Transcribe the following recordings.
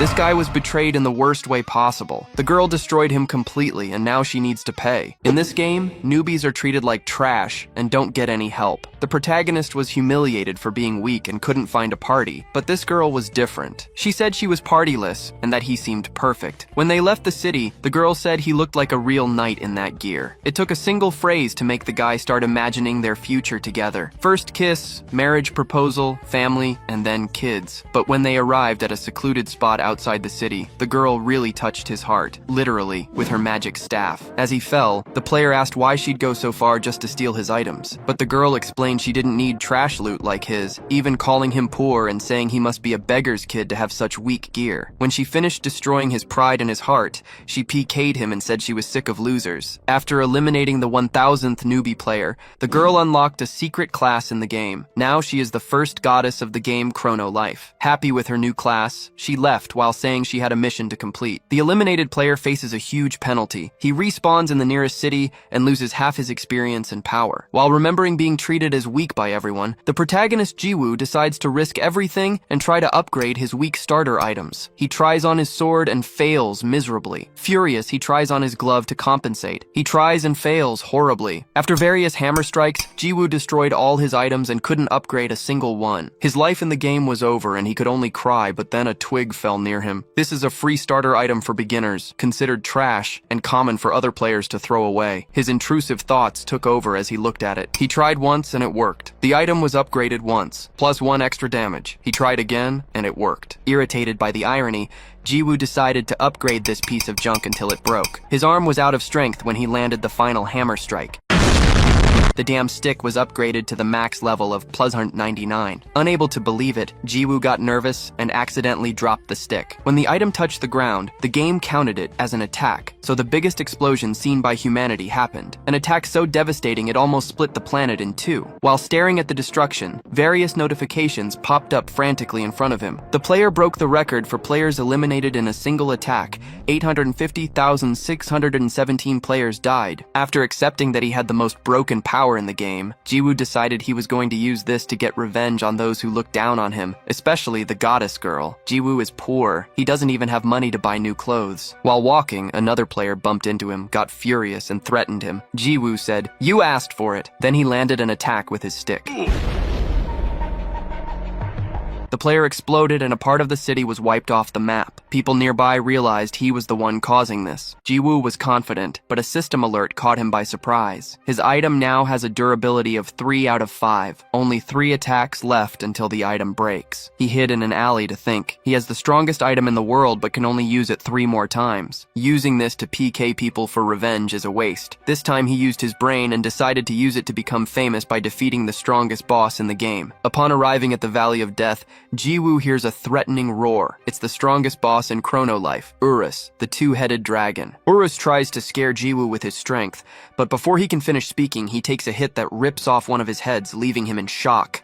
This guy was betrayed in the worst way possible. The girl destroyed him completely, and now she needs to pay. In this game, newbies are treated like trash and don't get any help. The protagonist was humiliated for being weak and couldn't find a party, but this girl was different. She said she was partyless and that he seemed perfect. When they left the city, the girl said he looked like a real knight in that gear. It took a single phrase to make the guy start imagining their future together. First kiss, marriage proposal, family, and then kids. But when they arrived at a secluded spot outside the city, the girl really touched his heart, literally, with her magic staff. As he fell, the player asked why she'd go so far just to steal his items. But the girl explained she didn't need trash loot like his, even calling him poor and saying he must be a beggar's kid to have such weak gear. When she finished destroying his pride and his heart, she PK'd him and said she was sick of losers. After eliminating the 1000th newbie player, the girl unlocked a secret class in the game. Now she is the first goddess of the game Chrono Life. Happy with her new class, she left while saying she had a mission to complete. The eliminated player faces a huge penalty. He respawns in the nearest city and loses half his experience and power. While remembering being treated as weak by everyone, the protagonist Jiwoo decides to risk everything and try to upgrade his weak starter items. He tries on his sword and fails miserably. Furious, he tries on his glove to compensate. He tries and fails horribly. After various hammer strikes, Jiwoo destroyed all his items and couldn't upgrade a single one. His life in the game was over and he could only cry, but then a twig fell near him. This is a free starter item for beginners, considered trash and common for other players to throw away. His intrusive thoughts took over as he looked at it. He tried once and it worked. The item was upgraded once, plus 1 extra damage. He tried again and it worked. Irritated by the irony, Jiwoo decided to upgrade this piece of junk until it broke. His arm was out of strength when he landed the final hammer strike. The damn stick was upgraded to the max level of +199. Unable to believe it, Jiwoo got nervous and accidentally dropped the stick. When the item touched the ground, the game counted it as an attack, so the biggest explosion seen by humanity happened. An attack so devastating it almost split the planet in two. While staring at the destruction, various notifications popped up frantically in front of him. The player broke the record for players eliminated in a single attack. 850,617 players died. After accepting that he had the most broken power in the game, Jiwoo decided he was going to use this to get revenge on those who looked down on him, especially the goddess girl. Jiwoo is poor. He doesn't even have money to buy new clothes. While walking, another player bumped into him, got furious, and threatened him. Jiwoo said, "You asked for it." Then he landed an attack with his stick. The player exploded and a part of the city was wiped off the map. People nearby realized he was the one causing this. Jiwoo was confident, but a system alert caught him by surprise. His item now has a durability of 3 out of 5. Only 3 attacks left until the item breaks. He hid in an alley to think. He has the strongest item in the world but can only use it 3 more times. Using this to PK people for revenge is a waste. This time he used his brain and decided to use it to become famous by defeating the strongest boss in the game. Upon arriving at the Valley of Death, Jiwoo hears a threatening roar. It's the strongest boss in Chrono Life, Urus, the 2-headed dragon. Urus tries to scare Jiwoo with his strength, but before he can finish speaking, he takes a hit that rips off one of his heads, leaving him in shock.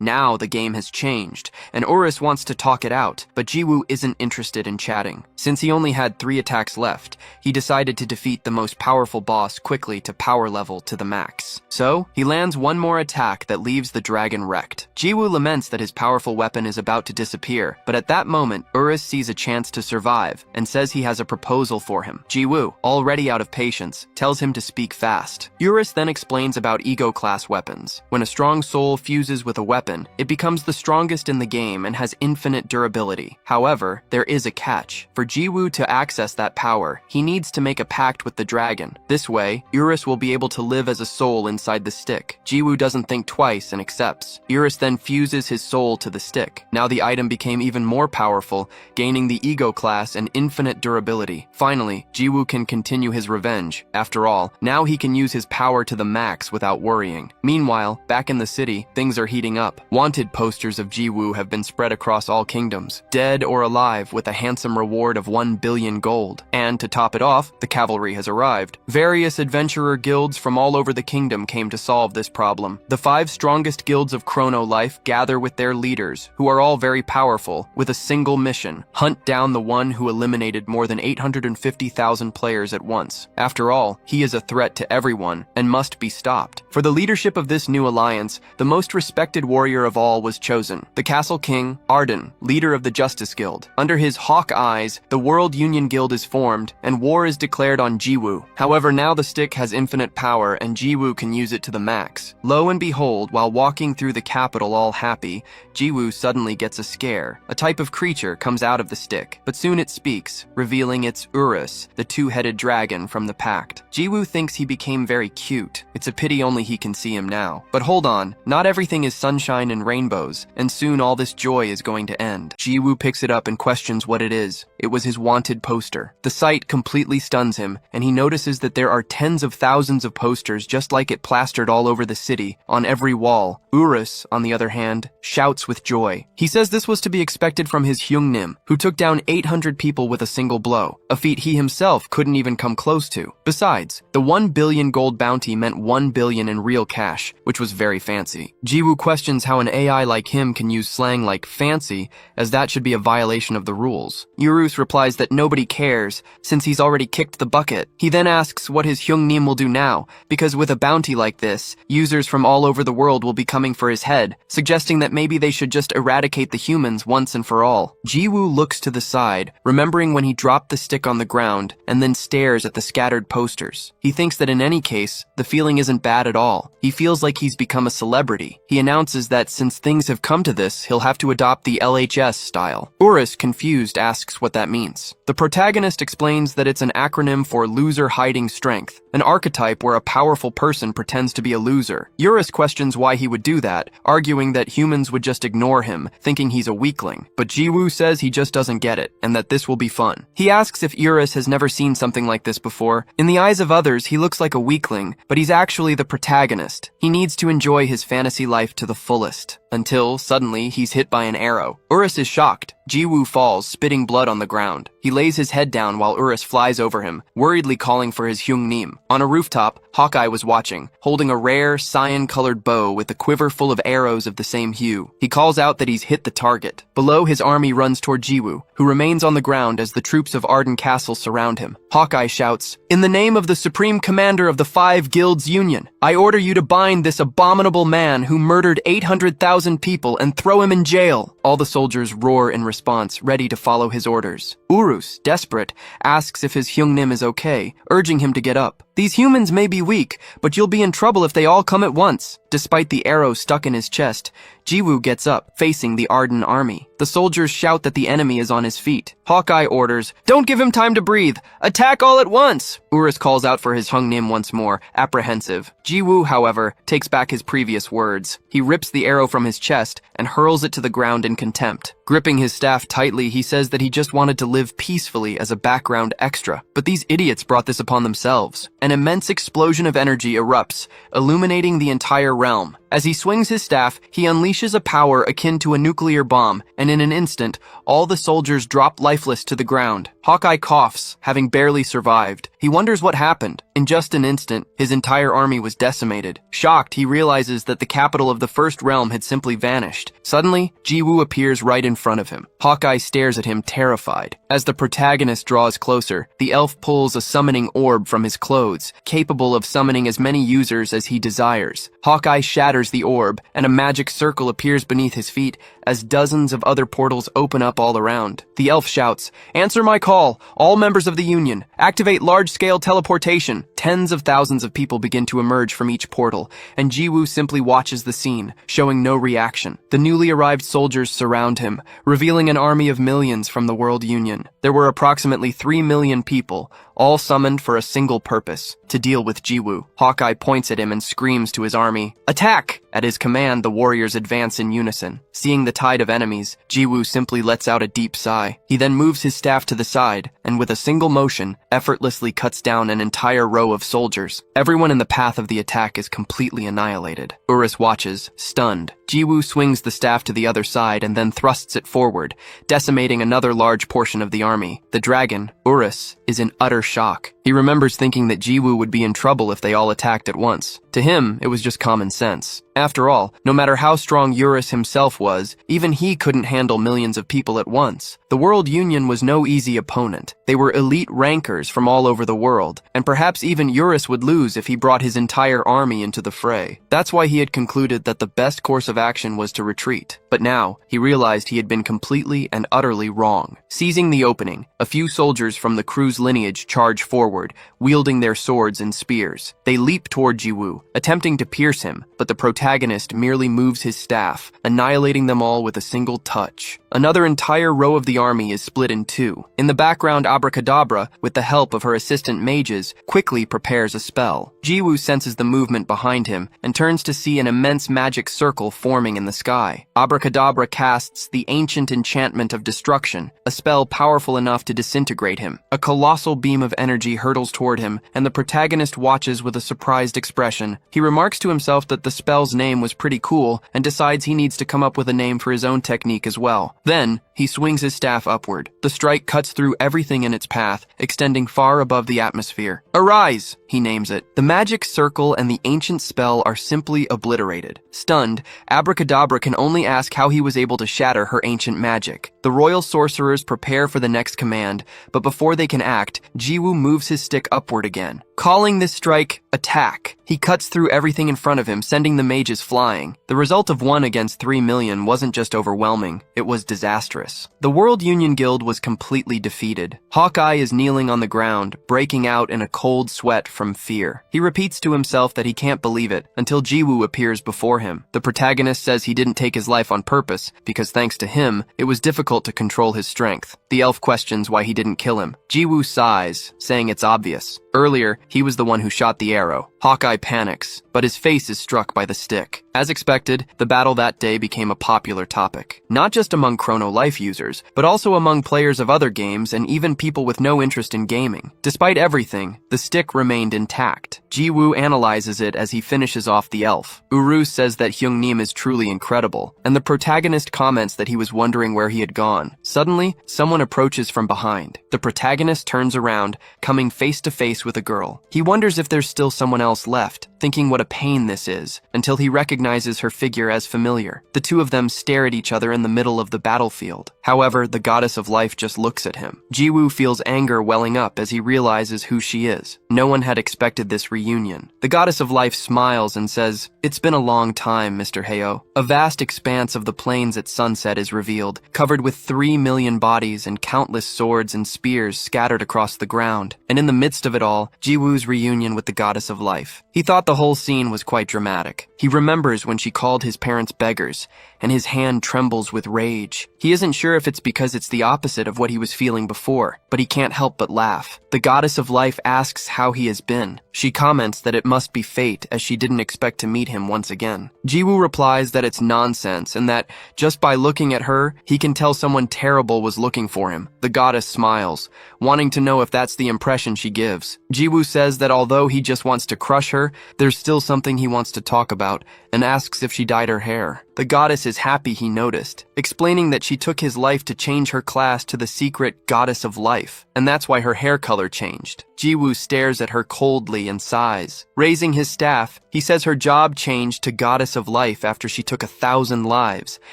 Now the game has changed, and Urus wants to talk it out, but Jiwoo isn't interested in chatting. Since he only had 3 attacks left, he decided to defeat the most powerful boss quickly to power level to the max. So, he lands one more attack that leaves the dragon wrecked. Jiwoo laments that his powerful weapon is about to disappear, but at that moment, Urus sees a chance to survive, and says he has a proposal for him. Jiwoo, already out of patience, tells him to speak fast. Urus then explains about ego-class weapons. When a strong soul fuses with a weapon, it becomes the strongest in the game and has infinite durability. However, there is a catch. For Jiwoo to access that power, he needs to make a pact with the dragon. This way, Urus will be able to live as a soul inside the stick. Jiwoo doesn't think twice and accepts. Urus then fuses his soul to the stick. Now the item became even more powerful, gaining the ego class and infinite durability. Finally, Jiwoo can continue his revenge. After all, now he can use his power to the max without worrying. Meanwhile, back in the city, things are heating up. Wanted posters of Jiwoo have been spread across all kingdoms, dead or alive, with a handsome reward of 1 billion gold. And to top it off, the cavalry has arrived. Various adventurer guilds from all over the kingdom came to solve this problem. The 5 strongest guilds of Chrono Life gather with their leaders, who are all very powerful, with a single mission: hunt down the one who eliminated more than 850,000 players at once. After all, he is a threat to everyone and must be stopped. For the leadership of this new alliance, the most respected warrior warrior of all was chosen. The Castle King, Arden, leader of the Justice Guild. Under his hawk eyes, the World Union Guild is formed, and war is declared on Jiwoo. However, now the stick has infinite power, and Jiwoo can use it to the max. Lo and behold, while walking through the capital all happy, Jiwoo suddenly gets a scare. A type of creature comes out of the stick, but soon it speaks, revealing it's Urus, the two-headed dragon from the Pact. Jiwoo thinks he became very cute. It's a pity only he can see him now. But hold on, not everything is sunshine and rainbows, and soon all this joy is going to end. Jiwoo picks it up and questions what it is. It was his wanted poster. The sight completely stuns him, and he notices that there are tens of thousands of posters just like it plastered all over the city, on every wall. Urus, on the other hand, shouts with joy. He says this was to be expected from his Hyungnim, who took down 800 people with a single blow, a feat he himself couldn't even come close to. Besides, the 1 billion gold bounty meant 1 billion in real cash, which was very fancy. Jiwoo questions how an AI like him can use slang like fancy, as that should be a violation of the rules. Urus replies that nobody cares, since he's already kicked the bucket. He then asks what his Hyungnim will do now, because with a bounty like this, users from all over the world will be coming for his head, suggesting that maybe they should just eradicate the humans once and for all. Jiwoo looks to the side, remembering when he dropped the stick on the ground, and then stares at the scattered posters. He thinks that in any case, the feeling isn't bad at all. He feels like he's become a celebrity. He announces that since things have come to this, he'll have to adopt the LHS style. Urus, confused, asks what that means. The protagonist explains that it's an acronym for loser hiding strength, an archetype where a powerful person pretends to be a loser. Urus questions why he would do that, arguing that humans would just ignore him, thinking he's a weakling. But Jiwoo says he just doesn't get it, and that this will be fun. He asks if Urus has never seen something like this before. In the eyes of others, he looks like a weakling, but he's actually the protagonist. He needs to enjoy his fantasy life to the fullest. Until, suddenly, he's hit by an arrow. Urus is shocked. Jiwoo falls, spitting blood on the ground. He lays his head down while Urus flies over him, worriedly calling for his Hyungnim. On a rooftop, Hawkeye was watching, holding a rare, cyan-colored bow with a quiver full of arrows of the same hue. He calls out that he's hit the target. Below, his army runs toward Jiwoo, who remains on the ground as the troops of Arden Castle surround him. Hawkeye shouts, "In the name of the Supreme Commander of the 5 Guilds Union, I order you to bind this abominable man who murdered 800,000 people and throw him in jail." All the soldiers roar in response, ready to follow his orders. Urus, desperate, asks if his Hyungnim is okay, urging him to get up. "These humans may be weak, but you'll be in trouble if they all come at once." Despite the arrow stuck in his chest, Jiwoo gets up, facing the Arden army. The soldiers shout that the enemy is on his feet. Hawkeye orders, "Don't give him time to breathe! Attack all at once!" Urus calls out for his Hyungnim once more, apprehensive. Jiwoo, however, takes back his previous words. He rips the arrow from his chest and hurls it to the ground in contempt. Gripping his staff tightly, he says that he just wanted to live peacefully as a background extra. But these idiots brought this upon themselves. An immense explosion of energy erupts, illuminating the entire realm. As he swings his staff, he unleashes a power akin to a nuclear bomb, and in an instant, all the soldiers drop lifeless to the ground. Hawkeye coughs, having barely survived. He wonders what happened. In just an instant, his entire army was decimated. Shocked, he realizes that the capital of the First Realm had simply vanished. Suddenly, Jiwoo appears right in front of him. Hawkeye stares at him, terrified. As the protagonist draws closer, the elf pulls a summoning orb from his clothes, capable of summoning as many users as he desires. Hawkeye shatters the orb, and a magic circle appears beneath his feet as dozens of other portals open up all around. The elf shouts, "Answer my call, all members of the Union. Activate large-scale teleportation." Tens of thousands of people begin to emerge from each portal, and Jiwoo simply watches the scene, showing no reaction. The newly arrived soldiers surround him, revealing an army of millions from the World Union. There were approximately 3 million people, all summoned for a single purpose, to deal with Jiwoo. Hawkeye points at him and screams to his army, "Attack!" At his command, the warriors advance in unison. Seeing the tide of enemies, Jiwoo simply lets out a deep sigh. He then moves his staff to the side, and with a single motion, effortlessly cuts down an entire row of soldiers. Everyone in the path of the attack is completely annihilated. Urus watches, stunned. Jiwoo swings the staff to the other side and then thrusts it forward, decimating another large portion of the army. The dragon, Urus, is in utter shock. He remembers thinking that Jiwoo would be in trouble if they all attacked at once. To him, it was just common sense. After all, no matter how strong Urus himself was, even he couldn't handle millions of people at once. The World Union was no easy opponent. They were elite rankers from all over the world, and perhaps even Eurus would lose if he brought his entire army into the fray. That's why he had concluded that the best course of action was to retreat. But now, he realized he had been completely and utterly wrong. Seizing the opening, a few soldiers from the crew's lineage charge forward, wielding their swords and spears. They leap toward Jiwoo, attempting to pierce him, but the protagonist merely moves his staff, annihilating them all with a single touch. Another entire row of the army is split in two. In the background, Abracadabra, with the help of her assistant mages, quickly prepares a spell. Jiwoo senses the movement behind him and turns to see an immense magic circle forming in the sky. Abracadabra casts the ancient enchantment of destruction, a spell powerful enough to disintegrate him. A colossal beam of energy hurtles toward him, and the protagonist watches with a surprised expression. He remarks to himself that the spell's name was pretty cool and decides he needs to come up with a name for his own technique as well. Then, he swings his staff upward. The strike cuts through everything in its path, extending far above the atmosphere. Arise, he names it. The magic circle and the ancient spell are simply obliterated. Stunned, Abracadabra can only ask how he was able to shatter her ancient magic. The royal sorcerers prepare for the next command, but before they can act, Jiwoo moves his stick upward again. Calling this strike, attack. He cuts through everything in front of him, sending the mages flying. The result of 1 against 3 million wasn't just overwhelming, it was disastrous. The World Union Guild was completely defeated. Hawkeye is kneeling on the ground, breaking out in a cold sweat from fear. He repeats to himself that he can't believe it, until Jiwoo appears before him. The protagonist says he didn't take his life on purpose, because thanks to him, it was difficult to control his strength. The elf questions why he didn't kill him. Jiwoo sighs, saying it's obvious. Earlier, he was the one who shot the arrow. Hawkeye panics, but his face is struck by the stick. As expected, the battle that day became a popular topic. Not just among Chrono Life users, but also among players of other games and even people with no interest in gaming. Despite everything, the stick remained intact. Jiwoo analyzes it as he finishes off the elf. Urus says that Hyungnim is truly incredible, and the protagonist comments that he was wondering where he had gone. Suddenly, someone approaches from behind. The protagonist turns around, coming face to face with a girl. He wonders if there's still someone else left, thinking what a pain this is, until he recognizes her figure as familiar. The two of them stare at each other in the middle of the battlefield. However, the goddess of life just looks at him. Jiwoo feels anger welling up as he realizes who she is. No one had expected this reunion. The goddess of life smiles and says, "It's been a long time, Mr. Heo." A vast expanse of the plains at sunset is revealed, covered with 3 million bodies and countless swords and spears scattered across the ground. And in the midst of it all, Jiwoo's reunion with the goddess of life. He thought the whole scene was quite dramatic. He remembers when she called his parents beggars, and his hand trembles with rage. He isn't sure if it's because it's the opposite of what he was feeling before, but he can't help but laugh. The goddess of life asks how he has been. She comments that it must be fate, as she didn't expect to meet him once again. Jiwoo replies that it's nonsense, and that just by looking at her, he can tell someone terrible was looking for him. The goddess smiles, wanting to know if that's the impression she gives. Jiwoo says that although he just wants to crush her, there's still something he wants to talk about, and asks if she dyed her hair. The goddess is happy he noticed, explaining that she took his life to change her class to the secret goddess of life, and that's why her hair color changed. Jiwoo stares at her coldly and sighs. Raising his staff, he says her job changed to goddess of life after she took 1,000 lives,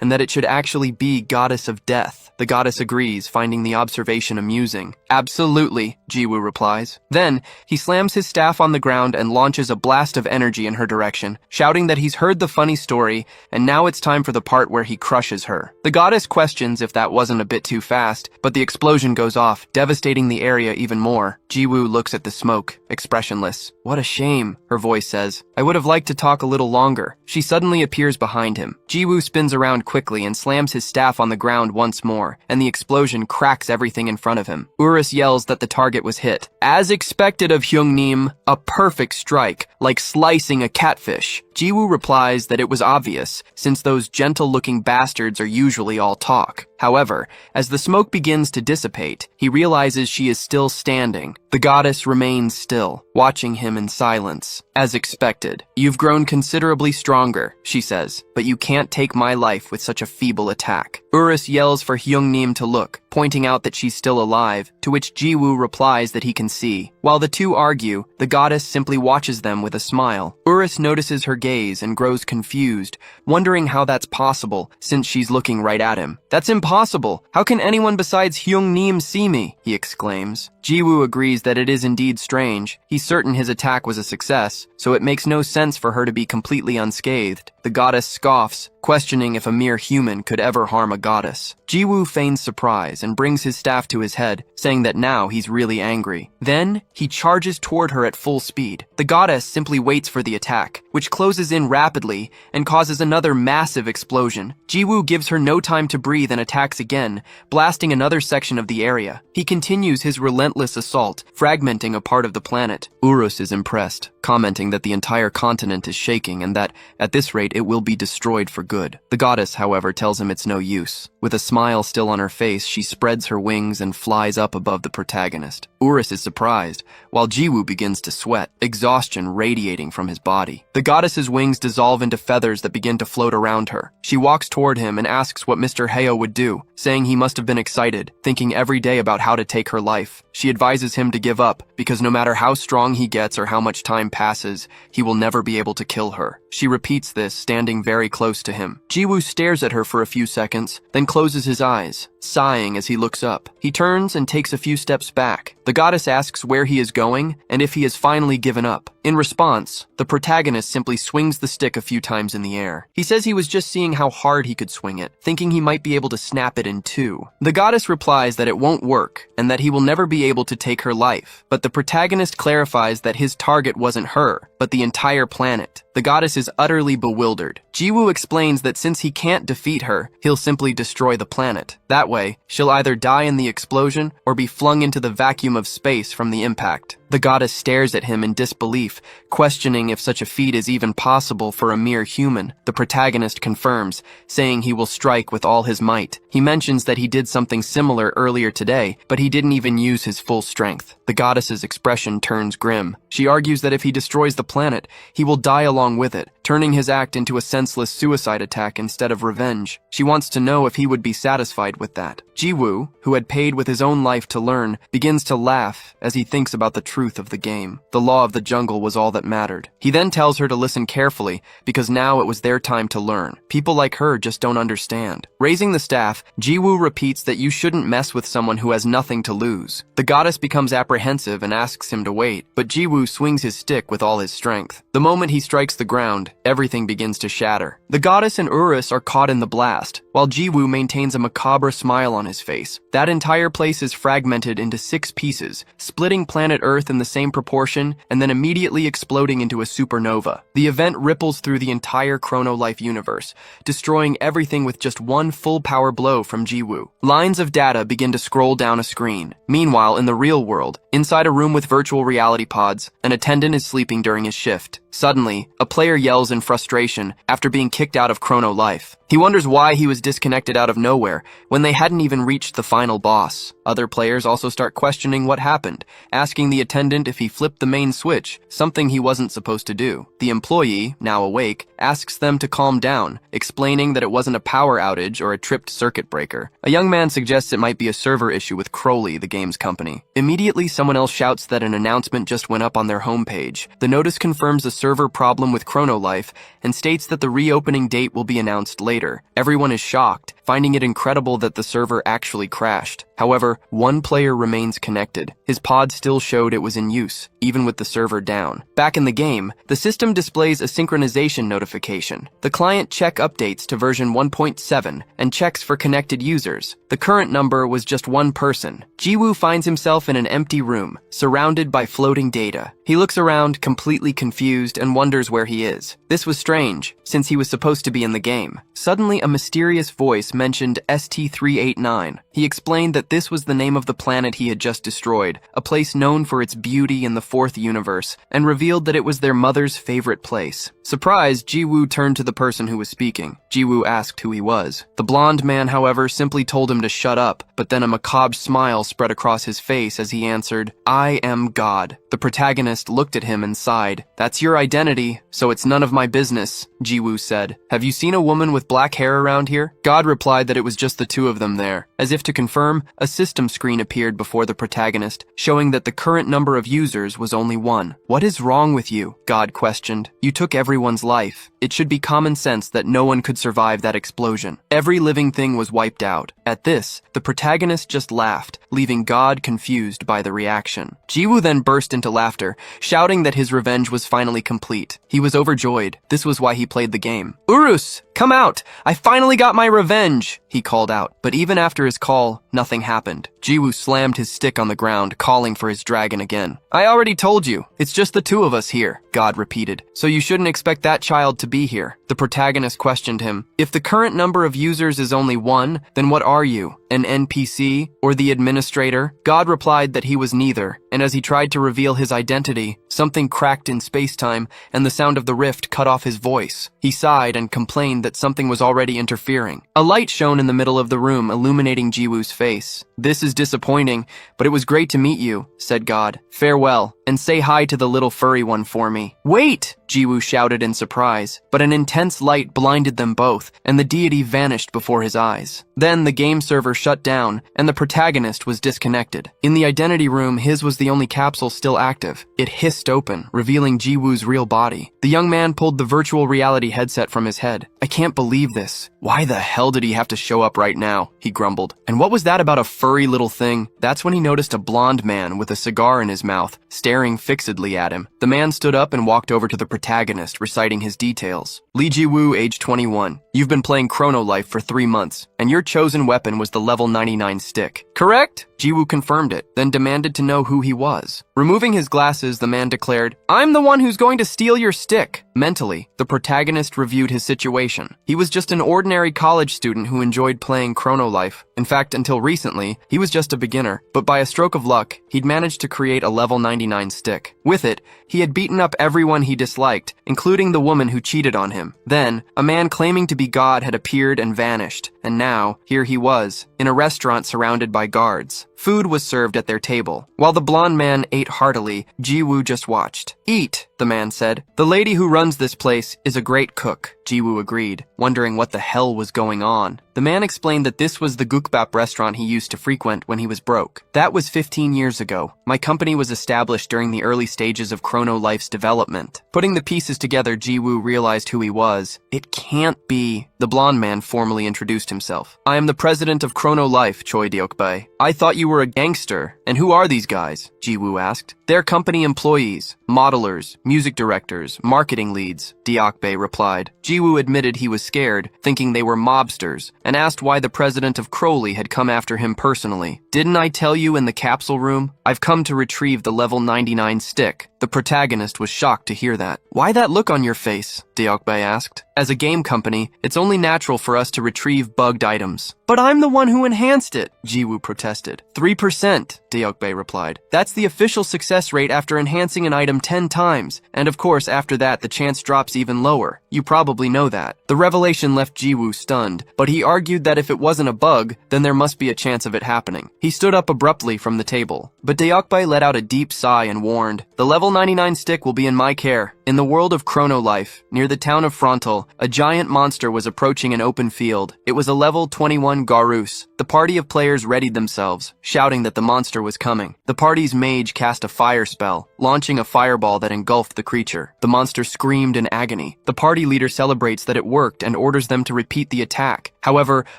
and that it should actually be goddess of death. The goddess agrees, finding the observation amusing. "Absolutely," Jiwoo replies. Then, he slams his staff on the ground and launches a blast of energy in her direction, shouting that he's heard the funny story, and now it's time for the part where he crushes her. The goddess questions if that wasn't a bit too fast, but the explosion goes off, devastating the area even more. Jiwoo looks at the smoke, expressionless. "What a shame," her voice says. "I would have liked to talk a little longer." She suddenly appears behind him. Jiwoo spins around quickly and slams his staff on the ground once more, and the explosion cracks everything in front of him. Urus yells that the target was hit. As expected of Hyungnim, a perfect strike, like slicing a catfish. Jiwoo replies that it was obvious, since those gentle-looking bastards are usually all talk. However, as the smoke begins to dissipate, he realizes she is still standing. The goddess remains still, watching him in silence. As expected, "You've grown considerably stronger," she says, "but you can't take my life with such a feeble attack." Urus yells for Hyungnim to look, pointing out that she's still alive, to which Jiwoo replies that he can see. While the two argue, the goddess simply watches them with a smile. Urus notices her gaze and grows confused, wondering how that's possible since she's looking right at him. "That's impossible! How can anyone besides Hyungnim see me?" he exclaims. Jiwoo agrees that it is indeed strange. He's certain his attack was a success, so it makes no sense for her to be completely unscathed. The goddess scoffs, questioning if a mere human could ever harm a goddess. Jiwoo feigns surprise and brings his staff to his head, saying that now he's really angry. Then, he charges toward her at full speed. The goddess simply waits for the attack, which closes in rapidly and causes another massive explosion. Jiwoo gives her no time to breathe and attacks again, blasting another section of the area. He continues his relentless assault, fragmenting a part of the planet. Urus is impressed, commenting that the entire continent is shaking and that, at this rate, it will be destroyed for good. The goddess, however, tells him it's no use. With a smile still on her face, she spreads her wings and flies up above the protagonist. Urus is surprised, while Jiwoo begins to sweat, exhaustion radiating from his body. The goddess's wings dissolve into feathers that begin to float around her. She walks toward him and asks what Mr. Heo would do, saying he must have been excited, thinking every day about how to take her life. She advises him to give up, because no matter how strong he gets or how much time passes, he will never be able to kill her. She repeats this, standing very close to him. Jiwoo stares at her for a few seconds, then closes his eyes, sighing as he looks up. He turns and takes a few steps back. The goddess asks where he is going and if he has finally given up. In response, the protagonist simply swings the stick a few times in the air. He says he was just seeing how hard he could swing it, thinking he might be able to snap it in two. The goddess replies that it won't work and that he will never be able to take her life, but the protagonist clarifies that his target wasn't her, but the entire planet. The goddess is utterly bewildered. Jiwoo explains that since he can't defeat her, he'll simply destroy the planet. That way, she'll either die in the explosion or be flung into the vacuum of space from the impact. The goddess stares at him in disbelief, questioning if such a feat is even possible for a mere human. The protagonist confirms, saying he will strike with all his might. He mentions that he did something similar earlier today, but he didn't even use his full strength. The goddess's expression turns grim. She argues that if he destroys the planet, he will die along with it, turning his act into a senseless suicide attack instead of revenge. She wants to know if he would be satisfied with that. Jiwoo, who had paid with his own life to learn, begins to laugh as he thinks about the truth of the game. The law of the jungle was all that mattered. He then tells her to listen carefully, because now it was their time to learn. People like her just don't understand. Raising the staff, Jiwoo repeats that you shouldn't mess with someone who has nothing to lose. The goddess becomes apprehensive and asks him to wait, but Jiwoo swings his stick with all his strength. The moment he strikes the ground, everything begins to shatter. The goddess and Urus are caught in the blast, while Jiwoo maintains a macabre smile on his face. That entire place is fragmented into 6 pieces, splitting planet Earth in the same proportion and then immediately exploding into a supernova. The event ripples through the entire Chronolife universe, destroying everything with just one full power blow from Jiwoo. Lines of data begin to scroll down a screen. Meanwhile, in the real world, inside a room with virtual reality pods, an attendant is sleeping during his shift. Suddenly, a player yells in frustration after being kicked out of Chronolife. He wonders why he was disconnected out of nowhere when they hadn't even reached the final boss. Other players also start questioning what happened, asking the attendant if he flipped the main switch, something he wasn't supposed to do. The employee, now awake, asks them to calm down, explaining that it wasn't a power outage or a tripped circuit breaker. A young man suggests it might be a server issue with Crowley, the game's company. Immediately, someone else shouts that an announcement just went up on their homepage. The notice confirms a server problem with Chronolife and states that the reopening date will be announced later. Everyone is shocked, finding it incredible that the server actually crashed. However, one player remains connected. His pod still showed it was in use, even with the server down. Back in the game, the system displays a synchronization notification. The client check updates to version 1.7 and checks for connected users. The current number was just one person. Jiwoo finds himself in an empty room, surrounded by floating data. He looks around, completely confused, and wonders where he is. This was strange, since he was supposed to be in the game. Suddenly, a mysterious voice mentioned ST-389. He explained that that this was the name of the planet he had just destroyed, a place known for its beauty in the fourth universe, and revealed that it was their mother's favorite place. Surprised, Ji-woo turned to the person who was speaking. Ji-woo asked who he was. The blonde man, however, simply told him to shut up, but then a macabre smile spread across his face as he answered, "I am God." The protagonist looked at him and sighed. "That's your identity, so it's none of my business," Ji-woo said. "Have you seen a woman with black hair around here?" God replied that it was just the two of them there. As if to confirm, a system screen appeared before the protagonist, showing that the current number of users was only 1. "What is wrong with you?" God questioned. "You took everyone's life. It should be common sense that no one could survive that explosion. Every living thing was wiped out." At this, the protagonist just laughed, leaving God confused by the reaction. Ji-woo then burst into laughter, shouting that his revenge was finally complete. He was overjoyed. This was why he played the game. "Urus, come out! I finally got my revenge!" he called out. But even after his call, nothing happened. Ji-woo slammed his stick on the ground, calling for his dragon again. "I already told you, it's just the two of us here," God repeated. "So you shouldn't expect that child to be here." The protagonist questioned him. "If the current number of users is only 1, then what are you? An NPC or the administrator?" God replied that he was neither, and as he tried to reveal his identity, something cracked in space-time and the sound of the rift cut off his voice. He sighed and complained that something was already interfering. A light shone in the middle of the room, illuminating Ji-woo's face. "This is disappointing, but it was great to meet you," said God. "Farewell, and say hi to the little furry one for me." "Wait!" Ji-woo shouted in surprise, but an intense light blinded them both, and the deity vanished before his eyes. Then the game server shut down, and the protagonist was disconnected. In the identity room, his was the only capsule still active. It hissed open, revealing Ji-woo's real body. The young man pulled the virtual reality headset from his head. "I can't believe this. Why the hell did he have to show up right now?" he grumbled. "And what was that about a furry little thing?" That's when he noticed a blonde man with a cigar in his mouth, staring fixedly at him. The man stood up and walked over to the protagonist, reciting his details. "Lee Ji-woo, age 21. You've been playing Chrono Life for 3 months, and your chosen weapon was the level 99 stick. Correct?" Ji-woo confirmed it, then demanded to know who he was. Removing his glasses, the man declared, "I'm the one who's going to steal your stick." Mentally, the protagonist reviewed his situation. He was just an ordinary college student who enjoyed playing Chrono Life. In fact, until recently, he was just a beginner, but by a stroke of luck, he'd managed to create a level 99 stick. With it, he had beaten up everyone he disliked, including the woman who cheated on him. Then, a man claiming to be God had appeared and vanished, and now, here he was, in a restaurant surrounded by guards. Food was served at their table. While the blonde man ate heartily, Ji-woo just watched. "Eat," the man said. "The lady who runs this place is a great cook." Ji-woo agreed, wondering what the hell was going on. The man explained that this was the Gukbap restaurant he used to frequent when he was broke. "That was 15 years ago. My company was established during the early stages of Chrono Life's development." Putting the pieces together, Ji-woo realized who he was. "It can't be." The blonde man formally introduced himself. "I am the president of Chrono Life, Choi Deokbae. I thought you were a gangster. And who are these guys?" Ji-woo asked. "They're company employees, modelers, music directors, marketing leads," Deokbae replied. Ji-woo admitted he was scared, thinking they were mobsters, and asked why the president of Crowley had come after him personally. "Didn't I tell you in the capsule room? I've come to retrieve the level 99 stick." The protagonist was shocked to hear that. "Why that look on your face?" Deokbae asked. "As a game company, it's only natural for us to retrieve bugged items." "But I'm the one who enhanced it," Ji-woo protested. 3%, Deokbae replied. "That's the official success rate after enhancing an item 10 times, and of course after that the chance drops even lower. You probably know that." The revelation left Ji-woo stunned, but he argued that if it wasn't a bug, then there must be a chance of it happening. He stood up abruptly from the table, but Deokbae let out a deep sigh and warned, "The level 99 stick will be in my care." In the world of Chrono Life, near the town of Frontal, a giant monster was approaching an open field. It was a level 21 Garus. The party of players readied themselves, shouting that the monster was coming. The party's mage cast a fire spell, launching a fireball that engulfed the creature. The monster screamed in agony. The party leader celebrates that it worked and orders them to repeat the attack. However,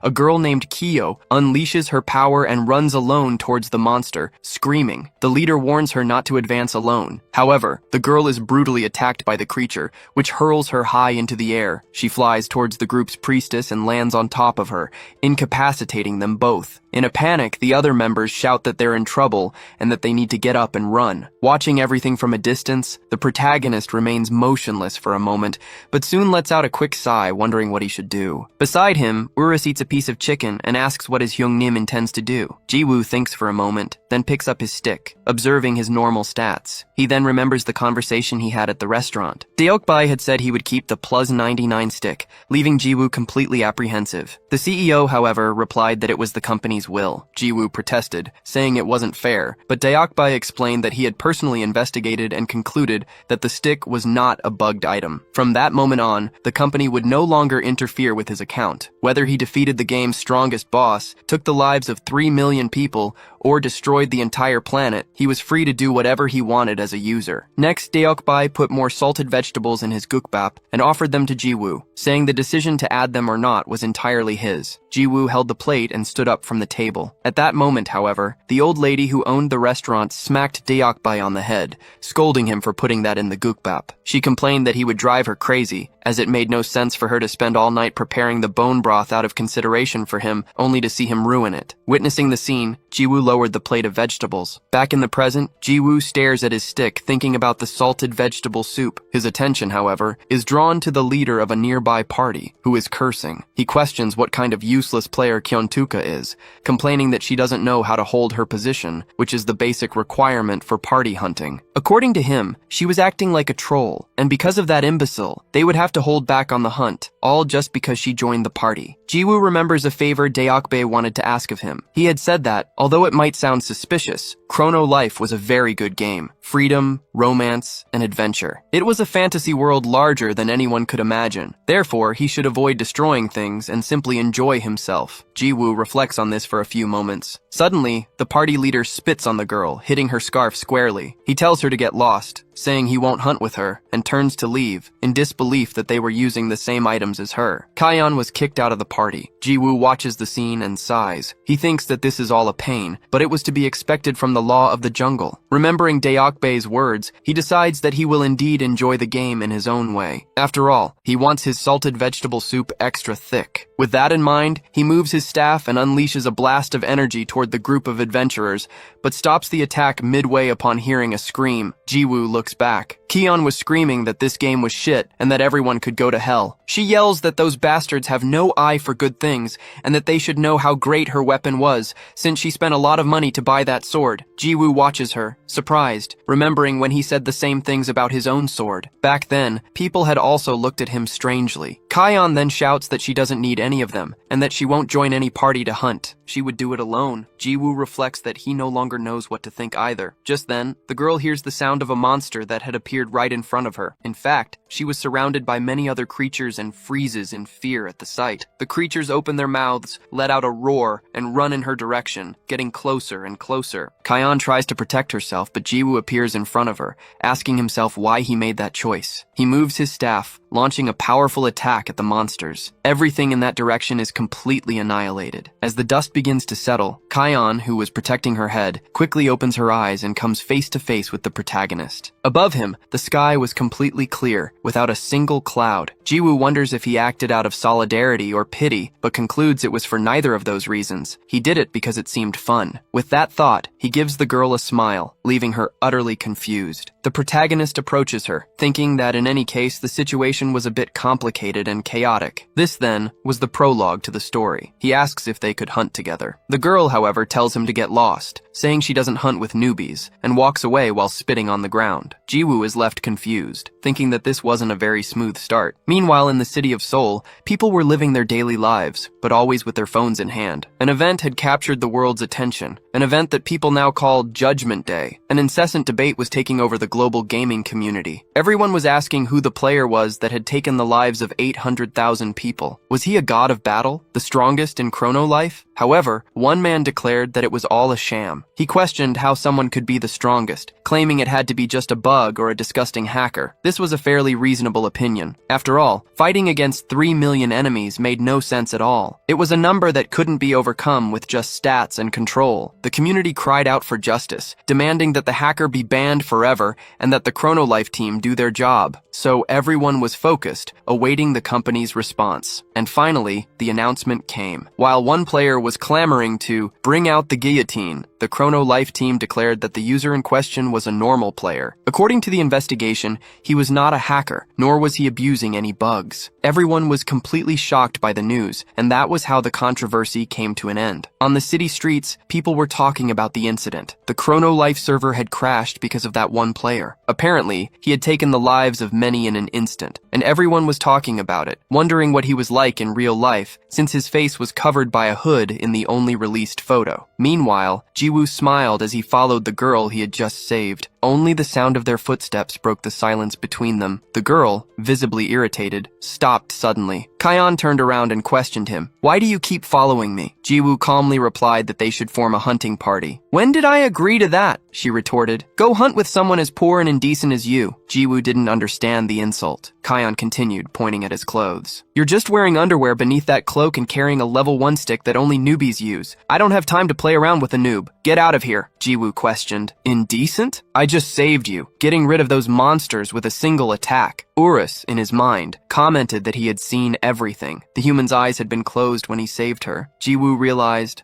a girl named Kyo unleashes her power and runs alone towards the monster, screaming. The leader warns her not to advance alone. However, the girl is brutally attacked by the creature, which hurls her high into the air. She flies towards the group's priestess and lands on top of her, incapacitating them both. In a panic, the other members shout that they're in trouble and that they need to get up and run. Watching everything from a distance, the protagonist remains motionless for a moment, but soon lets out a quick sigh, wondering what he should do. Beside him, time, Urus eats a piece of chicken and asks what his Hyung-nim intends to do. Ji-woo thinks for a moment, then picks up his stick, observing his normal stats. He then remembers the conversation he had at the restaurant. Deokbae had said he would keep the plus 99 stick, leaving Ji-woo completely apprehensive. The CEO, however, replied that it was the company's will. Ji-woo protested, saying it wasn't fair, but Deokbae explained that he had personally investigated and concluded that the stick was not a bugged item. From that moment on, the company would no longer interfere with his account. Whether he defeated the game's strongest boss, took the lives of 3 million people, or destroyed the entire planet, he was free to do whatever he wanted as a user. Next, Deokbae put more salted vegetables in his gukbap and offered them to Ji-woo, saying the decision to add them or not was entirely his. Ji-woo held the plate and stood up from the table. At that moment, however, the old lady who owned the restaurant smacked Deokbae on the head, scolding him for putting that in the gukbap. She complained that he would drive her crazy, as it made no sense for her to spend all night preparing the bone broth out of consideration for him, only to see him ruin it. Witnessing the scene, Ji-woo lowered the plate of vegetables. Back in the present, Ji-woo stares at his stick, thinking about the salted vegetable soup. His attention, however, is drawn to the leader of a nearby party, who is cursing. He questions what kind of useless player Kyontuka is, complaining that she doesn't know how to hold her position, which is the basic requirement for party hunting. According to him, she was acting like a troll, and because of that imbecile, they would have to hold back on the hunt, all just because she joined the party. Ji-woo remembers a favor Deokbae wanted to ask of him. He had said that, although it might sound suspicious, Chrono Life was a very good game. Freedom, romance, and adventure. It was a fantasy world larger than anyone could imagine. Therefore, he should avoid destroying things and simply enjoy himself. Ji-woo reflects on this for a few moments. Suddenly, the party leader spits on the girl, hitting her scarf squarely. He tells her to get lost, saying he won't hunt with her, and turns to leave, in disbelief that they were using the same items as her. Kaeyeon was kicked out of the party. Ji-woo watches the scene and sighs. He thinks that this is all a pain, but it was to be expected from the law of the jungle. Remembering Deokbae's words, he decides that he will indeed enjoy the game in his own way. After all, he wants his salted vegetable soup extra thick. With that in mind, he moves his staff and unleashes a blast of energy toward the group of adventurers, but stops the attack midway upon hearing a scream. Ji-woo looks back. Kaeyeon was screaming that this game was shit and that everyone could go to hell. She yells that those bastards have no eye for good things and that they should know how great her weapon was, since she spent a lot of money to buy that sword. Ji-woo watches her, surprised, remembering when he said the same things about his own sword. Back then, people had also looked at him strangely. Kaeyeon then shouts that she doesn't need any of them, and that she won't join any party to hunt. She would do it alone. Ji-woo reflects that he no longer knows what to think either. Just then, the girl hears the sound of a monster that had appeared right in front of her. In fact, she was surrounded by many other creatures and freezes in fear at the sight. The creatures open their mouths, let out a roar, and run in her direction, getting closer and closer. Kaeyeon tries to protect herself, but Ji-woo appears in front of her, asking himself why he made that choice. He moves his staff, launching a powerful attack at the monsters. Everything in that direction is completely annihilated. As the dust begins to settle, Kaeyeon, who was protecting her head, quickly opens her eyes and comes face to face with the protagonist. Above him, the sky was completely clear, without a single cloud. Ji-woo wonders if he acted out of solidarity or pity, but concludes it was for neither of those reasons. He did it because it seemed fun. With that thought, he gives the girl a smile, leaving her utterly confused. The protagonist approaches her, thinking that in any case the situation was a bit complicated and chaotic. This, then, was the prologue to the story. He asks if they could hunt together. The girl, however, tells him to get lost, saying she doesn't hunt with newbies, and walks away while spitting on the ground. Ji-woo is left confused, thinking that this wasn't a very smooth start. Meanwhile, in the city of Seoul, people were living their daily lives, but always with their phones in hand. An event had captured the world's attention, an event that people now call Judgment Day. An incessant debate was taking over the global gaming community. Everyone was asking who the player was that had taken the lives of 800,000 people. Was he a god of battle, the strongest in Chrono Life? However, one man declared that it was all a sham. He questioned how someone could be the strongest, claiming it had to be just a bug or a disgusting hacker. This was a fairly reasonable opinion. After all, fighting against 3 million enemies made no sense at all. It was a number that couldn't be overcome with just stats and control. The community cried out for justice, demanding that the hacker be banned forever and that the Chrono Life team do their job. So everyone was focused, awaiting the company's response. And finally, the announcement came. While one player was clamoring to bring out the guillotine, the Chrono Life team declared that the user in question was a normal player. According to the investigation, he was not a hacker, nor was he abusing any bugs. Everyone was completely shocked by the news, and that was how the controversy came to an end. On the city streets, people were talking about the incident. The Chronolife server had crashed because of that one player. Apparently, he had taken the lives of many in an instant, and everyone was talking about it, wondering what he was like in real life, since his face was covered by a hood in the only released photo. Meanwhile, Jiwoo smiled as he followed the girl he had just saved. Only the sound of their footsteps broke the silence between them. The girl, visibly irritated, stopped suddenly. Kion turned around and questioned him. "Why do you keep following me?" Jiwoo calmly replied that they should form a hunting party. "When did I agree to that?" she retorted. "Go hunt with someone as poor and indecent as you." Jiwoo didn't understand the insult. Kion continued, pointing at his clothes. "You're just wearing underwear beneath that cloak and carrying a level 1 stick that only newbies use. I don't have time to play around with a noob. Get out of here," Jiwoo questioned. "Indecent? I just saved you, getting rid of those monsters with a single attack." Urus, in his mind, commented that he had seen everything. The human's eyes had been closed when he saved her. Jiwoo realized,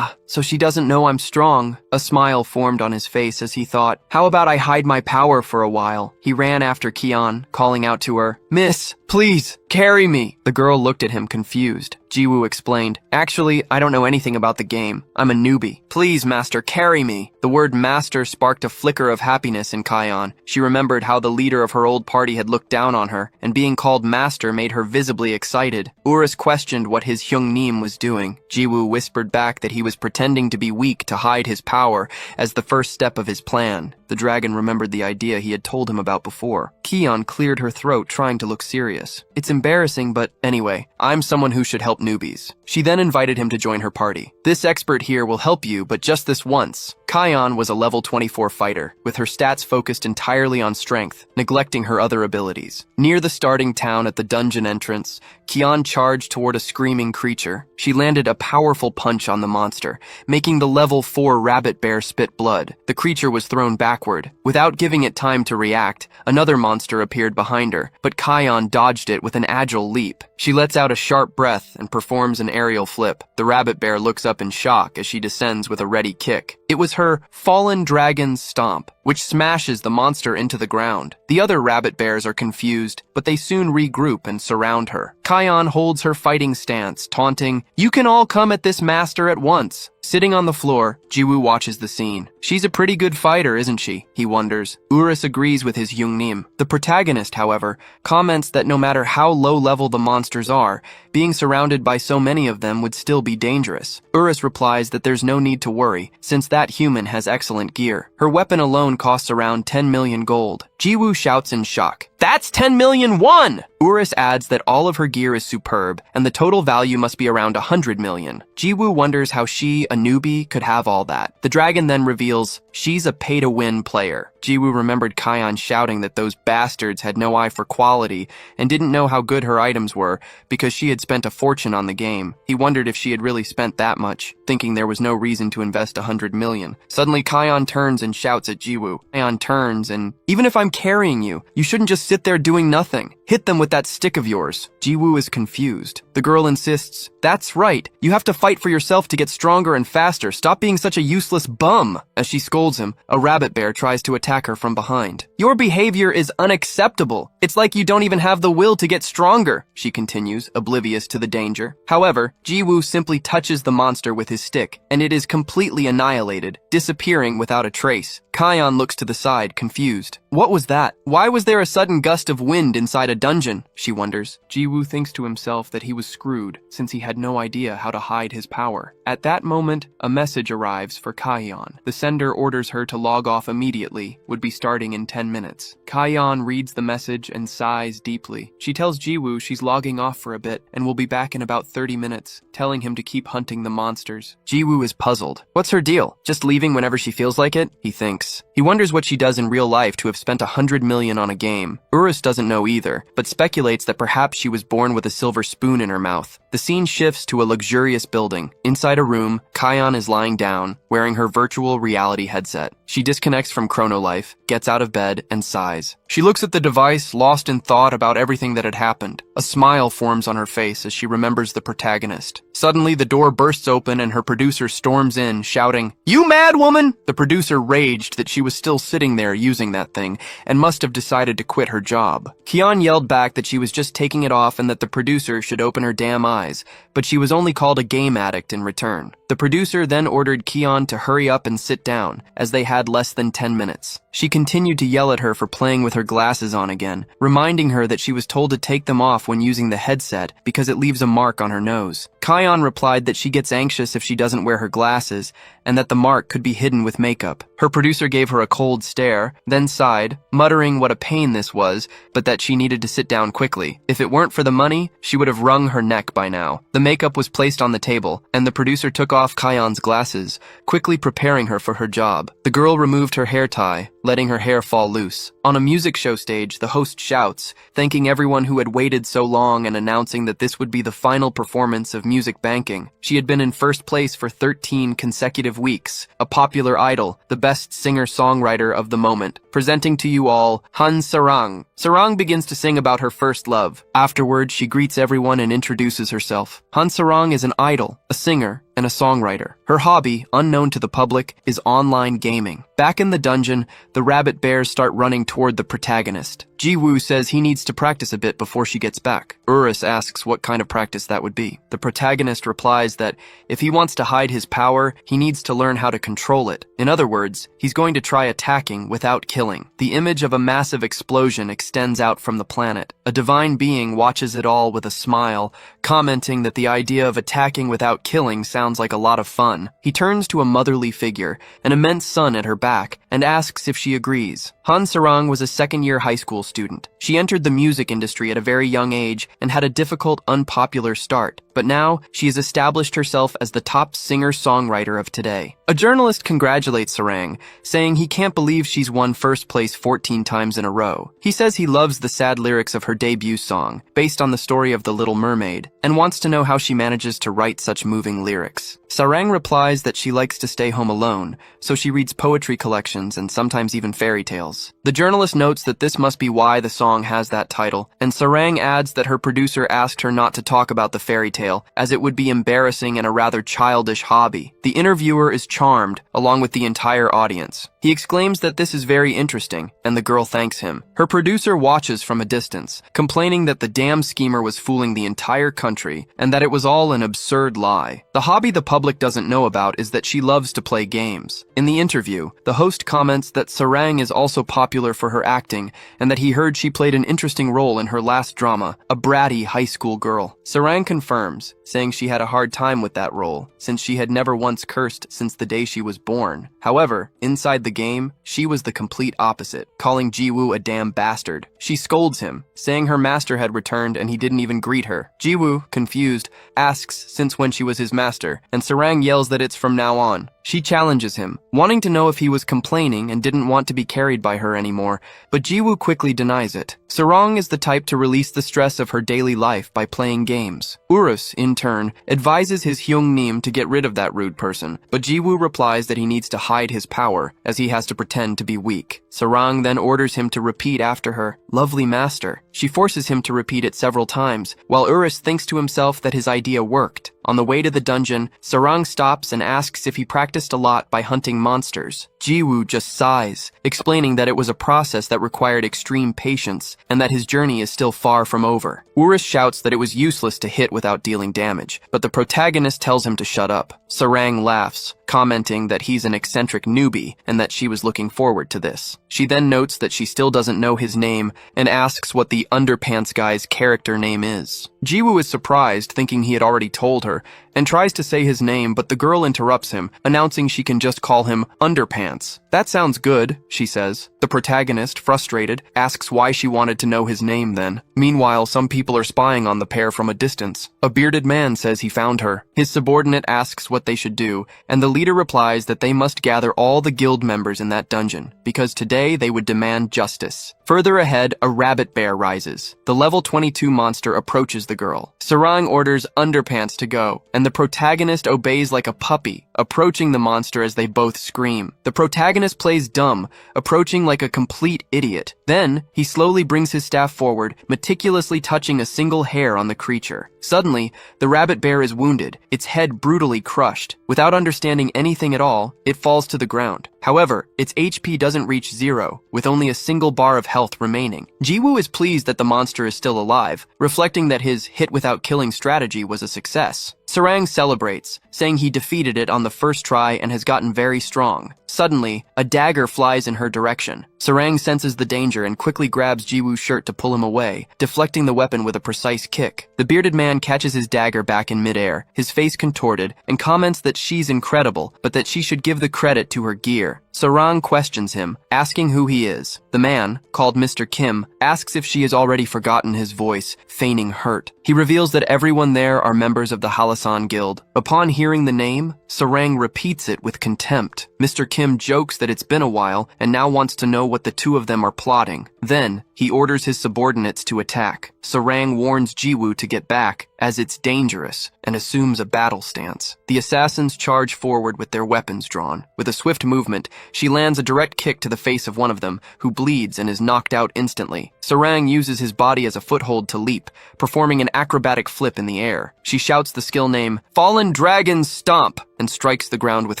so she doesn't know I'm strong. A smile formed on his face as he thought, how about I hide my power for a while? He ran after Kion, calling out to her, "Miss, please, carry me." The girl looked at him confused. Jiwoo explained, "Actually, I don't know anything about the game. I'm a newbie. Please, master, carry me." The word master sparked a flicker of happiness in Kion. She remembered how the leader of her old party had looked down on her, and being called master made her visibly excited. Urus questioned what his Hyungnim was doing. Jiwoo whispered back that he was pretending to be weak to hide his power as the first step of his plan. The dragon remembered the idea he had told him about before. Kion cleared her throat, trying to look serious. "It's embarrassing, but anyway, I'm someone who should help newbies." She then invited him to join her party. "This expert here will help you, but just this once." Kion was a level 24 fighter, with her stats focused entirely on strength, neglecting her other abilities. Near the starting town at the dungeon entrance, Kion charged toward a screaming creature. She landed a powerful punch on the monster, making the level 4 rabbit bear spit blood. The creature was thrown backward. Without giving it time to react, another monster appeared behind her, but Kion dodged it with an agile leap. She lets out a sharp breath and performs an aerial flip. The rabbit bear looks up in shock as she descends with a ready kick. It was her fallen dragon's stomp, which smashes the monster into the ground. The other rabbit bears are confused, but they soon regroup and surround her. Kion holds her fighting stance, taunting, "You can all come at this master at once." Sitting on the floor, Jiwoo watches the scene. She's a pretty good fighter, isn't she? He wonders. Urus agrees with his Hyungnim. The protagonist, however, comments that no matter how low level the monsters are, being surrounded by so many of them would still be dangerous. Urus replies that there's no need to worry, since that human has excellent gear. Her weapon alone costs around 10 million gold. Jiwoo shouts in shock, "That's 10 million won!" Urus adds that all of her gear is superb, and the total value must be around 100 million. Jiwoo wonders how she, a newbie, could have all that. The dragon then reveals she's a pay-to-win player. Jiwoo remembered Kion shouting that those bastards had no eye for quality and didn't know how good her items were because she had spent a fortune on the game. He wondered if she had really spent that much, thinking there was no reason to invest 100 million. Suddenly, Kion turns and shouts at Jiwoo. Kion turns and, "Even if I'm carrying you, you shouldn't just sit there doing nothing. Hit them with that stick of yours." Jiwoo is confused. The girl insists, "That's right. You have to fight for yourself to get stronger and faster. Stop being such a useless bum." As she scolds him, a rabbit bear tries to attack her from behind. "Your behavior is unacceptable. It's like you don't even have the will to get stronger," she continues, oblivious to the danger. However, Jiwoo simply touches the monster with his stick, and it is completely annihilated, disappearing without a trace. Kion looks to the side, confused. What was that? Why was there a sudden gust of wind inside a dungeon? She wonders. Jiwoo thinks to himself that he was screwed, since he had no idea how to hide his power. At that moment, a message arrives for Kion. The sender orders her to log off immediately, would be starting in 10 minutes. Kion reads the message and sighs deeply. She tells Jiwoo she's logging off for a bit and will be back in about 30 minutes, telling him to keep hunting the monsters. Jiwoo is puzzled. What's her deal? Just leaving whenever she feels like it? He thinks. He wonders what she does in real life to have spent 100 million on a game. Urus doesn't know either, but speculates that perhaps she was born with a silver spoon in her mouth. The scene shifts to a luxurious building. Inside a room, Kion is lying down, wearing her virtual reality headset. She disconnects from Chronolife, gets out of bed, and sighs. She looks at the device, lost in thought about everything that had happened. A smile forms on her face as she remembers the protagonist. Suddenly, the door bursts open and her producer storms in, shouting, "You mad woman!" The producer raged that she was still sitting there using that thing and must have decided to quit her job. Kian yelled back that she was just taking it off and that the producer should open her damn eyes, but she was only called a game addict in return. The producer then ordered Kian to hurry up and sit down, as they had less than 10 minutes. She continued to yell at her for playing with her glasses on again, reminding her that she was told to take them off when using the headset because it leaves a mark on her nose. Kian replied that she gets anxious if she doesn't wear her glasses, and that the mark could be hidden with makeup. Her producer gave her a cold stare, then sighed, muttering what a pain this was, but that she needed to sit down quickly. If it weren't for the money, she would have wrung her neck by now. The makeup was placed on the table, and the producer took off Kian's glasses, quickly preparing her for her job. The girl removed her hair tie, letting her hair fall loose. On a music show stage, the host shouts, thanking everyone who had waited so long and announcing that this would be the final performance of Music Banking. She had been in first place for 13 consecutive weeks, a popular idol, the best singer-songwriter of the moment. Presenting to you all, Han Sarang. Sarang begins to sing about her first love. Afterwards, she greets everyone and introduces herself. Han Sarang is an idol, a singer, and a songwriter. Her hobby, unknown to the public, is online gaming. Back in the dungeon, the rabbit bears start running toward the protagonist. Ji-woo says he needs to practice a bit before she gets back. Urus asks what kind of practice that would be. The protagonist replies that if he wants to hide his power, he needs to learn how to control it. In other words, he's going to try attacking without killing. The image of a massive explosion extends out from the planet. A divine being watches it all with a smile, commenting that the idea of attacking without killing sounds like a lot of fun. He turns to a motherly figure, an immense sun at her back, and asks if she agrees. Han Sarang was a second-year high school student. She entered the music industry at a very young age and had a difficult, unpopular start, but now she has established herself as the top singer-songwriter of today. A journalist congratulates Sarang, saying he can't believe she's won first place 14 times in a row. He says he loves the sad lyrics of her debut song, based on the story of The Little Mermaid, and wants to know how she manages to write such moving lyrics. Sarang replies that she likes to stay home alone, so she reads poetry collections and sometimes even fairy tales. The journalist notes that this must be why the song has that title, and Sarang adds that her producer asked her not to talk about the fairy tale, as it would be embarrassing and a rather childish hobby. The interviewer is charmed, along with the entire audience. He exclaims that this is very interesting, and the girl thanks him. Her producer watches from a distance, complaining that the damn schemer was fooling the entire country, and that it was all an absurd lie. The hobby the public doesn't know about is that she loves to play games. In the interview, the host comments that Sarang is also popular for her acting, and that he heard she played an interesting role in her last drama, a bratty high school girl. Sarang confirms, saying she had a hard time with that role, since she had never once cursed since the day she was born. However, inside the game, she was the complete opposite, calling Ji-woo a damn bastard. She scolds him, saying her master had returned and he didn't even greet her. Ji-woo, confused, asks since when she was his master, and Sarang yells that it's from now on. She challenges him, wanting to know if he was complaining and didn't want to be carried by her anymore, but Ji-woo quickly denies it. Sarang is the type to release the stress of her daily life by playing games. Urus, in turn, advises his Hyung-nim to get rid of that rude person, but Ji-woo replies that he needs to hide his power, as he has to pretend to be weak. Sarang then orders him to repeat after her, "Lovely master." She forces him to repeat it several times, while Urus thinks to himself that his idea worked. On the way to the dungeon, Sarang stops and asks if he practiced a lot by hunting monsters. Ji-woo just sighs, explaining that it was a process that required extreme patience, and that his journey is still far from over. Urus shouts that it was useless to hit without dealing damage, but the protagonist tells him to shut up. Sarang laughs, commenting that he's an eccentric newbie and that she was looking forward to this. She then notes that she still doesn't know his name and asks what the underpants guy's character name is. Ji-woo is surprised, thinking he had already told her, and tries to say his name, but the girl interrupts him, announcing she can just call him Underpants. "That sounds good," she says. The protagonist, frustrated, asks why she wanted to know his name then. Meanwhile, some people are spying on the pair from a distance. A bearded man says he found her. His subordinate asks what they should do, and the leader replies that they must gather all the guild members in that dungeon, because today they would demand justice. Further ahead, a rabbit bear rises. The level 22 monster approaches the girl. Sarang orders Underpants to go, and the protagonist obeys like a puppy, approaching the monster as they both scream. The protagonist plays dumb, approaching like a complete idiot. Then, he slowly brings his staff forward, meticulously touching a single hair on the creature. Suddenly, the rabbit bear is wounded, its head brutally crushed. Without understanding anything at all, it falls to the ground. However, its HP doesn't reach 0, with only a single bar of health remaining. Jiwoo is pleased that the monster is still alive, reflecting that his hit-without-killing strategy was a success. Sarang celebrates, saying he defeated it on the first try and has gotten very strong. Suddenly, a dagger flies in her direction. Sarang senses the danger and quickly grabs Jiwoo's shirt to pull him away, deflecting the weapon with a precise kick. The bearded man catches his dagger back in midair, his face contorted, and comments that she's incredible, but that she should give the credit to her gear. Sarang questions him, asking who he is. The man, called Mr. Kim, asks if she has already forgotten his voice, feigning hurt. He reveals that everyone there are members of the Halasan Guild. Upon hearing the name, Sarang repeats it with contempt. Mr. Kim jokes that it's been a while and now wants to know what the two of them are plotting. Then, he orders his subordinates to attack. Sarang warns Jiwoo to get back, as it's dangerous, and assumes a battle stance. The assassins charge forward with their weapons drawn. With a swift movement, she lands a direct kick to the face of one of them, who bleeds and is knocked out instantly. Sarang uses his body as a foothold to leap, performing an acrobatic flip in the air. She shouts the skill name, "Fallen Dragon Stomp!" and strikes the ground with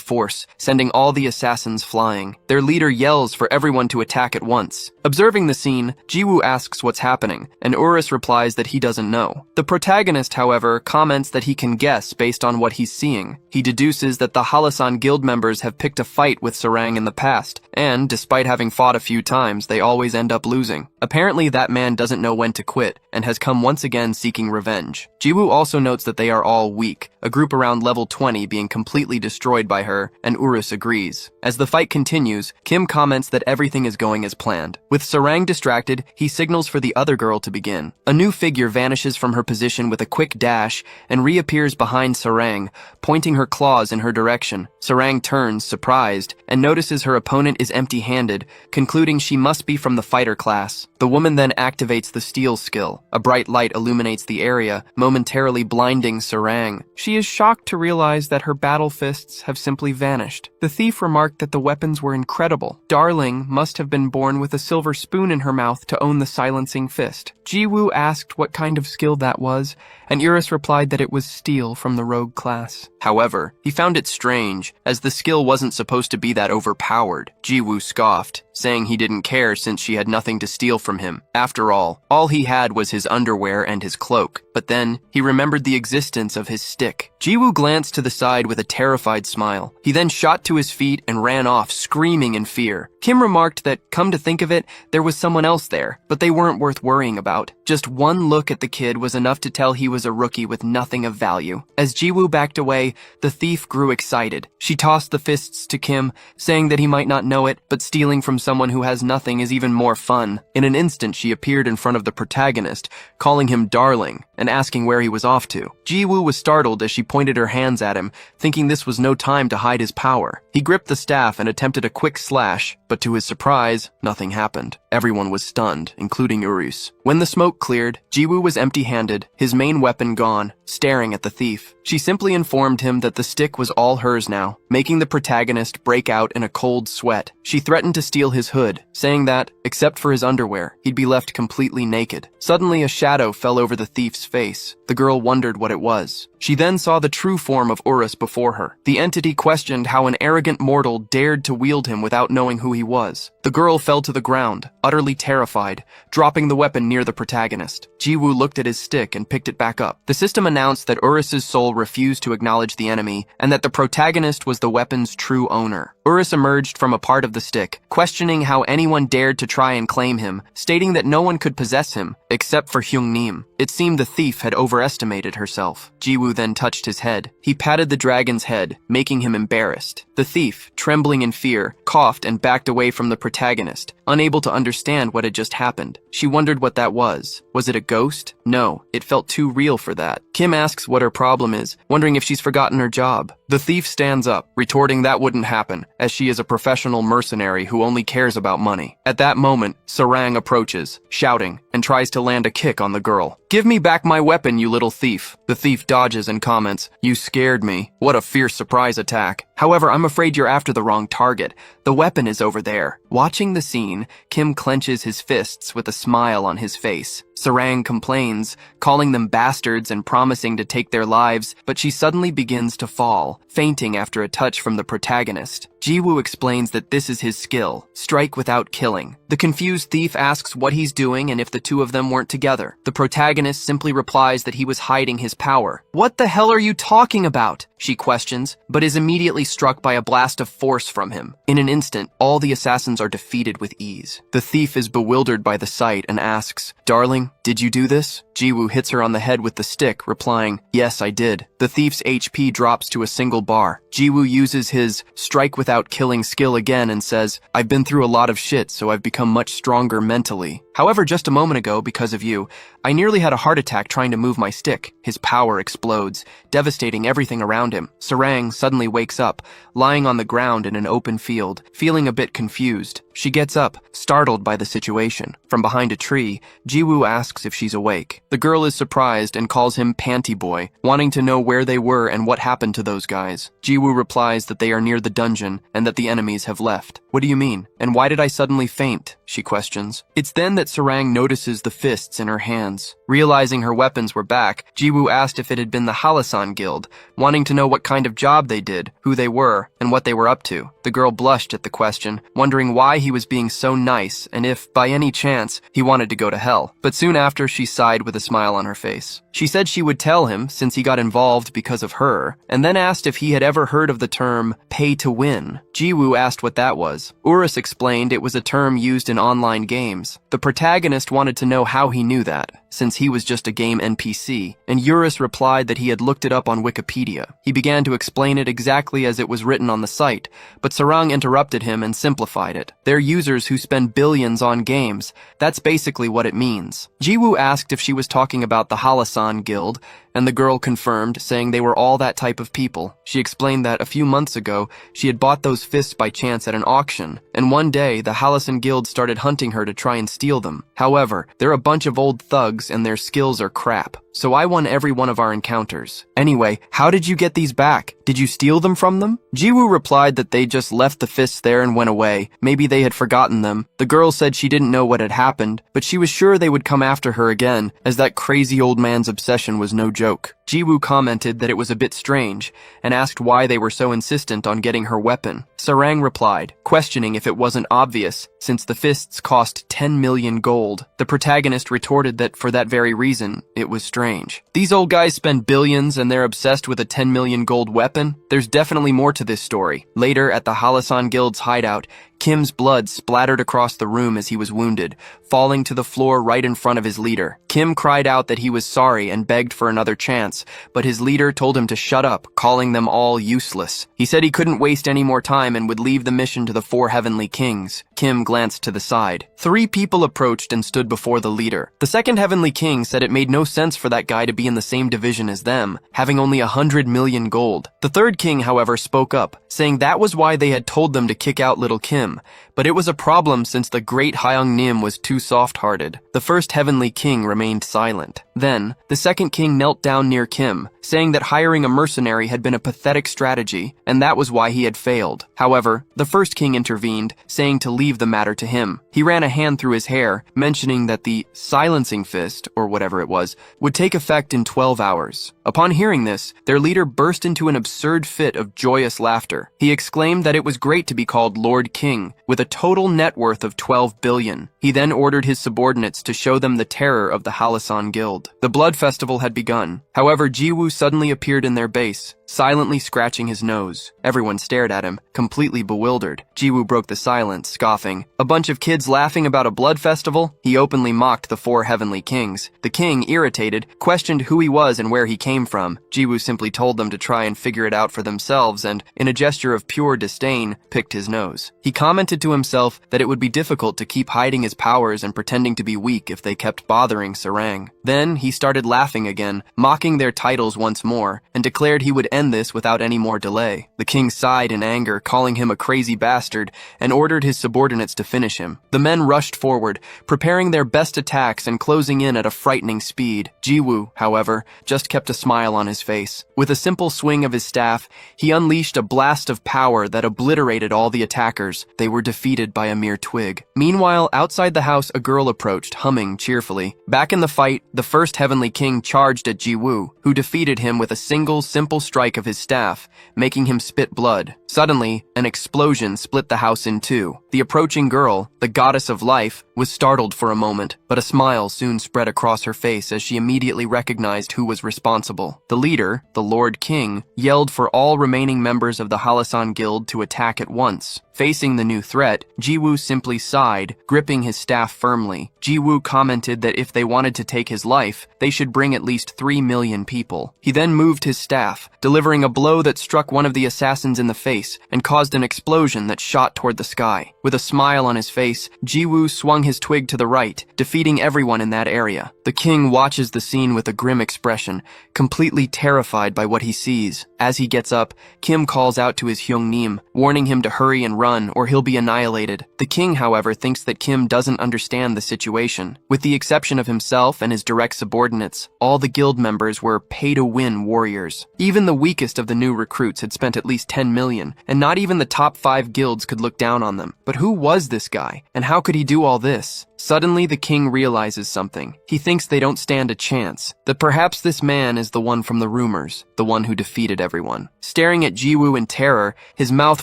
force, sending all the assassins flying. Their leader yells for everyone to attack at once. Observing the scene, Jiwoo asks what's happening, and Urus replies that he doesn't know. The protagonist, however, comments that he can guess based on what he's seeing. He deduces that the Halasan Guild members have picked a fight with Sarang in the past, and, despite having fought a few times, they always end up losing. Apparently, that man doesn't know when to quit, and has come once again seeking revenge. Jiwoo also notes that they are all weak, a group around level 20 being completely destroyed by her, and Urus agrees. As the fight continues, Kim comments that everything is going as planned. With Sarang distracted, he signals for the other girl to begin. A new figure vanishes from her position with a quick dash and reappears behind Sarang, pointing her claws in her direction. Sarang turns, surprised, and notices her opponent is empty-handed, concluding she must be from the fighter class. The woman then activates the steal skill. A bright light illuminates the area, momentarily blinding Sarang. She is shocked to realize that her battle fists have simply vanished. The thief remarked that the weapons were incredible. Darling must have been born with a silver spoon in her mouth to own the silencing fist. Jiwoo asked what kind of skill that was, and Urus replied that it was steal from the rogue class. However, he found it strange, as the skill wasn't supposed to be that overpowered. Jiwoo scoffed, saying he didn't care since she had nothing to steal from him. After all he had was his underwear and his cloak. But then, he remembered the existence of his stick. Jiwoo glanced to the side with a terrified smile. He then shot to his feet and ran off, screaming in fear. Kim remarked that, come to think of it, there was someone else there, but they weren't worth worrying about. Just one look at the kid was enough to tell he was a rookie with nothing of value. As Jiwoo backed away, the thief grew excited. She tossed the fists to Kim, saying that he might not know it, but stealing from someone who has nothing is even more fun. In an instant, she appeared in front of the protagonist, calling him darling, and asking where he was off to. Jiwoo was startled as she pointed her hands at him, thinking this was no time to hide his power. He gripped the staff and attempted a quick slash, but to his surprise, nothing happened. Everyone was stunned, including Urus. When the smoke cleared, Jiwoo was empty-handed, his main weapon gone, staring at the thief. She simply informed him that the stick was all hers now, making the protagonist break out in a cold sweat. She threatened to steal his hood, saying that, except for his underwear, he'd be left completely naked. Suddenly, a shadow fell over the thief's face. The girl wondered what it was. She then saw the true form of Urus before her. The entity questioned how an arrogant mortal dared to wield him without knowing who he was. The girl fell to the ground, utterly terrified, dropping the weapon near the protagonist. Jiwoo looked at his stick and picked it back up. The system announced that Urus's soul refused to acknowledge the enemy, and that the protagonist was the weapon's true owner. Urus emerged from a part of the stick, questioning how anyone dared to try and claim him, stating that no one could possess him, except for Hyungnim. It seemed the thief had overestimated herself. Jiwoo then touched his head. He patted the dragon's head, making him embarrassed. The thief, trembling in fear, coughed and backed away from the protagonist, unable to understand what had just happened. She wondered what that was. Was it a ghost? No, it felt too real for that. Kim asks what her problem is, wondering if she's forgotten her job. The thief stands up, retorting that wouldn't happen, as she is a professional mercenary who only cares about money. At that moment, Sarang approaches, shouting, and tries to land a kick on the girl. "Give me back my weapon, you little thief." The thief dodges and comments, "You scared me." What a fierce surprise attack. However, I'm afraid you're after the wrong target. The weapon is over there. Watching the scene, Kim clenches his fists with a smile on his face. Sarang complains, calling them bastards and promising to take their lives, but she suddenly begins to fall, fainting after a touch from the protagonist. Jiwoo explains that this is his skill, strike without killing. The confused thief asks what he's doing and if the two of them weren't together. The protagonist simply replies that he was hiding his power. "What the hell are you talking about?" she questions, but is immediately struck by a blast of force from him. In an instant, all the assassins are defeated with ease. The thief is bewildered by the sight and asks, "Darling, did you do this?" Jiwoo hits her on the head with the stick, replying, "Yes, I did." The thief's HP drops to a single bar. Jiwoo uses his strike without killing skill again and says, "I've been through a lot of shit, so I've become much stronger mentally. However, just a moment ago, because of you, I nearly had a heart attack trying to move my stick." His power explodes, devastating everything around him. Sarang suddenly wakes up, lying on the ground in an open field, feeling a bit confused. She gets up, startled by the situation. From behind a tree, Jiwoo asks if she's awake. The girl is surprised and calls him Panty Boy, wanting to know where they were and what happened to those guys. Jiwoo replies that they are near the dungeon and that the enemies have left. "What do you mean? And why did I suddenly faint?" she questions. It's then that Sarang notices the fists in her hands. Realizing her weapons were back, Jiwoo asked if it had been the Halasan Guild, wanting to know what kind of job they did, who they were, and what they were up to. The girl blushed at the question, wondering why he was being so nice and if, by any chance, he wanted to go to hell. But soon after, she sighed with a smile on her face. She said she would tell him, since he got involved because of her, and then asked if he had ever heard of the term pay to win. Jiwoo asked what that was. Urus explained it was a term used in online games. The protagonist wanted to know how he knew that, since he was just a game NPC, and Urus replied that he had looked it up on Wikipedia. He began to explain it exactly as it was written on the site, but Sarang interrupted him and simplified it. They're users who spend billions on games. That's basically what it means. Jiwoo asked if she was talking about the Halasan Guild, and the girl confirmed, saying they were all that type of people. She explained that a few months ago, she had bought those fists by chance at an auction, and one day, the Halasan Guild started hunting her to try and steal them. However, they're a bunch of old thugs and their skills are crap. So I won every one of our encounters. Anyway, how did you get these back? Did you steal them from them? Jiwoo replied that they just left the fists there and went away. Maybe they had forgotten them. The girl said she didn't know what had happened, but she was sure they would come after her again, as that crazy old man's obsession was no joke. Jiwoo commented that it was a bit strange, and asked why they were so insistent on getting her weapon. Sarang replied, questioning if it wasn't obvious, since the fists cost 10 million gold. The protagonist retorted that for that very reason, it was strange. These old guys spend billions and they're obsessed with a 10 million gold weapon? There's definitely more to this story. Later, at the Halasan Guild's hideout, Kim's blood splattered across the room as he was wounded, falling to the floor right in front of his leader. Kim cried out that he was sorry and begged for another chance, but his leader told him to shut up, calling them all useless. He said he couldn't waste any more time and would leave the mission to the 4 Heavenly Kings. Kim glanced to the side. 3 people approached and stood before the leader. The 2nd Heavenly King said it made no sense for that guy to be in the same division as them, having only 100 million gold. The 3rd King, however, spoke up, saying that was why they had told them to kick out little Kim, but it was a problem since the great Hyung Nim was too soft-hearted. The 1st Heavenly King remained silent. Then, the 2nd King knelt down near Kim, saying that hiring a mercenary had been a pathetic strategy, and that was why he had failed. However, the 1st King intervened, saying to leave the matter to him. He ran a hand through his hair, mentioning that the silencing fist, or whatever it was, would take effect in 12 hours. Upon hearing this, their leader burst into an absurd fit of joyous laughter. He exclaimed that it was great to be called Lord King, with a total net worth of 12 billion. He then ordered his subordinates to show them the terror of the Halasan Guild. The blood festival had begun. However, Jiwoo suddenly appeared in their base, silently scratching his nose. Everyone stared at him, completely bewildered. Jiwoo broke the silence, scoffing, "A bunch of kids laughing about a blood festival?" He openly mocked the 4 Heavenly Kings. The king, irritated, questioned who he was and where he came from. Jiwoo simply told them to try and figure it out for themselves and, in a gesture of pure disdain, picked his nose. He commented to himself that it would be difficult to keep hiding his powers and pretending to be weak if they kept bothering Sarang. Then, he started laughing again, mocking their titles once more, and declared he would end this without any more delay. The king sighed in anger, calling him a crazy bastard, and ordered his subordinates to finish him. The men rushed forward, preparing their best attacks and closing in at a frightening speed. Jiwoo, however, just kept a smile on his face. With a simple swing of his staff, he unleashed a blast of power that obliterated all the attackers. They were defeated by a mere twig. Meanwhile, outside the house, a girl approached, humming cheerfully. Back in the fight, the first Heavenly King charged at Jiwoo, who defeated him with a single, simple strike of his staff, making him spit blood. Suddenly, an explosion split the house in two. The approaching girl, the goddess of life, was startled for a moment, but a smile soon spread across her face as she immediately recognized who was responsible. The leader, the Lord King, yelled for all remaining members of the Halasan Guild to attack at once. Facing the new threat, Jiwoo simply sighed, gripping his staff firmly. Jiwoo commented that if they wanted to take his life, they should bring at least 3 million people. He then moved his staff, delivering a blow that struck one of the assassins in the face and caused an explosion that shot toward the sky. With a smile on his face, Jiwoo swung his twig to the right, defeating everyone in that area. The king watches the scene with a grim expression, completely terrified by what he sees. As he gets up, Kim calls out to his Hyungnim, warning him to hurry and run or he'll be annihilated. The king, however, thinks that Kim doesn't understand the situation. With the exception of himself and his direct subordinates, all the guild members were pay-to-win warriors. Even the weakest of the new recruits had spent at least 10 million, and not even the top 5 guilds could look down on them. But who was this guy, and how could he do all this? Suddenly, the king realizes something. He thinks they don't stand a chance, that perhaps this man is the one from the rumors, the one who defeated everyone. Staring at Jiwoo in terror, his mouth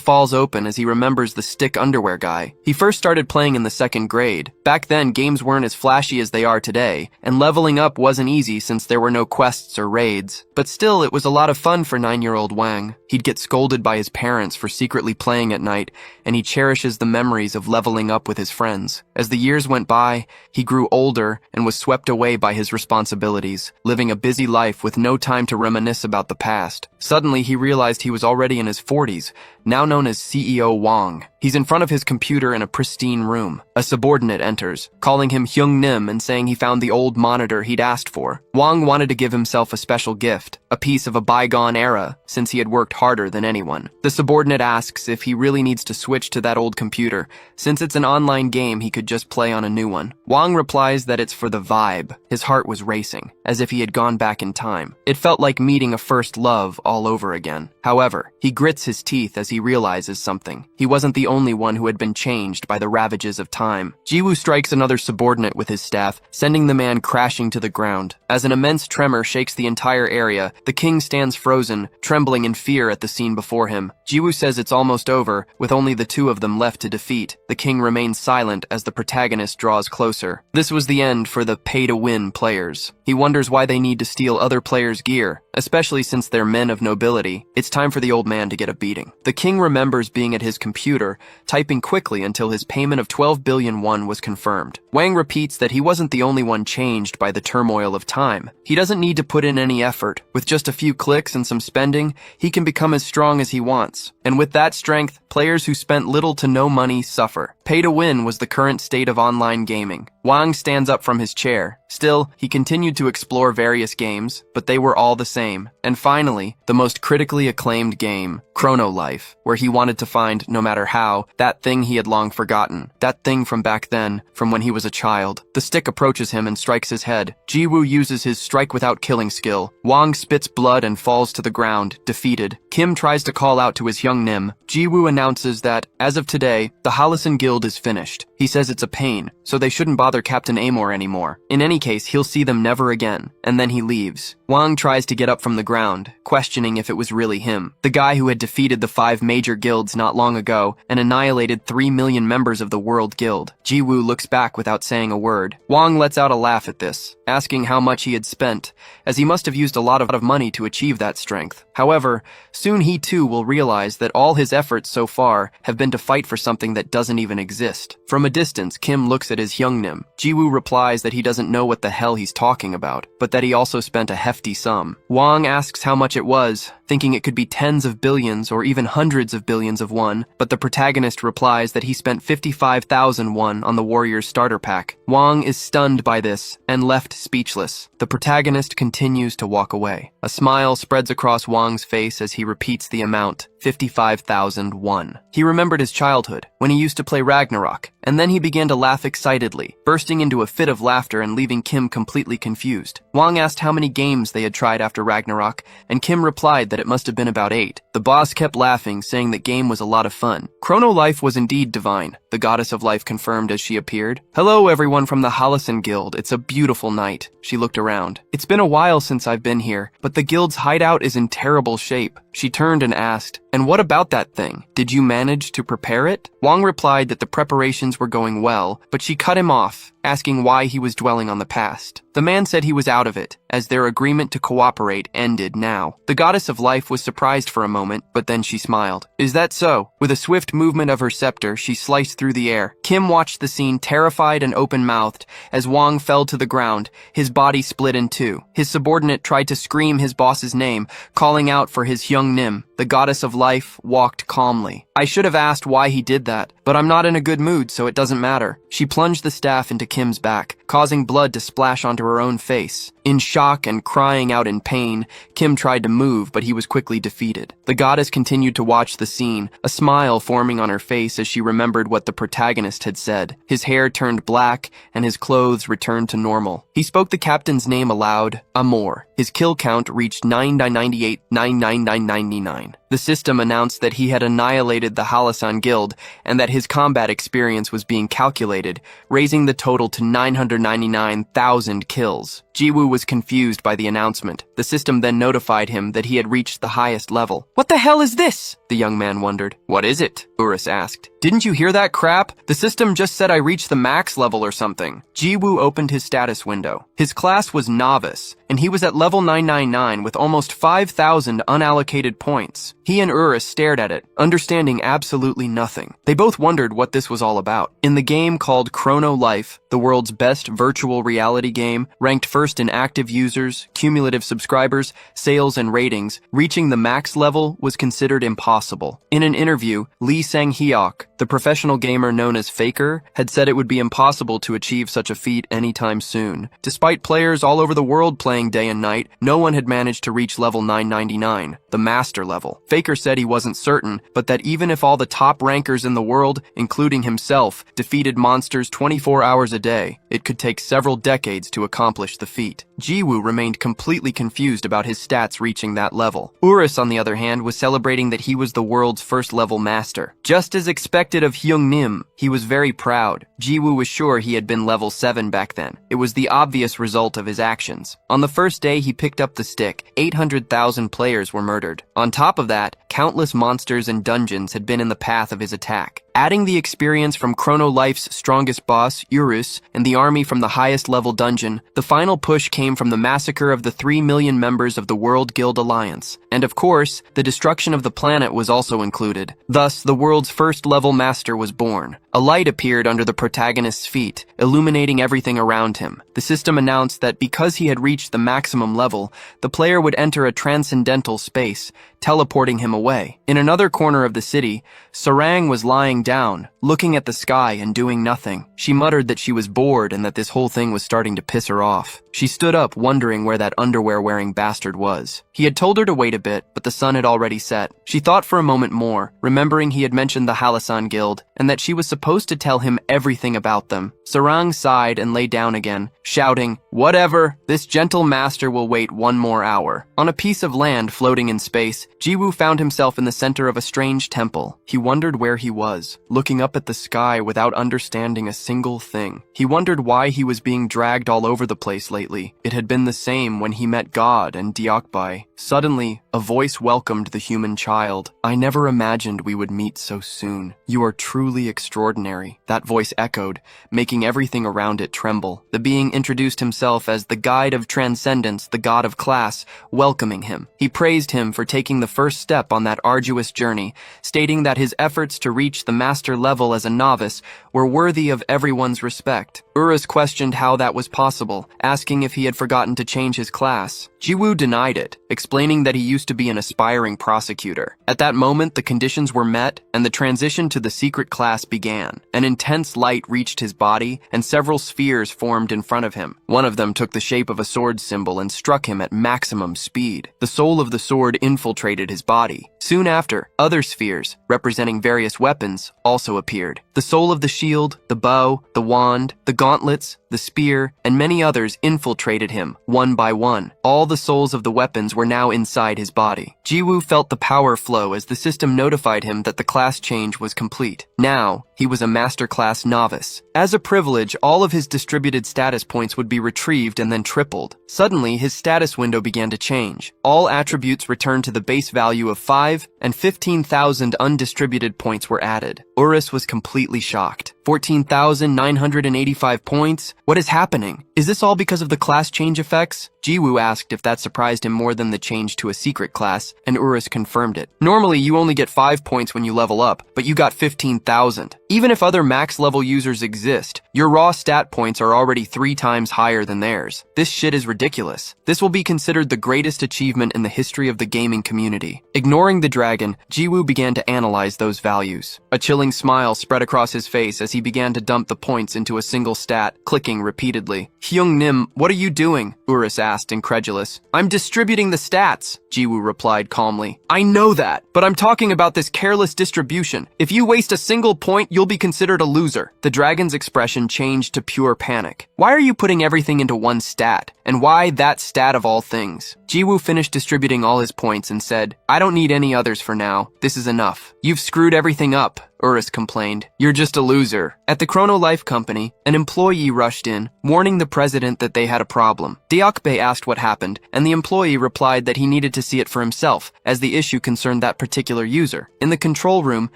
falls open as he remembers the stick underwear guy. He first started playing in the 2nd grade. Back then, games weren't as flashy as they are today, and leveling up wasn't easy since there were no quests or raids. But still, it was a lot of fun for 9-year-old Wang. He'd get scolded by his parents for secretly playing at night, and he cherishes the memories of leveling up with his friends. As the years went by, he grew older and was swept away by his responsibilities, living a busy life with no time to reminisce about the past. Suddenly, he realized he was already in his 40s, now known as CEO Wang. He's in front of his computer in a pristine room. A subordinate enters, calling him Hyungnim and saying he found the old monitor he'd asked for. Wang wanted to give himself a special gift, a piece of a bygone era, since he had worked harder than anyone. The subordinate asks if he really needs to switch to that old computer, since it's an online game he could just play on a new one. Wang replies that it's for the vibe. His heart was racing, as if he had gone back in time. It felt like meeting a first love all over again. However, he grits his teeth as he realizes something. He wasn't the only one who had been changed by the ravages of time. Jiwoo strikes another subordinate with his staff, sending the man crashing to the ground. As an immense tremor shakes the entire area, the king stands frozen, trembling in fear at the scene before him. Jiwoo says it's almost over, with only the 2 of them left to defeat. The king remains silent as the protagonist draws closer. This was the end for the pay-to-win players. He wonders why they need to steal other players' gear, especially since they're men of nobility. It's time for the old man to get a beating. The king remembers being at his computer, typing quickly until his payment of 12 billion won was confirmed. Wang repeats that he wasn't the only one changed by the turmoil of time. He doesn't need to put in any effort. With just a few clicks and some spending, he can become as strong as he wants. And with that strength, players who spent little to no money suffer. Pay to win was the current state of online gaming. Wang stands up from his chair. Still, he continued to explore various games, but they were all the same. And finally, the most critically acclaimed game, Chrono Life, where he wanted to find, no matter how, that thing he had long forgotten. That thing from back then, from when he was a child. The stick approaches him and strikes his head. Jiwoo uses his strike without killing skill. Wang spits blood and falls to the ground, defeated. Kim tries to call out to his Hyungnim. Jiwoo announces that, as of today, the Halasan Guild is finished. He says it's a pain, so they shouldn't bother Captain Amor anymore. In any case, he'll see them never again, and then he leaves. Wang tries to get up from the ground, questioning if it was really him, the guy who had defeated the 5 major guilds not long ago and annihilated 3 million members of the World Guild. Jiwoo looks back without saying a word. Wang lets out a laugh at this, asking how much he had spent, as he must have used a lot of money to achieve that strength. However, soon he too will realize that all his efforts so far have been to fight for something that doesn't even exist. From a distance, Kim looks at his Hyungnim. Jiwoo replies that he doesn't know what the hell he's talking about, but that he also spent a hefty sum. Wang asks how much it was, thinking it could be tens of billions or even hundreds of billions of won, but the protagonist replies that he spent 55,000 won on the warrior's starter pack. Wang is stunned by this and left speechless. The protagonist continues to walk away. A smile spreads across Wang's face as he repeats the amount, 55,000 won. He remembered his childhood, when he used to play Ragnarok, and then he began to laugh excitedly, bursting into a fit of laughter and leaving Kim completely confused. Wang asked how many games they had tried after Ragnarok, and Kim replied that it must have been about 8. The boss kept laughing, saying that game was a lot of fun. Chrono Life was indeed divine, the goddess of life confirmed as she appeared. "Hello everyone from the Halasan Guild, it's a beautiful night." She looked around. "It's been a while since I've been here, but the guild's hideout is in terrible shape." She turned and asked, "And what about that thing? Did you manage to prepare it?" Wang replied that the preparations were going well, but she cut him off, asking why he was dwelling on the past. The man said he was out of it, as their agreement to cooperate ended now. The goddess of life was surprised for a moment, but then she smiled. "Is that so?" With a swift movement of her scepter, she sliced through the air. Kim watched the scene terrified and open-mouthed as Wang fell to the ground, his body split in two. His subordinate tried to scream his boss's name, calling out for his Hyung Nim. The goddess of life walked calmly. "I should have asked why he did that, but I'm not in a good mood, so it doesn't matter." She plunged the staff into Kim's back, causing blood to splash onto her own face. In shock and crying out in pain, Kim tried to move, but he was quickly defeated. The goddess continued to watch the scene, a smile forming on her face as she remembered what the protagonist had said. His hair turned black, and his clothes returned to normal. He spoke the captain's name aloud, Amor. His kill count reached 998,999. The system announced that he had annihilated the Halasan Guild and that his combat experience was being calculated, raising the total to 999,000 kills. Jiwoo was confused by the announcement. The system then notified him that he had reached the highest level. "What the hell is this?" the young man wondered. "What is it?" Urus asked. "Didn't you hear that crap? The system just said I reached the max level or something." Jiwoo opened his status window. His class was Novice, and he was at level 999 with almost 5,000 unallocated points. He and Urus stared at it, understanding absolutely nothing. They both wondered what this was all about. In the game called Chrono Life, the world's best virtual reality game, ranked first in active users, cumulative subscribers, sales, and ratings, reaching the max level was considered impossible. In an interview, Lee Sang-hyuk, the professional gamer known as Faker, had said it would be impossible to achieve such a feat anytime soon. Despite players all over the world playing day and night, no one had managed to reach level 999, the master level. Faker said he wasn't certain, but that even if all the top rankers in the world, including himself, defeated monsters 24 hours a day, it could take several decades to accomplish the feat. Jiwoo remained completely confused about his stats reaching that level. Urus, on the other hand, was celebrating that he was the world's first level master. Just as expected of Hyung Nim, he was very proud. Jiwoo was sure he had been level 7 back then. It was the obvious result of his actions. On the first day he picked up the stick, 800,000 players were murdered. On top of that, countless monsters and dungeons had been in the path of his attack. Adding the experience from Chrono Life's strongest boss, Urus, and the army from the highest level dungeon, the final push came from the massacre of the 3 million members of the World Guild Alliance. And of course, the destruction of the planet was also included. Thus, the world's first level master was born. A light appeared under the protagonist's feet, illuminating everything around him. The system announced that because he had reached the maximum level, the player would enter a transcendental space, teleporting him away. In another corner of the city, Sarang was lying down, looking at the sky and doing nothing. She muttered that she was bored and that this whole thing was starting to piss her off. She stood up, wondering where that underwear-wearing bastard was. He had told her to wait a bit, but the sun had already set. She thought for a moment more, remembering he had mentioned the Halasan Guild, and that she was supposed to tell him everything about them. Sarang sighed and lay down again, shouting, "Whatever, this gentle master will wait 1 more hour." On a piece of land floating in space, Jiwoo found himself in the center of a strange temple. He wondered where he was, looking up at the sky without understanding a single thing. He wondered why he was being dragged all over the place lately. It had been the same when he met God and Diokbai. Suddenly, a voice welcomed the human child. "I never imagined we would meet so soon. You are truly extraordinary." That voice echoed, making everything around it tremble. The being introduced himself as the guide of transcendence, the god of class, welcoming him. He praised him for taking the first step on that arduous journey, stating that his efforts to reach the master level as a novice were worthy of everyone's respect. Urus questioned how that was possible, asking if he had forgotten to change his class. Jiwoo denied it, explaining that he used to be an aspiring prosecutor. At that moment, the conditions were met, and the transition to the secret class began. An intense light reached his body, and several spheres formed in front of him. One of them took the shape of a sword symbol and struck him at maximum speed. The soul of the sword infiltrated his body. Soon after, other spheres, representing various weapons, also appeared. The soul of the shield, the bow, the wand, the gauntlets, the spear, and many others infiltrated him, one by one. All the souls of the weapons were now inside his body. Jiwoo felt the power flow as the system notified him that the class change was complete. Now, he was a master class novice. As a privilege, all of his distributed status points would be retrieved and then tripled. Suddenly, his status window began to change. All attributes returned to the base value of 5, and 15,000 undistributed points were added. Urus was completely shocked. 14,985 points? What is happening? Is this all because of the class change effects? Jiwoo asked if that surprised him more than the change to a secret class, and Urus confirmed it. Normally, you only get 5 points when you level up, but you got 15,000. Even if other max level users exist, your raw stat points are already 3 times higher than theirs. This shit is ridiculous. This will be considered the greatest achievement in the history of the gaming community. Ignoring the dragon, Jiwoo began to analyze those values. A chilling smile spread across his face as he began to dump the points into a single stat, clicking repeatedly. Hyung Nim, what are you doing? Urus asked, incredulous. I'm distributing the stats, Jiwoo replied calmly. I know that, but I'm talking about this careless distribution. If you waste a single point, you'll be considered a loser. The dragon's expression changed to pure panic. Why are you putting everything into one stat? And why that stat of all things? Jiwoo finished distributing all his points and said, I don't need any others for now. This is enough. You've screwed everything up, Urus complained. You're just a loser. At the Chrono Life Company, an employee rushed in, warning the president that they had a problem. Deokbae asked what happened, and the employee replied that he needed to see it for himself, as the issue concerned that particular user. In the control room,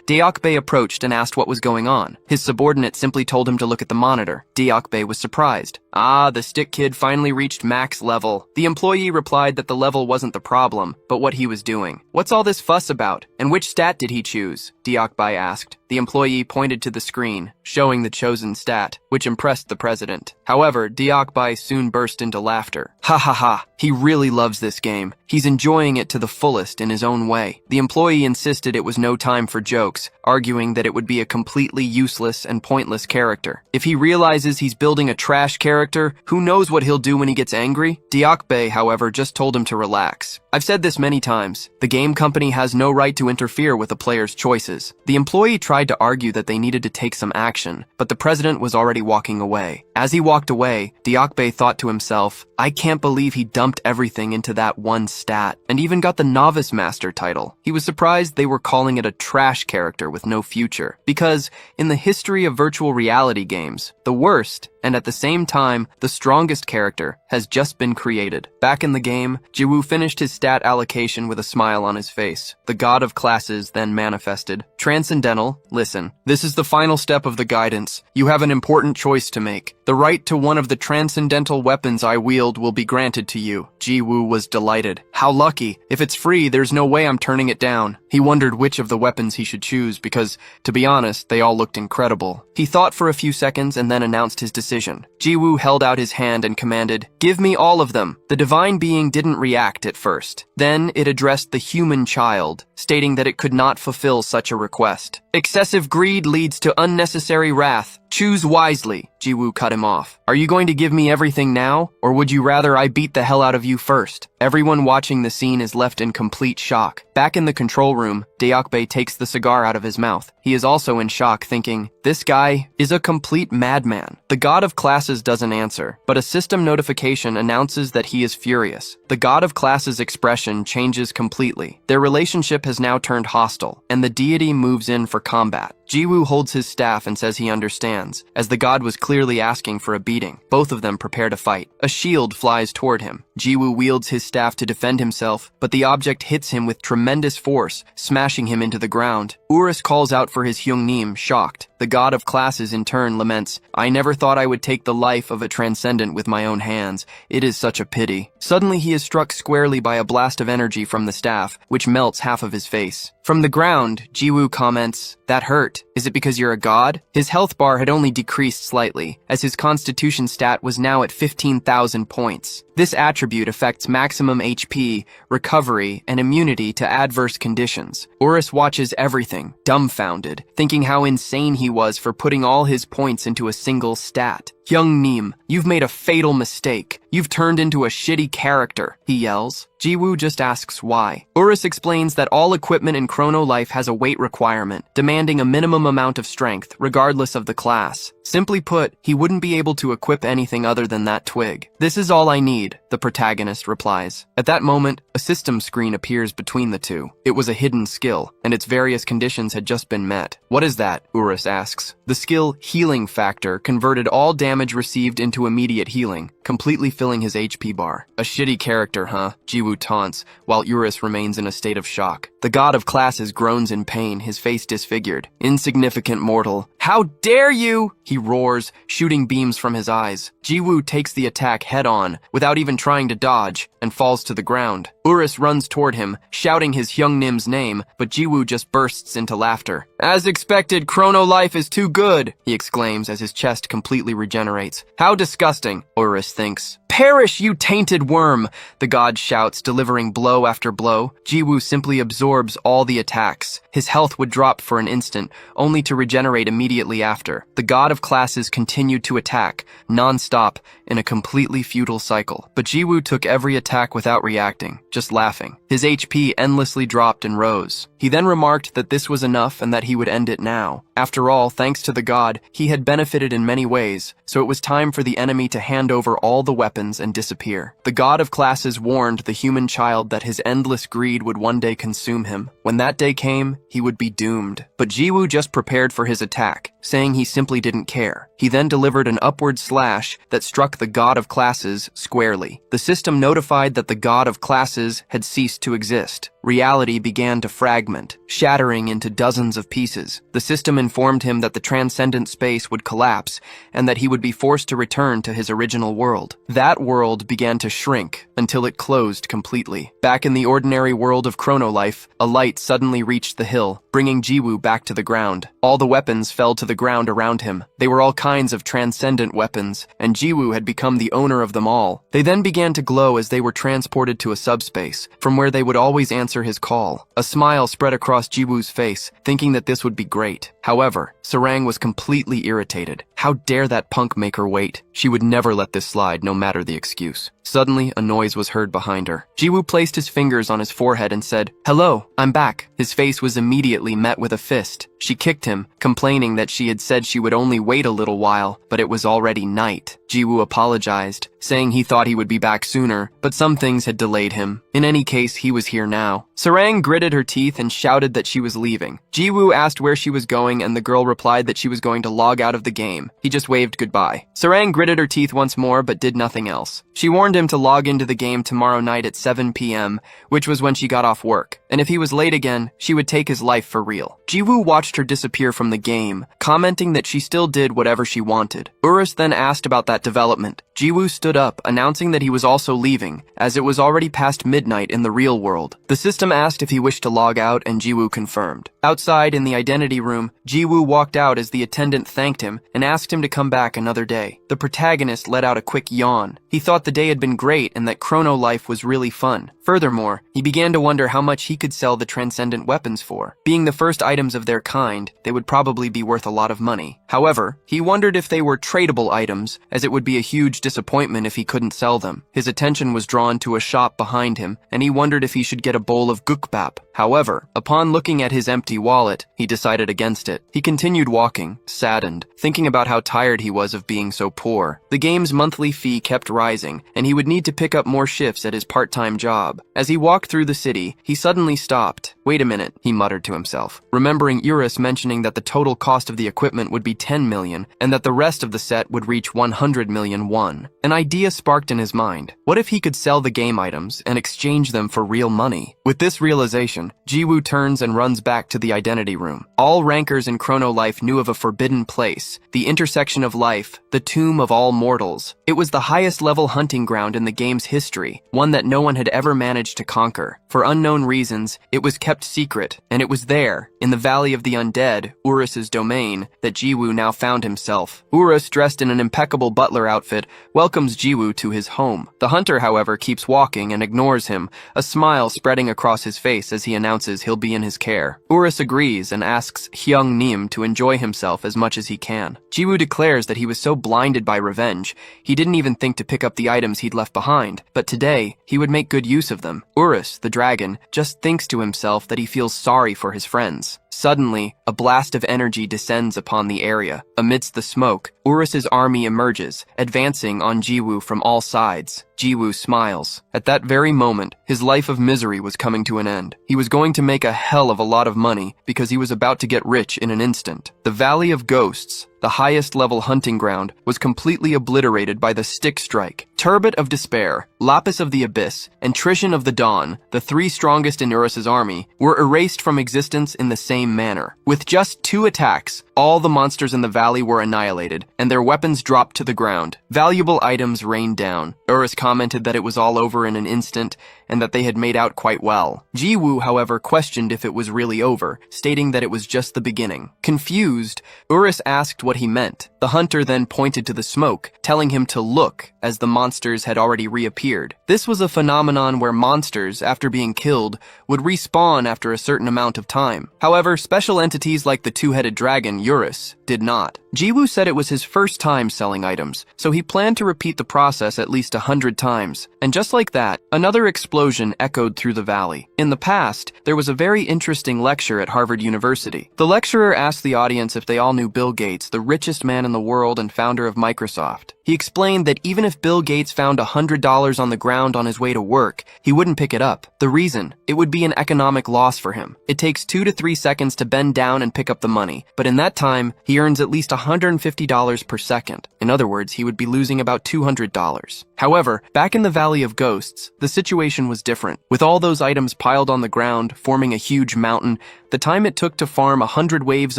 Deokbae approached and asked what was going on. His subordinate simply told him to look at the monitor. Deokbae was surprised. Ah, the stick kid finally reached max level. The employee replied that the level wasn't the problem, but what he was doing. What's all this fuss about? And which stat did he choose? Deokbae asked. The employee pointed to the screen, showing the chosen stat, which impressed the president. However, Deokbae soon burst into laughter. Ha ha ha, he really loves this game. He's enjoying it to the fullest in his own way. The employee insisted it was no time for jokes, arguing that it would be a completely useless and pointless character. If he realizes he's building a trash character, who knows what he'll do when he gets angry? Deokbae, however, just told him to relax. I've said this many times. The game company has no right to interfere with a player's choices. The employee tried to argue that they needed to take some action, but the president was already walking away. As he walked away, Deokbae thought to himself, I can't believe he dumped everything into that one stat, and even got the Novice Master title. He was surprised they were calling it a trash character with no future, because in the history of virtual reality games, the worst, and at the same time, the strongest character has just been created. Back in the game, Jiwoo finished his stat allocation with a smile on his face. The god of classes then manifested. Transcendental, listen. This is the final step of the guidance. You have an important choice to make. The right to one of the transcendental weapons I wield will be granted to you. Jiwoo was delighted. How lucky. If it's free, there's no way I'm turning it down. He wondered which of the weapons he should choose because, to be honest, they all looked incredible. He thought for a few seconds and then announced his decision. Jiwoo held out his hand and commanded, Give me all of them. The divine being didn't react at first. Then it addressed the human child, stating that it could not fulfill such a request. Excessive greed leads to unnecessary wrath. Choose wisely. Jiwoo cut him off. Are you going to give me everything now, or would you rather I beat the hell out of you first? Everyone watching the scene is left in complete shock. Back in the control room, Deokbae takes the cigar out of his mouth. He is also in shock, thinking, this guy is a complete madman. The god of classes doesn't answer, but a system notification announces that he is furious. The god of classes' expression changes completely. Their relationship has now turned hostile, and the deity moves in for combat. Jiwoo holds his staff and says he understands, as the god was clearly asking for a beating. Both of them prepare to fight. A shield flies toward him. Jiwoo wields his staff to defend himself, but the object hits him with tremendous force, smashing him into the ground. Urus calls out for his Hyungnim, shocked. The god of classes in turn laments, I never thought I would take the life of a transcendent with my own hands. It is such a pity. Suddenly he is struck squarely by a blast of energy from the staff, which melts half of his face. From the ground, Jiwoo comments, that hurt. Is it because you're a god? His health bar had only decreased slightly, as his constitution stat was now at 15,000 points. This attribute attribute affects maximum HP, recovery, and immunity to adverse conditions. Urus watches everything, dumbfounded, thinking how insane he was for putting all his points into a single stat. "Young Neem, you've made a fatal mistake. You've turned into a shitty character," he yells. Jiwoo just asks why. Urus explains that all equipment in Chrono Life has a weight requirement, demanding a minimum amount of strength, regardless of the class. Simply put, he wouldn't be able to equip anything other than that twig. "This is all I need," the protagonist replies. At that moment, a system screen appears between the two. It was a hidden skill, and its various conditions had just been met. "What is that?" Urus asks. The skill Healing Factor converted all damage received into immediate healing, completely filling his HP bar. "A shitty character, huh?" Jiwoo taunts, while Urus remains in a state of shock. The god of classes groans in pain, his face disfigured. "Insignificant mortal. How dare you!" he roars, shooting beams from his eyes. Jiwoo takes the attack head-on, without even trying to dodge, and falls to the ground. Urus runs toward him, shouting his Hyungnim's name, but Jiwoo just bursts into laughter. "As expected, Chrono Life is too good," he exclaims as his chest completely regenerates. "How disgusting," Urus thinks. "Perish, you tainted worm!" the god shouts, delivering blow after blow. Jiwoo simply absorbs all the attacks. His health would drop for an instant, only to regenerate immediately after. The god of classes continued to attack, non-stop, in a completely futile cycle. But Jiwoo took every attack without reacting, just laughing. His HP endlessly dropped and rose. He then remarked that this was enough and that he would end it now. After all, thanks to the god, he had benefited in many ways, so it was time for the enemy to hand over all the weapons and disappear. The god of classes warned the human child that his endless greed would one day consume him. When that day came, he would be doomed. But Jiwoo just prepared for his attack, saying he simply didn't care. He then delivered an upward slash that struck the god of classes squarely. The system notified that the god of classes had ceased to exist. Reality began to fragment, shattering into dozens of pieces. The system informed him that the transcendent space would collapse and that he would be forced to return to his original world. That world began to shrink until it closed completely. Back in the ordinary world of Chrono Life, a light suddenly reached the hill, bringing Jiwoo back to the ground. All the weapons fell to the ground around him. They were all kinds of transcendent weapons, and Jiwoo had become the owner of them all. They then began to glow as they were transported to a subspace, from where they would always answer his call. A smile spread across Jiwoo's face, thinking that this would be great. However, Sarang was completely irritated. How dare that punk make her wait? She would never let this slide, no matter the excuse. Suddenly, a noise was heard behind her. Jiwoo placed his fingers on his forehead and said, "Hello, I'm back." His face was immediately met with a fist. She kicked him, complaining that she had said she would only wait a little while, but it was already night. Jiwoo apologized, saying he thought he would be back sooner, but some things had delayed him. In any case, he was here now. Sarang gritted her teeth and shouted that she was leaving. Jiwoo asked where she was going, and the girl replied that she was going to log out of the game. He just waved goodbye. Sarang gritted her teeth once more, but did nothing else. She warned him to log into the game tomorrow night at 7 p.m., which was when she got off work, and if he was late again, she would take his life for real. Jiwoo watched her disappear from the game, commenting that she still did whatever she wanted. Urus then asked about that development. Jiwoo stood up, announcing that he was also leaving, as it was already past midnight in the real world. The system asked if he wished to log out, and Jiwoo confirmed. Outside, in the identity room, Jiwoo walked out as the attendant thanked him and asked him to come back another day. The protagonist let out a quick yawn. He thought the day had been great and that Chrono Life was really fun. Furthermore, he began to wonder how much he could sell the transcendent weapons for. Being the first items of their kind, they would probably be worth a lot of money. However, he wondered if they were tradable items, as it would be a huge disappointment if he couldn't sell them. His attention was drawn to a shop behind him, and he wondered if he should get a bowl of gukbap. However, upon looking at his empty wallet, he decided against it. He continued walking, saddened, thinking about how tired he was of being so poor. The game's monthly fee kept rising, and he would need to pick up more shifts at his part-time job. As he walked through the city, he suddenly stopped. "Wait a minute," he muttered to himself, remembering Urus mentioning that the total cost of the equipment would be 10 million, and that the rest of the set would reach 100 million won. An idea sparked in his mind. What if he could sell the game items and exchange them for real money? With this realization, Jiwoo turns and runs back to the identity room. All rankers in Chrono Life knew of a forbidden place, the intersection of life, the tomb of all mortals. It was the highest level hunting ground in the game's history, one that no one had ever managed to conquer. For unknown reasons, it was kept kept secret, and it was there, in the Valley of the Undead, Urus's domain, that Jiwoo now found himself. Urus, dressed in an impeccable butler outfit, welcomes Jiwoo to his home. The hunter, however, keeps walking and ignores him, a smile spreading across his face as he announces he'll be in his care. Urus agrees and asks Hyung Nim to enjoy himself as much as he can. Jiwoo declares that he was so blinded by revenge, he didn't even think to pick up the items he'd left behind, but today, he would make good use of them. Urus, the dragon, just thinks to himself that he feels sorry for his friends. Suddenly, a blast of energy descends upon the area. Amidst the smoke, Urus's army emerges, advancing on Jiwoo from all sides. Jiwoo smiles. At that very moment, his life of misery was coming to an end. He was going to make a hell of a lot of money because he was about to get rich in an instant. The Valley of Ghosts, the highest level hunting ground, was completely obliterated by the Stick Strike. Turbot of Despair, Lapis of the Abyss, and Trishan of the Dawn, the three strongest in Urus's army, were erased from existence in the same manner. With just 2 attacks, all the monsters in the valley were annihilated, and their weapons dropped to the ground. Valuable items rained down. Urus commented that it was all over in an instant, and that they had made out quite well. Jiwoo, however, questioned if it was really over, stating that it was just the beginning. Confused, Urus asked what he meant. The hunter then pointed to the smoke, telling him to look, as the monsters had already reappeared. This was a phenomenon where monsters, after being killed, would respawn after a certain amount of time. However, special entities like the two-headed dragon, Urus, did not. Jiwoo said it was his first time selling items, so he planned to repeat the process at least 100 times. And just like that, another explosion echoed through the valley. In the past, there was a very interesting lecture at Harvard University. The lecturer asked the audience if they all knew Bill Gates, the richest man in the world and founder of Microsoft. He explained that even if Bill Gates found $100 on the ground on his way to work, he wouldn't pick it up. The reason? It would be an economic loss for him. It takes 2 to 3 seconds to bend down and pick up the money, but in that time, he earns at least $150 per second. In other words, he would be losing about $200. However, back in the Valley of Ghosts, the situation was different. With all those items piled on the ground, forming a huge mountain, the time it took to farm 100 waves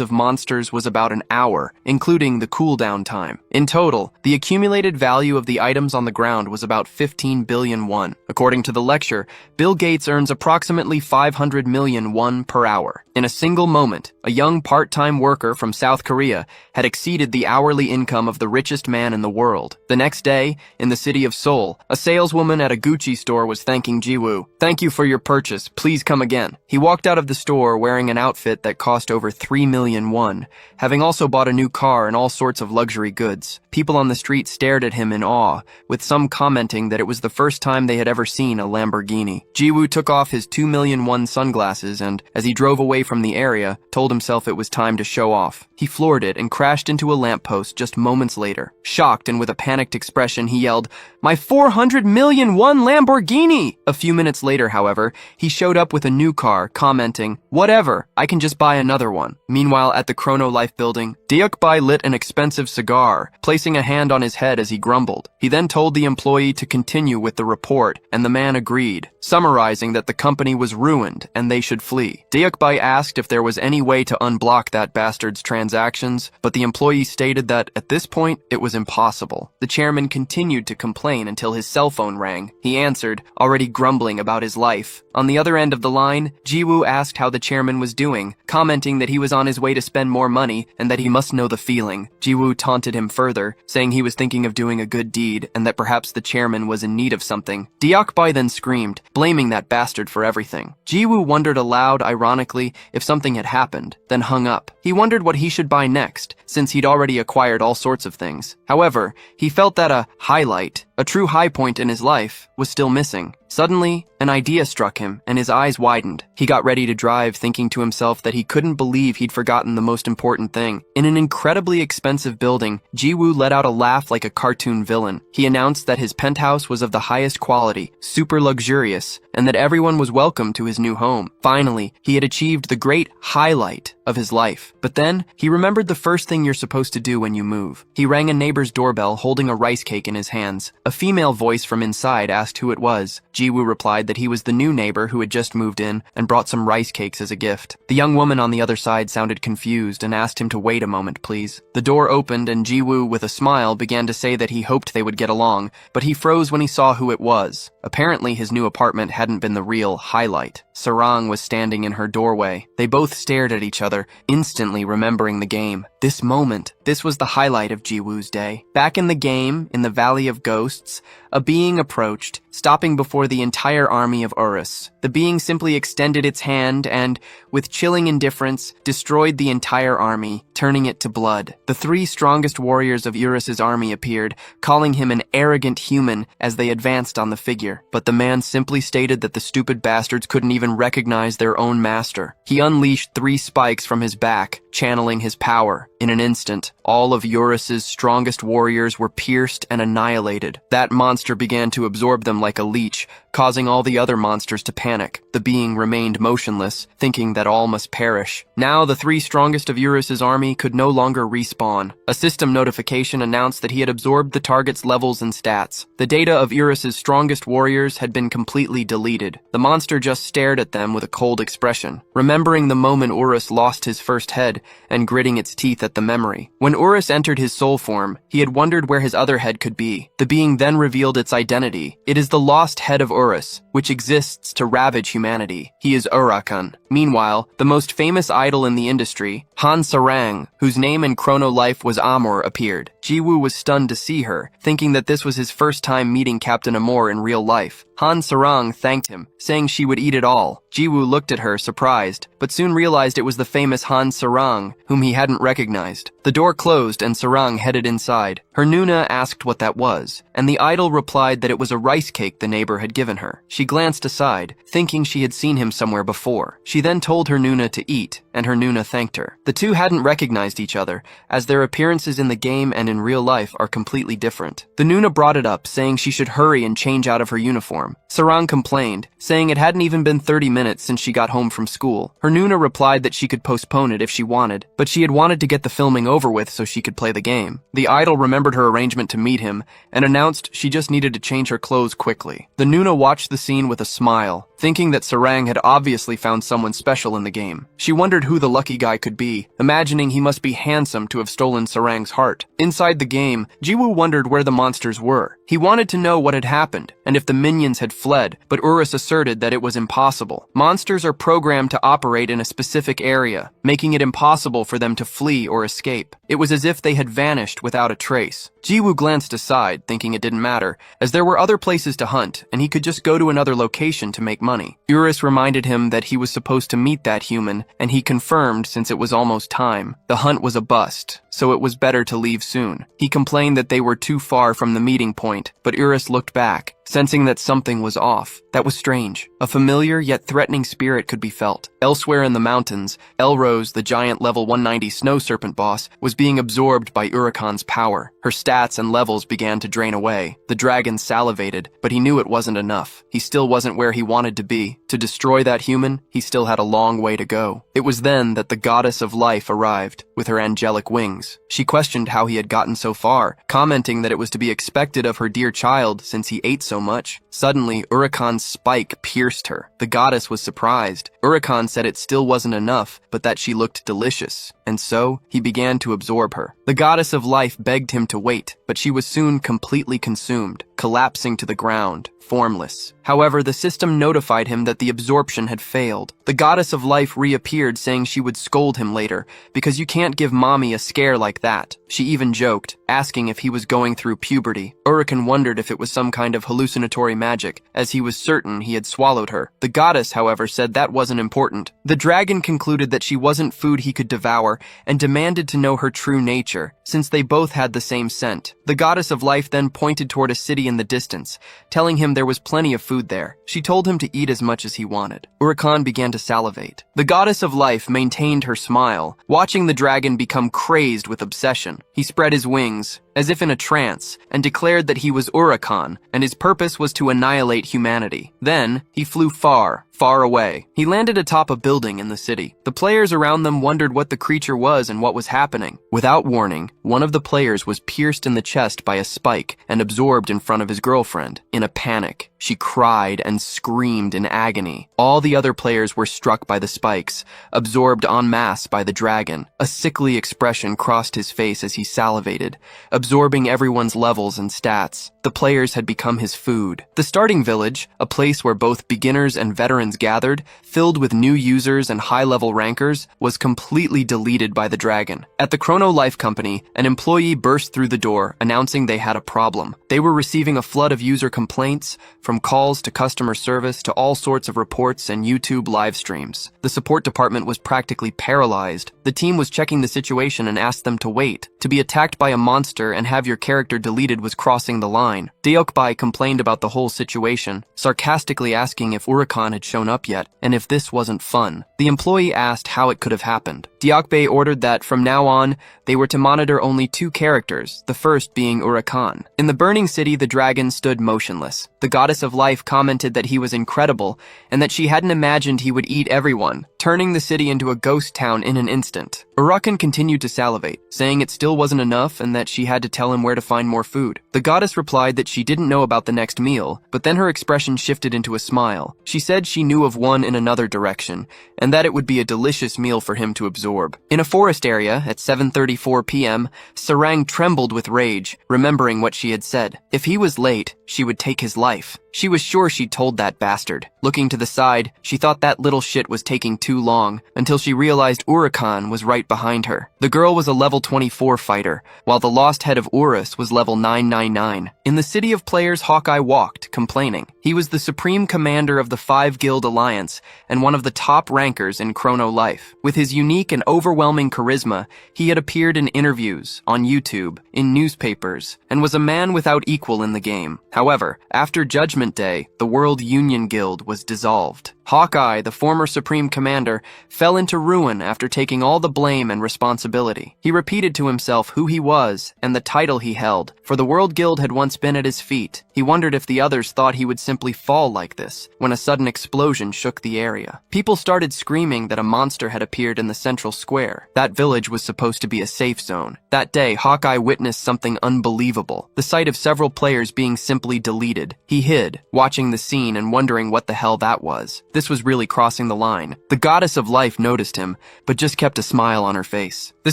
of monsters was about an hour, including the cooldown time. In total, the accumulated value of the items on the ground was about 15 billion won. According to the lecture, Bill Gates earns approximately 500 million won per hour. In a single moment, a young part-time worker from South Korea had exceeded the hourly income of the richest man in the world. The next day, in the city of Seoul, a saleswoman at a Gucci store was thanking Jiwoo. "Thank you for your purchase. Please come again." He walked out of the store wearing an outfit that cost over 3 million won, having also bought a new car and all sorts of luxury goods. People on the street stared at him in awe, with some commenting that it was the first time they had ever seen a Lamborghini. Jiwoo took off his 2 million won sunglasses and, as he drove away from the area, told himself it was time to show off. He floored it and crashed into a lamppost just moments later. Shocked and with a panicked expression, he yelled, "My 400 million won Lamborghini!" A few minutes later, however, he showed up with a new car, commenting, "Whatever, I can just buy another one." Meanwhile, at the Chrono Life building, Deokbai lit an expensive cigar, placing a hand on his head as he grumbled. He then told the employee to continue with the report, and the man agreed, summarizing that the company was ruined and they should flee. Deokbai asked if there was any way to unblock that bastard's transactions, but the employee stated that, at this point, it was impossible. The chairman continued to complain until his cell phone rang. He answered, already grumbling about his life. On the other end of the line, Jiwoo asked how the chairman was doing, commenting that he was on his way to spend more money and that he must know the feeling. Jiwoo taunted him further, saying he was thinking of doing a good deed and that perhaps the chairman was in need of something. Deokbai then screamed, blaming that bastard for everything. Jiwoo wondered aloud, ironically, if something had happened, then hung up. He wondered what he should buy next, since he'd already acquired all sorts of things. However, he felt that a highlight, a true high point in his life, was still missing. Suddenly, an idea struck him, and his eyes widened. He got ready to drive, thinking to himself that he couldn't believe he'd forgotten the most important thing. In an incredibly expensive building, Jiwoo let out a laugh like a cartoon villain. He announced that his penthouse was of the highest quality, super luxurious, and that everyone was welcome to his new home. Finally, he had achieved the great highlight of his life. But then, he remembered the first thing you're supposed to do when you move. He rang a neighbor's doorbell holding a rice cake in his hands. A A female voice from inside asked who it was. Jiwoo replied that he was the new neighbor who had just moved in and brought some rice cakes as a gift. The young woman on the other side sounded confused and asked him to wait a moment, please. The door opened and Jiwoo, with a smile, began to say that he hoped they would get along, but he froze when he saw who it was. Apparently his new apartment hadn't been the real highlight. Sarang was standing in her doorway. They both stared at each other, instantly remembering the game. This moment, this was the highlight of Jiwoo's day. Back in the game, in the Valley of Ghosts, a being approached, stopping before the entire army of Urus. The being simply extended its hand and, with chilling indifference, destroyed the entire army, turning it to blood. The three strongest warriors of Urus's army appeared, calling him an arrogant human as they advanced on the figure. But the man simply stated that the stupid bastards couldn't even recognize their own master. He unleashed 3 spikes from his back, channeling his power. In an instant, all of Urus's strongest warriors were pierced and annihilated. That monster began to absorb them like a leech, causing all the other monsters to panic. The being remained motionless, thinking that all must perish. Now the 3 strongest of Urus's army could no longer respawn. A system notification announced that he had absorbed the target's levels and stats. The data of Urus's strongest warriors had been completely deleted. The monster just stared at them with a cold expression, remembering the moment Urus lost his first head and gritting its teeth at the memory. When Urus entered his soul form, he had wondered where his other head could be. The being then revealed its identity. It is the lost head of Urus, which exists to ravage humanity. He is Urakan. Meanwhile, the most famous idol in the industry, Han Sarang, whose name in Chrono Life was Amor, appeared. Jiwoo was stunned to see her, thinking that this was his first time meeting Captain Amor in real life. Han Sarang thanked him, saying she would eat it all. Jiwoo looked at her, surprised, but soon realized it was the famous Han Sarang, whom he hadn't recognized. The door closed and Sarang headed inside. Her Nuna asked what that was, and the idol replied that it was a rice cake the neighbor had given her. She glanced aside, thinking she had seen him somewhere before. She then told her Nuna to eat, and her Nuna thanked her. The two hadn't recognized each other, as their appearances in the game and in real life are completely different. The Nuna brought it up, saying she should hurry and change out of her uniform. Sarang complained, saying it hadn't even been 30 minutes since she got home from school. Her Nuna replied that she could postpone it if she wanted, but she had wanted to get the filming over with so she could play the game. The idol remembered her arrangement to meet him and announced she just needed to change her clothes quickly. The Nuna watched the scene with a smile, thinking that Sarang had obviously found someone special in the game. She wondered who the lucky guy could be, imagining he must be handsome to have stolen Sarang's heart. Inside the game, Jiwoo wondered where the monsters were. He wanted to know what had happened, and if the minions had fled, but Urus asserted that it was impossible. Monsters are programmed to operate in a specific area, making it impossible for them to flee or escape. It was as if they had vanished without a trace. Jiwoo glanced aside, thinking it didn't matter, as there were other places to hunt, and he could just go to another location to make money. Urus reminded him that he was supposed to meet that human, and he confirmed since it was almost time. The hunt was a bust, so it was better to leave soon. He complained that they were too far from the meeting point, but Urus looked back, sensing that something was off. That was strange. A familiar yet threatening spirit could be felt. Elsewhere in the mountains, Elrose, the giant level 190 snow serpent boss, was being absorbed by Urakan's power. Her stats and levels began to drain away. The dragon salivated, but he knew it wasn't enough. He still wasn't where he wanted to be. To destroy that human, he still had a long way to go. It was then that the goddess of life arrived, with her angelic wings. She questioned how he had gotten so far, commenting that it was to be expected of her dear child since he ate so much. Suddenly, Urakan's spike pierced her. The goddess was surprised. Urakan said it still wasn't enough, but that she looked delicious, and so he began to absorb her. The goddess of life begged him to wait, but she was soon completely consumed, collapsing to the ground, formless. However, the system notified him that the absorption had failed. The goddess of life reappeared, saying she would scold him later, because you can't give mommy a scare like that. She even joked, asking if he was going through puberty. Urakan wondered if it was some kind of hallucinatory magic, as he was certain he had swallowed her. The goddess, however, said that wasn't important. The dragon concluded that she wasn't food he could devour, and demanded to know her true nature, since they both had the same scent. The goddess of life then pointed toward a city in the distance, telling him there was plenty of food there. She told him to eat as much as he wanted. Urakan began to salivate. The goddess of life maintained her smile, watching the dragon become crazed with obsession. He spread his wings, as if in a trance, and declared that he was Urakan, and his purpose was to annihilate humanity. Then, he flew far, far away. He landed atop a building in the city. The players around them wondered what the creature was and what was happening. Without warning, one of the players was pierced in the chest by a spike and absorbed in front of his girlfriend. In a panic, she cried and screamed in agony. All the other players were struck by the spikes, absorbed en masse by the dragon. A sickly expression crossed his face as he salivated, absorbing everyone's levels and stats. The players had become his food. The starting village, a place where both beginners and veterans gathered, filled with new users and high-level rankers, was completely deleted by the dragon. At the Chrono Life Company, an employee burst through the door, announcing they had a problem. They were receiving a flood of user complaints, from calls to customer service to all sorts of reports and YouTube live streams. The support department was practically paralyzed. The team was checking the situation and asked them to wait. To be attacked by a monster and have your character deleted was crossing the line. Deokbai complained about the whole situation, sarcastically asking if Urakan had shown up yet, and if this wasn't fun. The employee asked how it could have happened. Deokbai ordered that, from now on, they were to monitor only 2 characters, the first being Urakan. In the burning city, the dragon stood motionless. The goddess of life commented that he was incredible, and that she hadn't imagined he would eat everyone, turning the city into a ghost town in an instant. Urakan continued to salivate, saying it still wasn't enough and that she had to tell him where to find more food. The goddess replied that she didn't know about the next meal, but then her expression shifted into a smile. She said she knew of one in another direction, and that it would be a delicious meal for him to absorb. In a forest area, at 7:34 p.m., Sarang trembled with rage, remembering what she had said. If he was late, she would take his life. She was sure she'd told that bastard. Looking to the side, she thought that little shit was taking too long, until she realized Urakan was right behind her. The girl was a level 24 fighter, while the lost head of Urus was level 999. In the city of players, Hawkeye walked, complaining. He was the supreme commander of the 5 Guild Alliance, and one of the top rankers in Chrono Life. With his unique and overwhelming charisma, he had appeared in interviews, on YouTube, in newspapers, and was a man without equal in the game. However, after Judgment Day, the World Union Guild was dissolved. Hawkeye, the former Supreme Commander, fell into ruin after taking all the blame and responsibility. He repeated to himself who he was and the title he held, for the World Guild had once been at his feet. He wondered if the others thought he would simply fall like this, when a sudden explosion shook the area. People started screaming that a monster had appeared in the central square. That village was supposed to be a safe zone. That day, Hawkeye witnessed something unbelievable, the sight of several players being simply deleted. He hid, watching the scene and wondering what the hell that was. This was really crossing the line. The goddess of life noticed him, but just kept a smile on her face. The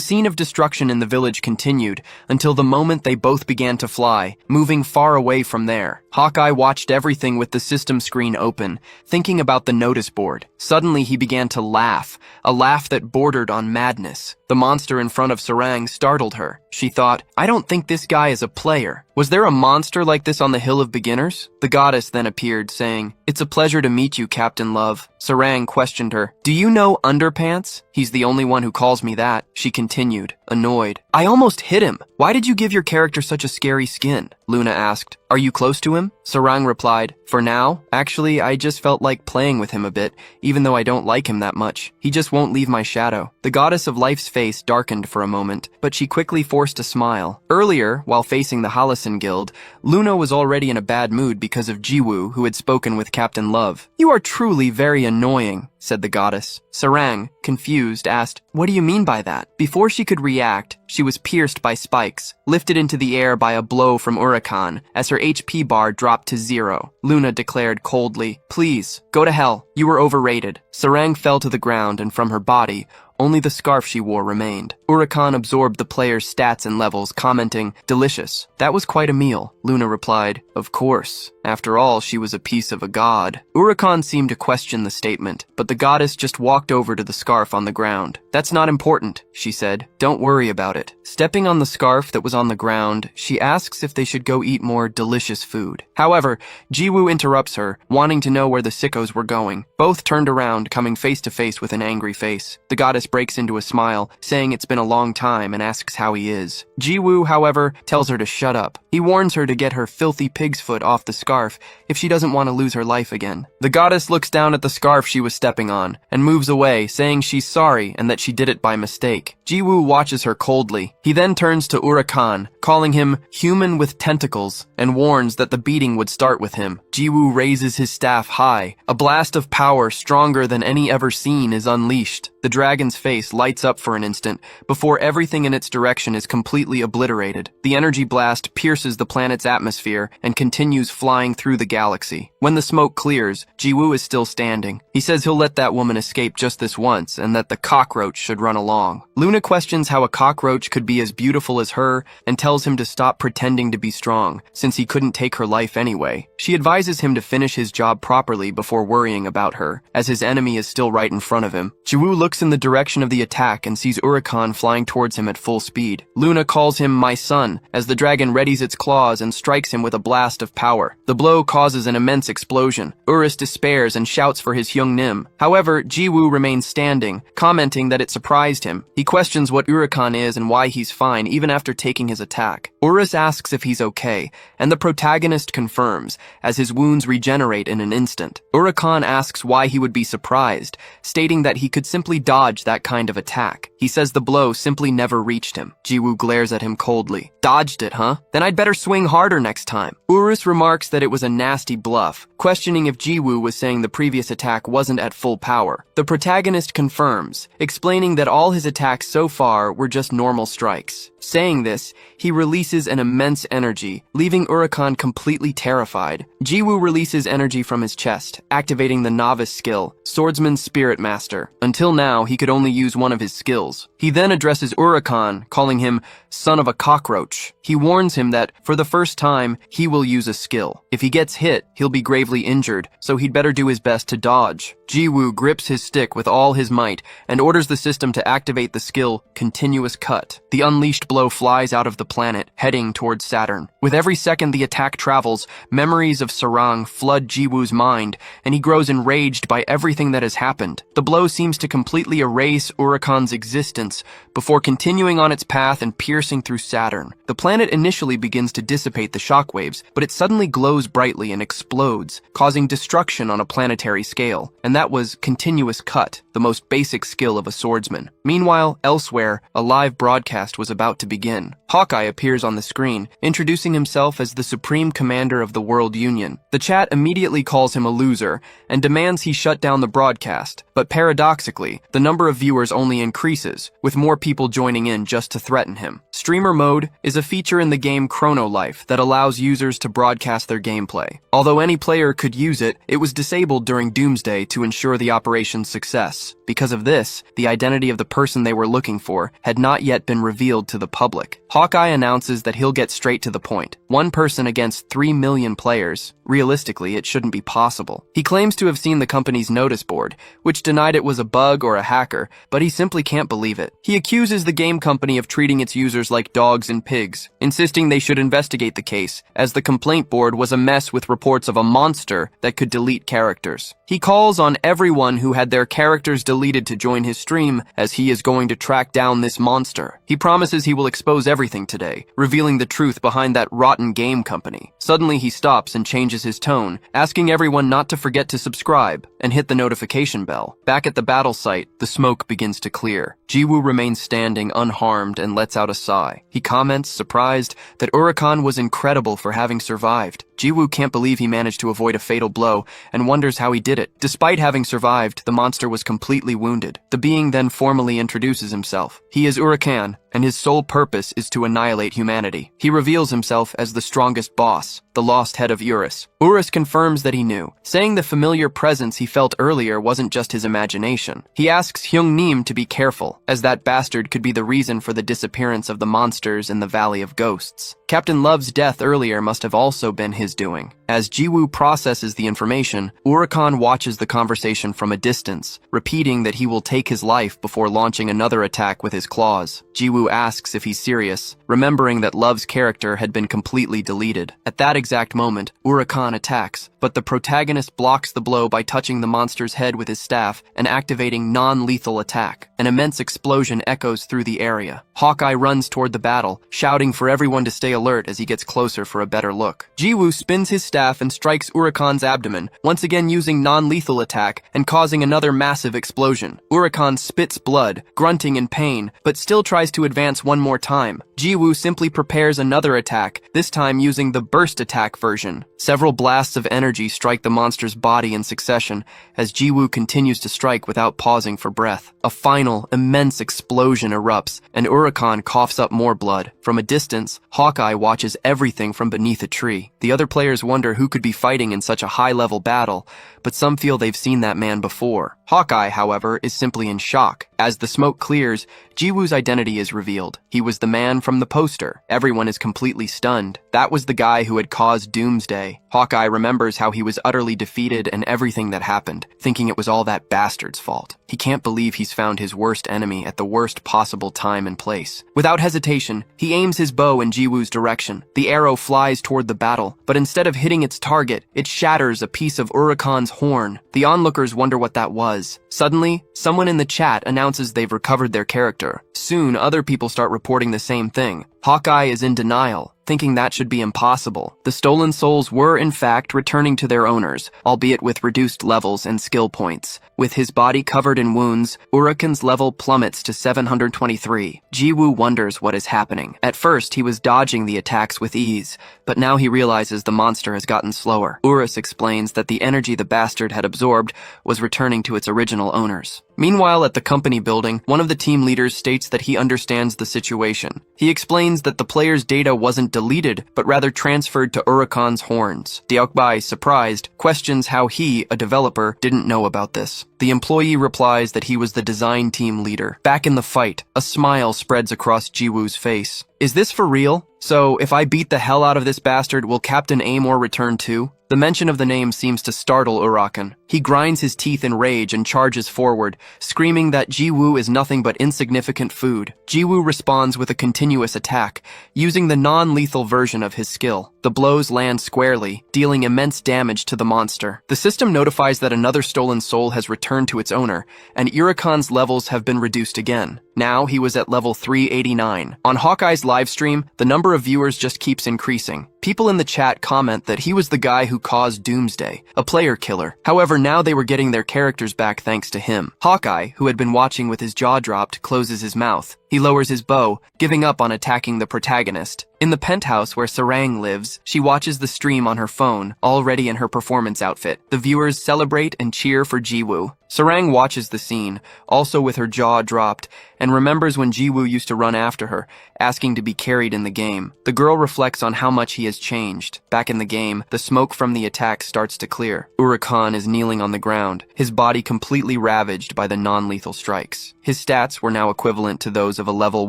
scene of destruction in the village continued until the moment they both began to fly, moving far away from there. Hawkeye watched everything with the system screen open, thinking about the notice board. Suddenly he began to laugh, a laugh that bordered on madness. The monster in front of Sarang startled her. She thought, I don't think this guy is a player. Was there a monster like this on the Hill of Beginners? The goddess then appeared, saying, It's a pleasure to meet you, Captain Love. Sarang questioned her. Do you know Underpants? He's the only one who calls me that. She continued, annoyed. I almost hit him. Why did you give your character such a scary skin? Luna asked. Are you close to him? Sarang replied, For now, actually, I just felt like playing with him a bit, even though I don't like him that much. He just won't leave my shadow. The goddess of life's face darkened for a moment, but she quickly forced a smile. Earlier, while facing the Hallison Guild, Luna was already in a bad mood because of Jiwoo, who had spoken with Captain Love. You are truly very annoying, said the goddess. Sarang, confused, asked, What do you mean by that? Before she could react, she was pierced by spikes, lifted into the air by a blow from Urakan, as her HP bar dropped to 0. Luna declared coldly, Please, go to hell. You were overrated. Sarang fell to the ground, and from her body, only the scarf she wore remained. Urakan absorbed the player's stats and levels, commenting, Delicious. That was quite a meal. Luna replied, Of course. After all, she was a piece of a god. Urakan seemed to question the statement, but the goddess just walked over to the scarf on the ground. That's not important, she said. Don't worry about it. Stepping on the scarf that was on the ground, she asks if they should go eat more delicious food. However, Jiwoo interrupts her, wanting to know where the sickos were going. Both turned around, coming face to face with an angry face. The goddess breaks into a smile, saying it's been a long time, and asks how he is. Jiwoo, however, tells her to shut up. He warns her to get her filthy pig's foot off the scarf scarf if she doesn't want to lose her life again. The goddess looks down at the scarf she was stepping on and moves away, saying she's sorry and that she did it by mistake. Jiwoo watches her coldly. He then turns to Urakan, calling him human with tentacles, and warns that the beating would start with him. Jiwoo raises his staff high. A blast of power stronger than any ever seen is unleashed. The dragon's face lights up for an instant before everything in its direction is completely obliterated. The energy blast pierces the planet's atmosphere and continues flying through the galaxy. When the smoke clears, Jiwoo is still standing. He says he'll let that woman escape just this once and that the cockroach should run along. Luna questions how a cockroach could be as beautiful as her and tells him to stop pretending to be strong, since he couldn't take her life anyway. She advises him to finish his job properly before worrying about her, as his enemy is still right in front of him. Jiwoo looks in the direction of the attack and sees Urakan flying towards him at full speed. Luna calls him my son as the dragon readies its claws and strikes him with a blast of power. The blow causes an immense explosion. Urus despairs and shouts for his Hyungnim. However, Jiwoo remains standing, commenting that it surprised him. He questions what Urakan is and why he's fine even after taking his attack. Urus asks if he's okay, and the protagonist confirms, as his wounds regenerate in an instant. Urakan asks why he would be surprised, stating that he could simply dodge that kind of attack. He says the blow simply never reached him. Jiwoo glares at him coldly. Dodged it, huh? Then I'd better swing harder next time. Urus remarks that it was a nasty bluff, questioning if Jiwoo was saying the previous attack wasn't at full power. The protagonist confirms, explaining that all his attacks so far were just normal strikes. Saying this, he releases an immense energy, leaving Urakan completely terrified. Jiwoo releases energy from his chest, activating the novice skill, Swordsman's Spirit Master. Until now, he could only use one of his skills. He then addresses Urakan, calling him son of a cockroach. He warns him that, for the first time, he will use a skill. If he gets hit, he'll be gravely injured, so he'd better do his best to dodge. Jiwoo grips his stick with all his might and orders the system to activate the skill Continuous Cut. The unleashed blow flies out of the planet, heading towards Saturn. With every second the attack travels, memories of Sarang flood Jiwoo's mind, and he grows enraged by everything that has happened. The blow seems to completely erase Urakan's existence before continuing on its path and piercing through Saturn. The planet initially begins to dissipate the shockwaves, but it suddenly glows brightly and explodes, causing destruction on a planetary scale. And that was Continuous Cut, the most basic skill of a swordsman. Meanwhile, elsewhere, a live broadcast was about to begin. Hawkeye appears on the screen, introducing himself as the Supreme Commander of the World Union. The chat immediately calls him a loser and demands he shut down the broadcast, but paradoxically, the number of viewers only increases, with more people joining in just to threaten him. Streamer mode is a feature in the game Chrono Life that allows users to broadcast their gameplay. Although any player could use it, it was disabled during Doomsday to ensure the operation's success. Because of this, the identity of the person they were looking for had not yet been revealed to the public. Hawkeye announces that he'll get straight to the point. One person against 3 million players. Realistically, it shouldn't be possible. He claims to have seen the company's notice board, which denied it was a bug or a hacker, but he simply can't believe it. He accuses the game company of treating its users like dogs and pigs, insisting they should investigate the case, as the complaint board was a mess with reports of a monster that could delete characters. He calls on everyone who had their characters deleted to join his stream, as he is going to track down this monster. He promises he will expose everything today, revealing the truth behind that rotten game company. Suddenly he stops and changes his tone, asking everyone not to forget to subscribe and hit the notification bell. Back at the battle site, the smoke begins to clear. Jiwoo remains standing unharmed and lets out a sigh. He comments, surprised, that Urakan was incredible for having survived. Jiwoo can't believe he managed to avoid a fatal blow and wonders how he did it. Despite having survived, the monster was completely wounded. The being then formally introduces himself. He is Urakan, and his sole purpose is to annihilate humanity. He reveals himself as the strongest boss, the lost head of Urus. Urus confirms that he knew, saying the familiar presence he felt earlier wasn't just his imagination. He asks Hyungnim to be careful, as that bastard could be the reason for the disappearance of the monsters in the Valley of Ghosts. Captain Love's death earlier must have also been his doing. As Jiwoo processes the information, Urakan watches the conversation from a distance, repeating that he will take his life before launching another attack with his claws. Jiwoo Ji-woo asks if he's serious, remembering that Love's character had been completely deleted. At that exact moment, Urakan attacks, but the protagonist blocks the blow by touching the monster's head with his staff and activating non-lethal attack. An immense explosion echoes through the area. Hawkeye runs toward the battle, shouting for everyone to stay alert as he gets closer for a better look. Ji-woo spins his staff and strikes Urakan's abdomen, once again using non-lethal attack and causing another massive explosion. Urakan spits blood, grunting in pain, but still tries to advance one more time. Ji-woo simply prepares another attack, this time using the burst attack version. Several blasts of energy strike the monster's body in succession as Ji-woo continues to strike without pausing for breath. A final, immense explosion erupts, and Urakan coughs up more blood. From a distance, Hawkeye watches everything from beneath a tree. The other players wonder who could be fighting in such a high-level battle, but some feel they've seen that man before. Hawkeye, however, is simply in shock. As the smoke clears, Ji-woo's identity is revealed. He was the man from the poster. Everyone is completely stunned. That was the guy who had caused doomsday. Hawkeye remembers how he was utterly defeated and everything that happened, thinking it was all that bastard's fault. He can't believe he's found his worst enemy at the worst possible time and place. Without hesitation, he aims his bow in Ji-woo's direction. The arrow flies toward the battle, but instead of hitting its target, it shatters a piece of Urakan's horn. The onlookers wonder what that was. Suddenly, someone in the chat announces they've recovered their character. Soon, other people start reporting the same thing. Hawkeye is in denial, thinking that should be impossible. The stolen souls were, in fact, returning to their owners, albeit with reduced levels and skill points. With his body covered in wounds, Urakan's level plummets to 723. Ji-woo wonders what is happening. At first, he was dodging the attacks with ease, but now he realizes the monster has gotten slower. Urus explains that the energy the bastard had absorbed was returning to its original owners. Meanwhile, at the company building, one of the team leaders states that he understands the situation. He explains that the player's data wasn't deleted, but rather transferred to Urakan's horns. Deokbai, surprised, questions how he, a developer, didn't know about this. The employee replies that he was the design team leader. Back in the fight, a smile spreads across Ji-woo's face. Is this for real? So, if I beat the hell out of this bastard, will Captain Amor return too? The mention of the name seems to startle Urakan. He grinds his teeth in rage and charges forward, screaming that Ji-woo is nothing but insignificant food. Ji-woo responds with a continuous attack, using the non-lethal version of his skill. The blows land squarely, dealing immense damage to the monster. The system notifies that another stolen soul has returned to its owner, and Urakan's levels have been reduced again. Now he was at level 389. On Hawkeye's livestream, the number of viewers just keeps increasing. People in the chat comment that he was the guy who caused Doomsday, a player killer. However, now they were getting their characters back thanks to him. Hawkeye, who had been watching with his jaw dropped, closes his mouth. He lowers his bow, giving up on attacking the protagonist. In the penthouse where Sarang lives, she watches the stream on her phone, already in her performance outfit. The viewers celebrate and cheer for Ji-woo. Sarang watches the scene, also with her jaw dropped, and remembers when Ji-woo used to run after her, asking to be carried in the game. The girl reflects on how much he has changed. Back in the game, the smoke from the attack starts to clear. Urakan is kneeling on the ground, his body completely ravaged by the non-lethal strikes. His stats were now equivalent to those of a level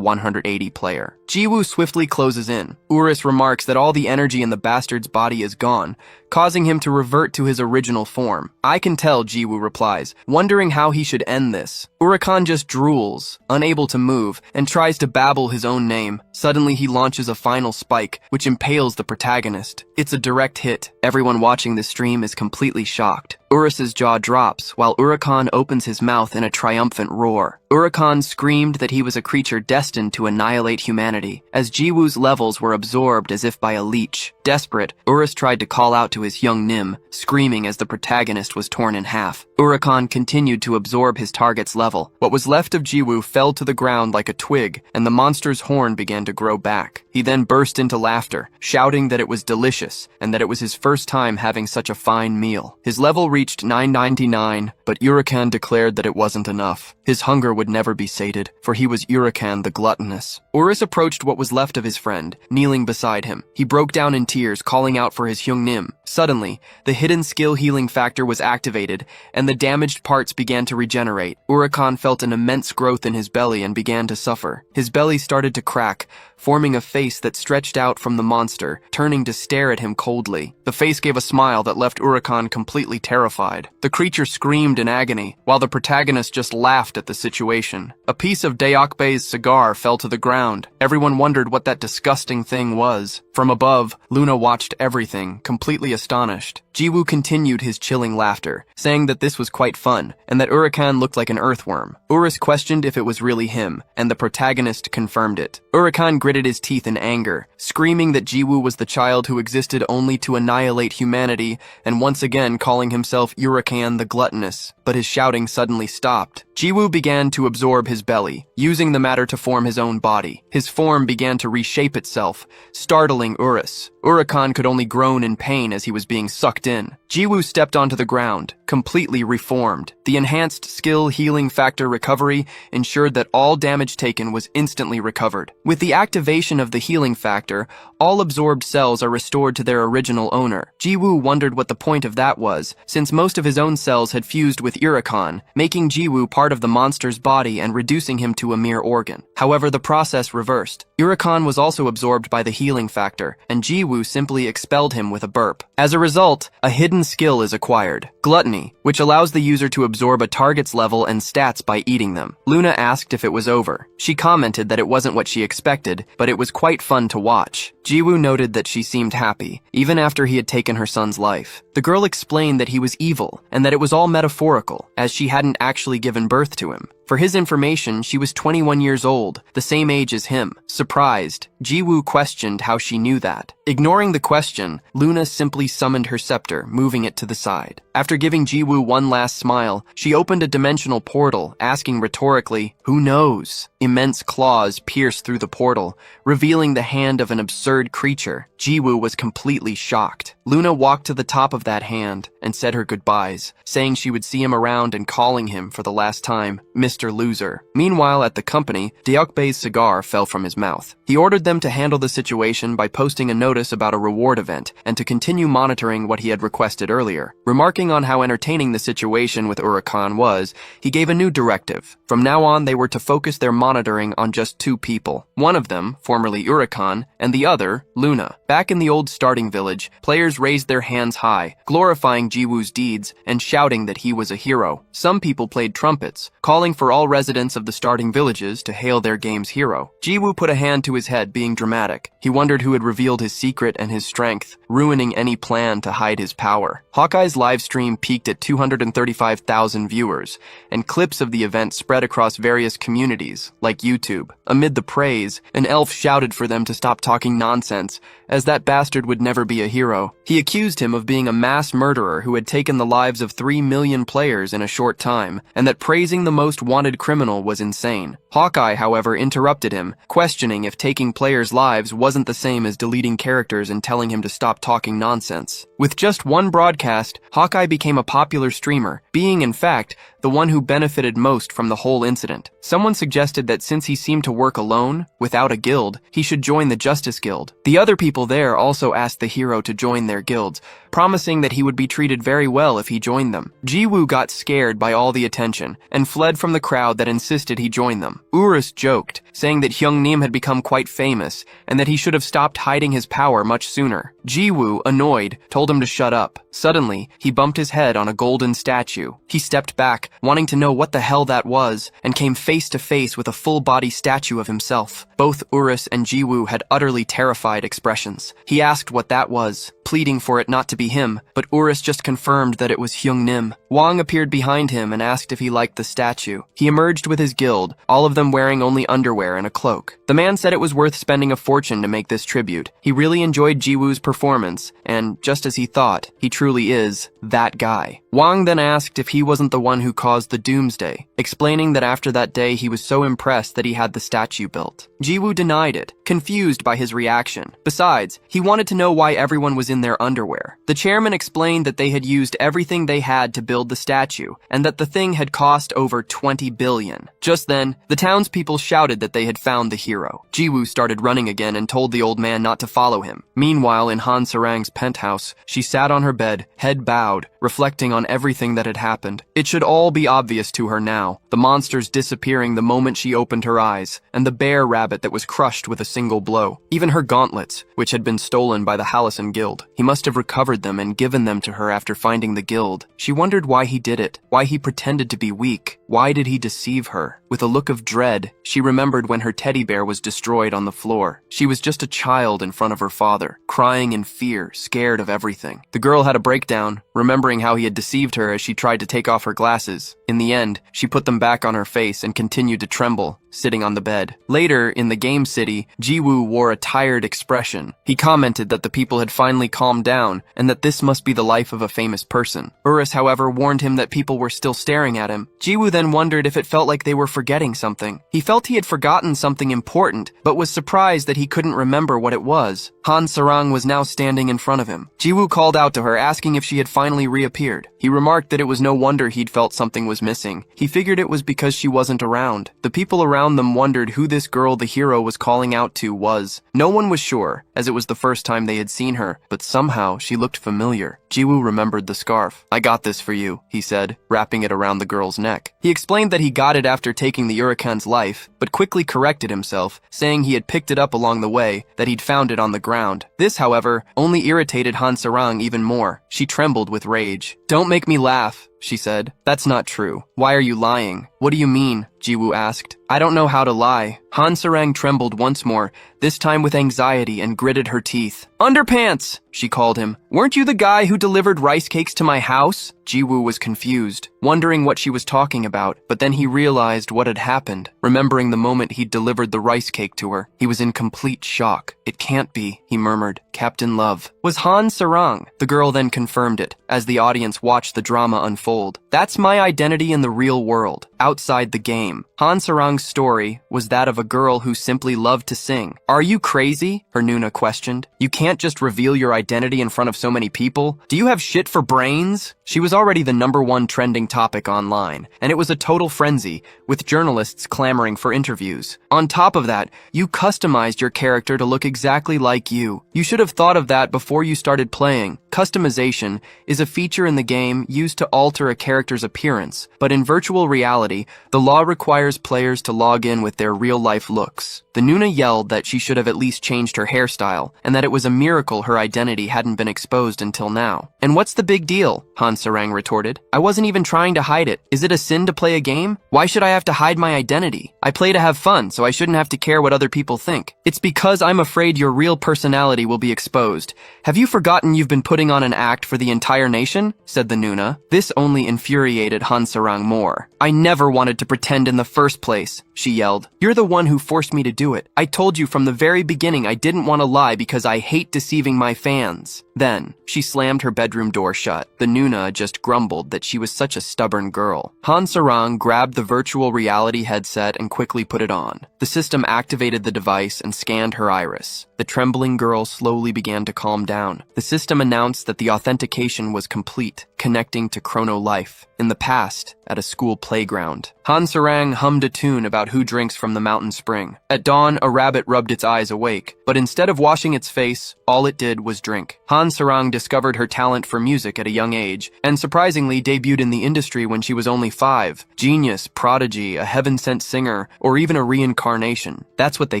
180 player. Ji-woo swiftly closes in. Urus remarks that all the energy in the bastard's body is gone, causing him to revert to his original form. I can tell, Ji-woo replies, wondering how he should end this. Urakan just drools, unable to move, and tries to babble his own name. Suddenly he launches a final spike, which impales the protagonist. It's a direct hit. Everyone watching the stream is completely shocked. Urus's jaw drops, while Urakan opens his mouth in a triumphant roar. Urakan screamed that he was a creature destined to annihilate humanity, as Ji-woo's levels were absorbed as if by a leech. Desperate, Urus tried to call out to his young Nim, screaming as the protagonist was torn in half. Urakan continued to absorb his target's level. What was left of Ji-woo fell to the ground like a twig, and the monster's horn began to grow back. He then burst into laughter, shouting that it was delicious, and that it was his first time having such a fine meal. His level reached 999, but Urakan declared that it wasn't enough. His hunger would never be sated, for he was Urakan the gluttonous. Urus approached what was left of his friend, kneeling beside him. He broke down in tears, calling out for his Hyungnim. Suddenly, the hidden skill healing factor was activated, and the damaged parts began to regenerate. Urakan felt an immense growth in his belly and began to suffer. His belly started to crack, forming a face that stretched out from the monster, turning to stare at him coldly. The face gave a smile that left Urakan completely terrified. The creature screamed in agony, while the protagonist just laughed at the situation. A piece of Deokbei's cigar fell to the ground. Everyone wondered what that disgusting thing was. From above, Luna watched everything, completely astonished. Jiwoo continued his chilling laughter, saying that this was quite fun, and that Urakan looked like an earthworm. Urus questioned if it was really him, and the protagonist confirmed it. Urakan gritted his teeth in anger, screaming that Jiwoo was the child who existed only to annihilate humanity, and once again calling himself Urakan the Gluttonous. But his shouting suddenly stopped. Jiwoo began to absorb his belly, using the matter to form his own body. His form began to reshape itself, startling Urus. Urakan could only groan in pain as he was being sucked in. Jiwoo stepped onto the ground, completely reformed. The enhanced skill healing factor recovery ensured that all damage taken was instantly recovered. With the activation of the healing factor, all absorbed cells are restored to their original owner. Jiwoo wondered what the point of that was, since most of his own cells had fused with Urakan, making Jiwoo part of the monster's body and reducing him to a mere organ. However, the process reversed. Urakan was also absorbed by the healing factor, and Jiwoo simply expelled him with a burp. As a result, a hidden skill is acquired, Gluttony, which allows the user to absorb a target's level and stats by eating them. Luna asked if it was over. She commented that it wasn't what she expected, but it was quite fun to watch. Jiwoo noted that she seemed happy, even after he had taken her son's life. The girl explained that he was evil, and that it was all metaphorical, as she hadn't actually given birth to him. For his information, she was 21 years old, the same age as him. Surprised, Jiwoo questioned how she knew that. Ignoring the question, Luna simply summoned her scepter, moving it to the side. After giving Jiwoo one last smile, she opened a dimensional portal, asking rhetorically, "Who knows?" Immense claws pierced through the portal, revealing the hand of an absurd creature. Jiwoo was completely shocked. Luna walked to the top of that hand and said her goodbyes, saying she would see him around and calling him for the last time, Mr. Loser. Meanwhile, at the company, Deokbei's cigar fell from his mouth. He ordered them to handle the situation by posting a notice about a reward event and to continue monitoring what he had requested earlier. Remarking on how entertaining the situation with Urakan was, he gave a new directive. From now on, they were to focus their monitoring on just two people. One of them, formerly Urakan, and the other, Luna. Back in the old starting village, players raised their hands high, glorifying Jiwoo's deeds and shouting that he was a hero. Some people played trumpets, calling for all residents of the starting villages to hail their game's hero. Jiwoo put a hand to his head, being dramatic. He wondered who had revealed his secret and his strength, ruining any plan to hide his power. Hawkeye's live stream peaked at 235,000 viewers, and clips of the event spread across various communities, like YouTube. Amid the praise, an elf shouted for them to stop talking nonsense, as that bastard would never be a hero. He accused him of being a mass murderer who had taken the lives of 3 million players in a short time, and that praising the most wanted criminal was insane. Hawkeye, however, interrupted him, questioning if taking players' lives wasn't the same as deleting characters and telling him to stop talking nonsense. With just one broadcast, Hawkeye became a popular streamer, being, in fact, the one who benefited most from the whole incident. Someone suggested that since he seemed to work alone, without a guild, he should join the Justice Guild. The other people there also asked the hero to join their guilds, promising that he would be treated very well if he joined them. Jiwoo got scared by all the attention and fled from the crowd that insisted he join them. Urus joked, saying that Hyungnim had become quite famous and that he should have stopped hiding his power much sooner. Jiwoo, annoyed, told him to shut up. Suddenly, he bumped his head on a golden statue. He stepped back, wanting to know what the hell that was, and came face to face with a full-body statue of himself. Both Urus and Jiwoo had utterly terrified expressions. He asked what that was, pleading for it not to be him, but Urus just confirmed that it was Hyungnim. Wang appeared behind him and asked if he liked the statue. He emerged with his guild, all of them wearing only underwear and a cloak. The man said it was worth spending a fortune to make this tribute. He really enjoyed Jiwoo's performance, and just as he thought, he truly is that guy. Wang then asked if he wasn't the one who caused the doomsday, explaining that after that day he was so impressed that he had the statue built. Jiwoo denied it, confused by his reaction. Besides, he wanted to know why everyone was in their underwear. The chairman explained that they had used everything they had to build the statue, and that the thing had cost over 20 billion. Just then, the townspeople shouted that they had found the hero. Jiwoo started running again and told the old man not to follow him. Meanwhile, in Han Sarang's penthouse, she sat on her bed, head bowed, reflecting on on everything that had happened. It should all be obvious to her now, the monsters disappearing the moment she opened her eyes, and the bear rabbit that was crushed with a single blow. Even her gauntlets, which had been stolen by the Hallison Guild. He must have recovered them and given them to her after finding the guild. She wondered why he did it, why he pretended to be weak. Why did he deceive her? With a look of dread, she remembered when her teddy bear was destroyed on the floor. She was just a child in front of her father, crying in fear, scared of everything. The girl had a breakdown, remembering how he had deceived her as she tried to take off her glasses. In the end, she put them back on her face and continued to tremble, sitting on the bed. Later, in the game city, Jiwoo wore a tired expression. He commented that the people had finally calmed down and that this must be the life of a famous person. Urus, however, warned him that people were still staring at him. Jiwoo then wondered if it felt like they were forgetting something. He felt he had forgotten something important, but was surprised that he couldn't remember what it was. Han Sarang was now standing in front of him. Jiwoo called out to her, asking if she had finally reappeared. He remarked that it was no wonder he'd felt something was missing. He figured it was because she wasn't around. The people around them wondered who this girl the hero was calling out to was. No one was sure, as it was the first time they had seen her, but somehow she looked familiar. Jiwoo remembered the scarf. "I got this for you," he said, wrapping it around the girl's neck. He explained that he got it after taking the Urakan's life, but quickly corrected himself, saying he had picked it up along the way, that he'd found it on the ground. This, however, only irritated Han Sarang even more. She trembled with rage. "Don't make me laugh," she said. "That's not true. Why are you lying?" "What do you mean?" Jiwoo asked. "I don't know how to lie." Han Sarang trembled once more, this time with anxiety, and gritted her teeth. "Underpants!" she called him. "Weren't you the guy who delivered rice cakes to my house?" Jiwoo was confused, wondering what she was talking about, but then he realized what had happened. Remembering the moment he'd delivered the rice cake to her, he was in complete shock. "It can't be," he murmured. "Captain Love was Han Sarang." The girl then confirmed it, as the audience watched the drama unfold. "That's my identity in the real world, outside the game." Han Sarang's story was that of a girl who simply loved to sing. "Are you crazy?" her Nuna questioned. "You can't just reveal your identity in front of so many people. Do you have shit for brains?" She was already the #1 trending topic online, and it was a total frenzy, with journalists clamoring for interviews. On top of that, you customized your character to look exactly like you. You should have thought of that before you started playing. Customization is a feature in the game used to alter a character's appearance, but in virtual reality, the law requires players to log in with their real-life looks. The Nuna yelled that she should have at least changed her hairstyle, and that it was a miracle her identity hadn't been exposed until now. "And what's the big deal?" Han Sarang retorted. "I wasn't even trying to hide it. Is it a sin to play a game? Why should I have to hide my identity? I play to have fun, so I shouldn't have to care what other people think. It's because I'm afraid your real personality will be exposed. Have you forgotten you've been putting on an act for the entire nation?" said the Nuna. This only infuriated Han Sarang more. "I never wanted to pretend in the first place," she yelled. "You're the one who forced me to do it. I told you from the very beginning I didn't want to lie because I hate deceiving my fans." Then, she slammed her bedroom door shut. The Nuna just grumbled that she was such a stubborn girl. Han Sarang grabbed the virtual reality headset and quickly put it on. The system activated the device and scanned her iris. The trembling girl slowly began to calm down. The system announced that the authentication was complete, connecting to Chrono Life, in the past, at a school playground. Han Sarang hummed a tune about who drinks from the mountain spring. At dawn, a rabbit rubbed its eyes awake, but instead of washing its face, all it did was drink. Han Sarang discovered her talent for music at a young age, and surprisingly debuted in the industry when she was only 5. Genius, prodigy, a heaven-sent singer, or even a reincarnation. That's what they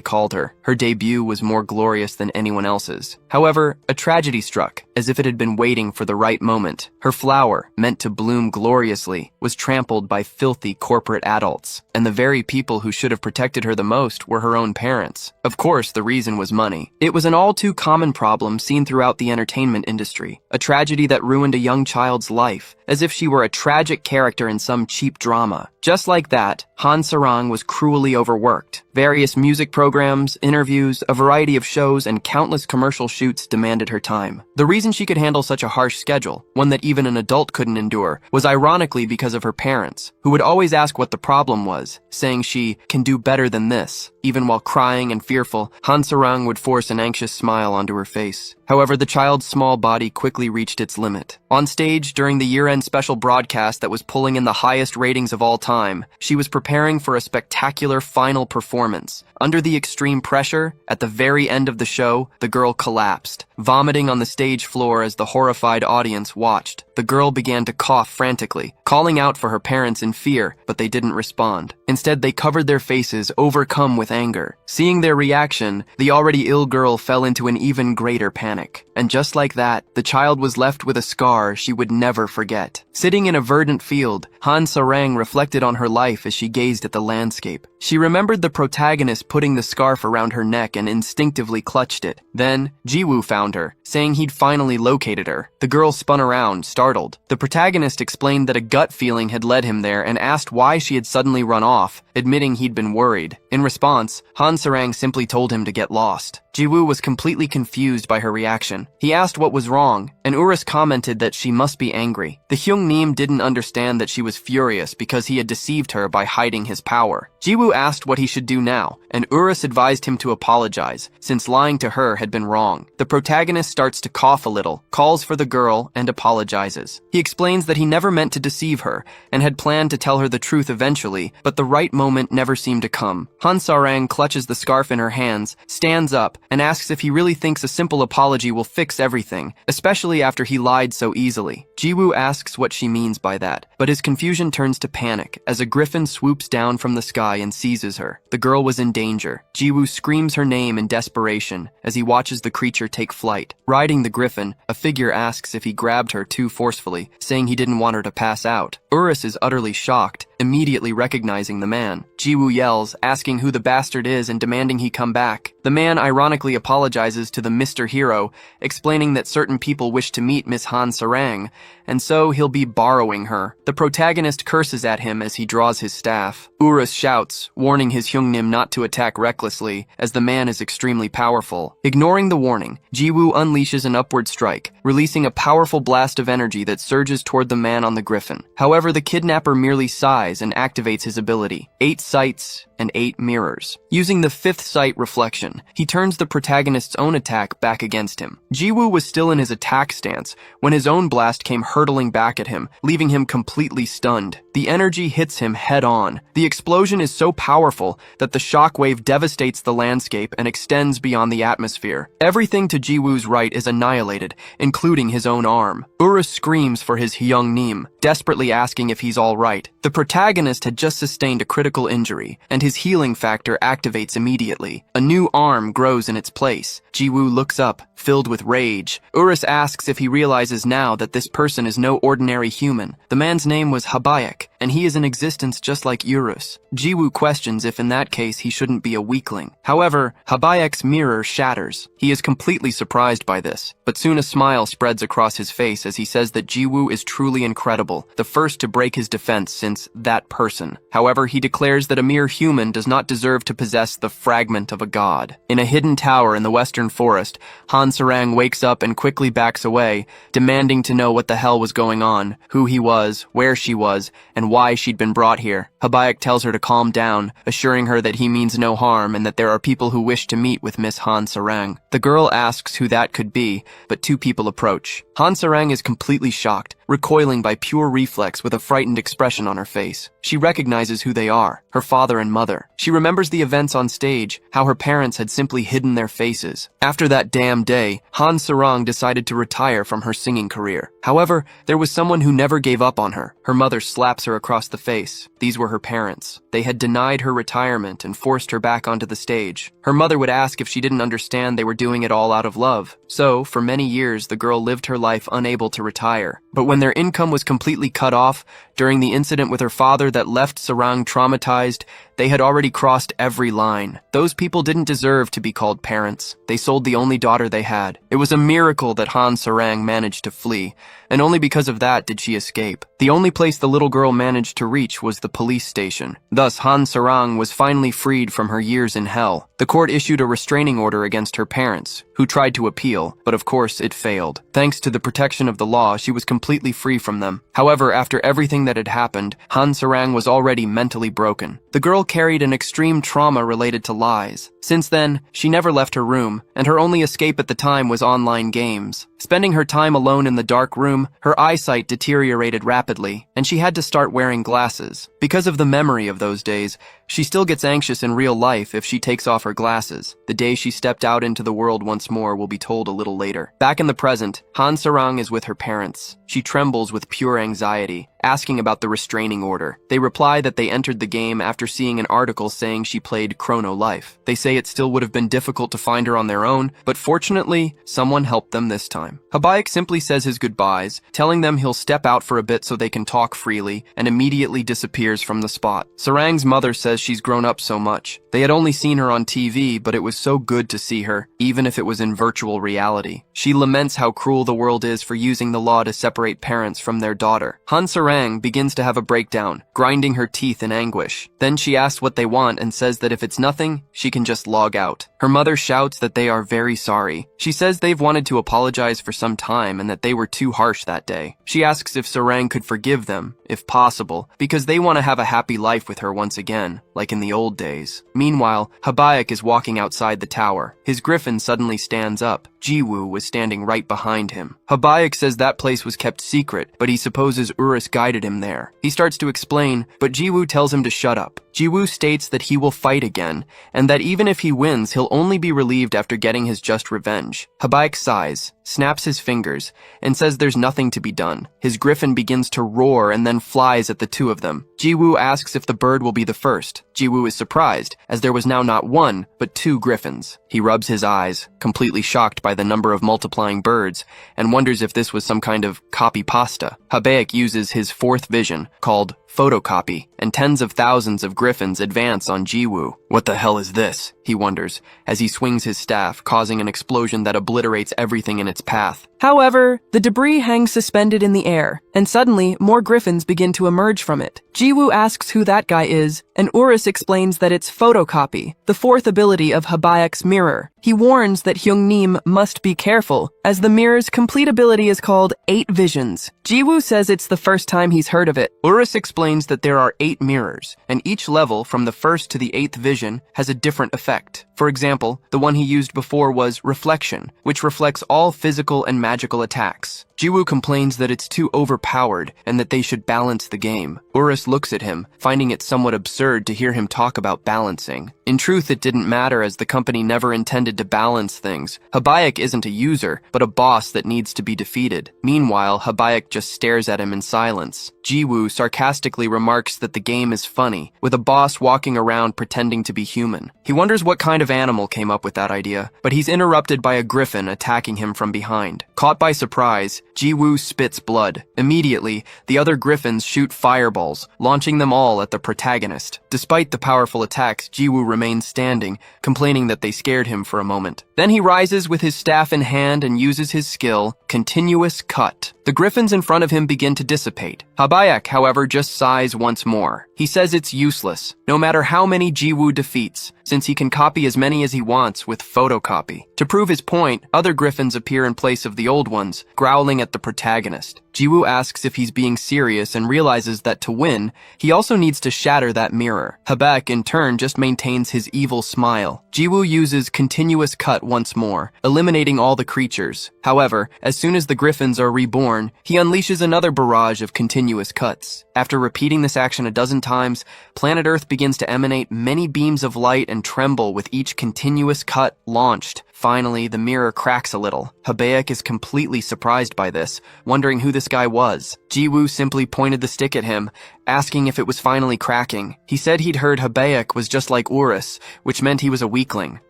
called her. Her debut was more glorious than anyone else's. However, a tragedy struck, as if it had been waiting for the right moment. Her flower, meant to bloom gloriously, was trampled by filthy corporate adults, and the very people who should have protected her the most were her own parents. Of course, the reason was money. It was an all-too-common problem seen throughout the entertainment industry, a tragedy that ruined a young child's life, as if she were a tragic character in some cheap drama. Just like that, Han Sarang was cruelly overworked. Various music programs, interviews, a variety of shows, and countless commercial shoots demanded her time. The reason she could handle such a harsh schedule, one that even an adult couldn't endure, was ironically because of her parents, who would always ask what the problem was, saying she can do better than this. Even while crying and fearful, Han Sarang would force an anxious smile onto her face. However, the child's small body quickly reached its limit. On stage, during the year-end special broadcast that was pulling in the highest ratings of all time, she was preparing for a spectacular final performance. Under the extreme pressure, at the very end of the show, the girl collapsed, vomiting on the stage floor as the horrified audience watched. The the girl began to cough frantically, calling out for her parents in fear, but they didn't respond. Instead, they covered their faces, overcome with anger. Seeing their reaction, the already ill girl fell into an even greater panic. And just like that, the child was left with a scar she would never forget. Sitting in a verdant field, Han Sarang reflected on her life as she gazed at the landscape. She remembered the protagonist putting the scarf around her neck and instinctively clutched it. Then, Jiwoo found her, saying he'd finally located her. The girl spun around, startled. The protagonist explained that a gut feeling had led him there and asked why she had suddenly run off, admitting he'd been worried. In response, Han Sarang simply told him to get lost. Jiwoo was completely confused by her reaction. He asked what was wrong, and Urus commented that she must be angry. The Hyungnim didn't understand that she was furious because he had deceived her by hiding his power. Jiwoo asked what he should do now, and Urus advised him to apologize, since lying to her had been wrong. The protagonist starts to cough a little, calls for the girl, and apologizes. He explains that he never meant to deceive her, and had planned to tell her the truth eventually, but the right moment never seemed to come. Han Sarang clutches the scarf in her hands, stands up, and asks if he really thinks a simple apology will fix everything, especially after he lied so easily. Jiwoo asks what she means by that, but his confusion turns to panic as a griffin swoops down from the sky and seizes her. The girl was in danger. Jiwoo screams her name in desperation as he watches the creature take flight. Riding the griffin, a figure asks if he grabbed her too forcefully, saying he didn't want her to pass out. Urus is utterly shocked, immediately recognizing the man. Jiwoo yells, asking who the bastard is and demanding he come back. The man ironically apologizes to the Mr. Hero, explaining that certain people wish to meet Miss Han Sarang, and so he'll be borrowing her. The protagonist curses at him as he draws his staff. Urus shouts, warning his Hyungnim not to attack recklessly, as the man is extremely powerful. Ignoring the warning, Jiwoo unleashes an upward strike, releasing a powerful blast of energy that surges toward the man on the griffin. However, the kidnapper merely sighs and activates his ability. 8 sights and 8 mirrors. Using the 5th sight reflection, he turns the protagonist's own attack back against him. Jiwoo was still in his attack stance when his own blast came hurtling back at him, leaving him completely stunned. The energy hits him head on. The explosion is so powerful that the shockwave devastates the landscape and extends beyond the atmosphere. Everything to Jiwoo's right is annihilated, including his own arm. Urus screams for his Hyungnim, desperately asking if he's all right. The protagonist had just sustained a critical injury, and his healing factor activates immediately. A new arm grows in its place. Jiwoo looks up, filled with rage. Urus asks if he realizes now that this person is no ordinary human. The man's name was Habayak, and he is in existence just like Urus. Jiwoo questions if in that case he shouldn't be a weakling. However, Habayak's mirror shatters. He is completely surprised by this, but soon a smile spreads across his face as he says that Jiwoo is truly incredible, the first to break his defense since that person. However, he declares that a mere human does not deserve to possess the fragment of a god. In a hidden tower in the western forest, Han Sarang wakes up and quickly backs away, demanding to know what the hell was going on, who he was, where she was, and why she'd been brought here. Habayak tells her to calm down, assuring her that he means no harm and that there are people who wish to meet with Miss Han Sarang. The girl asks who that could be, but 2 people approach. Han Sarang is completely shocked, recoiling by pure reflex with a frightened expression on her face. She recognizes who they are, her father and mother. She remembers the events on stage, how her parents had simply hidden their faces. After that damn day, Han Sarang decided to retire from her singing career. However, there was someone who never gave up on her. Her mother slaps her across the face. These were her parents. They had denied her retirement and forced her back onto the stage. Her mother would ask if she didn't understand they were doing it all out of love. So, for many years, the girl lived her life unable to retire. But when their income was completely cut off, during the incident with her father that left Sarang traumatized, they had already crossed every line. Those people didn't deserve to be called parents. They sold the only daughter they had. It was a miracle that Han Sarang managed to flee, and only because of that did she escape. The only place the little girl managed to reach was the police station. Thus, Han Sarang was finally freed from her years in hell. The court issued a restraining order against her parents, who tried to appeal, but of course it failed. Thanks to the protection of the law, she was completely free from them. However, after everything that had happened, Han Sarang was already mentally broken. The girl carried an extreme trauma related to lies. Since then, she never left her room, and her only escape at the time was online games. Spending her time alone in the dark room, her eyesight deteriorated rapidly, and she had to start wearing glasses. Because of the memory of those days, She still gets anxious in real life if she takes off her glasses. The day she stepped out into the world once more will be told a little later. Back in the present, Han Sarang is with her parents. She trembles with pure anxiety, asking about the restraining order. They reply that they entered the game after seeing an article saying she played Chrono Life. They say it still would have been difficult to find her on their own, but fortunately, someone helped them this time. Habaek simply says his goodbyes, telling them he'll step out for a bit so they can talk freely, and immediately disappears from the spot. Sarang's mother says she's grown up so much. They had only seen her on TV, but it was so good to see her, even if it was in virtual reality. She laments how cruel the world is for using the law to separate parents from their daughter. Han Sarang begins to have a breakdown, grinding her teeth in anguish. Then she asks what they want and says that if it's nothing, she can just log out. Her mother shouts that they are very sorry. She says they've wanted to apologize for some time and that they were too harsh that day. She asks if Sarang could forgive them, if possible, because they want to have a happy life with her once again, like in the old days. Meanwhile, Habaek is walking outside the tower. His griffin suddenly stands up. Jiwoo was standing right behind him. Habaek says that place was kept secret, but he supposes Urus guided him there. He starts to explain, but Jiwoo tells him to shut up. Jiwoo states that he will fight again, and that even if he wins, he'll only be relieved after getting his just revenge. Habaek sighs, snaps his fingers, and says there's nothing to be done. His griffin begins to roar and then flies at the two of them. Jiwoo asks if the bird will be the first. Jiwoo is surprised, as there was now not one, but two griffins. He rubs his eyes, completely shocked by the number of multiplying birds, and wonders if this was some kind of copy pasta. Habaek uses his fourth vision, called photocopy, and tens of thousands of griffins advance on Jiwoo. What the hell is this? He wonders, as he swings his staff, causing an explosion that obliterates everything in its path. However, the debris hangs suspended in the air, and suddenly more griffins begin to emerge from it. Jiwoo asks who that guy is, and Urus explains that it's photocopy, the fourth ability of Habaek's mirror. He warns that Hyungnim must be careful, as the mirror's complete ability is called 8 Visions. Jiwoo says it's the first time he's heard of it. Urus explains that there are 8 mirrors, and each level from the first to the 8th vision has a different effect. For example, the one he used before was Reflection, which reflects all physical and magical attacks. Jiwoo complains that it's too overpowered and that they should balance the game. Urus looks at him, finding it somewhat absurd to hear him talk about balancing. In truth, it didn't matter as the company never intended to balance things. Habaek isn't a user, but a boss that needs to be defeated. Meanwhile, Habaek just stares at him in silence. Jiwoo sarcastically remarks that the game is funny, with a boss walking around pretending to be human. He wonders what kind of animal came up with that idea, but he's interrupted by a griffin attacking him from behind. Caught by surprise, Jiwoo spits blood. Immediately, the other griffins shoot fireballs, launching them all at the protagonist. Despite the powerful attacks, Jiwoo remains standing, complaining that they scared him for a moment. Then he rises with his staff in hand and uses his skill, Continuous Cut. The griffins in front of him begin to dissipate. Habaek, however, just sighs once more. He says it's useless, no matter how many Jiwoo defeats, since he can copy as many as he wants with photocopy. To prove his point, other griffins appear in place of the old ones, growling at the protagonist. Jiwoo asks if he's being serious and realizes that to win, he also needs to shatter that mirror. Habaek, in turn, just maintains his evil smile. Jiwoo uses Continuous Cut once more, eliminating all the creatures. However, as soon as the griffins are reborn, he unleashes another barrage of continuous cuts. After repeating this action a dozen times, planet Earth begins to emanate many beams of light and tremble with each continuous cut launched. Finally, the mirror cracks a little. Habaek is completely surprised by this, wondering who this guy was. Jiwoo simply pointed the stick at him, asking if it was finally cracking. He said he'd heard Habaek was just like Urus, which meant he was a weakling.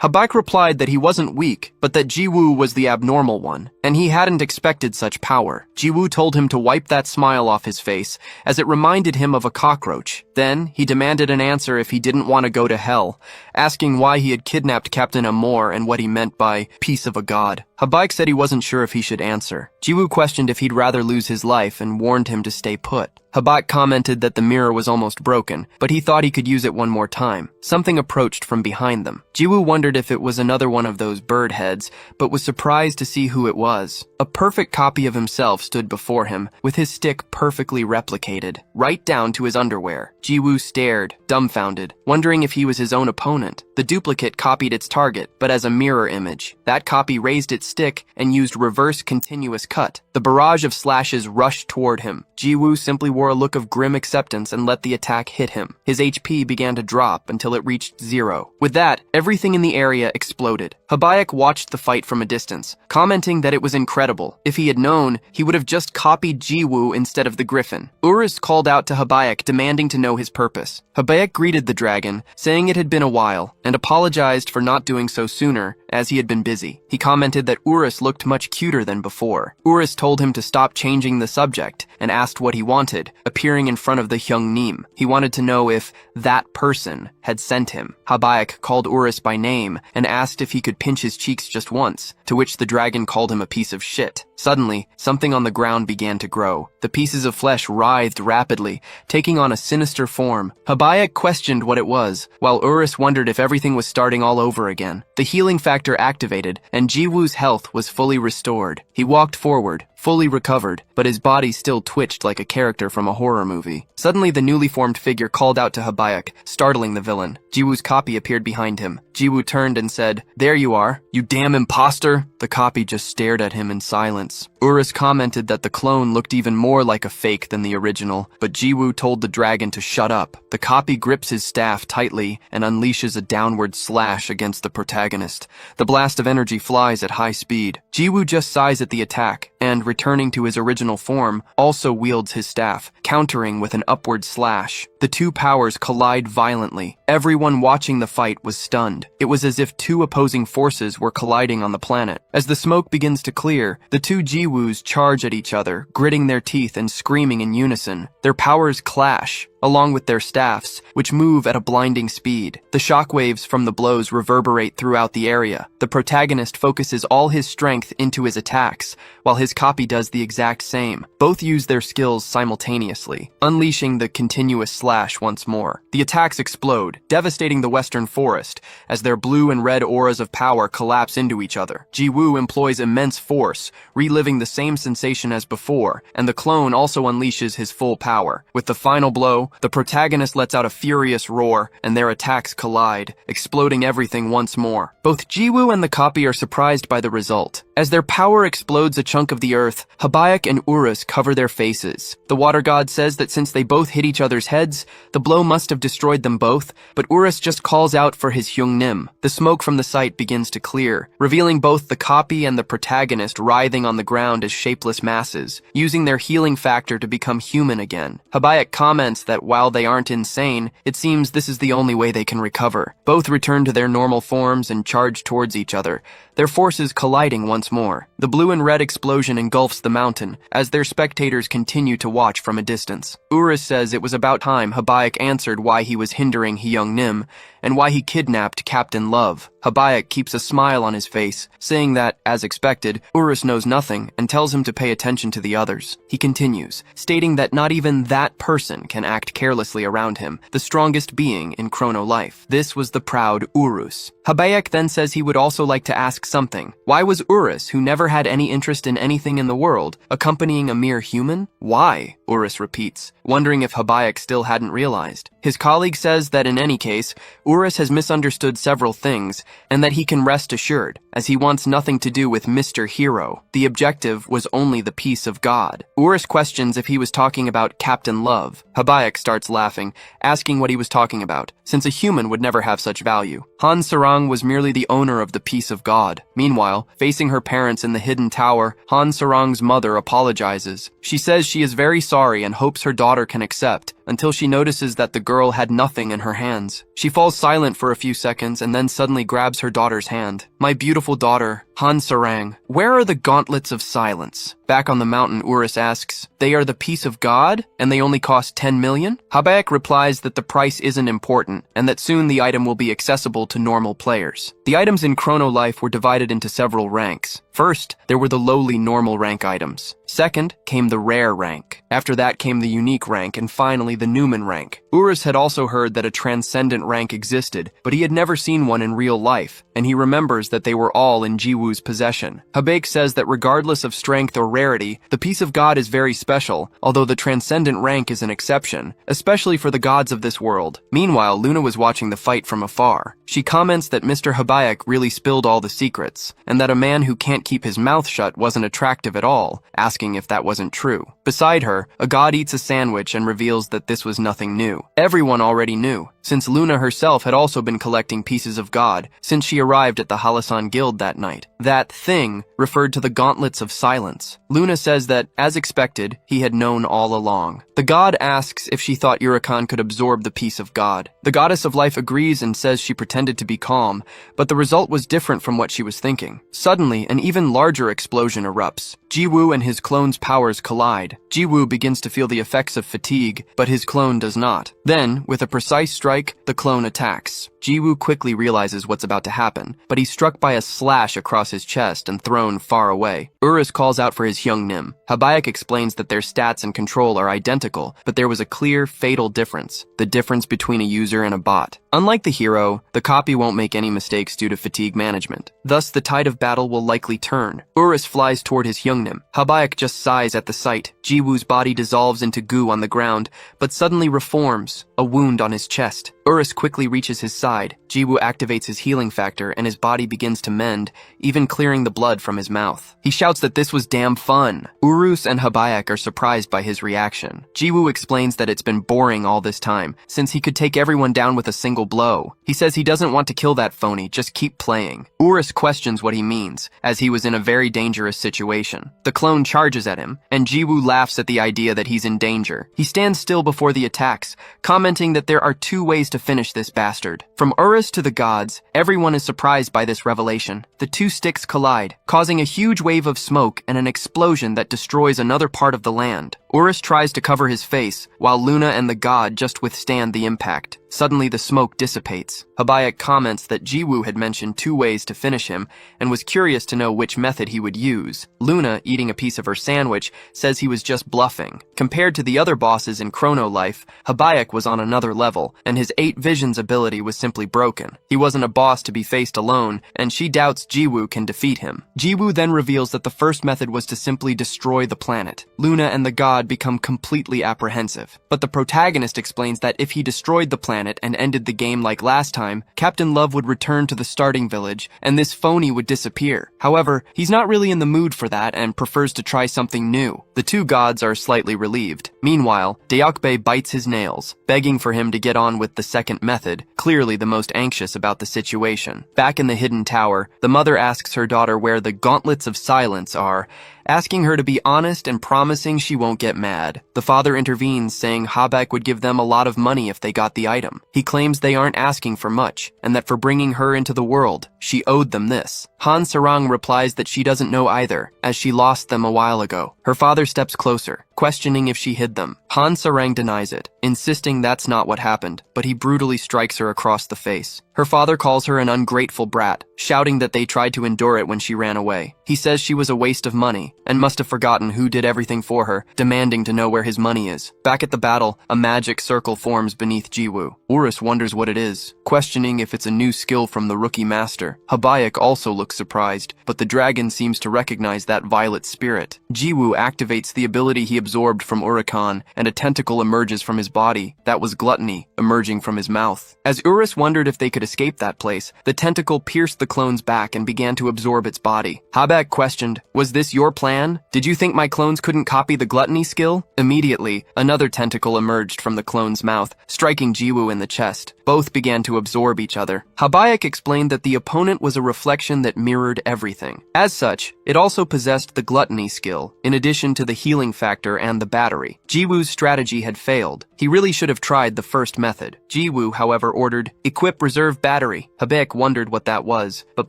Habaek replied that he wasn't weak, but that Jiwoo was the abnormal one, and he hadn't expected such power. Jiwoo told him to wipe that smile off his face, as it reminded him of a cockroach. Then, he demanded an answer if he didn't want to go to hell, asking why he had kidnapped Captain Amor and what he meant by piece of a god. Habaek said he wasn't sure if he should answer. Jiwoo questioned if he'd rather lose his life and warned him to stay put. Habaek commented that the mirror was almost broken, but he thought he could use it one more time. Something approached from behind them. Jiwoo wondered if it was another one of those bird heads, but was surprised to see who it was. A perfect copy of himself stood before him, with his stick perfectly replicated, right down to his underwear. Jiwoo stared, dumbfounded, wondering if he was his own opponent. The duplicate copied its target, but as a mirror image. That copy raised its stick and used reverse continuous cut. The barrage of slashes rushed toward him. Jiwoo simply wore a look of grim acceptance and let the attack hit him. His HP began to drop until it reached 0. With that, everything in the area exploded. Habaek watched the fight from a distance, commenting that it was incredible. If he had known, he would have just copied Jiwoo instead of the griffin. Urus called out to Habaek, demanding to know his purpose. Habaek greeted the dragon, saying it had been a while, and apologized for not doing so sooner, as he had been busy. He commented that Urus looked much cuter than before. Urus told him to stop changing the subject, and asked what he wanted, appearing in front of the Hyungnim. He wanted to know if that person had sent him. Habaek called Urus by name, and asked if he could pinch his cheeks just once, to which the dragon called him a piece of shit. Suddenly, something on the ground began to grow. The pieces of flesh writhed rapidly, taking on a sinister form. Habaek questioned what it was, while Urus wondered if everything was starting all over again. The healing factor activated, and Jiwoo's health was fully restored. He walked forward, fully recovered, but his body still twitched like a character from a horror movie. Suddenly, the newly formed figure called out to Habaek, startling the villain. Jiwoo's copy appeared behind him. Jiwoo turned and said, "There you are, you damn imposter!" The copy just stared at him in silence. Urus commented that the clone looked even more like a fake than the original, but Jiwoo told the dragon to shut up. The copy grips his staff tightly and unleashes a downward slash against the protagonist. The blast of energy flies at high speed. Jiwoo just sighs at the attack, and returning to his original form, also wields his staff, countering with an upward slash. The two powers collide violently. Everyone watching the fight was stunned. It was as if two opposing forces were colliding on the planet. As the smoke begins to clear, the two Jiwoos charge at each other, gritting their teeth and screaming in unison. Their powers clash, along with their staffs, which move at a blinding speed. The shockwaves from the blows reverberate throughout the area. The protagonist focuses all his strength into his attacks, while his copy does the exact same. Both use their skills simultaneously, unleashing the continuous slash once more. The attacks explode, devastating the western forest, as their blue and red auras of power collapse into each other. Jiwoo employs immense force, reliving the same sensation as before, and the clone also unleashes his full power. With the final blow, the protagonist lets out a furious roar, and their attacks collide, exploding everything once more. Both Jiwoo and the copy are surprised by the result. As their power explodes a chunk of the earth, Habaek and Urus cover their faces. The water god says that since they both hit each other's heads, the blow must have destroyed them both, but Urus just calls out for his Hyungnim. The smoke from the site begins to clear, revealing both the copy and the protagonist writhing on the ground as shapeless masses, using their healing factor to become human again. Habaek comments that while they aren't insane, it seems this is the only way they can recover. Both return to their normal forms and charge towards each other, their forces colliding once more. The blue and red explosion engulfs the mountain, as their spectators continue to watch from a distance. Urus says it was about time Habaek answered why he was hindering Hyungnim, and why he kidnapped Captain Love. Habaek keeps a smile on his face, saying that, as expected, Urus knows nothing and tells him to pay attention to the others. He continues, stating that not even that person can act carelessly around him, the strongest being in Chrono Life. This was the proud Urus. Habaek then says he would also like to ask something. Why was Urus, who never had any interest in anything in the world, accompanying a mere human? Why? Urus repeats, wondering if Habaek still hadn't realized. His colleague says that in any case, Urus has misunderstood several things, and that he can rest assured, as he wants nothing to do with Mr. Hero. The objective was only the peace of God. Urus questions if he was talking about Captain Love. Habaek starts laughing, asking what he was talking about, since a human would never have such value. Han Sarang was merely the owner of the peace of God. Meanwhile, facing her parents in the hidden tower, Han Sarang's mother apologizes. She says she is very sorry and hopes her daughter can accept, until she notices that the girl had nothing in her hands. She falls silent for a few seconds and then suddenly grabs her daughter's hand. "My beautiful daughter, Han Sarang, where are the gauntlets of silence?" Back on the mountain, Urus asks, "They are the peace of God, and they only cost 10 million? Habaek replies that the price isn't important, and that soon the item will be accessible to normal players. The items in Chrono Life were divided into several ranks. First, there were the lowly normal rank items. Second, came the rare rank. After that came the unique rank, and finally the Newman rank. Urus had also heard that a transcendent rank existed, but he had never seen one in real life, and he remembers that they were all in Jiwoo's possession. Habaek says that regardless of strength or rarity, the peace of God is very special, although the transcendent rank is an exception, especially for the gods of this world. Meanwhile, Luna was watching the fight from afar. She comments that Mr. Habaek really spilled all the secrets, and that a man who can't keep his mouth shut wasn't attractive at all, asking if that wasn't true. Beside her, a god eats a sandwich and reveals that this was nothing new. Everyone already knew, since Luna herself had also been collecting pieces of God since she arrived at the Halasan Guild that night. That thing referred to the Gauntlets of Silence. Luna says that, as expected, he had known all along. The god asks if she thought Uricon could absorb the peace of God. The goddess of life agrees and says she pretended to be calm, but the result was different from what she was thinking. Suddenly, an even larger explosion erupts. Jiwoo and his clone's powers collide. Jiwoo begins to feel the effects of fatigue, but his clone does not. Then, with a precise strike, the clone attacks. Jiwoo quickly realizes what's about to happen, but he's struck by a slash across his chest and thrown far away. Urus calls out for his Hyungnim. Habaek explains that their stats and control are identical, but there was a clear, fatal difference: the difference between a user and a bot. Unlike the hero, the copy won't make any mistakes due to fatigue management. Thus, the tide of battle will likely turn. Urus flies toward his Hyungnim. Habaek just sighs at the sight. Jiwoo's body dissolves into goo on the ground, but suddenly reforms, a wound on his chest. Urus quickly reaches his side. Jiwoo activates his healing factor and his body begins to mend, even clearing the blood from his mouth. He shouts that this was damn fun. Urus and Habaek are surprised by his reaction. Jiwoo explains that it's been boring all this time, since he could take everyone down with a single blow. He says he doesn't want to kill that phony, just keep playing. Urus questions what he means, as he was in a very dangerous situation. The clone charges at him, and Jiwoo laughs at the idea that he's in danger. He stands still before the attacks, commenting that there are two ways to finish this bastard. From Urus to the gods, everyone is surprised by this revelation. The two sticks collide, causing a huge wave of smoke and an explosion that destroys another part of the land. Urus tries to cover his face, while Luna and the god just withstand the impact. Suddenly, the smoke dissipates. Habaek comments that Jiwoo had mentioned two ways to finish him, and was curious to know which method he would use. Luna, eating a piece of her sandwich, says he was just bluffing. Compared to the other bosses in Chrono Life, Habaek was on another level, and his 8 Visions ability was simply broken. He wasn't a boss to be faced alone, and she doubts Jiwoo can defeat him. Jiwoo then reveals that the first method was to simply destroy the planet. Luna and the god become completely apprehensive, but the protagonist explains that if he destroyed the planet and ended the game like last time, Captain Love would return to the starting village, and this phony would disappear. However, he's not really in the mood for that and prefers to try something new. The two gods are slightly relieved. Meanwhile, Deokbae bites his nails, begging for him to get on with the second method, clearly the most anxious about the situation. Back in the hidden tower, the mother asks her daughter where the Gauntlets of Silence are, asking her to be honest and promising she won't get mad. The father intervenes, saying Habaek would give them a lot of money if they got the item. He claims they aren't asking for much, and that for bringing her into the world, she owed them this. Han Sarang replies that she doesn't know either, as she lost them a while ago. Her father steps closer, questioning if she hid them. Han Sarang denies it, insisting that's not what happened, but he brutally strikes her across the face. Her father calls her an ungrateful brat, shouting that they tried to endure it when she ran away. He says she was a waste of money, and must have forgotten who did everything for her, demanding to know where his money is. Back at the battle, a magic circle forms beneath Jiwoo. Urus wonders what it is, questioning if it's a new skill from the rookie master. Habaek also looks surprised, but the dragon seems to recognize that violet spirit. Jiwoo activates the ability he absorbed from Uricon, and a tentacle emerges from his body. That was gluttony, emerging from his mouth. As Urus wondered if they could escape that place, the tentacle pierced the clone's back and began to absorb its body. Habaek questioned, "Was this your plan? Did you think my clones couldn't copy the gluttony skill?" Immediately, another tentacle emerged from the clone's mouth, striking Jiwoo in the chest. Both began to absorb each other. Habaek explained that the opponent was a reflection that mirrored everything. As such, it also possessed the gluttony skill, in addition to the healing factor and the battery. Jiwoo's strategy had failed. He really should have tried the first method. Jiwoo, however, ordered, "Equip reserve battery." Habaek wondered what that was, but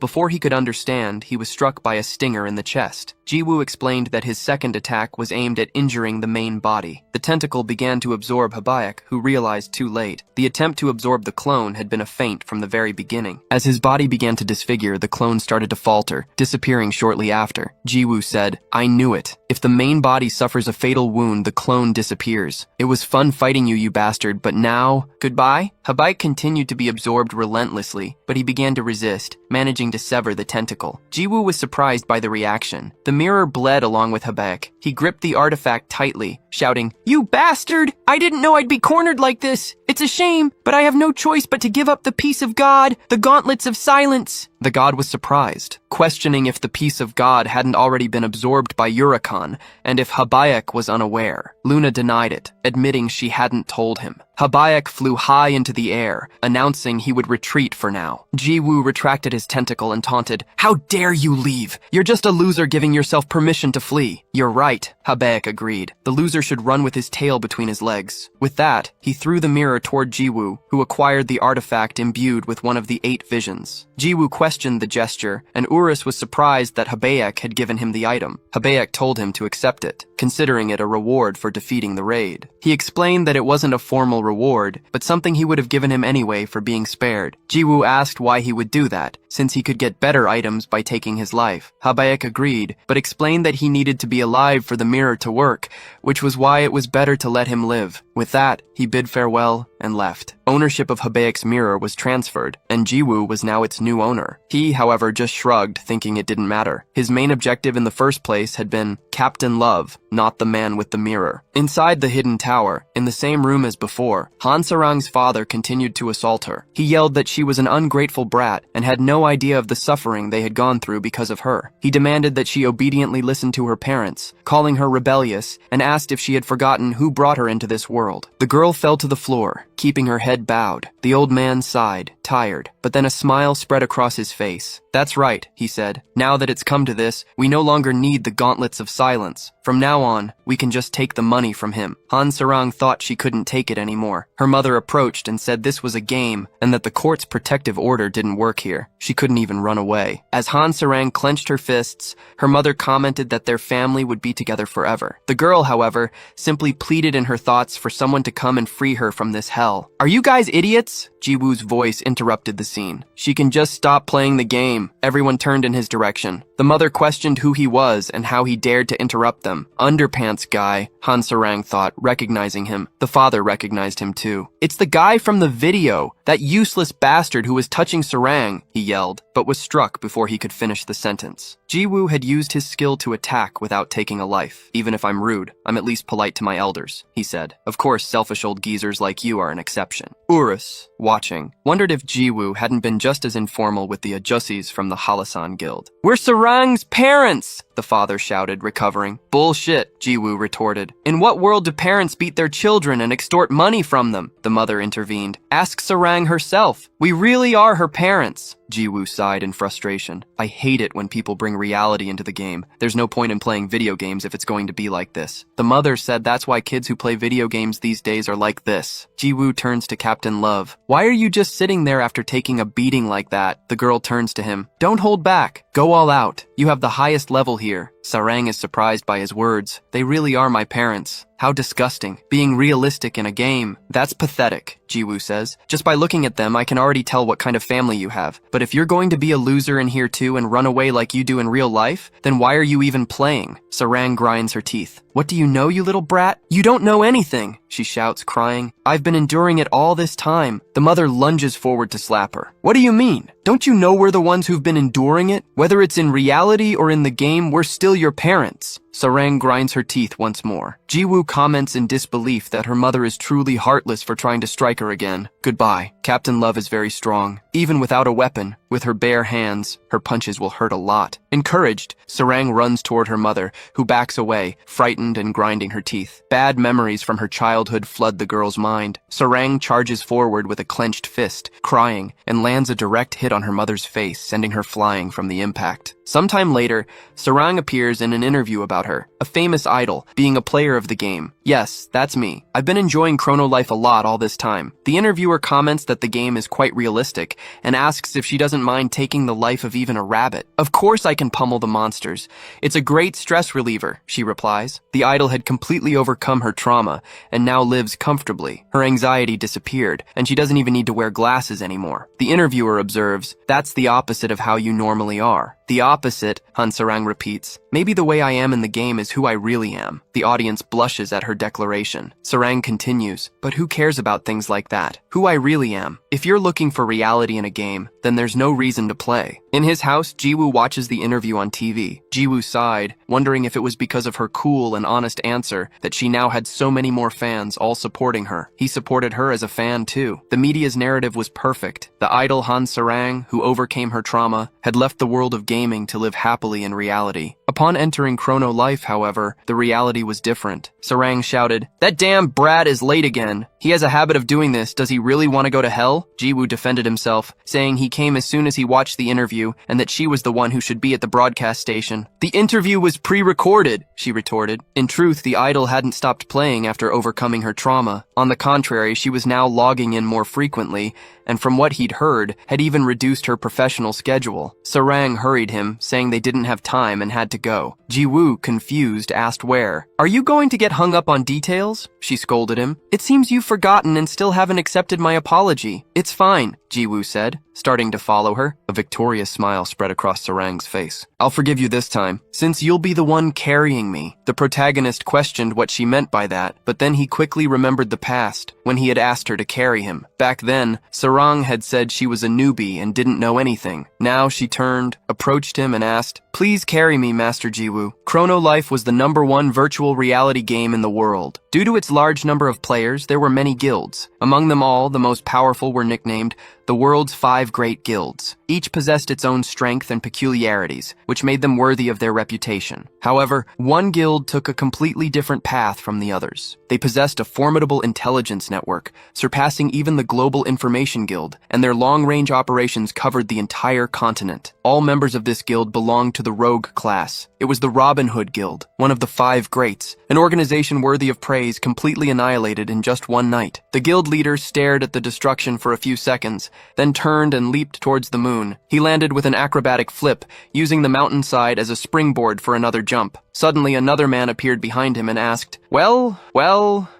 before he could understand, he was struck by a stinger in the chest. Jiwoo explained that his second attack was aimed at injuring the main body. The tentacle began to absorb Habaek, who realized too late. The attempt to absorb the clone had been a feint from the very beginning. As his body began to disfigure, the clone started to falter, disappearing shortly after. Jiwoo said, "I knew it. If the main body suffers a fatal fatal wound, the clone disappears. It was fun fighting you, you bastard, but now, goodbye? Habaek continued to be absorbed relentlessly, but he began to resist, managing to sever the tentacle. Jiwoo was surprised by the reaction. The mirror bled along with Habaek. He gripped the artifact tightly, shouting, "You bastard! I didn't know I'd be cornered like this! It's a shame, but I have no choice but to give up the peace of God, the gauntlets of silence." The god was surprised, questioning if the peace of God hadn't already been absorbed by Uricon, and if Habaek was unaware. Luna denied it, admitting she hadn't told him. Habaek flew high into the air, announcing he would retreat for now. Jiwoo retracted his tentacle and taunted, "How dare you leave? You're just a loser giving yourself permission to flee." "You're right," Habaek agreed. The loser should run with his tail between his legs. With that, he threw the mirror toward Jiwoo, who acquired the artifact imbued with one of the 8 visions. Jiwoo questioned the gesture, and Urus was surprised that Habaek had given him the item. Habaek told him to accept it, considering it a reward for defeating the raid. He explained that it wasn't a formal reward, but something he would have given him anyway for being spared. Jiwoo asked why he would do that, since he could get better items by taking his life. Habaek agreed, but explained that he needed to be alive for the mirror to work, which was why it was better to let him live. With that, he bid farewell and left. Ownership of Habaek's mirror was transferred, and Jiwoo was now its new owner. He, however, just shrugged, thinking it didn't matter. His main objective in the first place had been Captain Love, not the man with the mirror. Inside the hidden tower, in the same room as before, Han Sarang's father continued to assault her. He yelled that she was an ungrateful brat and had no idea of the suffering they had gone through because of her. He demanded that she obediently listen to her parents, calling her rebellious, and asked if she had forgotten who brought her into this world. The girl fell to the floor, keeping her head bowed. The old man sighed, tired, but then a smile spread across his face. "That's right," he said. "Now that it's come to this, we no longer need the gauntlets of silence. From now on, we can just take the money from him." Han Sarang thought she couldn't take it anymore. Her mother approached and said this was a game and that the court's protective order didn't work here. She couldn't even run away. As Han Sarang clenched her fists, her mother commented that their family would be together forever. The girl, however, simply pleaded in her thoughts for someone to come and free her from this hell. "Are you guys idiots?" Jiwoo's voice interrupted the scene. "She can just stop playing the game." Everyone turned in his direction. The mother questioned who he was and how he dared to interrupt them. "Underpants guy," Han Sarang thought, recognizing him. The father recognized him too. "It's the guy from the video, that useless bastard who was touching Sarang," he yelled, but was struck before he could finish the sentence. Jiwoo had used his skill to attack without taking a life. "Even if I'm rude, I'm at least polite to my elders," he said. "Of course, selfish old geezers like you are an exception." Urus, watching, wondered if Jiwoo hadn't been just as informal with the Ajusis from the Halasan Guild. "We're Sarang's parents!" the father shouted, recovering. "Bullshit," Jiwoo retorted. "In what world do parents beat their children and extort money from them?" The mother intervened. "Ask Sarang herself. We really are her parents." Jiwoo sighed in frustration. "I hate it when people bring reality into the game. There's no point in playing video games if it's going to be like this." The mother said that's why kids who play video games these days are like this. Jiwoo turns to Captain Love. "Why are you just sitting there after taking a beating like that?" The girl turns to him. "Don't hold back. Go all out. You have the highest level here." Sarang is surprised by his words. "They really are my parents. How disgusting. Being realistic in a game. That's pathetic," Jiwoo says. "Just by looking at them, I can already tell what kind of family you have. But if you're going to be a loser in here too and run away like you do in real life, then why are you even playing?" Sarang grinds her teeth. "What do you know, you little brat? You don't know anything," she shouts, crying. "I've been enduring it all this time." The mother lunges forward to slap her. "What do you mean? Don't you know we're the ones who've been enduring it? Whether it's in reality or in the game, we're still your parents." Sarang grinds her teeth once more. Jiwoo comments in disbelief that her mother is truly heartless for trying to strike her again. "Goodbye. Captain Love is very strong. Even without a weapon, with her bare hands, her punches will hurt a lot." Encouraged, Sarang runs toward her mother, who backs away, frightened and grinding her teeth. Bad memories from her childhood flood the girl's mind. Sarang charges forward with a clenched fist, crying, and lands a direct hit on her mother's face, sending her flying from the impact. Sometime later, Sarang appears in an interview about her, a famous idol, being a player of the game. "Yes, that's me. I've been enjoying Chrono Life a lot all this time." The interviewer comments that the game is quite realistic and asks if she doesn't mind taking the life of even a rabbit. "Of course I can pummel the monsters. It's a great stress reliever," she replies. The idol had completely overcome her trauma and now lives comfortably. Her anxiety disappeared, and she doesn't even need to wear glasses anymore. The interviewer observes, "That's the opposite of how you normally are." "The opposite," Han Sarang repeats. "Maybe the way I am in the the game is who I really am. The audience blushes at her declaration. Sarang continues, but who cares about things like that? Who I really am. If you're looking for reality in a game, then there's no reason to play. In his house, Jiwoo watches the interview on TV. Jiwoo sighed, wondering if it was because of her cool and honest answer that she now had so many more fans all supporting her. He supported her as a fan too. The media's narrative was perfect. The idol Han Sarang, who overcame her trauma, had left the world of gaming to live happily in reality. Upon entering Chrono Life, however, the reality was different. Sarang shouted, "That damn brat is late again. He has a habit of doing this. Does he really want to go to hell?" Jiwoo defended himself, saying he came as soon as he watched the interview and that she was the one who should be at the broadcast station. "The interview was pre-recorded," she retorted. In truth, the idol hadn't stopped playing after overcoming her trauma. On the contrary, she was now logging in more frequently, and from what he'd heard, had even reduced her professional schedule. Sarang hurried him, saying they didn't have time and had to go. Jiwoo, confused, asked where. "Are you going to get hung up on details?" she scolded him. "It seems you've forgotten and still haven't accepted my apology." "It's fine," Jiwoo said, starting to follow her. A victorious smile spread across Sarang's face. "I'll forgive you this time, since you'll be the one carrying me." The protagonist questioned what she meant by that, but then he quickly remembered the past, when he had asked her to carry him. Back then, Sarang had said she was a newbie and didn't know anything. Now she turned, approached him and asked, "Please carry me, Master Jiwoo." Chrono Life was the #1 virtual reality game in the world. Due to its large number of players, there were many guilds. Among them all, the most powerful were nicknamed the world's 5 great guilds. Each possessed its own strength and peculiarities, which made them worthy of their reputation. However, one guild took a completely different path from the others. They possessed a formidable intelligence network, surpassing even the Global Information Guild, and their long-range operations covered the entire continent. All members of this guild belonged to the Rogue class. It was the Robin Hood Guild, one of the 5 greats, an organization worthy of praise completely annihilated in just one night. The guild leader stared at the destruction for a few seconds, then turned and leaped towards the moon. He landed with an acrobatic flip, using the mountainside as a springboard for another jump. Suddenly, another man appeared behind him and asked, Well,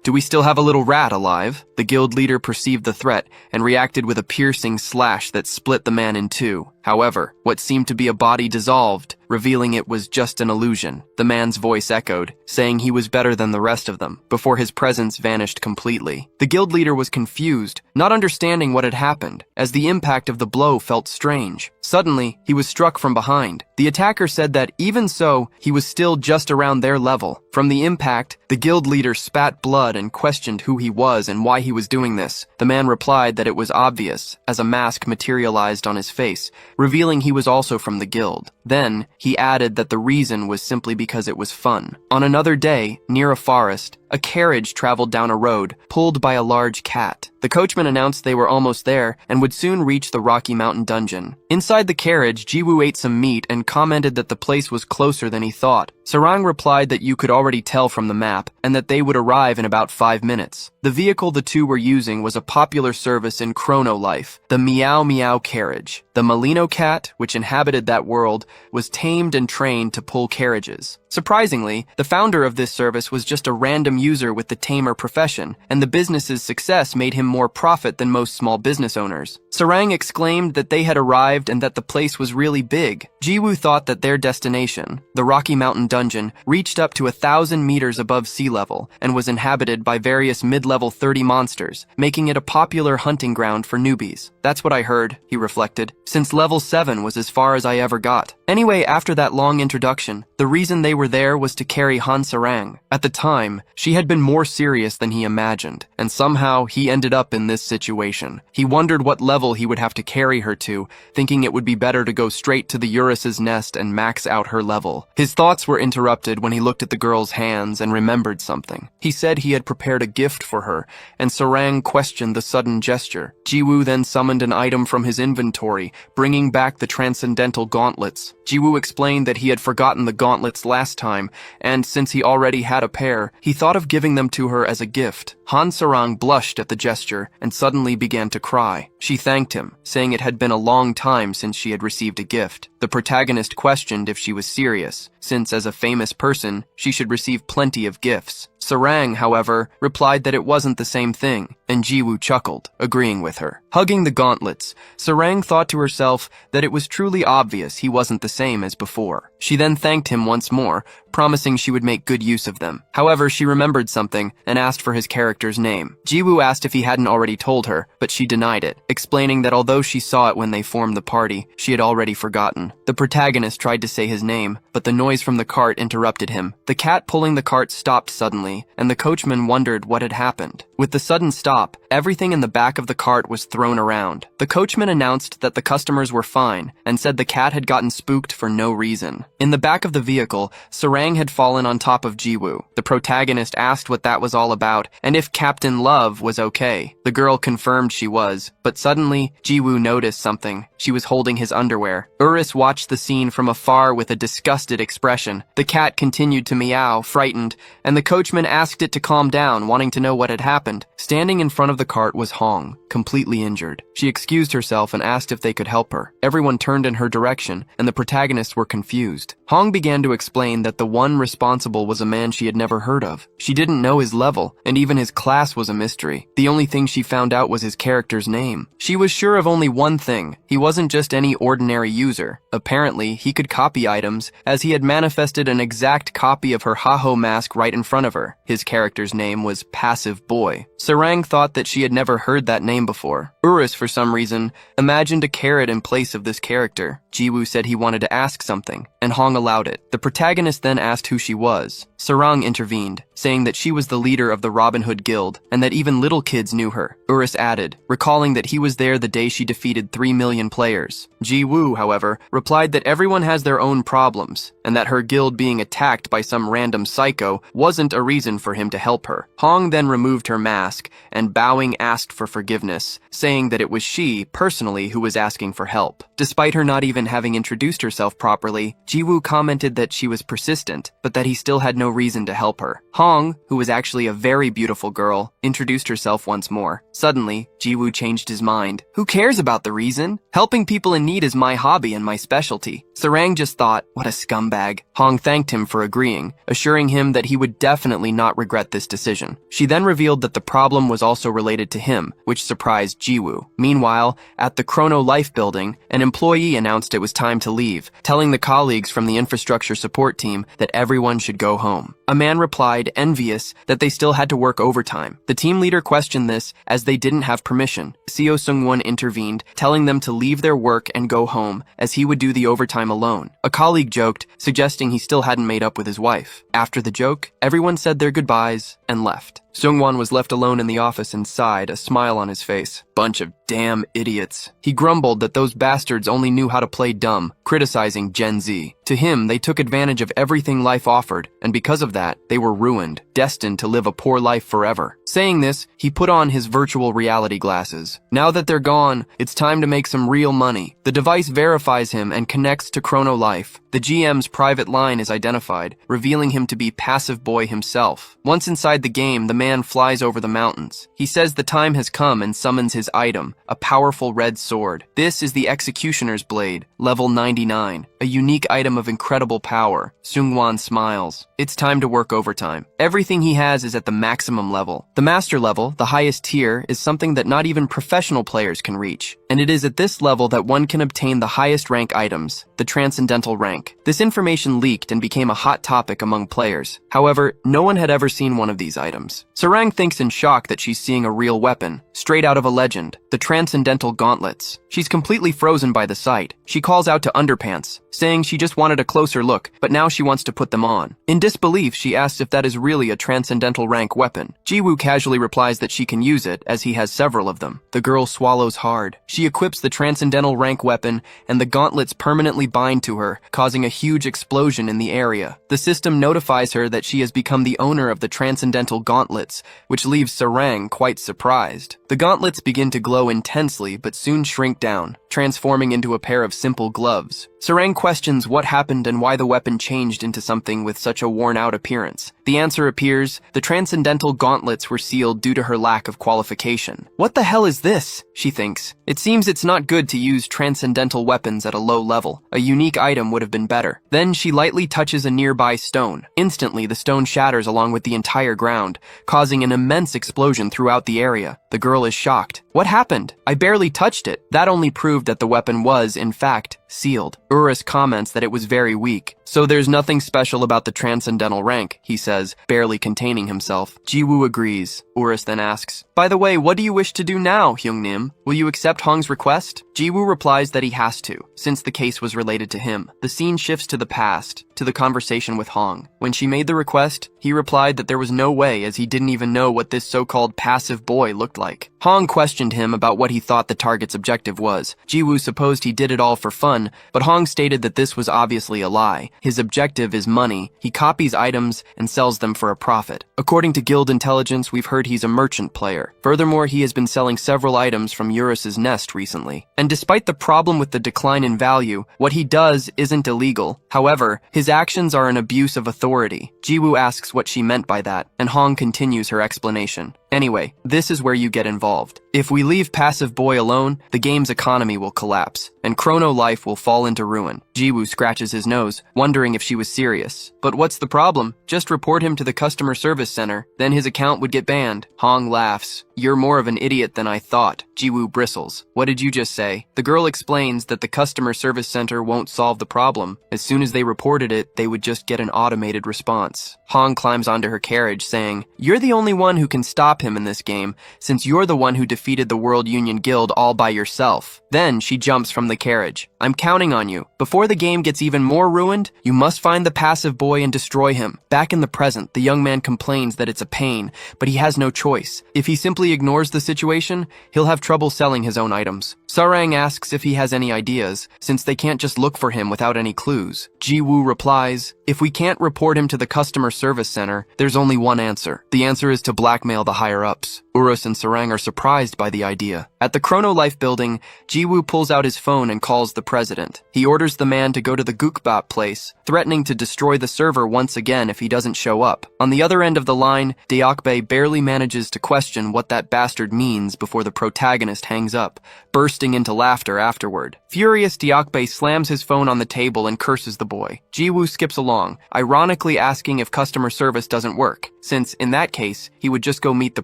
do we still have a little rat alive?" The guild leader perceived the threat and reacted with a piercing slash that split the man in two. However, what seemed to be a body dissolved, revealing it was just an illusion. The man's voice echoed, saying he was better than the rest of them, before his presence vanished completely. The guild leader was confused, not understanding what had happened, as the impact of the blow felt strange. Suddenly, he was struck from behind. The attacker said that even so, he was still just around their level. From the impact, the guild leader spat blood and questioned who he was and why he was doing this. The man replied that it was obvious, as a mask materialized on his face, revealing he was also from the guild. Then, he added that the reason was simply because it was fun. On another day, near a forest, a carriage traveled down a road, pulled by a large cat. The coachman announced they were almost there and would soon reach the Rocky Mountain dungeon. Inside the carriage, Jiwoo ate some meat and commented that the place was closer than he thought. Sarang replied that you could already tell from the map, and that they would arrive in about 5 minutes. The vehicle the two were using was a popular service in Chrono Life, the Meow Meow carriage. The Molino cat, which inhabited that world, was tamed and trained to pull carriages. Surprisingly, the founder of this service was just a random user with the tamer profession, and the business's success made him more profit than most small business owners. Sarang exclaimed that they had arrived and that the place was really big. Jiwoo thought that their destination, the Rocky Mountain dungeon, reached up to 1,000 meters above sea level and was inhabited by various mid-level 30 monsters, making it a popular hunting ground for newbies. "That's what I heard," he reflected, "since level 7 was as far as I ever got." Anyway, after that long introduction, the reason they were there was to carry Han Sarang. At the time, she had been more serious than he imagined, and somehow he ended up in this situation. He wondered what level he would have to carry her to, thinking it would be better to go straight to the Eurus's nest and max out her level. His thoughts were interrupted when he looked at the girl's hands and remembered something. He said he had prepared a gift for her, and Sarang questioned the sudden gesture. Jiwoo then summoned an item from his inventory, bringing back the transcendental gauntlets. Jiwoo explained that he had forgotten the gauntlets last time, and since he already had a pair, he thought of giving them to her as a gift. Han Sarang blushed at the gesture and suddenly began to cry. She thanked him, saying it had been a long time since she had received a gift. The protagonist questioned if she was serious, since as a famous person, she should receive plenty of gifts. Sarang, however, replied that it wasn't the same thing, and Jiwoo chuckled, agreeing with her. Hugging the gauntlets, Sarang thought to herself that it was truly obvious he wasn't the same as before. She then thanked him once more, promising she would make good use of them. However, she remembered something and asked for his character's name. Jiwoo asked if he hadn't already told her, but she denied it, explaining that although she saw it when they formed the party, she had already forgotten. The protagonist tried to say his name, but the noise from the cart interrupted him. The cat pulling the cart stopped suddenly, and the coachman wondered what had happened. With the sudden stop, everything in the back of the cart was thrown around. The coachman announced that the customers were fine, and said the cat had gotten spooked for no reason. In the back of the vehicle, Sarang had fallen on top of Jiwoo. The protagonist asked what that was all about, and if Captain Love was okay. The girl confirmed she was, but suddenly, Jiwoo noticed something. She was holding his underwear. Urus watched the scene from afar with a disgusted expression. The cat continued to meow, frightened, and the coachman asked it to calm down, wanting to know what had happened. Standing in front of the cart was Hong, completely injured. She excused herself and asked if they could help her. Everyone turned in her direction, and the protagonists were confused. Hong began to explain that the one responsible was a man she had never heard of. She didn't know his level, and even his class was a mystery. The only thing she found out was his character's name. She was sure of only one thing. He wasn't just any ordinary user. Apparently, he could copy items, as he had manifested an exact copy of her Haho mask right in front of her. His character's name was Passive Boy. Sarang thought that she had never heard that name before. Urus, for some reason, imagined a carrot in place of this character. Jiwoo said he wanted to ask something, and Hong allowed it. The protagonist then asked who she was. Sarang intervened, saying that she was the leader of the Robin Hood Guild, and that even little kids knew her. Urus added, recalling that he was there the day she defeated 3 million players. Jiwoo, however, replied that everyone has their own problems, and that her guild being attacked by some random psycho wasn't a reason for him to help her. Hong then removed her mask, and bowing asked for forgiveness, saying that it was she, personally, who was asking for help. Despite her not even having introduced herself properly, Jiwoo commented that she was persistent, but that he still had no reason to help her. Hong, who was actually a very beautiful girl, introduced herself once more. Suddenly, Jiwoo changed his mind. Who cares about the reason? Helping people in need is my hobby and my specialty. Sarang just thought, what a scumbag. Hong thanked him for agreeing, assuring him that he would definitely not regret this decision. She then revealed that the problem was also related to him, which surprised Jiwoo. Meanwhile, at the Chrono Life building, an employee announced it was time to leave, telling the colleagues from the infrastructure support team that everyone should go home. A man replied, envious, that they still had to work overtime. The team leader questioned this as they didn't have permission. Seo Seung-won intervened, telling them to leave their work and go home, as he would do the overtime alone. A colleague joked, suggesting he still hadn't made up with his wife. After the joke, everyone said their goodbyes and left. Seung-won was left alone in the office and sighed, a smile on his face. Bunch of damn idiots. He grumbled that those bastards only knew how to play dumb, criticizing Gen Z. To him, they took advantage of everything life offered, and because of that, they were ruined, destined to live a poor life forever. Saying this, he put on his virtual reality glasses. Now that they're gone, it's time to make some real money. The device verifies him and connects to Chrono Life. The GM's private line is identified, revealing him to be Passive Boy himself. Once inside the game, the man flies over the mountains. He says the time has come and summons his item, a powerful red sword. This is the Executioner's Blade, level 99, a unique item of incredible power. Seung-won smiles. It's time to work overtime. Everything he has is at the maximum level. The master level, the highest tier, is something that not even professional players can reach. And it is at this level that one can obtain the highest rank items, the Transcendental rank. This information leaked and became a hot topic among players. However, no one had ever seen one of these items. Sarang thinks in shock that she's seeing a real weapon, straight out of a legend, the Transcendental Gauntlets. She's completely frozen by the sight. She calls out to Underpants, saying she just wanted a closer look, but now she wants to put them on. In disbelief, she asks if that is really a Transcendental rank weapon. Jiwoo casually replies that she can use it, as he has several of them. The girl swallows hard. She equips the Transcendental rank weapon, and the gauntlets permanently bind to her, causing a huge explosion in the area. The system notifies her that she has become the owner of the Transcendental Gauntlets, which leaves Sarang quite surprised. The gauntlets begin to glow intensely, but soon shrink down, transforming into a pair of simple gloves. Sarang questions what happened and why the weapon changed into something with such a worn-out appearance. The answer appears: the transcendental gauntlets were sealed due to her lack of qualification. What the hell is this? She thinks. It seems it's not good to use transcendental weapons at a low level. A unique item would have been better. Then she lightly touches a nearby stone. Instantly, the stone shatters along with the entire ground, causing an immense explosion throughout the area. The girl is shocked. What happened? I barely touched it. That only proved that the weapon was, in fact, sealed. Urus comments that it was very weak. So there's nothing special about the transcendental rank, he says, barely containing himself. Jiwoo agrees. Urus then asks, by the way, what do you wish to do now, Hyungnim? Will you accept Hong's request? Jiwoo replies that he has to, since the case was related to him. The scene shifts to the past, to the conversation with Hong. When she made the request, he replied that there was no way, as he didn't even know what this so-called passive boy looked like. Hong questioned him about what he thought the target's objective was. Jiwoo supposed he did it all for fun, but Hong stated that this was obviously a lie. His objective is money. He copies items and sells them for a profit. According to Guild Intelligence, we've heard he's a merchant player. Furthermore, he has been selling several items from Eurus's nest recently. And despite the problem with the decline in value, what he does isn't illegal. However, his actions are an abuse of authority. Jiwoo asks what she meant by that, and Hong continues her explanation. Anyway, this is where you get involved. If we leave Passive Boy alone, the game's economy will collapse, and Chrono Life will fall into ruin. Jiwoo scratches his nose, wondering if she was serious. But what's the problem? Just report him to the customer service center, then his account would get banned. Hong laughs. You're more of an idiot than I thought. Jiwoo bristles. What did you just say? The girl explains that the customer service center won't solve the problem. As soon as they reported it, they would just get an automated response. Hong climbs onto her carriage, saying, you're the only one who can stop him in this game, since you're the one who defeated the World Union Guild all by yourself. Then she jumps from the carriage. I'm counting on you. Before the game gets even more ruined, you must find the passive boy and destroy him. Back in the present, the young man complains that it's a pain, but he has no choice. If he simply ignores the situation, he'll have trouble selling his own items. Sarang asks if he has any ideas, since they can't just look for him without any clues. Jiwoo replies, if we can't report him to the customer service center, there's only one answer. The answer is to blackmail the higher-ups. Urus and Sarang are surprised by the idea. At the Chrono Life building, Jiwoo pulls out his phone and calls the president. He orders the man to go to the Gukbap place, threatening to destroy the server once again if he doesn't show up. On the other end of the line, Deokbae barely manages to question what that bastard means before the protagonist hangs up, bursting into laughter afterward. Furious, Deokbae slams his phone on the table and curses the boy. Jiwoo skips along, ironically asking if customer service doesn't work, since, in that case, he would just go meet the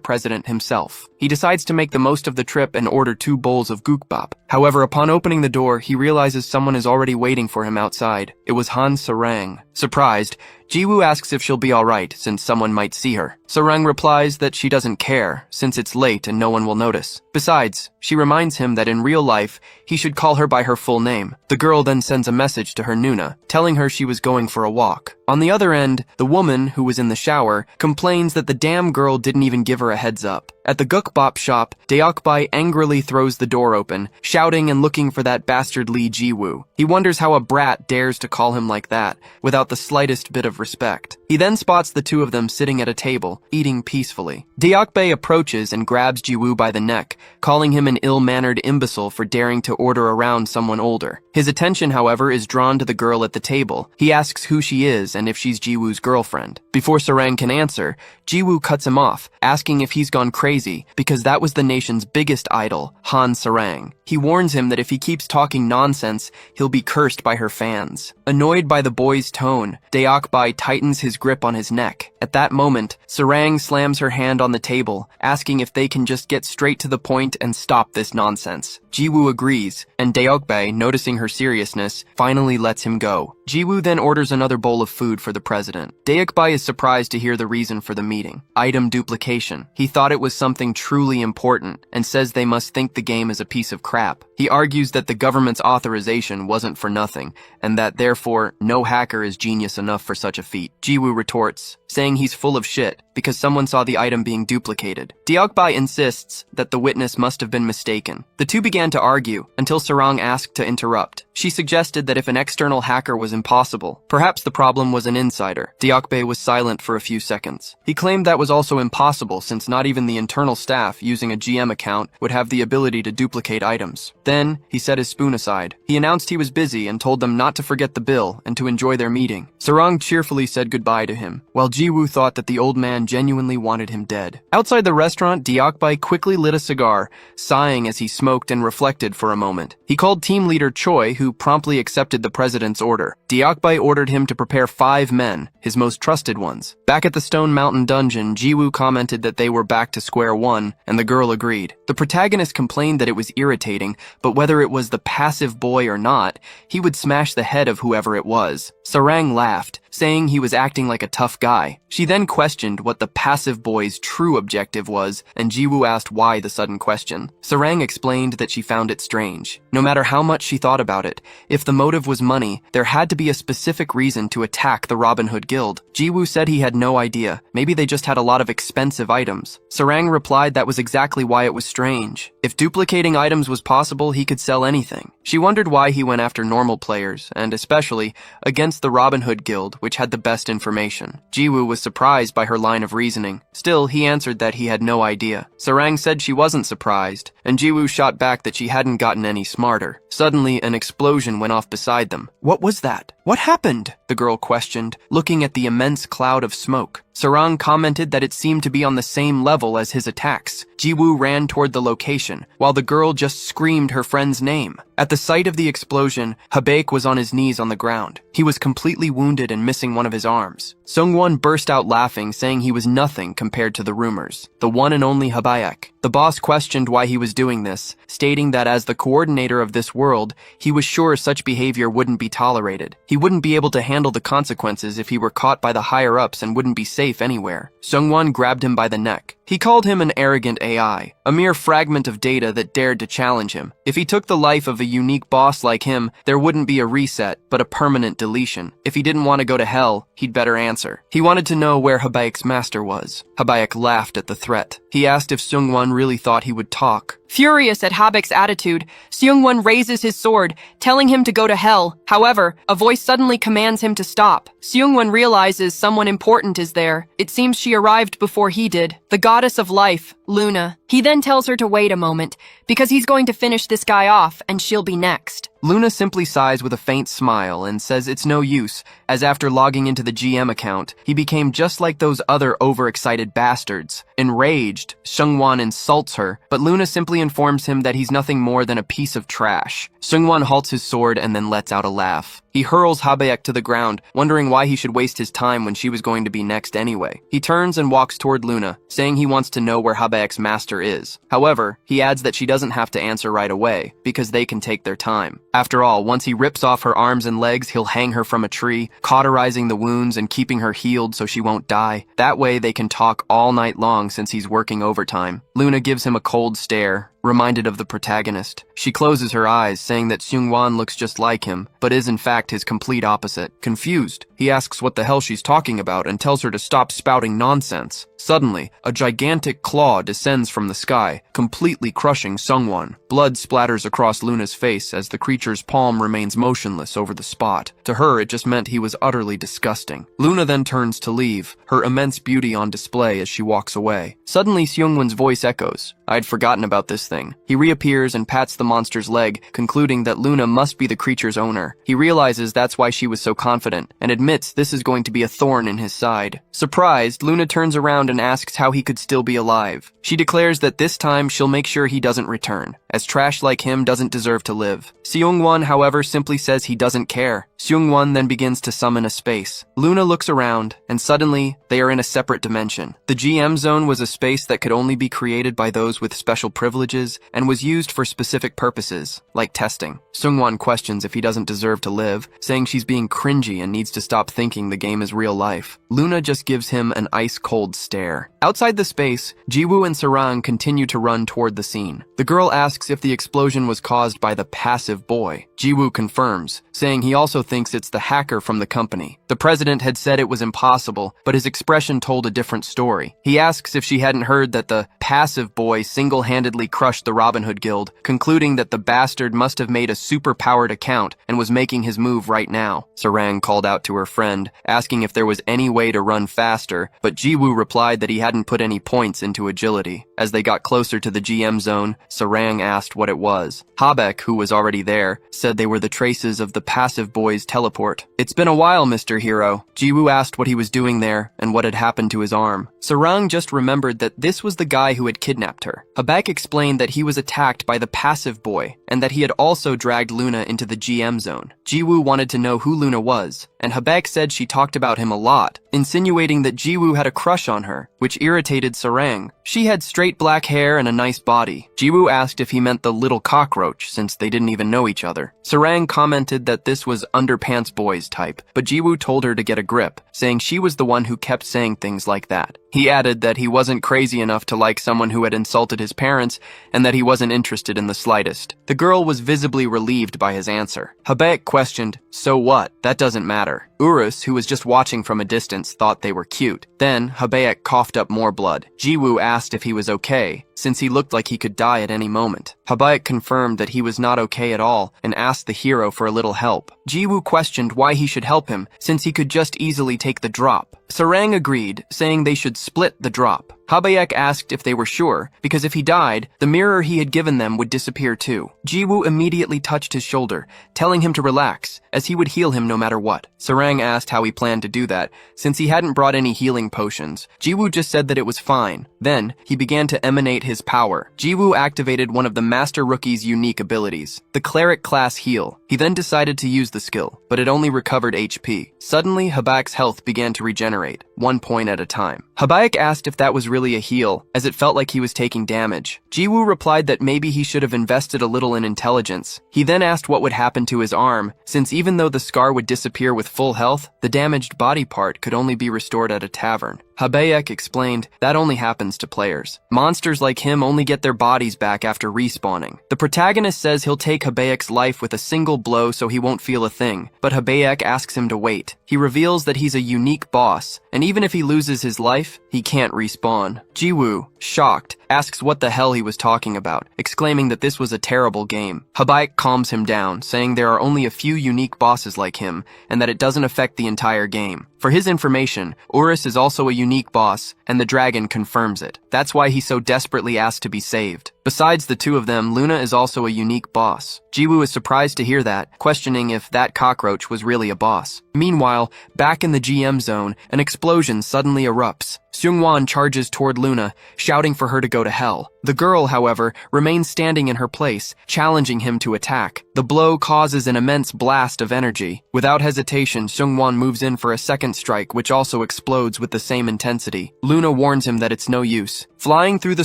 president himself. He decides to make the most of the trip and order 2 bowls of gukbap. However, upon opening the door, he realizes someone is already waiting for him outside. It was Han Sarang. Surprised, Jiwoo asks if she'll be alright, since someone might see her. Sarang replies that she doesn't care, since it's late and no one will notice. Besides, she reminds him that in real life, he should call her by her full name. The girl then sends a message to her Nuna, telling her she was going for a walk. On the other end, the woman, who was in the shower, complains that the damn girl didn't even give her a heads up. At the Gukbap shop, Deokbae angrily throws the door open, shouting and looking for that bastard Lee Jiwoo. He wonders how a brat dares to call him like that, without the slightest bit of respect. He then spots the two of them sitting at a table, eating peacefully. Deokbae approaches and grabs Jiwoo by the neck, calling him an ill-mannered imbecile for daring to order around someone older. His attention, however, is drawn to the girl at the table. He asks who she is and if she's Jiwoo's girlfriend. Before Sarang can answer, Jiwoo cuts him off, asking if he's gone crazy, because that was the nation's biggest idol, Han Sarang. He warns him that if he keeps talking nonsense, he'll be cursed by her fans. Annoyed by the boy's tone, Deokbae tightens his grip on his neck. At that moment, Sarang slams her hand on the table, asking if they can just get straight to the point and stop this nonsense. Jiwoo agrees, and Deokbae, noticing her seriousness, finally lets him go. Jiwoo then orders another bowl of food for the president. Deokbae is surprised to hear the reason for the meeting. Item duplication. He thought it was something truly important, and says they must think the game is a piece of crap. He argues that the government's authorization wasn't for nothing, and that therefore, no hacker is genius enough for such a feat. Jiwoo retorts, saying he's full of shit, because someone saw the item being duplicated. Deokbae insists that the witness must have been mistaken. The two began to argue, until Sarang asked to interrupt. She suggested that if an external hacker was impossible, perhaps the problem was an insider. Diakbe was silent for a few seconds. He claimed that was also impossible since not even the internal staff using a GM account would have the ability to duplicate items. Then, he set his spoon aside. He announced he was busy and told them not to forget the bill and to enjoy their meeting. Sarang cheerfully said goodbye to him, while Jiwoo thought that the old man genuinely wanted him dead. Outside the restaurant, Diakbe quickly lit a cigar, sighing as he smoked and reflected for a moment. He called team leader Choi, who promptly accepted the president's order. Diakbe ordered him to prepare 5 men, his most trusted ones. Back at the Stone Mountain dungeon, Jiwoo commented that they were back to square one, and the girl agreed. The protagonist complained that it was irritating, but whether it was the passive boy or not, he would smash the head of whoever it was. Sarang laughed, saying he was acting like a tough guy. She then questioned what the passive boy's true objective was, and Jiwoo asked why the sudden question. Sarang explained that she found it strange. No matter how much she thought about it, if the motive was money, there had to be a specific reason to attack the Robin Hood Guild. Jiwoo said he had no idea. Maybe they just had a lot of expensive items. Sarang replied that was exactly why it was strange. If duplicating items was possible, he could sell anything. She wondered why he went after normal players, and especially against the Robin Hood Guild, which had the best information. Jiwoo was surprised by her line of reasoning. Still, he answered that he had no idea. Sarang said she wasn't surprised, and Jiwoo shot back that she hadn't gotten any smarter. Suddenly, an explosion went off beside them. What was that? What happened? The girl questioned, looking at the immense cloud of smoke. Sarang commented that it seemed to be on the same level as his attacks. Jiwoo ran toward the location, while the girl just screamed her friend's name. At the sight of the explosion, Habaek was on his knees on the ground. He was completely wounded and missing one of his arms. Seungwon burst out laughing, saying he was nothing compared to the rumors. The one and only Habaek. The boss questioned why he was doing this, stating that as the coordinator of this world, he was sure such behavior wouldn't be tolerated. He wouldn't be able to handle the consequences if he were caught by the higher-ups and wouldn't be safe anywhere. Seungwon grabbed him by the neck. He called him an arrogant AI, a mere fragment of data that dared to challenge him. If he took the life of a unique boss like him, there wouldn't be a reset, but a permanent deletion. If he didn't want to go to hell, he'd better answer. He wanted to know where Habaek's master was. Habaek laughed at the threat. He asked if Seungwon really thought he would talk. Furious at Habaek's attitude, Seungwon raises his sword, telling him to go to hell. However, a voice suddenly commands him to stop. Seungwon realizes someone important is there. It seems she arrived before he did. The goddess of life, Luna. He then tells her to wait a moment, because he's going to finish this guy off and she'll be next. Luna simply sighs with a faint smile and says it's no use, as after logging into the GM account, he became just like those other overexcited bastards. Enraged, Seungwon insults her, but Luna simply informs him that he's nothing more than a piece of trash. Seungwon halts his sword and then lets out a laugh. He hurls Habaek to the ground, wondering why he should waste his time when she was going to be next anyway. He turns and walks toward Luna, saying he wants to know where Habaek's master is. However, he adds that she doesn't have to answer right away, because they can take their time. After all, once he rips off her arms and legs, he'll hang her from a tree, cauterizing the wounds and keeping her healed so she won't die. That way they can talk all night long since he's working overtime. Luna gives him a cold stare, reminded of the protagonist. She closes her eyes, saying that Seungwon looks just like him, but is in fact his complete opposite. Confused, he asks what the hell she's talking about and tells her to stop spouting nonsense. Suddenly, a gigantic claw descends from the sky, completely crushing Seungwon. Blood splatters across Luna's face as the creature's palm remains motionless over the spot. To her, it just meant he was utterly disgusting. Luna then turns to leave, her immense beauty on display as she walks away. Suddenly, Seungwon's voice echoes. I'd forgotten about this thing. He reappears and pats the monster's leg, concluding that Luna must be the creature's owner. He realizes that's why she was so confident, and admits this is going to be a thorn in his side. Surprised, Luna turns around and asks how he could still be alive. She declares that this time she'll make sure he doesn't return, as trash like him doesn't deserve to live. Seungwon, however, simply says he doesn't care. Seungwon then begins to summon a space. Luna looks around, and suddenly, they are in a separate dimension. The GM zone was a space that could only be created by those with special privileges, and was used for specific purposes, like testing. Seungwon questions if he doesn't deserve to live, saying she's being cringy and needs to stop thinking the game is real life. Luna just gives him an ice-cold stare. Outside the space, Jiwoo and Sarang continue to run toward the scene. The girl asks if the explosion was caused by the passive boy. Jiwoo confirms, saying he also thinks it's the hacker from the company. The president had said it was impossible, but his expression told a different story. He asks if she hadn't heard that the passive boy single-handedly crushed the Robin Hood Guild, concluding that the bastard must have made a super-powered account and was making his move right now. Sarang called out to her friend, asking if there was any way to run faster, but Jiwoo replied that he hadn't put any points into agility. As they got closer to the GM zone, Sarang asked what it was. Habaek, who was already there, said they were the traces of the passive boy's teleport. "It's been a while, Mr. Hero." Jiwoo asked what he was doing there and what had happened to his arm. Sarang just remembered that this was the guy who had kidnapped her. Habaek explained that he was attacked by the passive boy and that he had also dragged Luna into the GM zone. Jiwoo wanted to know who Luna was, and Habaek said she talked about him a lot, insinuating that Jiwoo had a crush on her, which irritated Sarang. She had straight black hair and a nice body. Jiwoo asked if he meant the little cockroach, since they didn't even know each other. Sarang commented that this was underpants boy's type, but Jiwoo told her to get a grip, saying she was the one who kept saying things like that. He added that he wasn't crazy enough to like someone who had insulted his parents and that he wasn't interested in the slightest. The girl was visibly relieved by his answer. Habaek questioned, "So what? That doesn't matter." Urus, who was just watching from a distance, thought they were cute. Then, Habaek coughed up more blood. Jiwoo asked if he was okay, since he looked like he could die at any moment. Habaek confirmed that he was not okay at all and asked the hero for a little help. Jiwoo questioned why he should help him, since he could just easily take the drop. Sarang agreed, saying they should split the drop. Habaek asked if they were sure, because if he died, the mirror he had given them would disappear too. Jiwoo immediately touched his shoulder, telling him to relax, as he would heal him no matter what. Sarang asked how he planned to do that, since he hadn't brought any healing potions. Jiwoo just said that it was fine. Then, he began to emanate his power. Jiwoo activated one of the Master Rookie's unique abilities, the Cleric class heal. He then decided to use the skill, but it only recovered HP. Suddenly, Habaek's health began to regenerate, 1 point at a time. Habaek asked if that was really a heal, as it felt like he was taking damage. Jiwoo replied that maybe he should have invested a little in intelligence. He then asked what would happen to his arm, since even though the scar would disappear with full health, the damaged body part could only be restored at a tavern. Habaek explained that only happens to players. Monsters like him only get their bodies back after respawning. The protagonist says he'll take Habaek's life with a single blow so he won't feel a thing, but Habaek asks him to wait. He reveals that he's a unique boss, and even if he loses his life, he can't respawn. Jiwoo, shocked, asks what the hell he was talking about, exclaiming that this was a terrible game. Habaek calms him down, saying there are only a few unique bosses like him, and that it doesn't affect the entire game. For his information, Urus is also a unique boss, and the dragon confirms it. That's why he so desperately asked to be saved. Besides the two of them, Luna is also a unique boss. Jiwoo is surprised to hear that, questioning if that cockroach was really a boss. Meanwhile, back in the GM zone, an explosion suddenly erupts. Seungwon charges toward Luna, shouting for her to go to hell. The girl, however, remains standing in her place, challenging him to attack. The blow causes an immense blast of energy. Without hesitation, Seungwon moves in for a second strike, which also explodes with the same intensity. Luna warns him that it's no use. Flying through the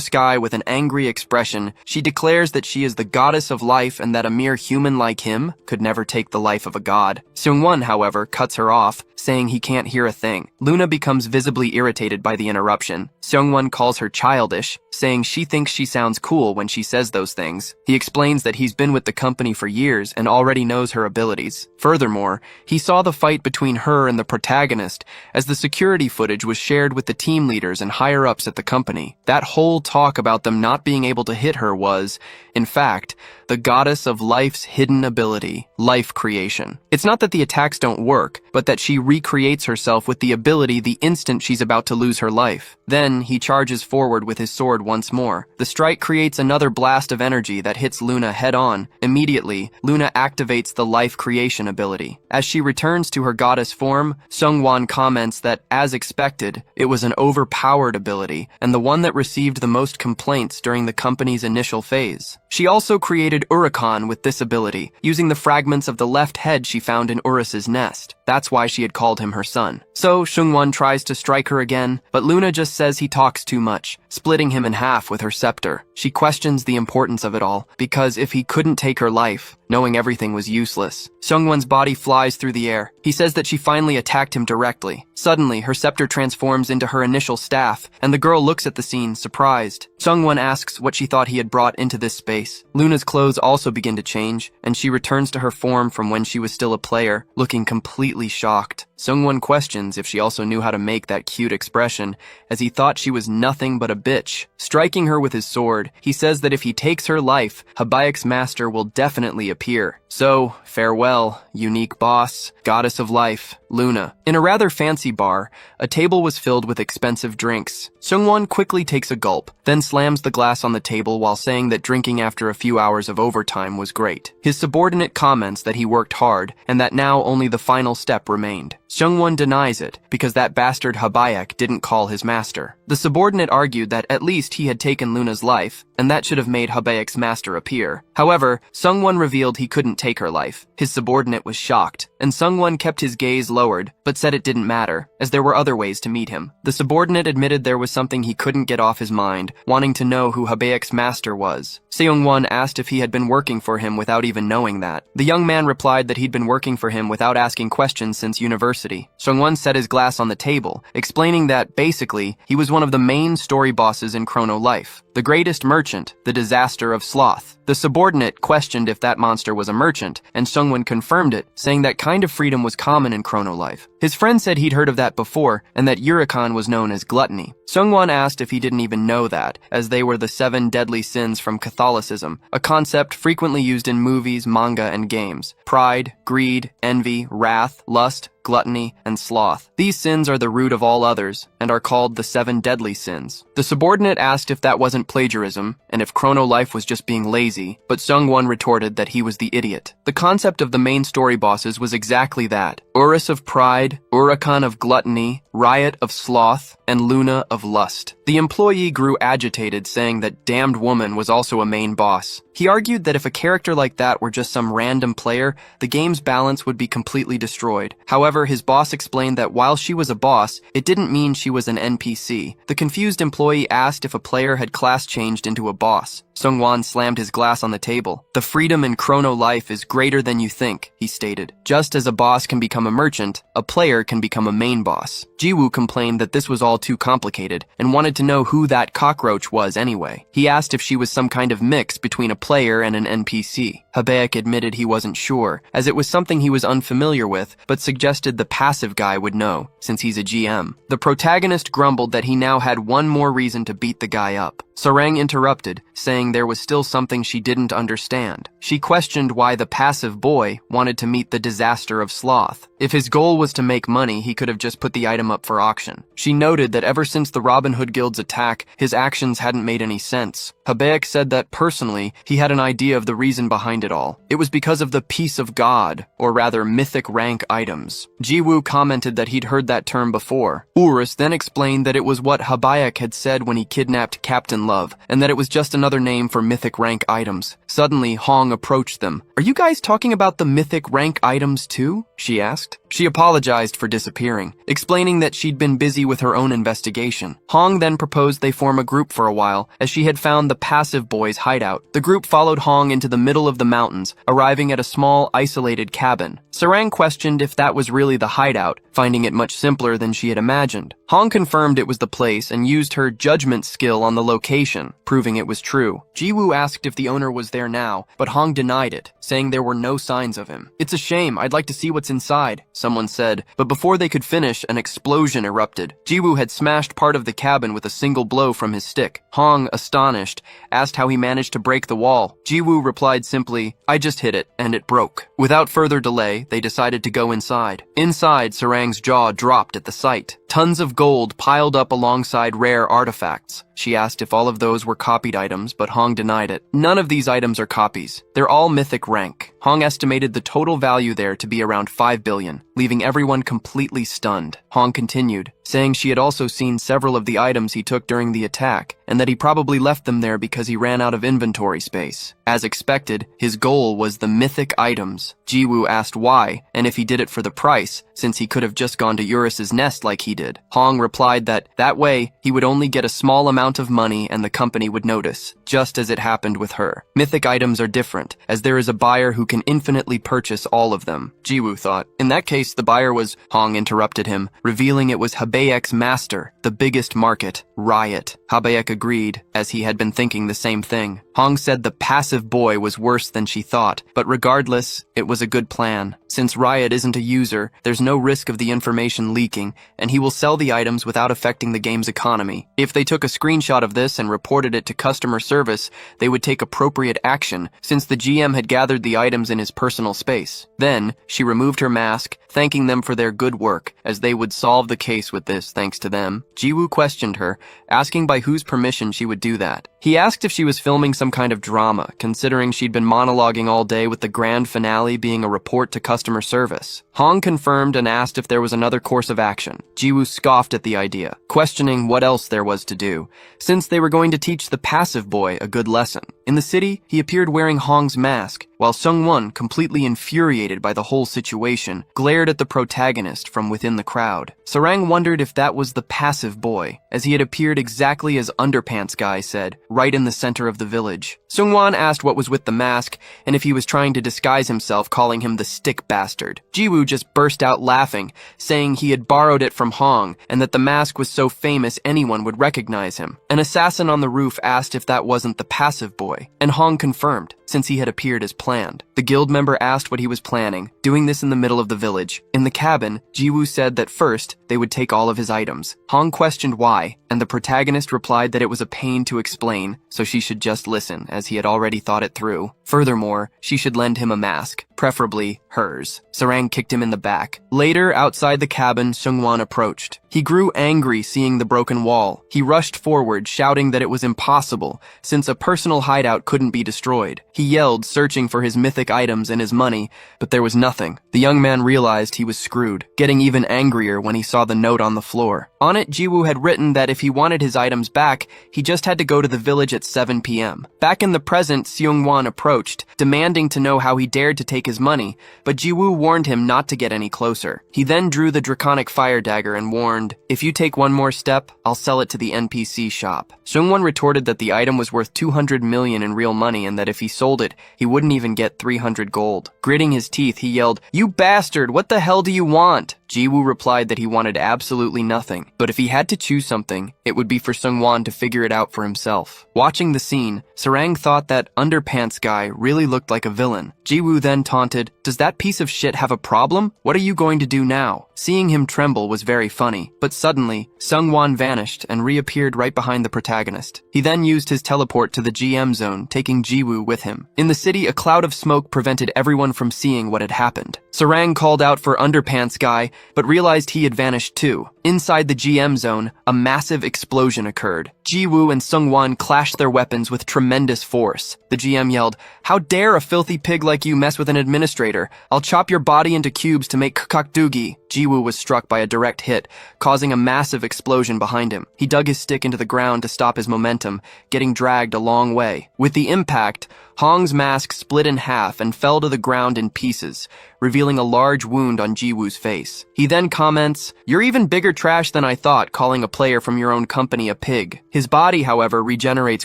sky with an angry expression, she declares that she is the goddess of life and that a mere human like him could never take the life of a god. Seungwon, however, cuts her off, saying he can't hear a thing. Luna becomes visibly irritated by the interruption. Seungwon calls her childish, saying she thinks she sounds cool when she says those things. He explains that he's been with the company for years and already knows her abilities. Furthermore, he saw the fight between her and the protagonist, as the security footage was shared with the team leaders and higher-ups at the company. That whole talk about them not being able to hit her was, in fact, the goddess of life's hidden ability, life creation. It's not that the attacks don't work, but that she recreates herself with the ability the instant she's about to lose her life. Then, he charges forward with his sword once more. The strike creates another blast of energy that hits Luna head-on. Immediately, Luna activates the life creation ability. As she returns to her goddess form, Seungwon comments that, as expected, it was an overpowered ability, and the one that received the most complaints during the company's initial phase. She also created Uricon with this ability, using the fragments of the left head she found in Urus's nest. That's why she had called called him her son. So Seungwon tries to strike her again, but Luna just says he talks too much, splitting him in half with her scepter. She questions the importance of it all, because if he couldn't take her life, knowing everything was useless. Seungwon's body flies through the air. He says that she finally attacked him directly. Suddenly, her scepter transforms into her initial staff, and the girl looks at the scene, surprised. Seungwon asks what she thought he had brought into this space. Luna's clothes also begin to change, and she returns to her form from when she was still a player, looking completely shocked. Seungwon questions if she also knew how to make that cute expression, as he thought she was nothing but a bitch. Striking her with his sword, he says that if he takes her life, Habayek's master will definitely appear. So, farewell, unique boss, goddess of life, Luna. In a rather fancy bar, a table was filled with expensive drinks. Seungwon quickly takes a gulp, then slams the glass on the table while saying that drinking after a few hours of overtime was great. His subordinate comments that he worked hard, and that now only the final step remained. Seungwon denies it, because that bastard Habayek didn't call his master. The subordinate argued that at least he had taken Luna's life, and that should have made Habayek's master appear. However, Seungwon revealed he couldn't take her life. His subordinate was shocked, and Seungwon kept his gaze lowered, but said it didn't matter, as there were other ways to meet him. The subordinate admitted there was something he couldn't get off his mind, wanting to know who Habayek's master was. Seungwon asked if he had been working for him without even knowing that. The young man replied that he'd been working for him without asking questions since university. Seungwon set his glass on the table, explaining that, basically, he was one of the main story bosses in Chrono Life. The greatest merchant, the disaster of sloth. The subordinate questioned if that monster was a merchant, and Seungwon confirmed it, saying that kind of freedom was common in Chrono Life. His friend said he'd heard of that before, and that Yurikan was known as gluttony. Seungwon asked if he didn't even know that, as they were the 7 deadly sins from Catholicism, a concept frequently used in movies, manga, and games. Pride, greed, envy, wrath, lust, gluttony, and sloth. These sins are the root of all others, and are called the 7 deadly sins. The subordinate asked if that wasn't plagiarism, and if Chrono Life was just being lazy, but Seungwon retorted that he was the idiot. The concept of the main story bosses was exactly that. Urus of pride, Urakan of gluttony, Riot of sloth, and Luna of lust. The employee grew agitated, saying that Damned Woman was also a main boss. He argued that if a character like that were just some random player, the game's balance would be completely destroyed. However, his boss explained that while she was a boss, it didn't mean she was an NPC. The confused employee asked if a player had class changed into a boss. Seungwon slammed his glass on the table. The freedom in Chrono Life is greater than you think, he stated. Just as a boss can become a merchant, a player can become a main boss. Jiwoo complained that this was all too complicated, and wanted to know who that cockroach was anyway. He asked if she was some kind of mix between a player and an NPC. Habayek admitted he wasn't sure, as it was something he was unfamiliar with, but suggested the passive guy would know, since he's a GM. The protagonist grumbled that he now had one more reason to beat the guy up. Sarang interrupted, saying there was still something she didn't understand. She questioned why the passive boy wanted to meet the disaster of sloth. If his goal was to make money, he could have just put the item up for auction. She noted that ever since the Robin Hood Guild's attack, his actions hadn't made any sense. Habayek said that personally, he had an idea of the reason behind it all. It was because of the peace of God, or rather mythic rank items. Jiwoo commented that he'd heard that term before. Urus then explained that it was what Habayek had said when he kidnapped Captain Love, and that it was just another name for mythic rank items. Suddenly, Hong approached them. "Are you guys talking about the mythic rank items too?" she asked. She apologized for disappearing, explaining that she'd been busy with her own investigation. Hong then proposed they form a group for a while, as she had found the passive boy's hideout. The group followed Hong into the middle of the mountains, arriving at a small, isolated cabin. Sarang questioned if that was really the hideout, finding it much simpler than she had imagined. Hong confirmed it was the place and used her judgment skill on the location, proving it was true. Jiwoo asked if the owner was there now, but Hong denied it, saying there were no signs of him. "It's a shame, I'd like to see what's inside," someone said, but before they could finish, an explosion erupted. Jiwoo had smashed part of the cabin with a single blow from his stick. Hong, astonished, asked how he managed to break the wall. Jiwoo replied simply, "I just hit it, and it broke." Without further delay, they decided to go inside. Inside, Sarang's jaw dropped at the sight. Tons of gold piled up alongside rare artifacts. She asked if all of those were copied items, but Hong denied it. None of these items are copies. They're all mythic rank. Hong estimated the total value there to be around 5 billion, leaving everyone completely stunned. Hong continued, saying she had also seen several of the items he took during the attack, and that he probably left them there because he ran out of inventory space. As expected, his goal was the mythic items. Jiwoo asked why, and if he did it for the price, since he could have just gone to Eurus's nest like he did. Hong replied that way, he would only get a small amount of money and the company would notice, just as it happened with her. Mythic items are different, as there is a buyer who can infinitely purchase all of them. Jiwoo thought. In that case, the buyer was... Hong interrupted him, revealing it was Habayek's master, the biggest market, Riot. Habayek agreed, as he had been thinking the same thing. Hong said the passive boy was worse than she thought, but regardless, it was a good plan. Since Riot isn't a user, there's no risk of the information leaking, and he will sell the items without affecting the game's economy. If they took a screenshot of this and reported it to customer service, they would take appropriate action, since the GM had gathered the items in his personal space. Then, she removed her mask, thanking them for their good work, as they would solve the case with this thanks to them. Jiwoo questioned her, asking by whose permission she would do that. He asked if she was filming some kind of drama, considering she'd been monologuing all day with the grand finale being a report to customer service. Hong confirmed and asked if there was another course of action. Jiwoo scoffed at the idea, questioning what else there was to do, since they were going to teach the passive boy a good lesson. In the city, he appeared wearing Hong's mask, while Seung-won, completely infuriated by the whole situation, glared at the protagonist from within the crowd. Sarang wondered if that was the passive boy, as he had appeared exactly as Underpants Guy said, right in the center of the village. Seung-won asked what was with the mask, and if he was trying to disguise himself, calling him the stick bastard. Jiwoo just burst out laughing, saying he had borrowed it from Hong, and that the mask was so famous anyone would recognize him. An assassin on the roof asked if that wasn't the passive boy, and Hong confirmed, since he had appeared as planned. The guild member asked what he was planning, doing this in the middle of the village. In the cabin, Jiwoo said that first, they would take all of his items. Hong questioned why, and the protagonist replied that it was a pain to explain, so she should just listen, as he had already thought it through. Furthermore, she should lend him a mask, preferably hers. Sarang kicked him in the back. Later, outside the cabin, Seung-won approached. He grew angry seeing the broken wall. He rushed forward, shouting that it was impossible, since a personal hideout couldn't be destroyed. He yelled, searching for his mythic items and his money, but there was nothing. The young man realized he was screwed, getting even angrier when he saw the note on the floor. On it, Jiwoo had written that if he wanted his items back, he just had to go to the village at 7 p.m. Back in the present, Seung-won approached, demanding to know how he dared to take his money, but Jiwoo warned him not to get any closer. He then drew the draconic fire dagger and warned, "If you take one more step, I'll sell it to the NPC shop." Seung-won retorted that the item was worth 200 million in real money and that if he sold it, he wouldn't even get 300 gold. Gritting his teeth, he yelled, "You bastard, what the hell do you want?" Jiwoo replied that he wanted absolutely nothing, but if he had to choose something, it would be for Seung-won to figure it out for himself. Watching the scene, Sarang thought that Underpants Guy really looked like a villain. Jiwoo then taunted, "Does that piece of shit have a problem? What are you going to do now?" Seeing him tremble was very funny, but suddenly, Seung-won vanished and reappeared right behind the protagonist. He then used his teleport to the GM zone, taking Jiwoo with him. In the city, a cloud of smoke prevented everyone from seeing what had happened. Sarang called out for Underpants Guy, but realized he had vanished too. Inside the GM zone, a massive explosion occurred. Jiwoo and Seung-won clashed their weapons with tremendous force. The GM yelled, "How dare a filthy pig like you mess with an administrator? I'll chop your body into cubes to make kakdoogie." Jiwoo was struck by a direct hit, causing a massive explosion behind him. He dug his stick into the ground to stop his momentum, getting dragged a long way. With the impact, Hong's mask split in half and fell to the ground in pieces, revealing a large wound on Jiwoo's face. He then comments, "You're even bigger trash than I thought, calling a player from your own company a pig." His body, however, regenerates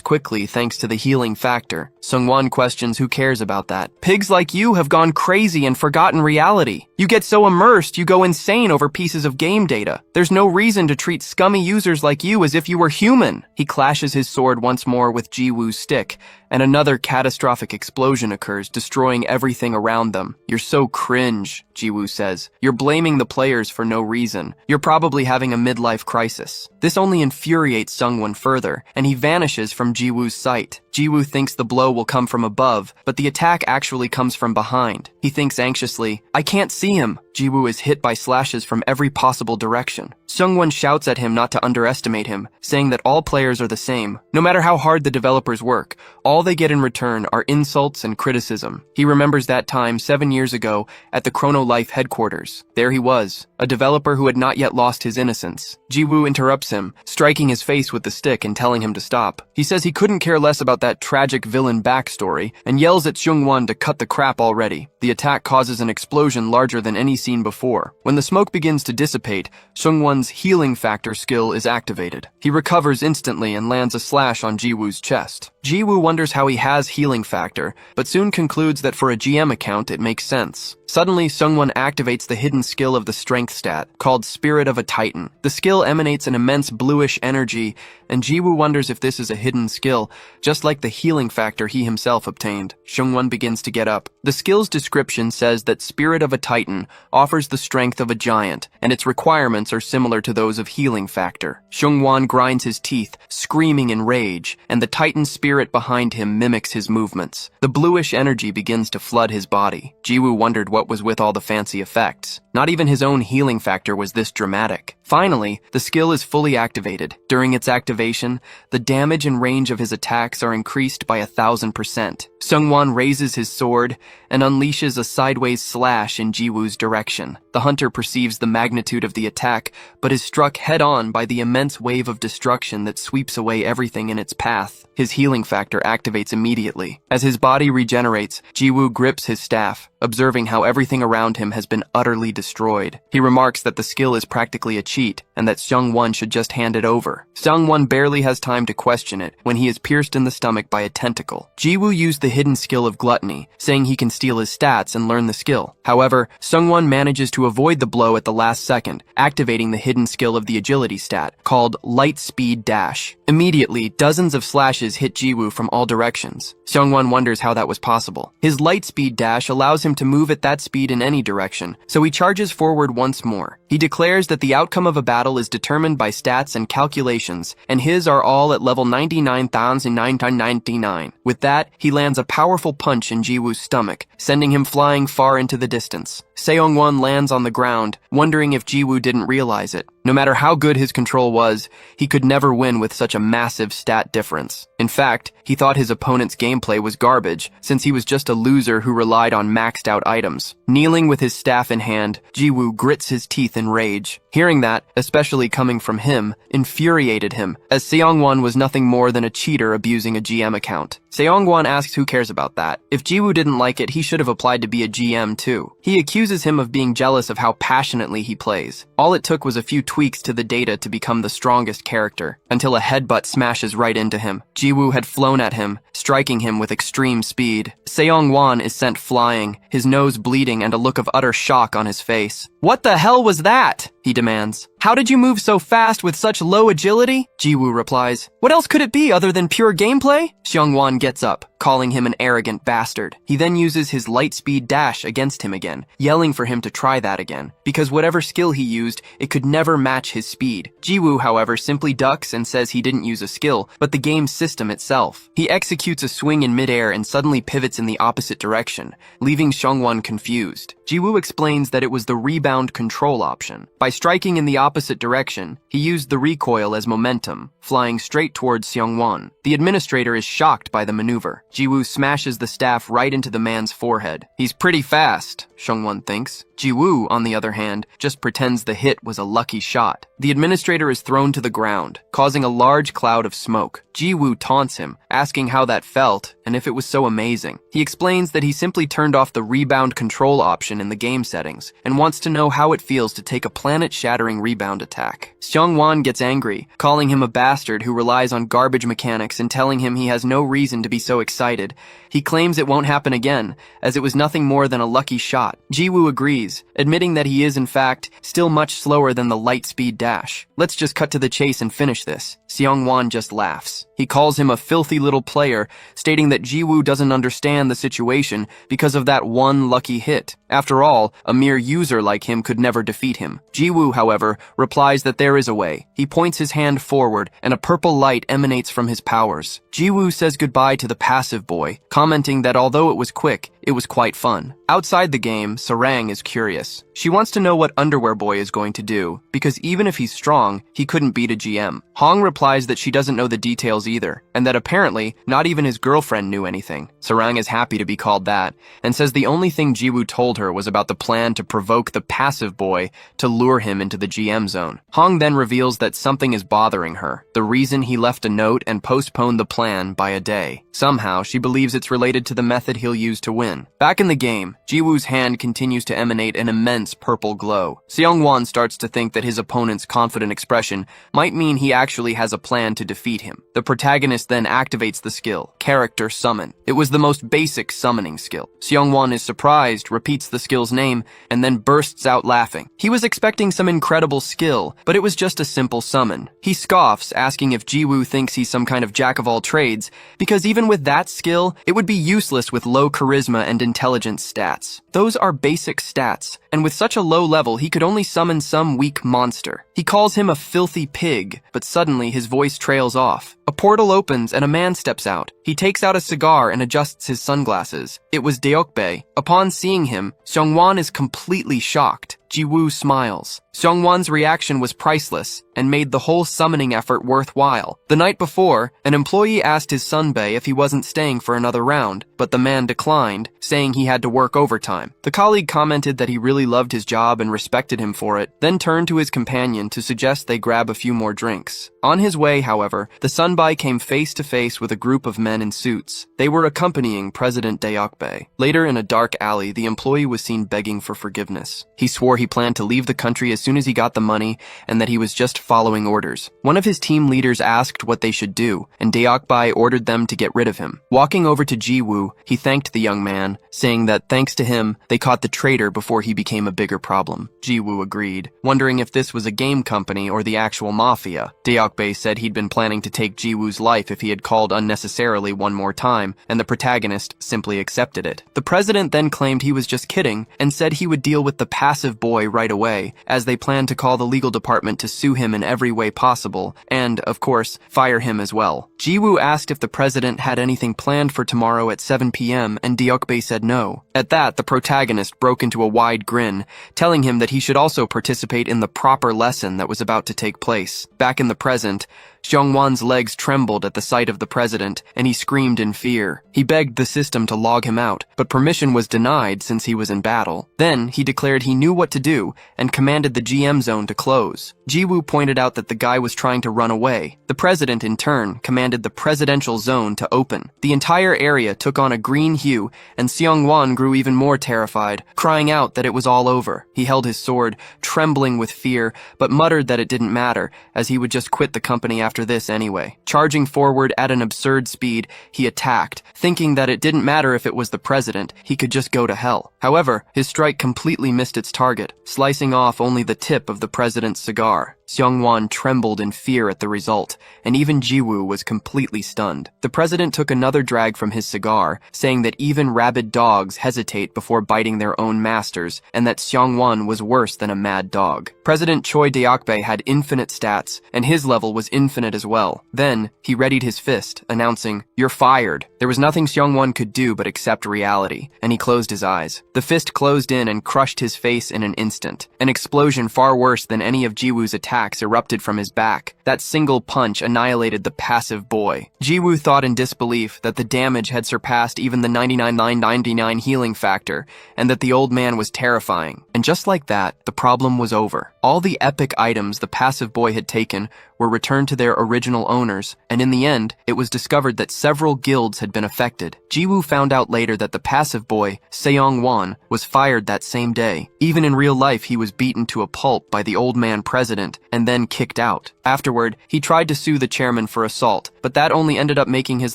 quickly thanks to the healing factor. Seung-won questions who cares about that. "Pigs like you have gone crazy and forgotten reality. You get so immersed you go insane over pieces of game data. There's no reason to treat scummy users like you as if you were human." He clashes his sword once more with Jiwoo's stick, and another catastrophic explosion occurs, destroying everything around them. "You're so cringe." Jiwoo says. You're blaming the players for no reason. You're probably having a midlife crisis. This only infuriates Sungwon further, and he vanishes from Jiwoo's sight. Jiwoo thinks the blow will come from above, but the attack actually comes from behind. He thinks anxiously, I can't see him. Jiwoo is hit by slashes from every possible direction. Sungwon shouts at him not to underestimate him, saying that all players are the same. No matter how hard the developers work, all they get in return are insults and criticism. He remembers that time 7 years ago at the Chrono Life headquarters. There he was, a developer who had not yet lost his innocence. Jiwoo interrupts him, striking his face with the stick and telling him to stop. He says he couldn't care less about that tragic villain backstory and yells at Seungwon to cut the crap already. The attack causes an explosion larger than any seen before. When the smoke begins to dissipate, Seungwon's healing factor skill is activated. He recovers instantly and lands a slash on Jiwoo's chest. Jiwoo wonders how he has healing factor, but soon concludes that for a GM account it makes sense. Suddenly, Sungwon activates the hidden skill of the strength stat, called Spirit of a Titan. The skill emanates an immense bluish energy, and Jiwoo wonders if this is a hidden skill, just like the healing factor he himself obtained. Seungwon begins to get up. The skill's description says that Spirit of a Titan offers the strength of a giant, and its requirements are similar to those of healing factor. Seungwon grinds his teeth, screaming in rage, and the Titan spirit behind him mimics his movements. The bluish energy begins to flood his body. Jiwoo wondered what was with all the fancy effects. Not even his own healing factor was this dramatic. Finally, the skill is fully activated. During its activation, the damage and range of his attacks are increased by 1,000%. Sungwon raises his sword and unleashes a sideways slash in Jiwoo's direction. The hunter perceives the magnitude of the attack, but is struck head-on by the immense wave of destruction that sweeps away everything in its path. His healing factor activates immediately. As his body regenerates, Jiwoo grips his staff, observing how everything around him has been utterly destroyed. He remarks that the skill is practically a cheat, and that Seungwon should just hand it over. Seungwon barely has time to question it when he is pierced in the stomach by a tentacle. Jiwoo used the hidden skill of gluttony, saying he can steal his stats and learn the skill. However, Seungwon manages to avoid the blow at the last second, activating the hidden skill of the agility stat, called Light Speed Dash. Immediately, dozens of slashes hit Jiwoo from all directions. Seungwon wonders how that was possible. His Light Speed Dash allows him to move at that speed in any direction, so he charges forward once more. He declares that the outcome of a battle is determined by stats and calculations, and his are all at level 99,999. With that, he lands a powerful punch in Jiwoo's stomach, sending him flying far into the distance. Seungwon lands on the ground, wondering if Jiwoo didn't realize it. No matter how good his control was, he could never win with such a massive stat difference. In fact, he thought his opponent's gameplay was garbage, since he was just a loser who relied on maxed out items. Kneeling with his staff in hand, Jiwoo grits his teeth in rage. Hearing that, especially coming from him, infuriated him, as Seongwon was nothing more than a cheater abusing a GM account. Seongwon asks who cares about that. If Jiwoo didn't like it, he should have applied to be a GM too. He accuses him of being jealous of how passionately he plays. All it took was a few tweaks to the data to become the strongest character, until a headbutt smashes right into him. Jiwoo had flown at him, striking him with extreme speed. Seongwon is sent flying, his nose bleeding and a look of utter shock on his face. "What the hell was that?" he demands. "How did you move so fast with such low agility?" Jiwoo replies, "What else could it be other than pure gameplay?" Seongwon gets up, calling him an arrogant bastard. He then uses his light speed dash against him again, yelling for him to try that again, because whatever skill he used, it could never match his speed. Jiwoo, however, simply ducks and says he didn't use a skill, but the game system itself. He executes a swing in midair and suddenly pivots in the opposite direction, leaving Seongwon confused. Jiwoo explains that it was the rebound control option. By striking in the opposite direction, he used the recoil as momentum, flying straight towards Seongwon. The administrator is shocked by the maneuver. Jiwoo smashes the staff right into the man's forehead. He's pretty fast, Seongwon thinks. Jiwoo, on the other hand, just pretends the hit was a lucky shot. The administrator is thrown to the ground, causing a large cloud of smoke. Jiwoo taunts him, asking how that felt and if it was so amazing. He explains that he simply turned off the rebound control option in the game settings and wants to know how it feels to take a planet-shattering rebound attack. Seongwon gets angry, calling him a bastard who relies on garbage mechanics and telling him he has no reason to be so excited. He claims it won't happen again, as it was nothing more than a lucky shot. Jiwoo agrees, agrees, admitting that he is in fact still much slower than the light speed dash. Let's just cut to the chase and finish this. Seong-wan just laughs. He calls him a filthy little player, stating that Ji-woo doesn't understand the situation because of that one lucky hit. After all, a mere user like him could never defeat him. Ji-woo, however, replies that there is a way. He points his hand forward, and a purple light emanates from his powers. Ji-woo says goodbye to the passive boy, commenting that although it was quick, it was quite fun. Outside the game, Sarang is curious. She wants to know what Underwear Boy is going to do, because even if he's strong, he couldn't beat a GM. Hong replies that she doesn't know the details either, and that apparently, not even his girlfriend knew anything. Sarang is happy to be called that, and says the only thing Ji-woo told her was about the plan to provoke the passive boy to lure him into the GM zone. Hong then reveals that something is bothering her, the reason he left a note and postponed the plan by a day. Somehow, she believes it's related to the method he'll use to win. Back in the game, Ji-woo's hand continues to emanate an immense purple glow. Seong-wan starts to think that his opponent's confident expression might mean he actually has a plan to defeat him. The protagonist then activates the skill, Character Summon. It was the most basic summoning skill. Seong-wan is surprised, repeats the skill's name, and then bursts out laughing. He was expecting some incredible skill, but it was just a simple summon. He scoffs, asking if Ji-woo thinks he's some kind of jack-of-all-trades, because even with that skill, it would be useless with low charisma and intelligence stats. Those are basic stats, and with such a low level, he could only summon some weak monster. He calls him a filthy pig, but suddenly his voice trails off. A portal opens and a man steps out. He takes out a cigar and adjusts his sunglasses. It was Deokbae. Upon seeing him, Seong-wan is completely shocked. Ji-woo smiles. Seong-wan's reaction was priceless and made the whole summoning effort worthwhile. The night before, an employee asked his sunbae if he wasn't staying for another round, but the man declined, saying he had to work overtime. The colleague commented that he really loved his job and respected him for it, then turned to his companion to suggest they grab a few more drinks. On his way, however, the sunbae came face to face with a group of men in suits. They were accompanying President Deokbae. Later, in a dark alley, the employee was seen begging for forgiveness. He swore he planned to leave the country as soon as he got the money and that he was just following orders. One of his team leaders asked what they should do, and Deokbae ordered them to get rid of him. Walking over to Ji-woo, he thanked the young man, saying that thanks to him, they caught the traitor before he became a bigger problem. Ji-woo agreed, wondering if this was a game company or the actual mafia. Deokbae said he'd been planning to take Ji-woo's life if he had called unnecessarily one more time, and the protagonist simply accepted it. The president then claimed he was just kidding and said he would deal with the passive boy right away, as they planned to call the legal department to sue him in every way possible, and, of course, fire him as well. Ji-woo asked if the president had anything planned for tomorrow at 7 p.m., and Deokbae said no. At that, the protagonist broke into a wide grin, telling him that he should also participate in the proper lesson that was about to take place. Back in the present, Seong-wan's legs trembled at the sight of the president, and he screamed in fear. He begged the system to log him out, but permission was denied since he was in battle. Then, he declared he knew what to do, and commanded the GM zone to close. Ji-woo pointed out that the guy was trying to run away. The president, in turn, commanded the presidential zone to open. The entire area took on a green hue, and Seong-wan grew even more terrified, crying out that it was all over. He held his sword, trembling with fear, but muttered that it didn't matter, as he would just quit the company after this anyway. Charging forward at an absurd speed, he attacked, thinking that it didn't matter if it was the president, he could just go to hell. However, his strike completely missed its target, slicing off only the tip of the president's cigar. Seong-wan trembled in fear at the result, and even Ji-woo was completely stunned. The president took another drag from his cigar, saying that even rabid dogs hesitate before biting their own masters, and that Seong-wan was worse than a mad dog. President Choi Deokbae had infinite stats, and his level was infinite as well. Then, he readied his fist, announcing, "You're fired." There was nothing Seong-wan could do but accept reality, and he closed his eyes. The fist closed in and crushed his face in an instant. An explosion far worse than any of Ji-woo's attacks erupted from his back. That single punch annihilated the passive boy. Ji-woo thought in disbelief that the damage had surpassed even the 99,999 healing factor, and that the old man was terrifying. And just like that, the problem was over. All the epic items the passive boy had taken were returned to their original owners, and in the end, it was discovered that several guilds had been affected. Jiwoo found out later that the passive boy, Seong-won, was fired that same day. Even in real life, he was beaten to a pulp by the old man president and then kicked out. Afterward, he tried to sue the chairman for assault, but that only ended up making his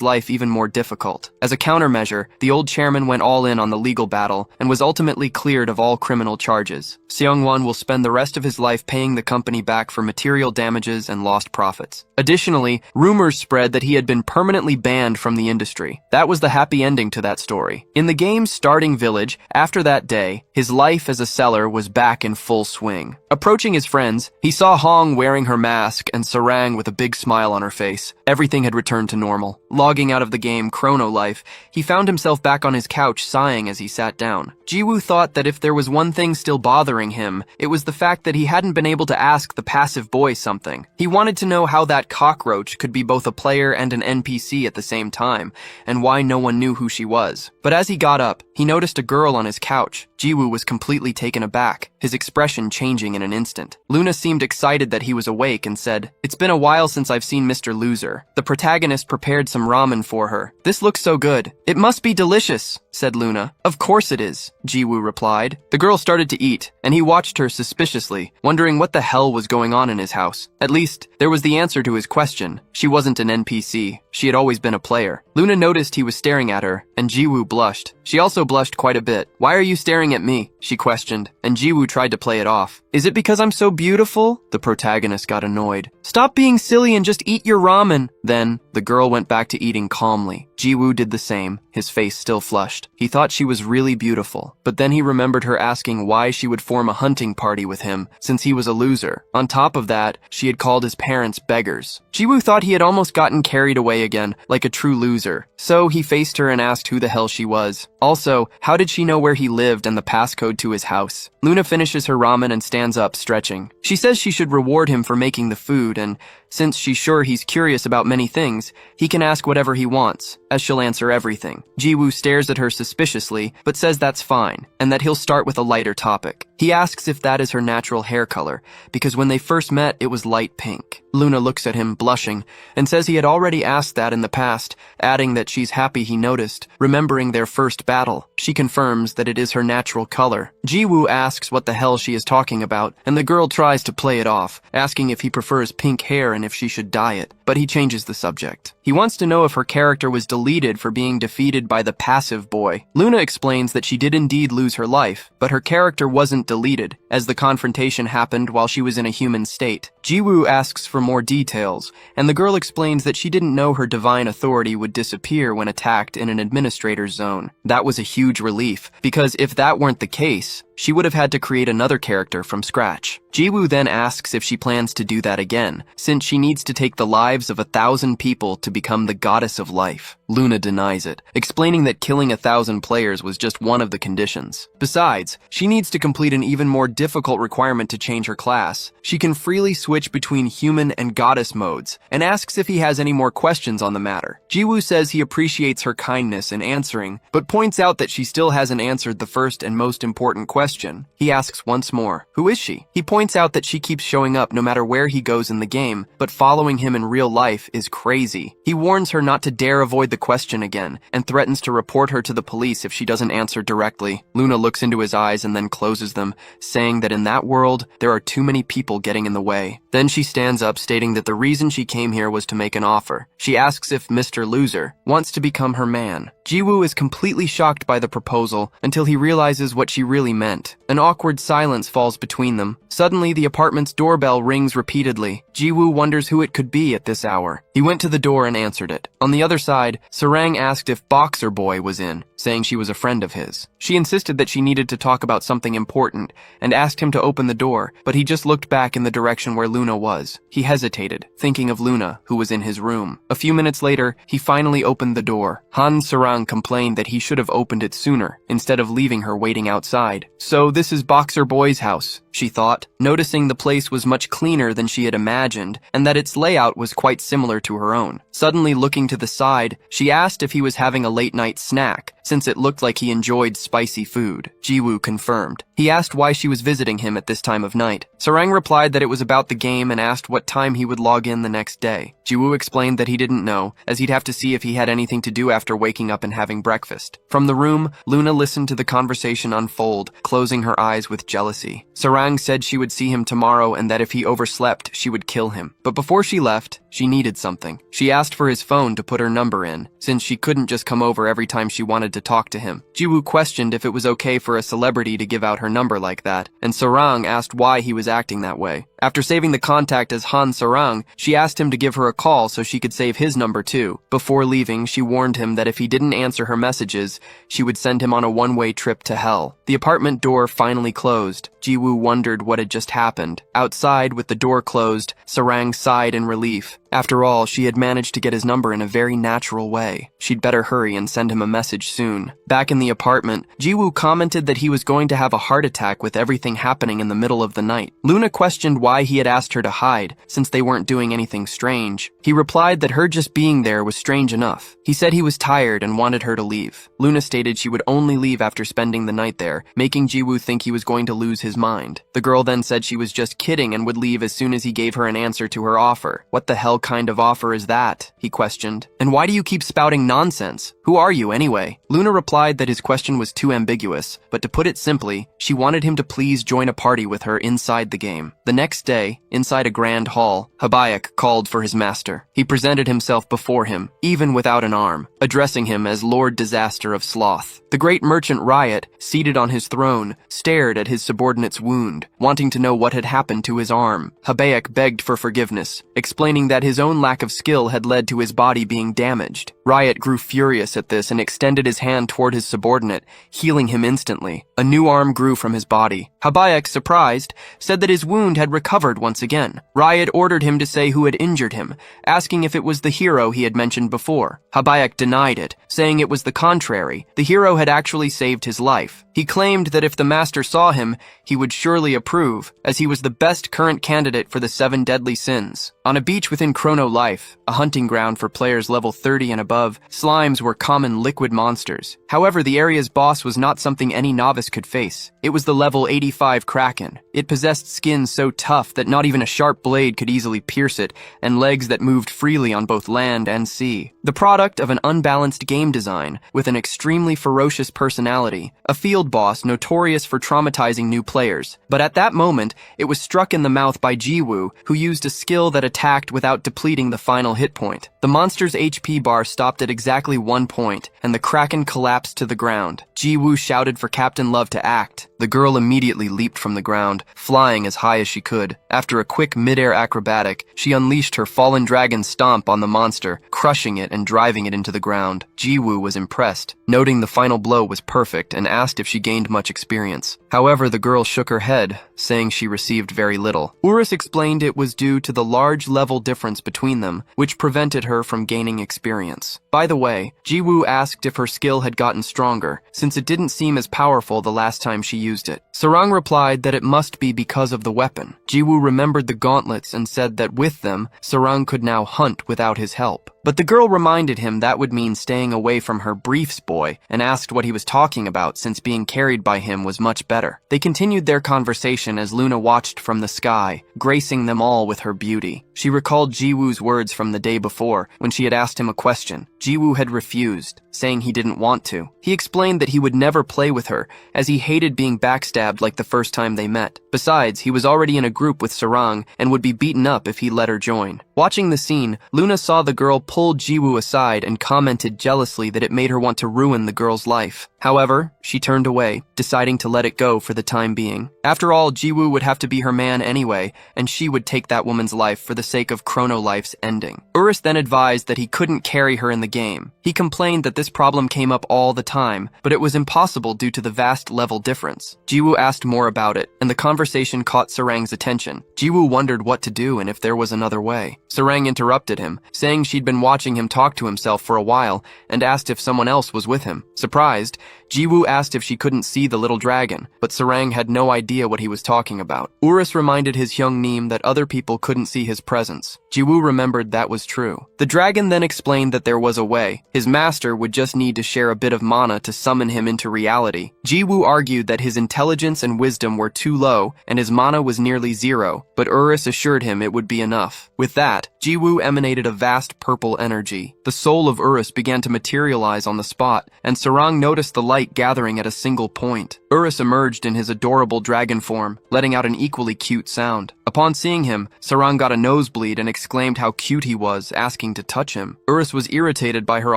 life even more difficult. As a countermeasure, the old chairman went all in on the legal battle and was ultimately cleared of all criminal charges. Seong-won will spend the rest of his life paying the company back for material damages and lost profits. Additionally, rumors spread that he had been permanently banned from the industry. That was the happy ending to that story. In the game's starting village, after that day, his life as a seller was back in full swing. Approaching his friends, he saw Hong wearing her mask and Sarang with a big smile on her face. Everything had returned to normal. Logging out of the game Chrono Life, he found himself back on his couch sighing as he sat down. Jiwoo thought that if there was one thing still bothering him, it was the fact that he hadn't been able to ask the passive boy something. He wanted to know how that cockroach could be both a player and an NPC at the same time, and why no one knew who she was. But as he got up, he noticed a girl on his couch. Jiwoo was completely taken aback, his expression changing in an instant. Luna seemed excited that he was awake and said, "It's been a while since I've seen Mr. Loser." The protagonist prepared some ramen for her. "This looks so good. It must be delicious," said Luna. "Of course it is," Jiwoo replied. The girl started to eat, and he watched her suspiciously, wondering what the hell was going on in his house. At least, there was the answer to his question. She wasn't an NPC. She had always been a player. Luna noticed he was staring at her, and Jiwoo blushed. She also blushed quite a bit. "Why are you staring at me?" she questioned, and Jiwoo tried to play it off. "Is it because I'm so beautiful?" The protagonist got annoyed. "Stop being silly and just eat your ramen." Then, the girl went back to eating calmly. Jiwoo did the same, his face still flushed. He thought she was really beautiful, but then he remembered her asking why she would form a hunting party with him, since he was a loser. On top of that, she had called his parents beggars. Jiwoo thought he had almost gotten carried away again, like a true loser. So he faced her and asked who the hell she was. Also, how did she know where he lived and the passcode to his house? Luna finishes her ramen and stands up, stretching. She says she should reward him for making the food, and since she's sure he's curious about many things, he can ask whatever he wants, as she'll answer everything. Jiwoo stares at her suspiciously, but says that's fine, and that he'll start with a lighter topic. He asks if that is her natural hair color, because when they first met, it was light pink. Luna looks at him, blushing, and says he had already asked that in the past, adding that she's happy he noticed, remembering their first battle. She confirms that it is her natural color. Jiwoo asks what the hell she is talking about, and the girl tries to play it off, asking if he prefers pink hair and if she should dye it, but he changes the subject. He wants to know if her character was deleted for being defeated by the passive boy. Luna explains that she did indeed lose her life, but her character wasn't deleted, as the confrontation happened while she was in a human state. Jiwoo asks for more details, and the girl explains that she didn't know her divine authority would disappear when attacked in an administrator's zone. That was a huge relief, because if that weren't the case, she would have had to create another character from scratch. Jiwoo then asks if she plans to do that again, since she needs to take the lives of 1,000 people to become the goddess of life. Luna denies it, explaining that killing 1,000 players was just one of the conditions. Besides, she needs to complete an even more difficult requirement to change her class. She can freely switch between human and goddess modes, and asks if he has any more questions on the matter. Jiwoo says he appreciates her kindness in answering, but points out that she still hasn't answered the first and most important question. He asks once more, who is she? He points out that she keeps showing up no matter where he goes in the game, but following him in real life is crazy. He warns her not to dare avoid the question again, and threatens to report her to the police if she doesn't answer directly. Luna looks into his eyes and then closes them, saying that in that world, there are too many people getting in the way. Then she stands up, stating that the reason she came here was to make an offer. She asks if Mr. Loser wants to become her man. Jiwoo is completely shocked by the proposal until he realizes what she really meant. An awkward silence falls between them. Suddenly, the apartment's doorbell rings repeatedly. Jiwoo wonders who it could be at this hour. He went to the door and answered it. On the other side, Sarang asked if Boxer Boy was in, saying she was a friend of his. She insisted that she needed to talk about something important and asked him to open the door, but he just looked back in the direction where Luna was. He hesitated, thinking of Luna, who was in his room. A few minutes later, he finally opened the door. Han Sarang complained that he should have opened it sooner, instead of leaving her waiting outside. So this is Boxer Boy's house, she thought, noticing the place was much cleaner than she had imagined and that its layout was quite similar to her own. Suddenly looking to the side, she asked if he was having a late-night snack, since it looked like he enjoyed spicy food. Jiwoo confirmed. He asked why she was visiting him at this time of night. Sarang replied that it was about the game and asked what time he would log in the next day. Jiwoo explained that he didn't know, as he'd have to see if he had anything to do after waking up and having breakfast. From the room, Luna listened to the conversation unfold, closing her eyes with jealousy. Sarang said she would see him tomorrow and that if he overslept, she would kill him. But before she left, she needed something. She asked for his phone to put her number in, since she couldn't just come over every time she wanted to talk to him. Jiwoo questioned if it was okay for a celebrity to give out her number like that, and Sarang asked why he was acting that way. After saving the contact as Han Sarang, she asked him to give her a call so she could save his number too. Before leaving, she warned him that if he didn't answer her messages, she would send him on a one-way trip to hell. The apartment door finally closed. Jiwoo wondered what had just happened. Outside, with the door closed, Sarang sighed in relief. After all, she had managed to get his number in a very natural way. She'd better hurry and send him a message soon. Back in the apartment, Jiwoo commented that he was going to have a heart attack with everything happening in the middle of the night. Luna questioned why he had asked her to hide, since they weren't doing anything strange. He replied that her just being there was strange enough. He said he was tired and wanted her to leave. Luna stated she would only leave after spending the night there, making Jiwoo think he was going to lose his mind. The girl then said she was just kidding and would leave as soon as he gave her an answer to her offer. What the hell kind of offer is that? He questioned. And why do you keep spouting nonsense? Who are you anyway? Luna replied that his question was too ambiguous, but to put it simply, she wanted him to please join a party with her inside the game. The next day, inside a grand hall, Habayak called for his master. He presented himself before him, even without an arm, addressing him as Lord Disaster of Sloth. The great merchant Riot, seated on his throne, stared at his subordinate's wound, wanting to know what had happened to his arm. Habayak begged for forgiveness, explaining that his own lack of skill had led to his body being damaged. Riot grew furious at this and extended his hand toward his subordinate, healing him instantly. A new arm grew from his body. Habayak, surprised, said that his wound had recovered once again. Riot ordered him to say who had injured him, asking if it was the hero he had mentioned before. Habayak denied it, saying it was the contrary. The hero had actually saved his life. He claimed that if the master saw him, he would surely approve, as he was the best current candidate for the 7 deadly sins. On a beach within Chrono Life, a hunting ground for players level 30 and above, slimes were common liquid monsters. However, the area's boss was not something any novice could face. It was the level 85 Kraken. It possessed skin so tough that not even a sharp blade could easily pierce it, and legs that moved freely on both land and sea. The product of an unbalanced game design, with an extremely ferocious personality, a field boss notorious for traumatizing new players. But at that moment, it was struck in the mouth by Jiwoo, who used a skill that attacked without depleting the final hit point. The monster's HP bar stopped at exactly 1 point, and the Kraken collapsed to the ground. Jiwoo shouted for Captain Love to act. The girl immediately leaped from the ground, flying as high as she could. After a quick mid-air acrobatic, she unleashed her Fallen Dragon stomp on the monster, crushing it and driving it into the ground. Jiwoo was impressed, noting the final blow was perfect, and asked if she gained much experience. However, the girl shook her head, saying she received very little. Urus explained it was due to the large level difference between them, which prevented her from gaining experience. By the way, Jiwoo asked if her skill had gotten stronger, since it didn't seem as powerful the last time she used it. Sarang replied that it must be because of the weapon. Jiwoo remembered the gauntlets and said that with them, Sarang could now hunt without his help. But the girl reminded him that would mean staying away from her briefs boy, and asked what he was talking about since being carried by him was much better. They continued their conversation as Luna watched from the sky, gracing them all with her beauty. She recalled Jiwoo's words from the day before, when she had asked him a question. Jiwoo had refused, saying he didn't want to. He explained that he would never play with her, as he hated being backstabbed like the first time they met. Besides, he was already in a group with Sarang and would be beaten up if he let her join. Watching the scene, Luna saw the girl pull Jiwoo aside and commented jealously that it made her want to ruin the girl's life. However, she turned away, deciding to let it go for the time being. After all, Jiwoo would have to be her man anyway, and she would take that woman's life for the sake of Chrono Life's ending. Urus then advised that he couldn't carry her in the game. He complained that this problem came up all the time, but it was impossible due to the vast level difference. Jiwoo asked more about it, and the conversation caught Sarang's attention. Jiwoo wondered what to do and if there was another way. Sarang interrupted him, saying she'd been watching him talk to himself for a while and asked if someone else was with him. Surprised, Jiwoo asked if she couldn't see the little dragon, but Sarang had no idea what he was talking about. Urus reminded his Hyungnim that other people couldn't see his presence. Jiwoo remembered that was true. The dragon then explained that there was a way. His master would just need to share a bit of mana to summon him into reality. Jiwoo argued that his intelligence and wisdom were too low and his mana was nearly zero, but Urus assured him it would be enough. With that, Jiwoo emanated a vast purple energy. The soul of Urus began to materialize on the spot, and Sarang noticed the light gathering at a single point. Urus emerged in his adorable dragon form, letting out an equally cute sound. Upon seeing him, Sarang got a nosebleed and exclaimed how cute he was, asking to touch him. Urus was irritated by her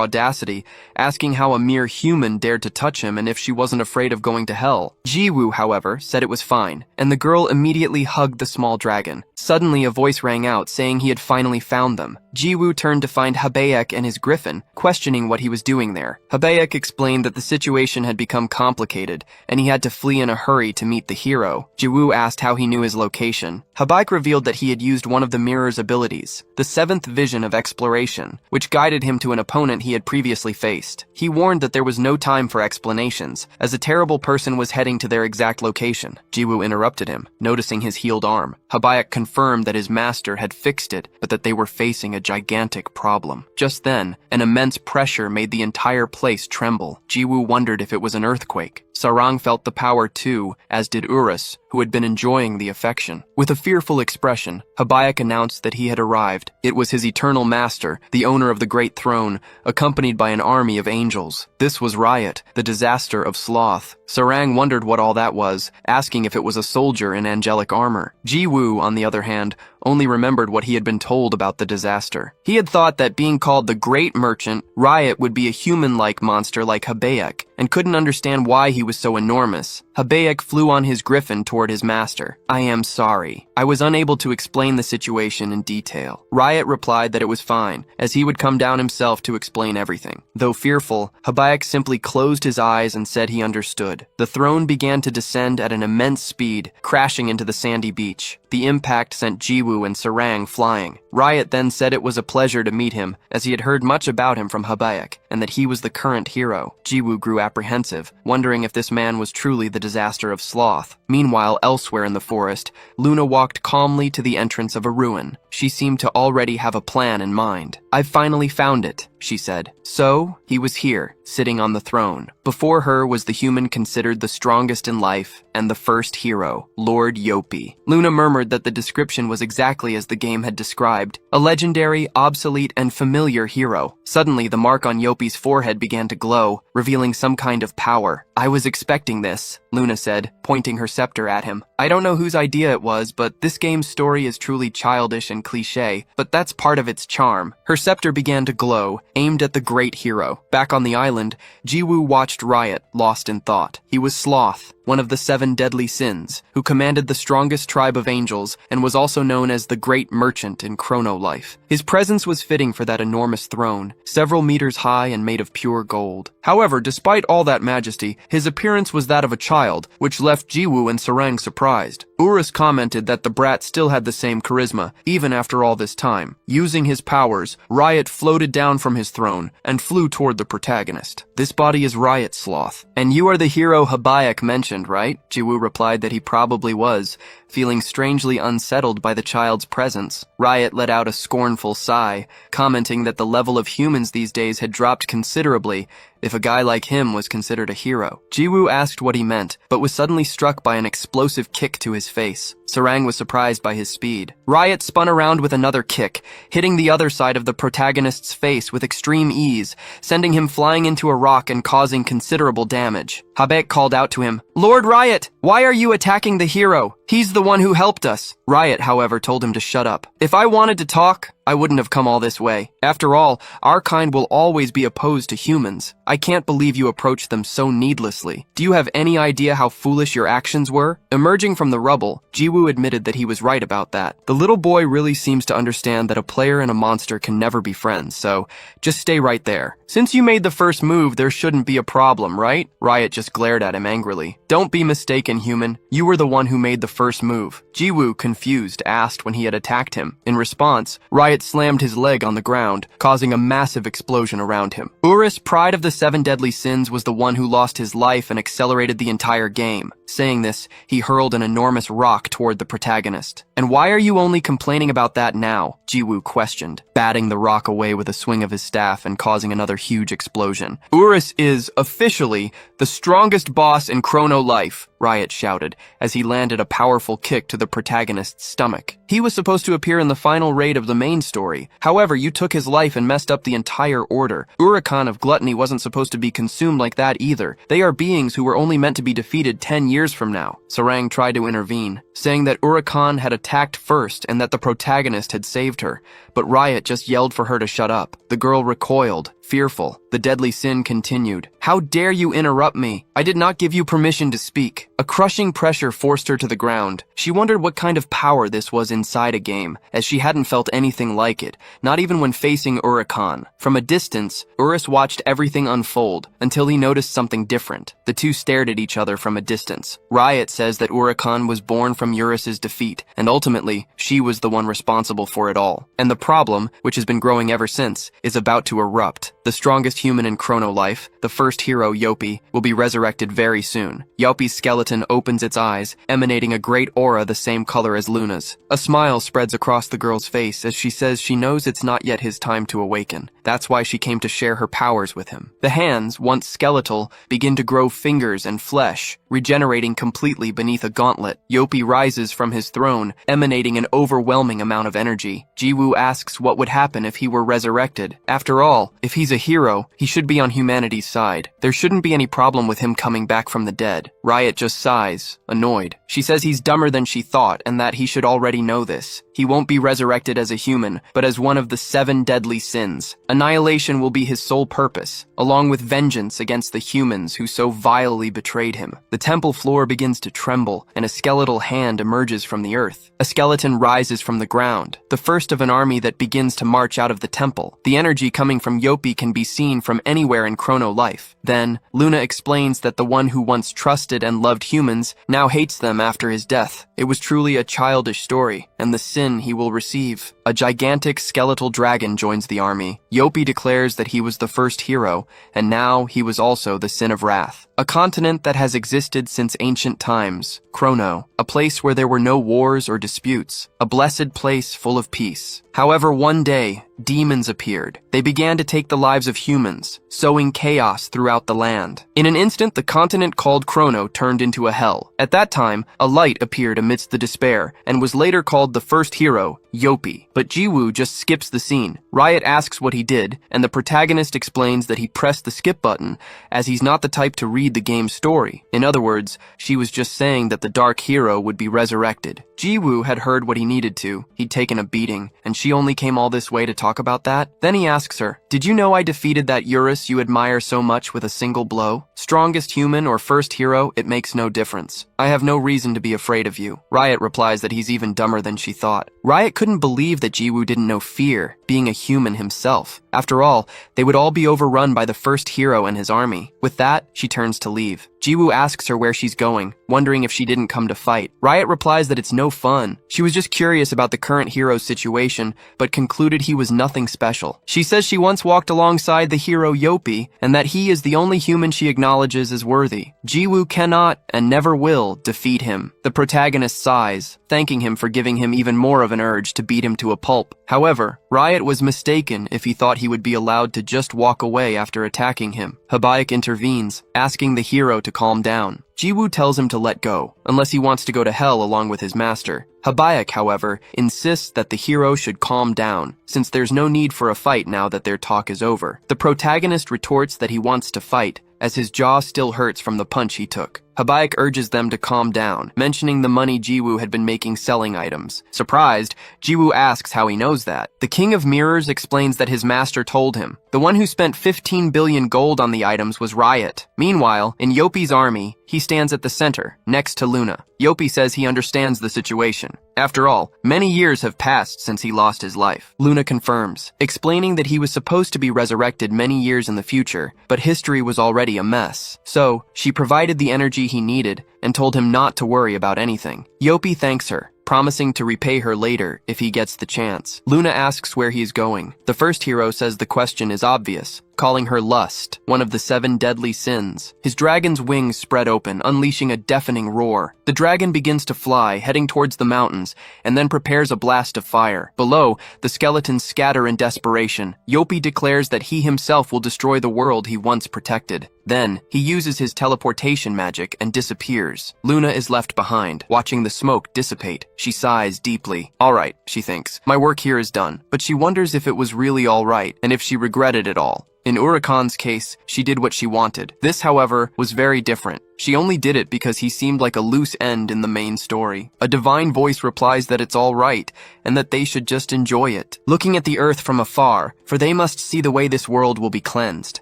audacity, asking how a mere human dared to touch him and if she wasn't afraid of going to hell. Jiwoo, however, said it was fine, and the girl immediately hugged the small dragon. Suddenly, a voice rang out, saying he had finally found them. Jiwoo turned to find Habaek and his griffin, questioning what he was doing there. Habaek explained that the situation had become complicated, and he had to flee in a hurry to meet the hero. Jiwoo asked how he knew his location. Habaek revealed that he had used one of the mirror's abilities, the seventh vision of exploration, which guided him to an opponent he had previously faced. He warned that there was no time for explanations, as a terrible person was heading to their exact location. Jiwoo interrupted him, noticing his healed arm. Habaek confirmed that his master had fixed it, but that they were facing a gigantic problem. Just then, an immense pressure made the entire place tremble. Jiwoo wondered if it was an earthquake. Sarang felt the power too, as did Urus, who had been enjoying the affection. With a fearful expression, Habaek announced that he had arrived. It was his eternal master, the owner of the great throne, accompanied by an army of angels. This was Riot, the disaster of sloth. Sarang wondered what all that was, asking if it was a soldier in angelic armor. Jiwoo, on the other hand, only remembered what he had been told about the disaster. He had thought that being called the Great Merchant, Riot would be a human-like monster like Habaek, and couldn't understand why he was so enormous. Habaek flew on his griffin toward his master. "I am sorry. I was unable to explain the situation in detail." Riot replied that it was fine, as he would come down himself to explain everything. Though fearful, Habaek simply closed his eyes and said he understood. The throne began to descend at an immense speed, crashing into the sandy beach. The impact sent Jiwoo and Sarang flying. Riot then said it was a pleasure to meet him, as he had heard much about him from Habaek, and that he was the current hero. Jiwoo grew apprehensive, wondering if this man was truly the disaster of sloth. Meanwhile, elsewhere in the forest, Luna walked calmly to the entrance of a ruin. She seemed to already have a plan in mind. "I've finally found it," she said. So, he was here, sitting on the throne. Before her was the human considered the strongest in life and the first hero, Lord Yopi. Luna murmured that the description was exactly as the game had described, a legendary, obsolete, and familiar hero. Suddenly, the mark on Yopi's forehead began to glow, revealing some kind of power. "I was expecting this," Luna said, pointing her scepter at him. "I don't know whose idea it was, but this game's story is truly childish and cliché, but that's part of its charm." Her scepter began to glow, aimed at the great hero. Back on the island, Jiwoo watched Riot, lost in thought. He was Sloth, one of the 7 deadly sins, who commanded the strongest tribe of angels and was also known as the Great Merchant in Chrono Life. His presence was fitting for that enormous throne, several meters high and made of pure gold. However, despite all that majesty, his appearance was that of a child, which left Jiwoo and Sarang surprised. Urus commented that the brat still had the same charisma, even after all this time. Using his powers, Riot floated down from his throne and flew toward the protagonist. "This body is Riot, Sloth. And you are the hero Habaek mentioned, right?" Jiwoo replied that he probably was, feeling strangely unsettled by the child's presence. Riot let out a scornful sigh, commenting that the level of humans these days had dropped considerably if a guy like him was considered a hero. Jiwoo asked what he meant, but was suddenly struck by an explosive kick to his face. Sarang was surprised by his speed. Riot spun around with another kick, hitting the other side of the protagonist's face with extreme ease, sending him flying into a rock and causing considerable damage. Habaek called out to him, "Lord Riot, why are you attacking the hero? He's the one who helped us." Riot, however, told him to shut up. "If I wanted to talk, I wouldn't have come all this way. After all, our kind will always be opposed to humans. I can't believe you approached them so needlessly. Do you have any idea how foolish your actions were?" Emerging from the rubble, Jiwoo admitted that he was right about that. The little boy really seems to understand that a player and a monster can never be friends, so just stay right there. "Since you made the first move, there shouldn't be a problem, right?" Riot just glared at him angrily. "Don't be mistaken, human. You were the one who made the first move," Jiwoo, confused, asked when he had attacked him. In response, Riot slammed his leg on the ground, causing a massive explosion around him. Urus, pride of the 7 deadly sins, was the one who lost his life and accelerated the entire game. Saying this, he hurled an enormous rock toward the protagonist. "And why are you only complaining about that now?" Jiwoo questioned, batting the rock away with a swing of his staff and causing another huge explosion. "Urus is, officially, the strongest boss in Chrono Life," Riot shouted, as he landed a powerful kick to the protagonist's stomach. "He was supposed to appear in the final raid of the main story. However, you took his life and messed up the entire order. Uricon of Gluttony wasn't supposed to be consumed like that either. They are beings who were only meant to be defeated 10 years from now." Sarang tried to intervene, saying that Uricon had attacked first and that the protagonist had saved her, but Riot just yelled for her to shut up. The girl recoiled, fearful. The deadly sin continued. "How dare you interrupt me? I did not give you permission to speak." A crushing pressure forced her to the ground. She wondered what kind of power this was inside a game, as she hadn't felt anything like it, not even when facing Uricon. From a distance, Urus watched everything unfold, until he noticed something different. The two stared at each other from a distance. Riot says that Uricon was born from Urus's defeat, and ultimately, she was the one responsible for it all. And the problem, which has been growing ever since, is about to erupt. The strongest human in Chrono Life, the first hero, Yopi, will be resurrected very soon. Yopi's skeleton opens its eyes, emanating a great aura the same color as Luna's. A smile spreads across the girl's face as she says she knows it's not yet his time to awaken. That's why she came to share her powers with him. The hands, once skeletal, begin to grow fingers and flesh, regenerating completely beneath a gauntlet. Yopi rises from his throne, emanating an overwhelming amount of energy. Jiwoo asks what would happen if he were resurrected. After all, if he's a hero, he should be on humanity's side. There shouldn't be any problem with him coming back from the dead. Riot just sighs, annoyed. She says he's dumber than she thought and that he should already know this. He won't be resurrected as a human, but as one of the 7 deadly sins. Annihilation will be his sole purpose, along with vengeance against the humans who so vilely betrayed him. The temple floor begins to tremble, and a skeletal hand emerges from the earth. A skeleton rises from the ground, the first of an army that begins to march out of the temple. The energy coming from Yopi can be seen from anywhere in Chrono Life. Then, Luna explains that the one who once trusted and loved humans now hates them after his death. It was truly a childish story, and the sin he will receive. A gigantic skeletal dragon joins the army. Yopi declares that he was the first hero, and now he was also the Sin of Wrath. A continent that has existed since ancient times, Chrono, a place where there were no wars or disputes, a blessed place full of peace. However, one day, demons appeared. They began to take the lives of humans, sowing chaos throughout the land. In an instant, the continent called Chrono turned into a hell. At that time, a light appeared amidst the despair, and was later called the first hero, Yopi. But Jiwoo just skips the scene. Riot asks what he did, and the protagonist explains that he pressed the skip button, as he's not the type to read the game's story. In other words, she was just saying that the dark hero would be resurrected. Jiwoo had heard what he needed to. He'd taken a beating, and she only came all this way to talk about that? Then he asks her, "Did you know I defeated that Urus you admire so much with a single blow? Strongest human or first hero, it makes no difference. I have no reason to be afraid of you." Riot replies that he's even dumber than she thought. Riot couldn't believe that Jiwoo didn't know fear, being a human himself. After all, they would all be overrun by the first hero and his army. With that, she turns to leave. Jiwoo asks her where she's going, wondering if she didn't come to fight. Riot replies that it's no fun. She was just curious about the current hero's situation, but concluded he was nothing special. She says she once walked alongside the hero Yopi, and that he is the only human she acknowledges as worthy. Jiwoo cannot, and never will, defeat him. The protagonist sighs, thanking him for giving him even more of an urge to beat him to a pulp. However, Riot was mistaken if he thought he would be allowed to just walk away after attacking him. Habaek intervenes, asking the hero to calm down. Jiwoo tells him to let go, unless he wants to go to hell along with his master. Habaek, however, insists that the hero should calm down, since there's no need for a fight now that their talk is over. The protagonist retorts that he wants to fight, as his jaw still hurts from the punch he took. Habaek urges them to calm down, mentioning the money Jiwoo had been making selling items. Surprised, Jiwoo asks how he knows that. The King of Mirrors explains that his master told him. The one who spent 15 billion gold on the items was Riot. Meanwhile, in Yopi's army, he stands at the center, next to Luna. Yopi says he understands the situation. After all, many years have passed since he lost his life. Luna confirms, explaining that he was supposed to be resurrected many years in the future, but history was already a mess. So, she provided the energy he needed and told him not to worry about anything. Yopi thanks her, promising to repay her later if he gets the chance. Luna asks where he is going. The first hero says the question is obvious, calling her lust, one of the 7 deadly sins. His dragon's wings spread open, unleashing a deafening roar. The dragon begins to fly, heading towards the mountains, and then prepares a blast of fire. Below, the skeletons scatter in desperation. Yopi declares that he himself will destroy the world he once protected. Then, he uses his teleportation magic and disappears. Luna is left behind, watching the smoke dissipate. She sighs deeply. All right, she thinks. My work here is done. But she wonders if it was really all right, and if she regretted it all. In Urakan's case, she did what she wanted. This, however, was very different. She only did it because he seemed like a loose end in the main story. A divine voice replies that it's all right, and that they should just enjoy it, looking at the earth from afar, for they must see the way this world will be cleansed.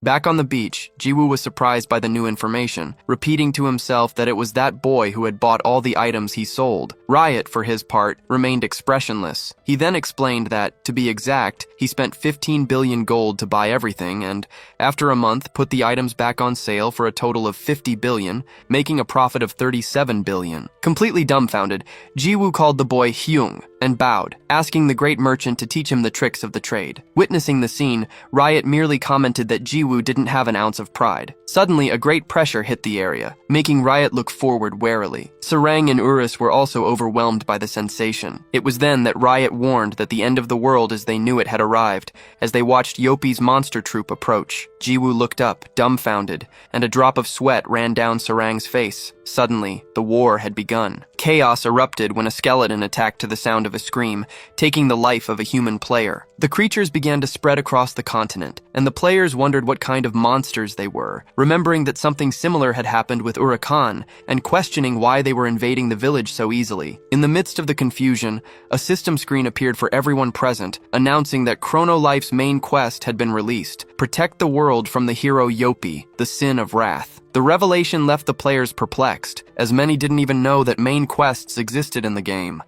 Back on the beach, Jiwoo was surprised by the new information, repeating to himself that it was that boy who had bought all the items he sold. Riot, for his part, remained expressionless. He then explained that, to be exact, he spent 15 billion gold to buy everything and, after a month, put the items back on sale for a total of 50 billion, making a profit of 37 billion. Completely dumbfounded, Jiwoo called the boy Hyung and bowed, asking the great merchant to teach him the tricks of the trade. Witnessing the scene, Riot merely commented that Jiwoo didn't have an ounce of pride. Suddenly, a great pressure hit the area, making Riot look forward warily. Sarang and Urus were also overwhelmed by the sensation. It was then that Riot warned that the end of the world as they knew it had arrived, as they watched Yopi's monster troop approach. Jiwoo looked up, dumbfounded, and a drop of sweat ran down Sarang's face. Suddenly, the war had begun. Chaos erupted when a skeleton attacked to the sound of a scream, taking the life of a human player. The creatures began to spread across the continent, and the players wondered what kind of monsters they were, remembering that something similar had happened with Urakan, and questioning why they were invading the village so easily. In the midst of the confusion, a system screen appeared for everyone present, announcing that Chrono Life's main quest had been released: protect the world from the hero Yopi, the sin of wrath. The revelation left the players perplexed, as many didn't even know that main quests existed in the game.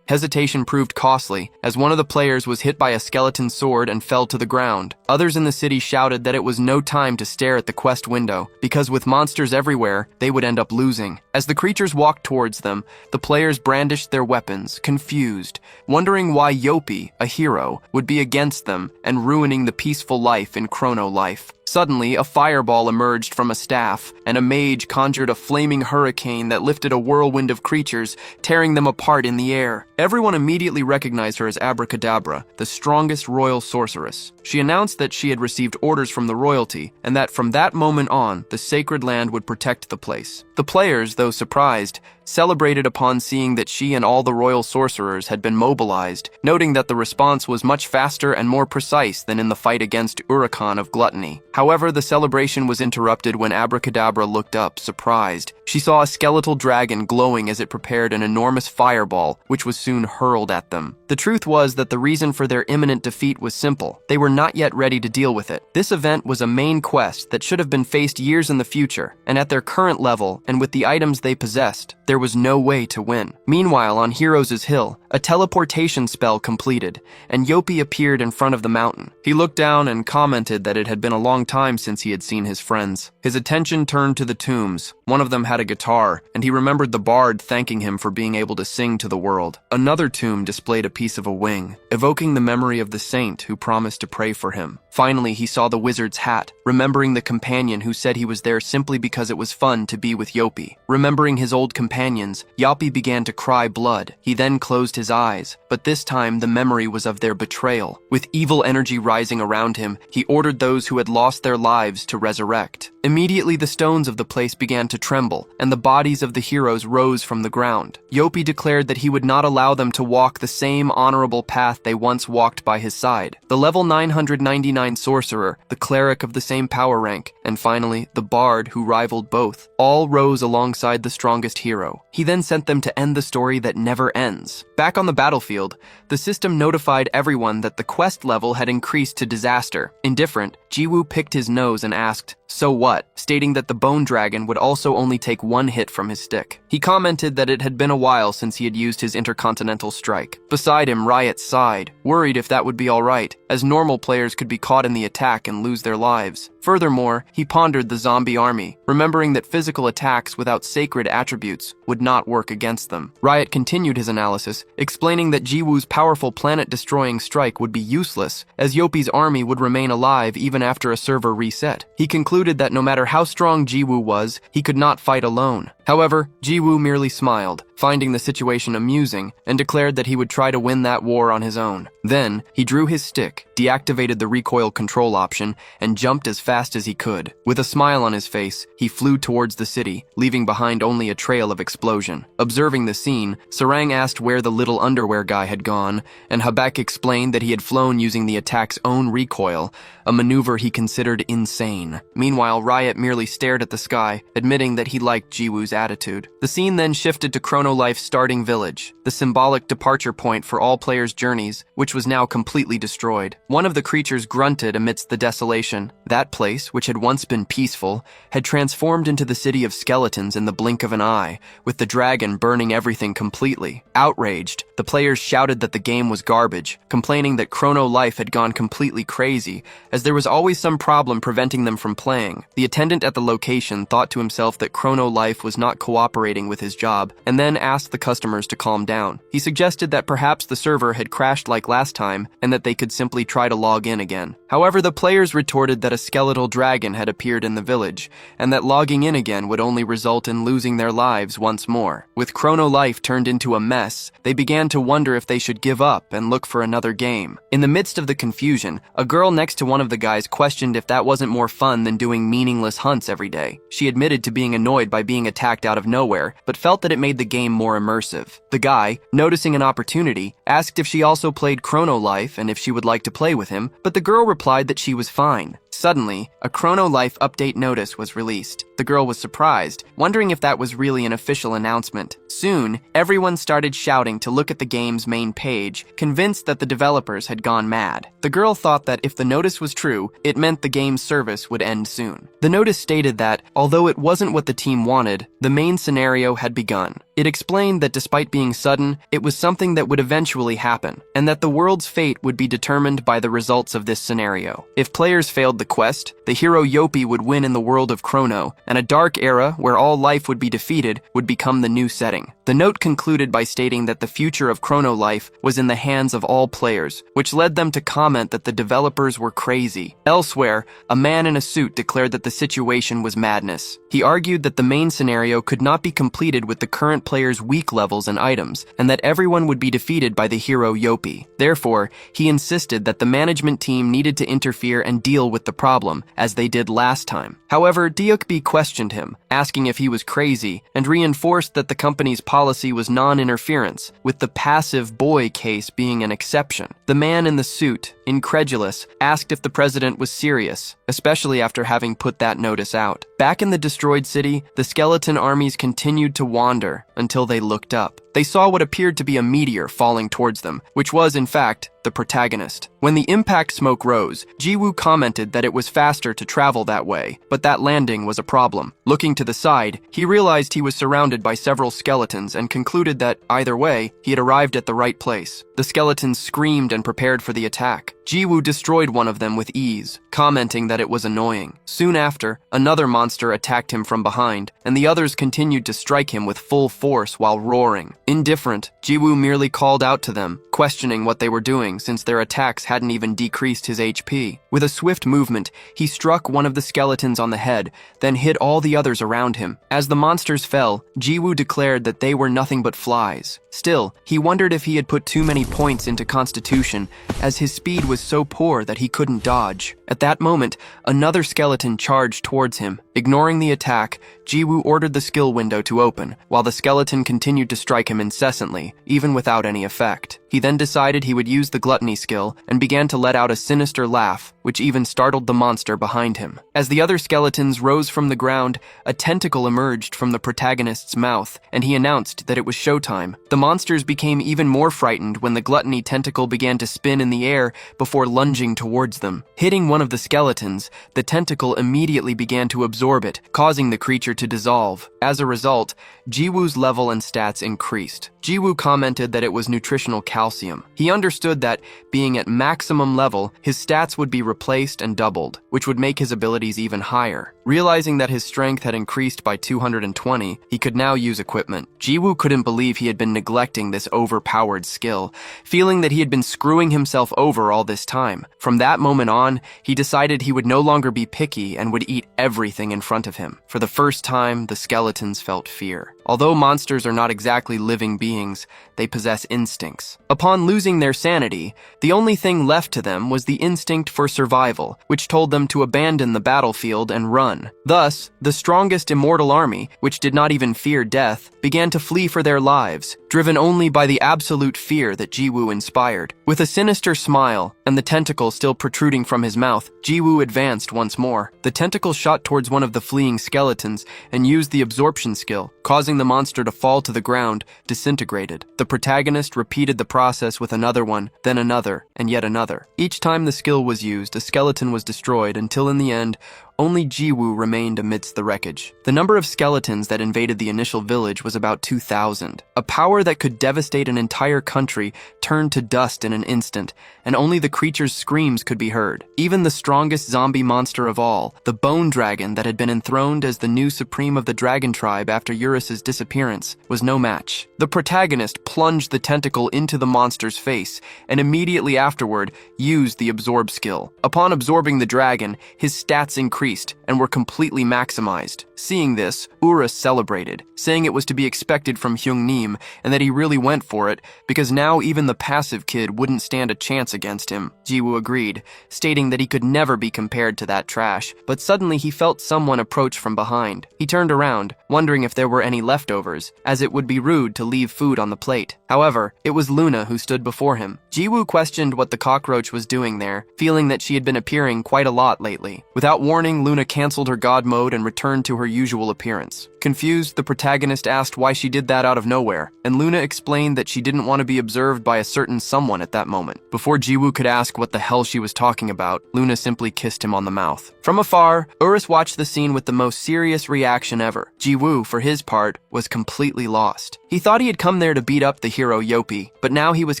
Hesitation proved costly, as one of the players was hit by a skeleton sword and fell to the ground. Others in the city shouted that it was no time to stare at the quest window, because with monsters everywhere, they would end up losing. As the creatures walked towards them, the players brandished their weapons, confused, wondering why Yopi, a hero, would be against them and ruining the peaceful life in Chrono Life. Suddenly, a fireball emerged from a staff, and a mage conjured a flaming hurricane that lifted a whirlwind of creatures, tearing them apart in the air. Everyone immediately recognized her as Abracadabra, the strongest royal sorceress. She announced that she had received orders from the royalty, and that from that moment on, the sacred land would protect the place. The players, though surprised, celebrated upon seeing that she and all the royal sorcerers had been mobilized, noting that the response was much faster and more precise than in the fight against Urakan of Gluttony. However, the celebration was interrupted when Abracadabra looked up, surprised. She saw a skeletal dragon glowing as it prepared an enormous fireball, which was soon hurled at them. The truth was that the reason for their imminent defeat was simple. They were not yet ready to deal with it. This event was a main quest that should have been faced years in the future, and at their current level, and with the items they possessed, there was no way to win. Meanwhile, on Heroes' Hill, a teleportation spell completed, and Yopi appeared in front of the mountain. He looked down and commented that it had been a long time since he had seen his friends. His attention turned to the tombs. One of them had a guitar, and he remembered the bard thanking him for being able to sing to the world. Another tomb displayed a piece of a wing, evoking the memory of the saint who promised to pray for him. Finally, he saw the wizard's hat, remembering the companion who said he was there simply because it was fun to be with Yopi. Remembering his old companions, Yopi began to cry blood. He then closed his eyes, but this time the memory was of their betrayal. With evil energy rising around him, he ordered those who had lost their lives to resurrect. Immediately, the stones of the place began to tremble, and the bodies of the heroes rose from the ground. Yopi declared that he would not allow them to walk the same honorable path they once walked by his side. The level 999 sorcerer, the cleric of the same power rank, and finally, the bard who rivaled both, all rose alongside the strongest hero. He then sent them to end the story that never ends. Back on the battlefield, the system notified everyone that the quest level had increased to disaster. Indifferent, Jiwoo picked his nose and asked, "So what?" stating that the bone dragon would also only take one hit from his stick. He commented that it had been a while since he had used his intercontinental strike. Beside him, Riot sighed, worried if that would be alright, as normal players could be caught in the attack and lose their lives. Furthermore, he pondered the zombie army, remembering that physical attacks without sacred attributes would not work against them. Riot continued his analysis, explaining that Jiwoo's powerful planet-destroying strike would be useless, as Yopi's army would remain alive even after a server reset. He concluded that no matter how strong Jiwoo was, he could not fight alone. However, Jiwoo merely smiled, finding the situation amusing, and declared that he would try to win that war on his own. Then, he drew his stick, deactivated the recoil control option, and jumped as fast as he could. With a smile on his face, he flew towards the city, leaving behind only a trail of explosion. Observing the scene, Sarang asked where the little underwear guy had gone, and Habak explained that he had flown using the attack's own recoil, a maneuver he considered insane. Meanwhile, Riot merely stared at the sky, admitting that he liked Jiwoo's attitude. The scene then shifted to Chronolife's starting village, the symbolic departure point for all players' journeys, which was now completely destroyed. One of the creatures grunted amidst the desolation. That place, which had once been peaceful, had transformed into the city of skeletons in the blink of an eye, with the dragon burning everything completely. Outraged, the players shouted that the game was garbage, complaining that Chronolife had gone completely crazy, as there was always some problem preventing them from playing. The attendant at the location thought to himself that Chronolife was not cooperating with his job, and then asked the customers to calm down. He suggested that perhaps the server had crashed like last time, and that they could simply try to log in again. However, the players retorted that a skeletal dragon had appeared in the village, and that logging in again would only result in losing their lives once more. With Chronolife turned into a mess, they began to wonder if they should give up and look for another game. In the midst of the confusion, a girl next to one of the guys questioned if that wasn't more fun than doing meaningless hunts every day. She admitted to being annoyed by being attacked out of nowhere, but felt that it made the game more immersive. The guy, noticing an opportunity, asked if she also played Chronolife and if she would like to play with him, but the girl replied that she was fine. Suddenly, a Chronolife update notice was released. The girl was surprised, wondering if that was really an official announcement. Soon, everyone started shouting to look at the game's main page, convinced that the developers had gone mad. The girl thought that if the notice was true, it meant the game's service would end soon. The notice stated that, although it wasn't what the team wanted, the main scenario had begun. It explained that despite being sudden, it was something that would eventually happen, and that the world's fate would be determined by the results of this scenario. If players failed the quest, the hero Yopi would win in the world of Chrono, and a dark era where all life would be defeated would become the new setting. The note concluded by stating that the future of Chronolife was in the hands of all players, which led them to comment that the developers were crazy. Elsewhere, a man in a suit declared that the situation was madness. He argued that the main scenario could not be completed with the current players' weak levels and items, and that everyone would be defeated by the hero Yopi. Therefore, he insisted that the management team needed to interfere and deal with the problem, as they did last time. However, Deokbi questioned him, asking if he was crazy, and reinforced that the company's policy was non-interference, with the passive boy case being an exception. The man in the suit, incredulous, asked if the president was serious, especially after having put that notice out. Back in the destroyed city, the skeleton armies continued to wander until they looked up. They saw what appeared to be a meteor falling towards them, which was, in fact, the protagonist. When the impact smoke rose, Jiwoo commented that it was faster to travel that way, but that landing was a problem. Looking to the side, he realized he was surrounded by several skeletons and concluded that, either way, he had arrived at the right place. The skeletons screamed and prepared for the attack. Jiwoo destroyed one of them with ease, commenting that it was annoying. Soon after, another monster attacked him from behind, and the others continued to strike him with full force while roaring. Indifferent, Jiwoo merely called out to them, questioning what they were doing since their attacks hadn't even decreased his HP. With a swift movement, he struck one of the skeletons on the head, then hit all the others around him. As the monsters fell, Jiwoo declared that they were nothing but flies. Still, he wondered if he had put too many points into Constitution, as his speed was so poor that he couldn't dodge. At that moment, another skeleton charged towards him. Ignoring the attack, Jiwoo ordered the skill window to open, while the skeleton continued to strike him incessantly, even without any effect. He then decided he would use the gluttony skill and began to let out a sinister laugh, which even startled the monster behind him. As the other skeletons rose from the ground, a tentacle emerged from the protagonist's mouth, and he announced that it was showtime. The monsters became even more frightened when the gluttony tentacle began to spin in the air before lunging towards them. Hitting one of the skeletons, the tentacle immediately began to absorb it, causing the creature to dissolve. As a result, Jiwoo's level and stats increased. Jiwoo commented that it was nutritional calcium calcium. He understood that, being at maximum level, his stats would be replaced and doubled, which would make his abilities even higher. Realizing that his strength had increased by 220, he could now use equipment. Jiwoo couldn't believe he had been neglecting this overpowered skill, feeling that he had been screwing himself over all this time. From that moment on, he decided he would no longer be picky and would eat everything in front of him. For the first time, the skeletons felt fear. Although monsters are not exactly living beings, they possess instincts. Upon losing their sanity, the only thing left to them was the instinct for survival, which told them to abandon the battlefield and run. Thus, the strongest immortal army, which did not even fear death, began to flee for their lives, driven only by the absolute fear that Jiwoo inspired. With a sinister smile, and the tentacle still protruding from his mouth, Jiwoo advanced once more. The tentacle shot towards one of the fleeing skeletons and used the absorption skill, causing the monster to fall to the ground, disintegrated. The protagonist repeated the process with another one, then another, and yet another. Each time the skill was used, a skeleton was destroyed until in the end, only Jiwoo remained amidst the wreckage. The number of skeletons that invaded the initial village was about 2,000. A power that could devastate an entire country turned to dust in an instant, and only the creature's screams could be heard. Even the strongest zombie monster of all, the Bone Dragon that had been enthroned as the new supreme of the dragon tribe after Eurus's disappearance, was no match. The protagonist plunged the tentacle into the monster's face, and immediately afterward used the absorb skill. Upon absorbing the dragon, his stats increased and were completely maximized. Seeing this, Urus celebrated, saying it was to be expected from Hyungnim and that he really went for it because now even the passive kid wouldn't stand a chance against him. Jiwoo agreed, stating that he could never be compared to that trash, but suddenly he felt someone approach from behind. He turned around, wondering if there were any leftovers, as it would be rude to leave food on the plate. However, it was Luna who stood before him. Jiwoo questioned what the cockroach was doing there, feeling that she had been appearing quite a lot lately. Without warning, Luna canceled her god mode and returned to her usual appearance. Confused, the protagonist asked why she did that out of nowhere, and Luna explained that she didn't want to be observed by a certain someone at that moment. Before Jiwoo could ask what the hell she was talking about, Luna simply kissed him on the mouth. From afar, Urus watched the scene with the most serious reaction ever. Jiwoo, for his part, was completely lost. He thought he had come there to beat up the hero Yopi, but now he was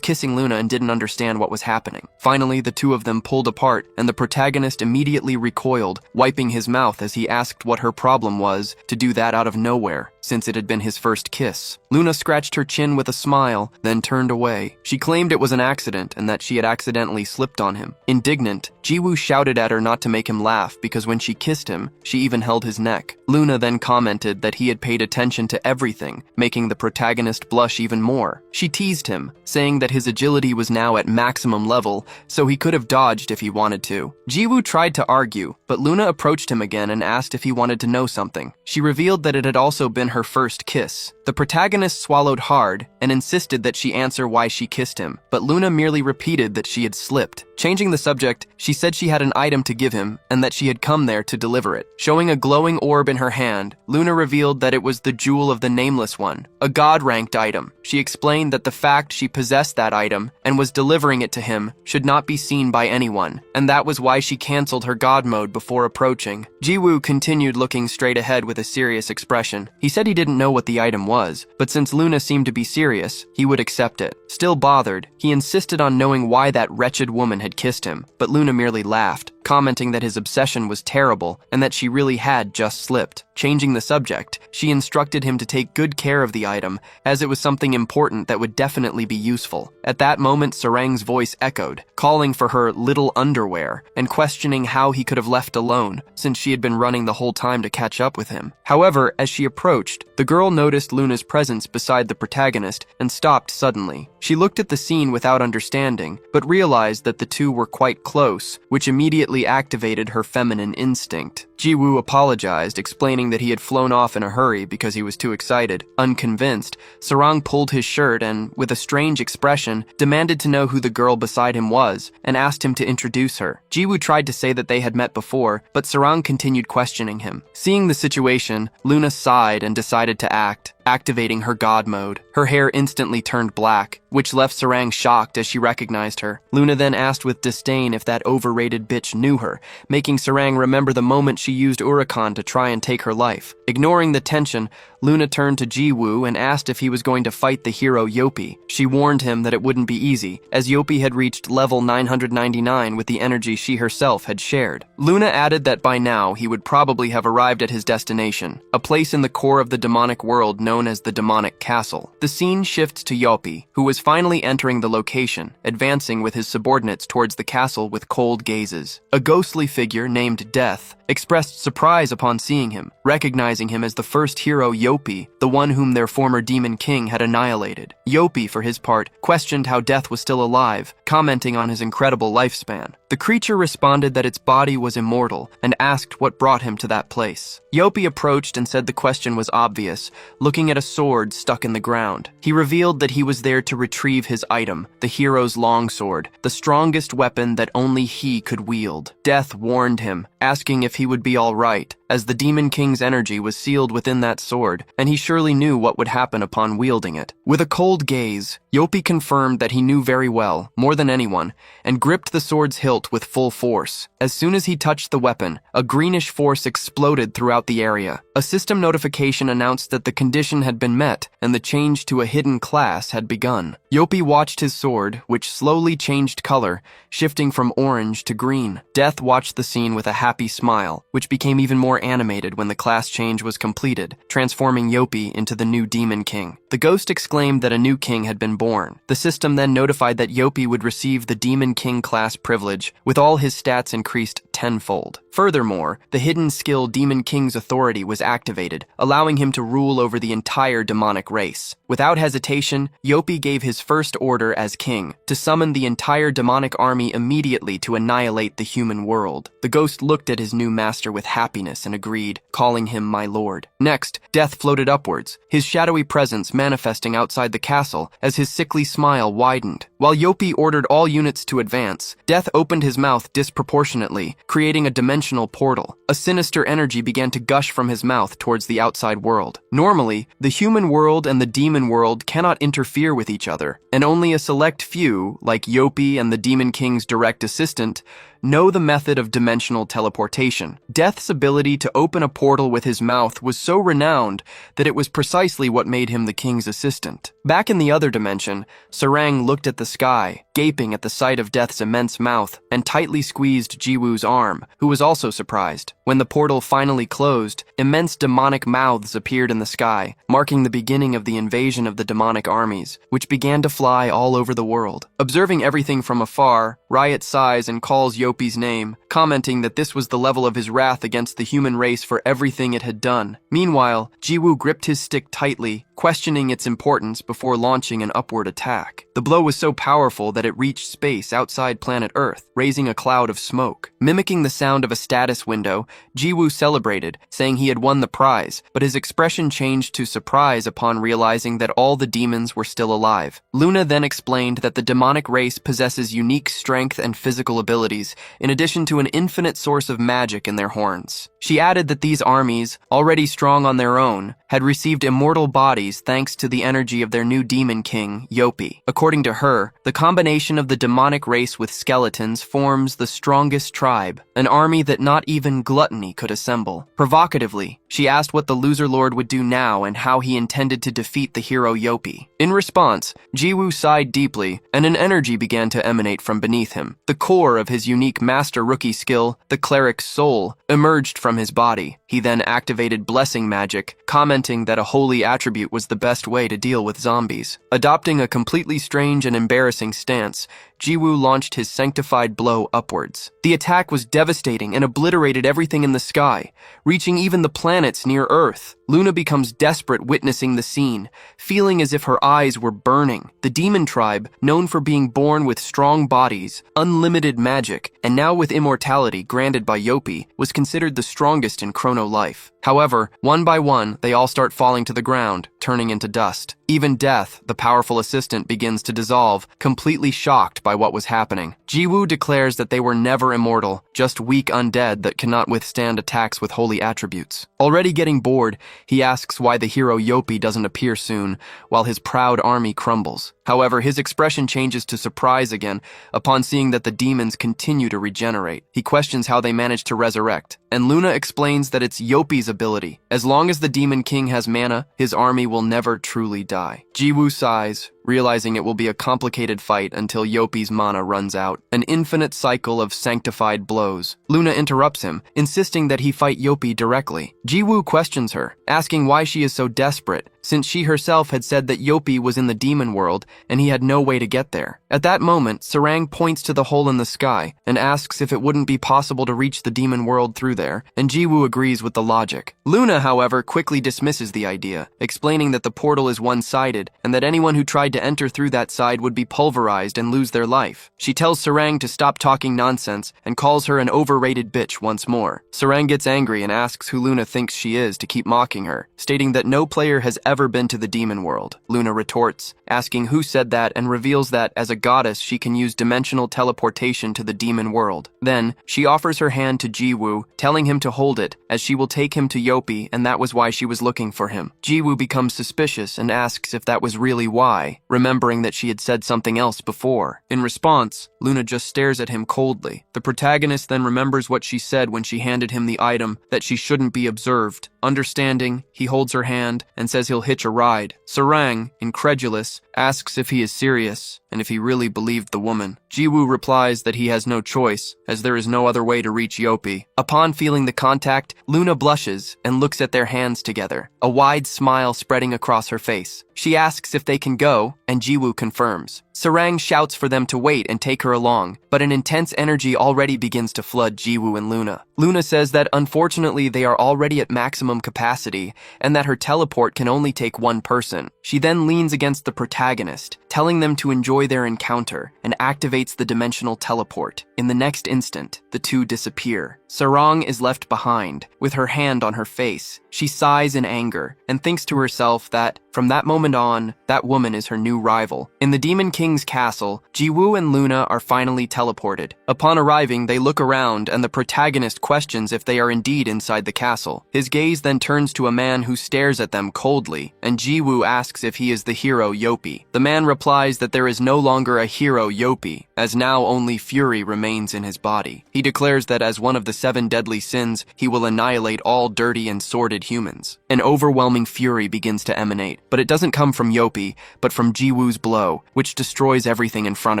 kissing Luna and didn't understand what was happening. Finally, the two of them pulled apart, and the protagonist immediately recoiled, wiping his mouth as he asked what her problem was to do that out of nowhere, since it had been his first kiss. Luna scratched her chin with a smile, then turned away. She claimed it was an accident and that she had accidentally slipped on him. Indignant, Jiwoo shouted at her not to make him laugh because when she kissed him, she even held his neck. Luna then commented that he had paid attention to everything, making the protagonist blush even more. She teased him, saying that his agility was now at maximum level, so he could have dodged if he wanted to. Jiwoo tried to argue, but Luna approached him again and asked if he wanted to know something. She revealed that it had also been her first kiss. The protagonist swallowed hard and insisted that she answer why she kissed him, but Luna merely repeated that she had slipped. Changing the subject, she said she had an item to give him and that she had come there to deliver it. Showing a glowing orb in her hand, Luna revealed that it was the Jewel of the Nameless One, a god-ranked item. She explained that the fact she possessed that item and was delivering it to him should not be seen by anyone, and that was why she canceled her god mode before approaching. Jiwoo continued looking straight ahead with a serious expression. He said he didn't know what the item was, but since Luna seemed to be serious, he would accept it. Still bothered, he insisted on knowing why that wretched woman had kissed him, but Luna merely laughed, commenting that his obsession was terrible and that she really had just slipped. Changing the subject, she instructed him to take good care of the item, as it was something important that would definitely be useful. At that moment, Sarang's voice echoed, calling for her little underwear and questioning how he could have left alone, since she had been running the whole time to catch up with him. However, as she approached, the girl noticed Luna's presence beside the protagonist and stopped suddenly. She looked at the scene without understanding, but realized that the two were quite close, which immediately activated her feminine instinct. Jiwoo apologized, explaining that he had flown off in a hurry because he was too excited. Unconvinced, Sarang pulled his shirt and, with a strange expression, demanded to know who the girl beside him was and asked him to introduce her. Jiwoo tried to say that they had met before, but Sarang continued questioning him. Seeing the situation, Luna sighed and decided to act, activating her god mode. Her hair instantly turned black, which left Sarang shocked as she recognized her. Luna then asked with disdain if that overrated bitch knew her, making Sarang remember the moment she used Urakan to try and take her life. Ignoring the tension, Luna turned to Jiwoo and asked if he was going to fight the hero Yopi. She warned him that it wouldn't be easy, as Yopi had reached level 999 with the energy she herself had shared. Luna added that by now he would probably have arrived at his destination, a place in the core of the demonic world known as the Demonic Castle. The scene shifts to Yopi, who was finally entering the location, advancing with his subordinates towards the castle with cold gazes. A ghostly figure named Death expressed surprise upon seeing him, recognizing him as the first hero Yopi, the one whom their former demon king had annihilated. Yopi, for his part, questioned how Death was still alive, commenting on his incredible lifespan. The creature responded that its body was immortal and asked what brought him to that place. Yopi approached and said the question was obvious, looking at a sword stuck in the ground. He revealed that he was there to retrieve his item, the hero's longsword, the strongest weapon that only he could wield. Death warned him, asking if he would be all right, as the Demon King's energy was sealed within that sword, and he surely knew what would happen upon wielding it. With a cold gaze, Yopi confirmed that he knew very well, more than anyone, and gripped the sword's hilt with full force. As soon as he touched the weapon, a greenish force exploded throughout the area. A system notification announced that the condition had been met, and the change to a hidden class had begun. Yopi watched his sword, which slowly changed color, shifting from orange to green. Death watched the scene with a happy smile, which became even more animated when the class change was completed, transforming Yopi into the new Demon King. The ghost exclaimed that a new king had been born. The system then notified that Yopi would receive the Demon King class privilege, with all his stats increased tenfold. Furthermore, the hidden skill Demon King's authority was activated, allowing him to rule over the entire demonic race. Without hesitation, Yopi gave his first order as king, to summon the entire demonic army immediately to annihilate the human world. The ghost looked at his new master with happiness and agreed, calling him my lord. Next, Death floated upwards, his shadowy presence manifesting outside the castle as his sickly smile widened. While Yopi ordered all units to advance, Death opened his mouth disproportionately, creating a dimensional portal. A sinister energy began to gush from his mouth towards the outside world. Normally, the human world and the demon world cannot interfere with each other, and only a select few, like Yopi and the Demon King's direct assistant, know the method of dimensional teleportation. Death's ability to open a portal with his mouth was so renowned that it was precisely what made him the king's assistant. Back in the other dimension, Sarang looked at the sky, gaping at the sight of Death's immense mouth, and tightly squeezed Jiwoo's arm, who was also surprised. When the portal finally closed, immense demonic mouths appeared in the sky, marking the beginning of the invasion of the demonic armies, which began to fly all over the world. Observing everything from afar, Riot sighs and calls Yopi's name, commenting that this was the level of his wrath against the human race for everything it had done. Meanwhile, Jiwoo gripped his stick tightly, questioning its importance before launching an upward attack. The blow was so powerful that it reached space outside planet Earth, raising a cloud of smoke. Mimicking the sound of a status window, Jiwoo celebrated, saying he had won the prize, but his expression changed to surprise upon realizing that all the demons were still alive. Luna then explained that the demonic race possesses unique strength and physical abilities, in addition to an infinite source of magic in their horns. She added that these armies, already strong on their own, had received immortal bodies thanks to the energy of their new demon king, Yopi. According to her, the combination of the demonic race with skeletons forms the strongest tribe, an army that not even gluttony could assemble. Provocatively, she asked what the Loser Lord would do now and how he intended to defeat the hero Yopi. In response, Jiwoo sighed deeply, and an energy began to emanate from beneath him. The core of his unique master rookie skill, the cleric's soul, emerged from his body. He then activated blessing magic, commenting that a holy attribute was the best way to deal with zombies. Adopting a completely strange and embarrassing stance, Jiwoo launched his sanctified blow upwards. The attack was devastating and obliterated everything in the sky, reaching even the planets near Earth. Luna becomes desperate witnessing the scene, feeling as if her eyes were burning. The demon tribe, known for being born with strong bodies, unlimited magic, and now with immortality granted by Yopi, was considered the strongest in Chrono Life. However, one by one, they all start falling to the ground, turning into dust. Even Death, the powerful assistant, begins to dissolve, completely shocked by what was happening. Jiwoo declares that they were never immortal, just weak undead that cannot withstand attacks with holy attributes. Already getting bored, he asks why the hero Yopi doesn't appear soon, while his proud army crumbles. However, his expression changes to surprise again upon seeing that the demons continue to regenerate. He questions how they manage to resurrect, and Luna explains that it's Yopi's ability. As long as the Demon King has mana, his army will never truly die. Jiwoo sighs, realizing it will be a complicated fight until Yopi's mana runs out. An infinite cycle of sanctified blows. Luna interrupts him, insisting that he fight Yopi directly. Jiwoo questions her, asking why she is so desperate, since she herself had said that Yopi was in the demon world and he had no way to get there. At that moment, Sarang points to the hole in the sky and asks if it wouldn't be possible to reach the demon world through there, and Jiwoo agrees with the logic. Luna, however, quickly dismisses the idea, explaining that the portal is one-sided and that anyone who tried to enter through that side would be pulverized and lose their life. She tells Sarang to stop talking nonsense and calls her an overrated bitch once more. Sarang gets angry and asks who Luna thinks she is to keep mocking her, stating that no player has ever been to the demon world. Luna retorts, asking who said that, and reveals that, as a goddess, she can use dimensional teleportation to the demon world. Then, she offers her hand to Jiwoo, telling him to hold it, as she will take him to Yopi, and that was why she was looking for him. Jiwoo becomes suspicious and asks if that was really why, remembering that she had said something else before. In response, Luna just stares at him coldly. The protagonist then remembers what she said when she handed him the item, that she shouldn't be observed. Understanding, he holds her hand and says he'll hitch a ride. Sarang, incredulous, asks if he is serious and if he really believed the woman. Jiwoo replies that he has no choice, as there is no other way to reach Yopi. Upon feeling the contact, Luna blushes and looks at their hands together, a wide smile spreading across her face. She asks if they can go, and Jiwoo confirms. Sarang shouts for them to wait and take her along, but an intense energy already begins to flood Jiwoo and Luna. Luna says that unfortunately they are already at maximum capacity, and that her teleport can only take one person. She then leans against the protagonist, telling them to enjoy their encounter, and activates the dimensional teleport. In the next instant, the two disappear. Sarang is left behind, with her hand on her face. She sighs in anger, and thinks to herself that, from that moment on, that woman is her new rival. In the Demon King's castle, Jiwoo and Luna are finally teleported. Upon arriving, they look around, and the protagonist questions if they are indeed inside the castle. His gaze then turns to a man who stares at them coldly, and Jiwoo asks if he is the hero Yopi. The man replies that there is no longer a hero Yopi, as now only fury remains in his body. He declares that as one of the 7 deadly sins, he will annihilate all dirty and sordid humans. An overwhelming fury begins to emanate, but it doesn't come from Yopi, but from Jiwoo's blow, which destroys everything in front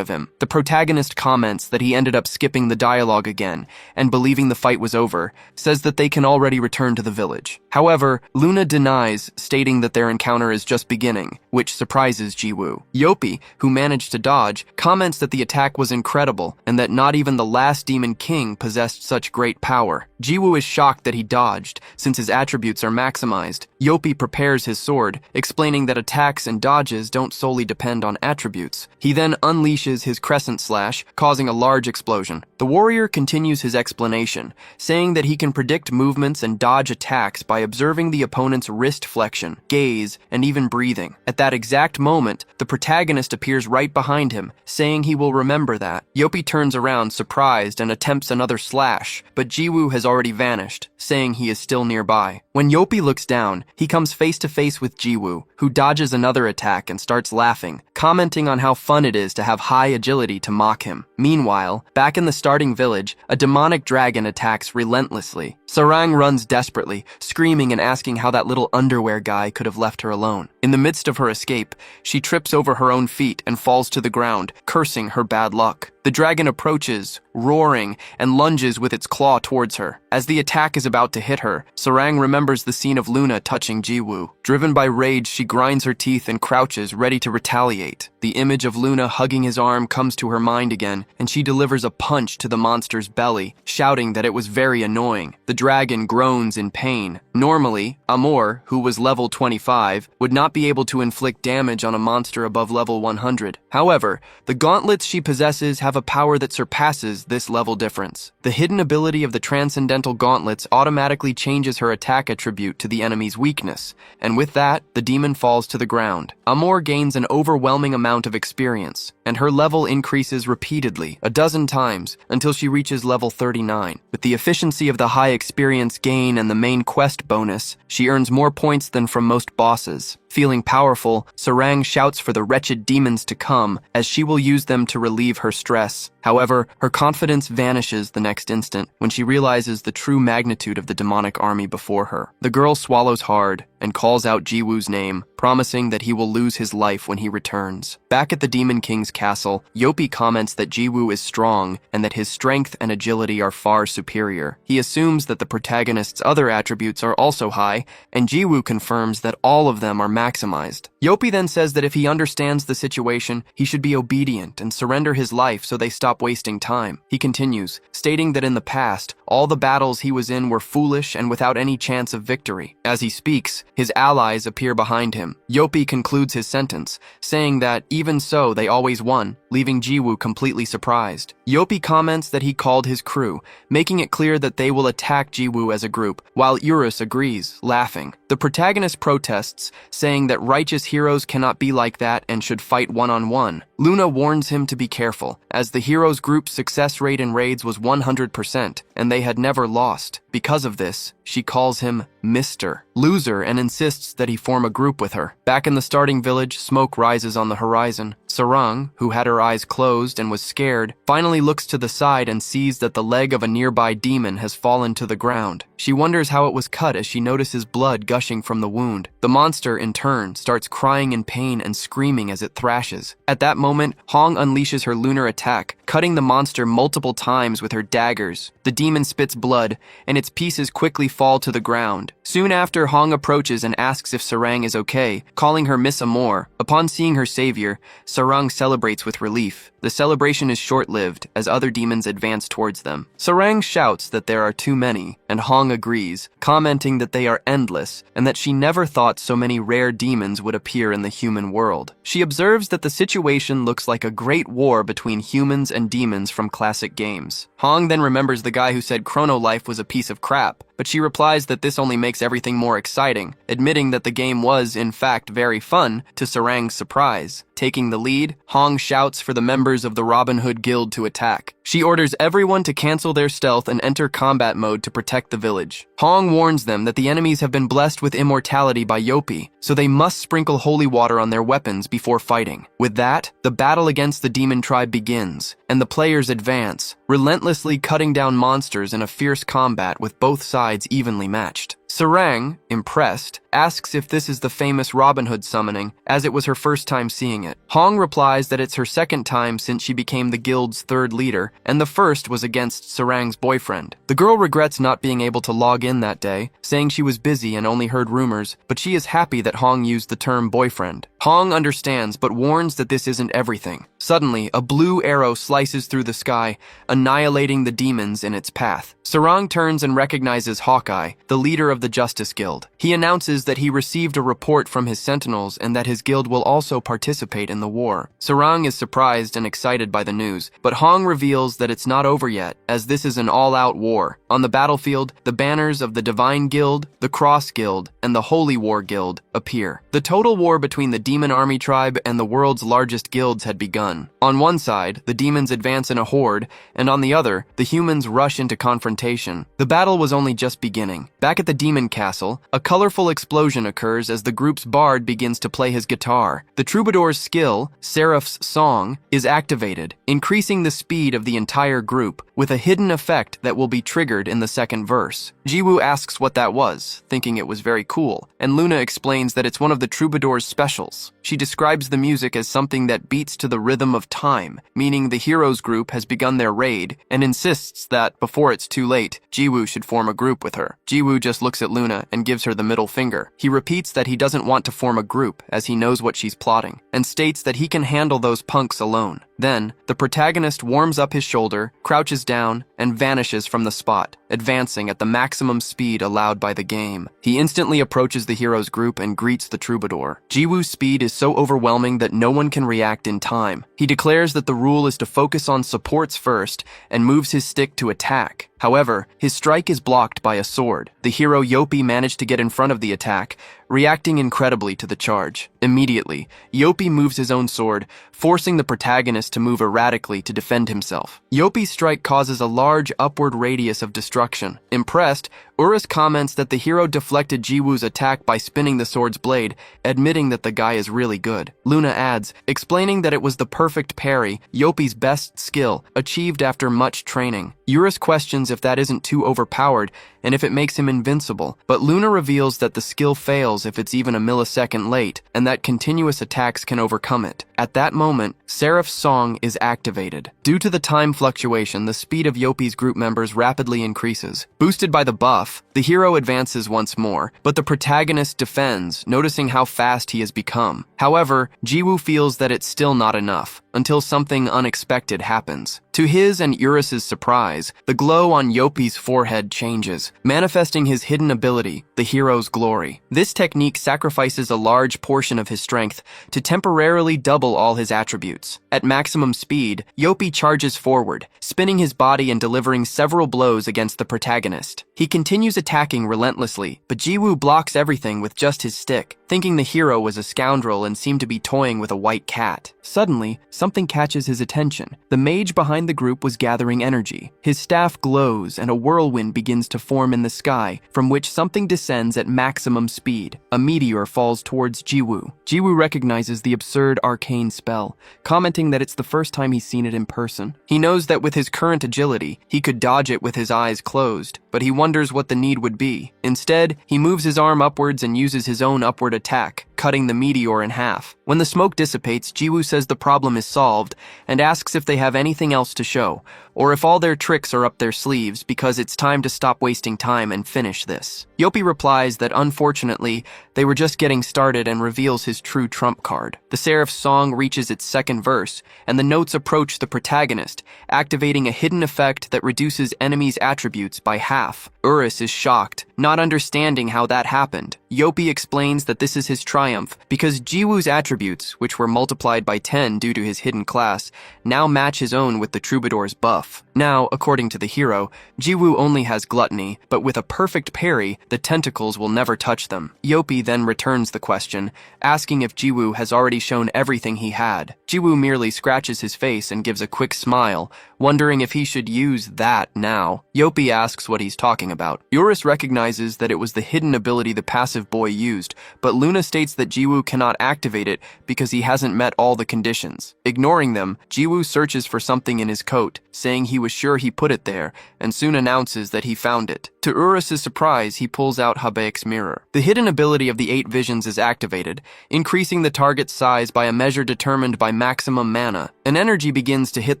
of him. The protagonist comments that he ended up skipping the dialogue again, and believing the fight was over, says that they can already return to the village. However, Luna denies, stating that their encounter is just beginning, which surprises Jiwoo. Yopi, who managed to dodge, comments that the attack was incredible, and that not even the last Demon King possessed such great power. Jiwoo is shocked that he dodged, since his attributes are maximized. Yopi prepares his sword, explaining that attacks and dodges don't solely depend on attributes. He then unleashes his crescent slash, causing a large explosion. The warrior continues his explanation, saying that he can predict movements and dodge attacks by observing the opponent's wrist flexion, gaze, and even breathing. At that exact moment, the protagonist appears right behind him, saying he will remember that. Yopi turns around, surprised, and attempts another slash, but Jiwoo has already vanished, saying he is still nearby. When Yopi looks down, he comes face to face with Jiwoo, who dodges another attack and starts laughing, commenting on how fun it is to have high agility to mock him. Meanwhile, back in the starting village, a demonic dragon attacks relentlessly. Sarang runs desperately, screaming and asking how that little underwear guy could have left her alone. In the midst of her escape, she trips over her own feet and falls to the ground, cursing her bad luck. The dragon approaches, roaring, and lunges with its claw towards her. As the attack is about to hit her, Sarang remembers the scene of Luna touching Jiwoo. Driven by rage, she grinds her teeth and crouches, ready to retaliate. The image of Luna hugging his arm comes to her mind again, and she delivers a punch to the monster's belly, shouting that it was very annoying. The dragon groans in pain. Normally, Amor, who was level 25, would not be able to inflict damage on a monster above level 100. However, the gauntlets she possesses have a power that surpasses this level difference. The hidden ability of the Transcendental Gauntlets automatically changes her attack attribute to the enemy's weakness, and with that, the demon falls to the ground. Amor gains an overwhelming amount of experience, and her level increases repeatedly, a dozen times, until she reaches level 39. With the efficiency of the high experience gain and the main quest bonus, she earns more points than from most bosses. Feeling powerful, Sarang shouts for the wretched demons to come, as she will use them to relieve her stress. However, her confidence vanishes the next instant when she realizes the true magnitude of the demonic army before her. The girl swallows hard and calls out Jiwoo's name, promising that he will lose his life when he returns. Back at the Demon King's castle, Yopi comments that Jiwoo is strong and that his strength and agility are far superior. He assumes that the protagonist's other attributes are also high, and Jiwoo confirms that all of them are maximized. Yopi then says that if he understands the situation, he should be obedient and surrender his life so they stop wasting time. He continues, stating that in the past, all the battles he was in were foolish and without any chance of victory. As he speaks, his allies appear behind him. Yopi concludes his sentence, saying that even so, they always won, leaving Jiwoo completely surprised. Yopi comments that he called his crew, making it clear that they will attack Jiwoo as a group, while Urus agrees, laughing. The protagonist protests, saying that righteous heroes cannot be like that and should fight one-on-one. Luna warns him to be careful, as the heroes' group's success rate in raids was 100%, and they had never lost. Because of this, she calls him Mr. Loser and insists that he form a group with her. Back in the starting village, smoke rises on the horizon. Sarang, who had her eyes closed and was scared, finally looks to the side and sees that the leg of a nearby demon has fallen to the ground. She wonders how it was cut as she notices blood gushing from the wound. The monster, in turn, starts crying in pain and screaming as it thrashes. At that moment, Hong unleashes her lunar attack, cutting the monster multiple times with her daggers. The demon spits blood, and its pieces quickly fall to the ground. Soon after, Hong approaches and asks if Sarang is okay, calling her Miss Amor. Upon seeing her savior, Sarang celebrates with relief. The celebration is short-lived, as other demons advance towards them. Sarang shouts that there are too many, and Hong agrees, commenting that they are endless, and that she never thought so many rare demons would appear in the human world. She observes that the situation looks like a great war between humans and demons from classic games. Hong then remembers the guy who said Chrono Life was a piece of crap, but she replies that this only makes everything more exciting, admitting that the game was, in fact, very fun, to Sarang's surprise. Taking the lead, Hong shouts for the members of the Robin Hood Guild to attack. She orders everyone to cancel their stealth and enter combat mode to protect the village. Hong warns them that the enemies have been blessed with immortality by Yopi, so they must sprinkle holy water on their weapons before fighting. With that, the battle against the demon tribe begins, and the players advance, relentlessly cutting down monsters in a fierce combat with both sides evenly matched. Sarang, impressed, asks if this is the famous Robin Hood summoning, as it was her first time seeing it. Hong replies that it's her second time since she became the guild's third leader, and the first was against Sarang's boyfriend. The girl regrets not being able to log in that day, saying she was busy and only heard rumors, but she is happy that Hong used the term boyfriend. Hong understands, but warns that this isn't everything. Suddenly, a blue arrow slices through the sky, annihilating the demons in its path. Sarang turns and recognizes Hawkeye, the leader of the Justice Guild. He announces that he received a report from his sentinels and that his guild will also participate in the war. Sarang is surprised and excited by the news, but Hong reveals that it's not over yet, as this is an all-out war. On the battlefield, the banners of the Divine Guild, the Cross Guild, and the Holy War Guild appear. The total war between the Demon Army tribe and the world's largest guilds had begun. On one side, the demons advance in a horde, and on the other, the humans rush into confrontation. The battle was only just beginning. Back at the Demon Castle, a colorful explosion occurs as the group's bard begins to play his guitar. The troubadour's skill, Seraph's Song, is activated, increasing the speed of the entire group, with a hidden effect that will be triggered in the second verse. Jiwoo asks what that was, thinking it was very cool, and Luna explains that it's one of the troubadour's specials. She describes the music as something that beats to the rhythm of time, meaning the heroes group has begun their raid, and insists that, before it's too late, Jiwoo should form a group with her. Jiwoo just looks at Luna and gives her the middle finger. He repeats that he doesn't want to form a group, as he knows what she's plotting, and states that he can handle those punks alone. Then, the protagonist warms up his shoulder, crouches down, and vanishes from the spot, advancing at the maximum speed allowed by the game. He instantly approaches the hero's group and greets the troubadour. Jiwoo's speed is so overwhelming that no one can react in time. He declares that the rule is to focus on supports first and moves his stick to attack. However, his strike is blocked by a sword. The hero Yopi managed to get in front of the attack, reacting incredibly to the charge. Immediately, Yopi moves his own sword, forcing the protagonist to move erratically to defend himself. Yopi's strike causes a large upward radius of destruction. Impressed, Urus comments that the hero deflected Jiwoo's attack by spinning the sword's blade, admitting that the guy is really good. Luna adds, explaining that it was the perfect parry, Yopi's best skill, achieved after much training. Urus questions if that isn't too overpowered and if it makes him invincible, but Luna reveals that the skill fails if it's even a millisecond late, and that continuous attacks can overcome it. At that moment, Seraph's song is activated. Due to the time fluctuation, the speed of Yopi's group members rapidly increases. Boosted by the buff, the hero advances once more, but the protagonist defends, noticing how fast he has become. However, Jiwoo feels that it's still not enough, until something unexpected happens. To his and Urus's surprise, the glow on Yopi's forehead changes, manifesting his hidden ability, the hero's glory. This technique sacrifices a large portion of his strength to temporarily double all his attributes. At maximum speed, Yopi charges forward, spinning his body and delivering several blows against the protagonist. He continues attacking relentlessly, but Jiwoo blocks everything with just his stick, thinking the hero was a scoundrel and seemed to be toying with a white cat. Suddenly, something catches his attention. The mage behind the group was gathering energy. His staff glows and a whirlwind begins to form in the sky, from which something descends at maximum speed. A meteor falls towards Jiwoo. Jiwoo recognizes the absurd arcane spell, commenting that it's the first time he's seen it in person. He knows that with his current agility, he could dodge it with his eyes closed, but he wonders what the need would be. Instead, he moves his arm upwards and uses his own upward attack, cutting the meteor in half. When the smoke dissipates, Jiwoo says the problem is solved and asks if they have anything else to show, or if all their tricks are up their sleeves because it's time to stop wasting time and finish this. Yopi replies that unfortunately, they were just getting started and reveals his true trump card. The Seraph's song reaches its second verse, and the notes approach the protagonist, activating a hidden effect that reduces enemies' attributes by half. Urus is shocked, not understanding how that happened. Yopi explains that this is his triumph because Jiwoo's attributes, which were multiplied by 10 due to his hidden class, now match his own with the troubadour's buff. Now, according to the hero, Jiwoo only has gluttony, but with a perfect parry, the tentacles will never touch them. Yopi then returns the question, asking if Jiwoo has already shown everything he had. Jiwoo merely scratches his face and gives a quick smile, wondering if he should use that now. Yopi asks what he's talking about. Urus recognizes that it was the hidden ability the passive boy used, but Luna states that Jiwoo cannot activate it because he hasn't met all the conditions. Ignoring them, Jiwoo searches for something in his coat, saying he was sure he put it there, and soon announces that he found it. To Urus's surprise, he pulls out Habaek's mirror. The hidden ability of the 8 visions is activated, increasing the target's size by a measure determined by maximum mana. An energy begins to hit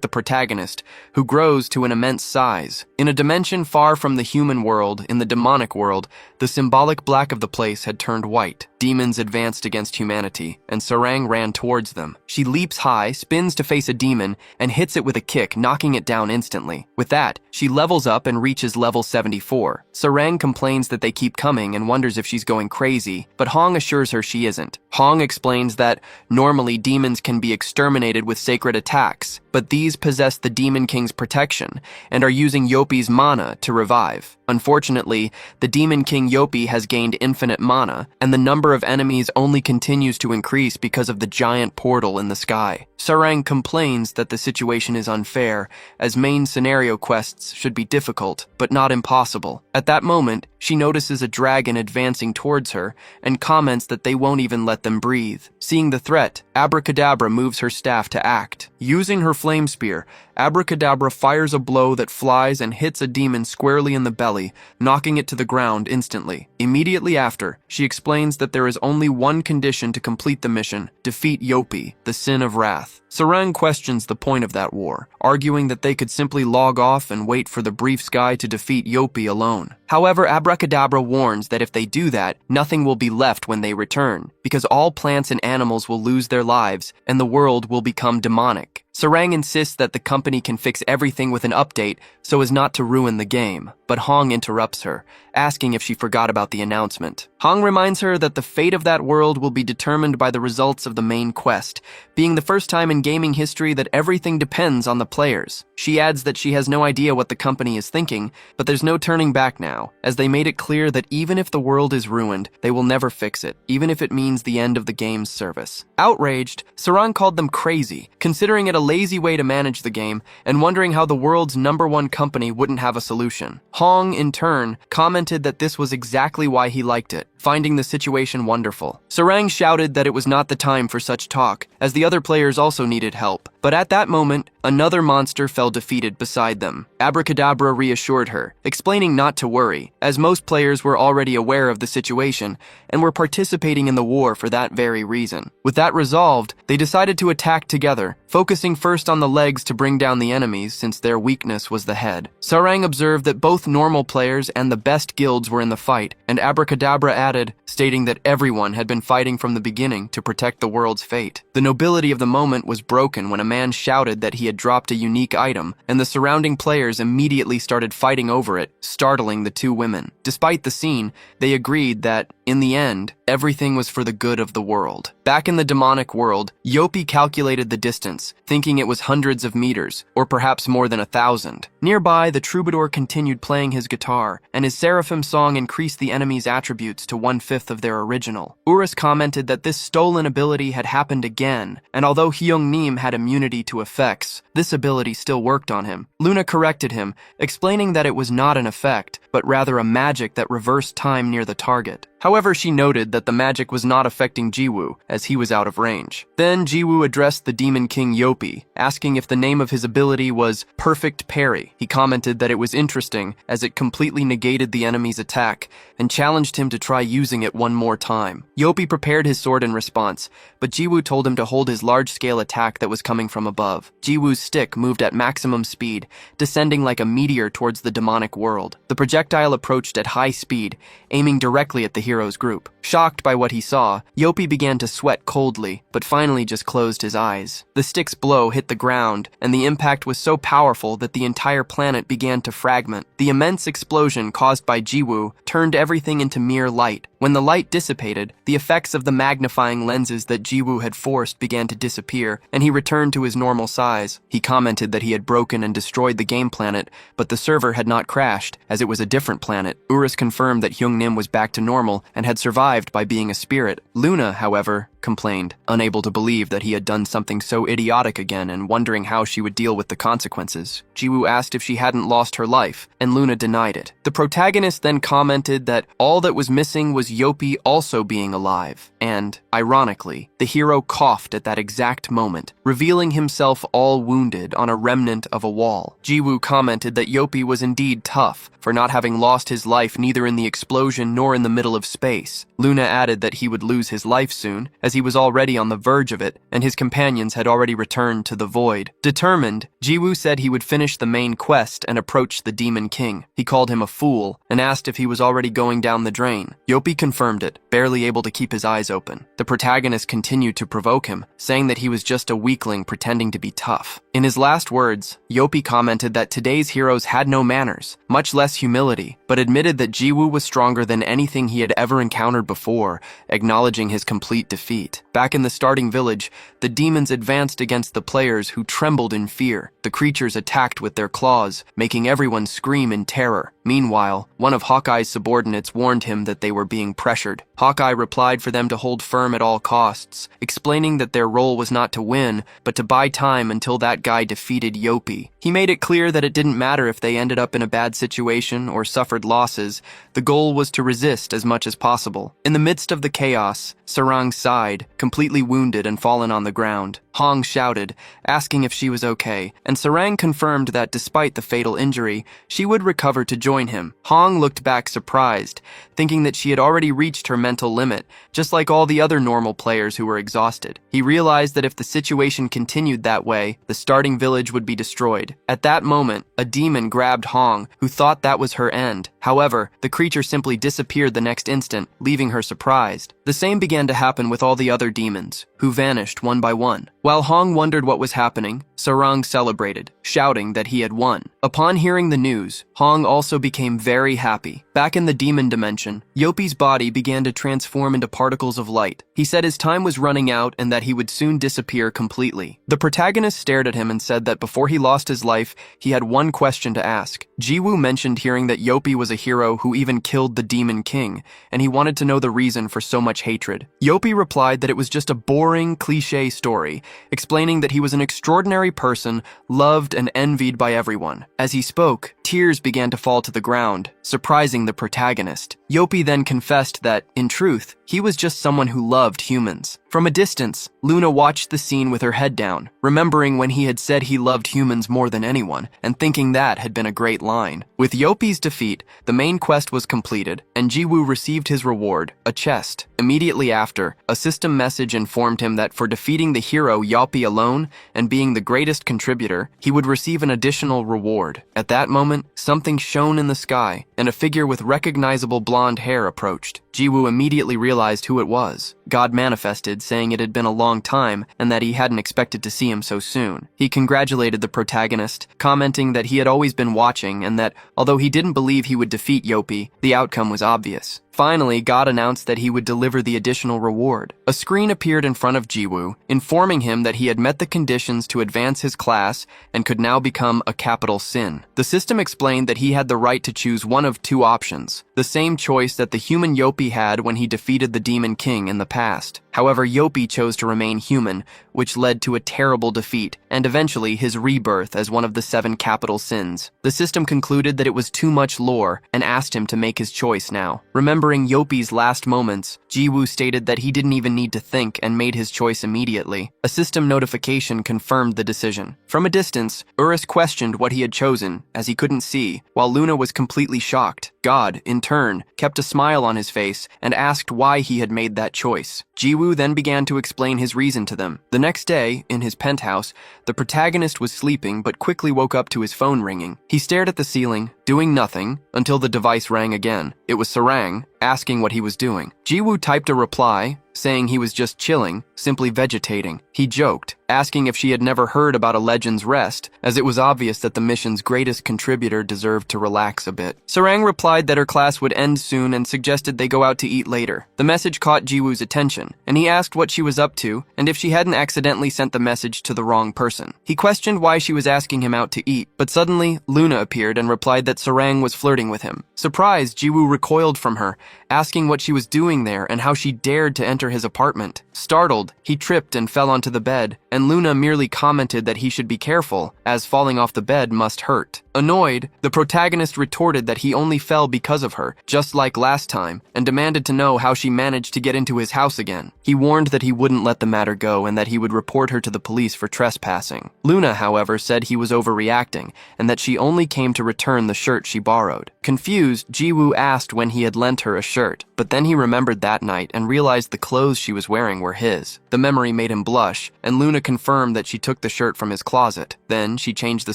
the protagonist, who grows to an immense size. In a dimension far from the human world, in the demonic world, the symbolic black of the place had turned white. Demons advanced against humanity, and Sarang ran towards them. She leaps high, spins to face a demon, and hits it with a kick, knocking it down instantly. With that, she levels up and reaches level 74. Sarang complains that they keep coming and wonders if she's going crazy, but Hong assures her she isn't. Hong explains that normally demons can be exterminated with sacred attacks, but these possess the Demon King's protection and are using Yopi's mana to revive. Unfortunately, the Demon King Yopi has gained infinite mana, and the number of enemies only continues to increase because of the giant portal in the sky. Sarang complains that the situation is unfair, as main scenario quests should be difficult, but not impossible. At that moment, she notices a dragon advancing towards her and comments that they won't even let them breathe. Seeing the threat, Abracadabra moves her staff to act. Using her flame spear, Abracadabra fires a blow that flies and hits a demon squarely in the belly, knocking it to the ground instantly. Immediately after, she explains that there is only one condition to complete the mission: defeat Yopi, the Sin of Wrath. Sarang questions the point of that war, arguing that they could simply log off and wait for the Brief Sky to defeat Yopi alone. However, Abracadabra warns that if they do that, nothing will be left when they return, because all plants and animals will lose their lives and the world will become demonic. Sarang insists that the company can fix everything with an update so as not to ruin the game, but Hong interrupts her, asking if she forgot about the announcement. Hong reminds her that the fate of that world will be determined by the results of the main quest, being the first time in gaming history that everything depends on the players. She adds that she has no idea what the company is thinking, but there's no turning back now, as they made it clear that even if the world is ruined, they will never fix it, even if it means the end of the game's service. Outraged, Sarang called them crazy, considering it a lazy way to manage the game, and wondering how the world's #1 company wouldn't have a solution. Hong, in turn, commented that this was exactly why he liked it, finding the situation wonderful. Sarang shouted that it was not the time for such talk, as the other players also needed help. But at that moment, another monster fell defeated beside them. Abracadabra reassured her, explaining not to worry, as most players were already aware of the situation and were participating in the war for that very reason. With that resolved, they decided to attack together, focusing first on the legs to bring down the enemies since their weakness was the head. Sarang observed that both normal players and the best guilds were in the fight, and Abracadabra added, stating that everyone had been fighting from the beginning to protect the world's fate. The nobility of the moment was broken when a man shouted that he had dropped a unique item, and the surrounding players immediately started fighting over it, startling the two women. Despite the scene, they agreed that, in the end, everything was for the good of the world. Back in the demonic world, Yopi calculated the distance, thinking it was hundreds of meters, or perhaps more than 1,000. Nearby, the troubadour continued playing his guitar, and his seraphim song increased the enemy's attributes to 1/5 of their original. Urus commented that this stolen ability had happened again, and although Hyung Nim had immunity to effects, this ability still worked on him. Luna corrected him, explaining that it was not an effect, but rather a magic that reversed time near the target. However, she noted that the magic was not affecting Jiwoo, as he was out of range. Then Jiwoo addressed the Demon King Yopi, asking if the name of his ability was Perfect Parry. He commented that it was interesting, as it completely negated the enemy's attack, and challenged him to try using it one more time. Yopi prepared his sword in response, but Jiwoo told him to hold his large-scale attack that was coming from above. Jiwoo's stick moved at maximum speed, descending like a meteor towards the demonic world. The projectile approached at high speed, aiming directly at the hero's group. Shocked by what he saw, Yopi began to sweat coldly, but finally just closed his eyes. The stick's blow hit the ground, and the impact was so powerful that the entire planet began to fragment. The immense explosion caused by Jiwoo turned everything into mere light. When the light dissipated, the effects of the magnifying lenses that Jiwoo had forced began to disappear, and he returned to his normal size. He commented that he had broken and destroyed the game planet, but the server had not crashed, as it was a different planet. Urus confirmed that Hyung Nim was back to normal and had survived by being a spirit. Luna, however, complained, unable to believe that he had done something so idiotic again and wondering how she would deal with the consequences. Jiwoo asked if she hadn't lost her life, and Luna denied it. The protagonist then commented that all that was missing was Yopi also being alive, and, ironically, the hero coughed at that exact moment, revealing himself all wounded on a remnant of a wall. Jiwoo commented that Yopi was indeed tough, for not having lost his life neither in the explosion nor in the middle of space. Luna added that he would lose his life soon, as he was already on the verge of it, and his companions had already returned to the void. Determined, Jiwoo said he would finish the main quest and approach the Demon King. He called him a fool, and asked if he was already going down the drain. Yopi confirmed it, barely able to keep his eyes open. The protagonist continued to provoke him, saying that he was just a weakling pretending to be tough. In his last words, Yopi commented that today's heroes had no manners, much less humility, but admitted that Jiwoo was stronger than anything he had ever encountered before, acknowledging his complete defeat. Back in the starting village, the demons advanced against the players who trembled in fear. The creatures attacked with their claws, making everyone scream in terror. Meanwhile, one of Hawkeye's subordinates warned him that they were being pressured. Hawkeye replied for them to hold firm at all costs, explaining that their role was not to win, but to buy time until that guy defeated Yopi. He made it clear that it didn't matter if they ended up in a bad situation or suffered losses. The goal was to resist as much as possible. In the midst of the chaos, Sarang sighed, completely wounded and fallen on the ground. Hong shouted, asking if she was okay, and Sarang confirmed that despite the fatal injury, she would recover to join him. Hong looked back surprised, thinking that she had already reached her mental limit, just like all the other normal players who were exhausted. He realized that if the situation continued that way, the starting village would be destroyed. At that moment, a demon grabbed Hong, who thought that was her end. However, the creature simply disappeared the next instant, leaving her surprised. The same began to happen with all the other demons, who vanished one by one. While Hong wondered what was happening, Sarang celebrated, shouting that he had won. Upon hearing the news, Hong also became very happy. Back in the demon dimension, Yopi's body began to transform into particles of light. He said his time was running out and that he would soon disappear completely. The protagonist stared at him and said that before he lost his life, he had one question to ask. Jiwoo mentioned hearing that Yopi was a hero who even killed the Demon King, and he wanted to know the reason for so much hatred. Yopi replied that it was just a boring, cliché story, explaining that he was an extraordinary person, loved and envied by everyone. As he spoke, tears began to fall to the ground, surprising the protagonist. Yopi then confessed that, in truth, he was just someone who loved humans. From a distance, Luna watched the scene with her head down, remembering when he had said he loved humans more than anyone, and thinking that had been a great line. With Yopi's defeat, the main quest was completed, and Jiwoo received his reward, a chest. Immediately after, a system message informed him that for defeating the hero Yopi alone, and being the greatest contributor, he would receive an additional reward. At that moment, something shone in the sky, and a figure with recognizable blonde hair approached. Jiwoo immediately realized who it was. God manifested, saying it had been a long time and that he hadn't expected to see him so soon. He congratulated the protagonist, commenting that he had always been watching and that, although he didn't believe he would defeat Yopi, the outcome was obvious. Finally, God announced that he would deliver the additional reward. A screen appeared in front of Jiwoo, informing him that he had met the conditions to advance his class and could now become a capital sin. The system explained that he had the right to choose one of two options, the same choice that the human Yopi had when he defeated the Demon King in the past. However, Yopi chose to remain human, which led to a terrible defeat, and eventually his rebirth as one of the 7 capital sins. The system concluded that it was too much lore and asked him to make his choice now. Remembering Yopi's last moments, Jiwoo stated that he didn't even need to think and made his choice immediately. A system notification confirmed the decision. From a distance, Urus questioned what he had chosen, as he couldn't see, while Luna was completely shocked. God, in turn, kept a smile on his face and asked why he had made that choice. Jiwoo then began to explain his reason to them. The next day, in his penthouse, the protagonist was sleeping but quickly woke up to his phone ringing. He stared at the ceiling, doing nothing, until the device rang again. It was Sarang, asking what he was doing. Jiwoo typed a reply, saying he was just chilling, simply vegetating. He joked, asking if she had never heard about a Legend's Rest, as it was obvious that the mission's greatest contributor deserved to relax a bit. Sarang replied that her class would end soon and suggested they go out to eat later. The message caught Jiwoo's attention, and he asked what she was up to and if she hadn't accidentally sent the message to the wrong person. He questioned why she was asking him out to eat, but suddenly Luna appeared and replied that Sarang was flirting with him. Surprised, Jiwoo recoiled from her, asking what she was doing there and how she dared to enter his apartment. Startled, he tripped and fell onto the bed, and Luna merely commented that he should be careful, as falling off the bed must hurt. Annoyed, the protagonist retorted that he only fell because of her, just like last time, and demanded to know how she managed to get into his house again. He warned that he wouldn't let the matter go and that he would report her to the police for trespassing. Luna, however, said he was overreacting, and that she only came to return the shirt she borrowed. Confused, Jiwoo asked when he had lent her a shirt, but then he remembered that night and realized the clothes she was wearing were his. The memory made him blush, and Luna confirmed that she took the shirt from his closet. Then she changed the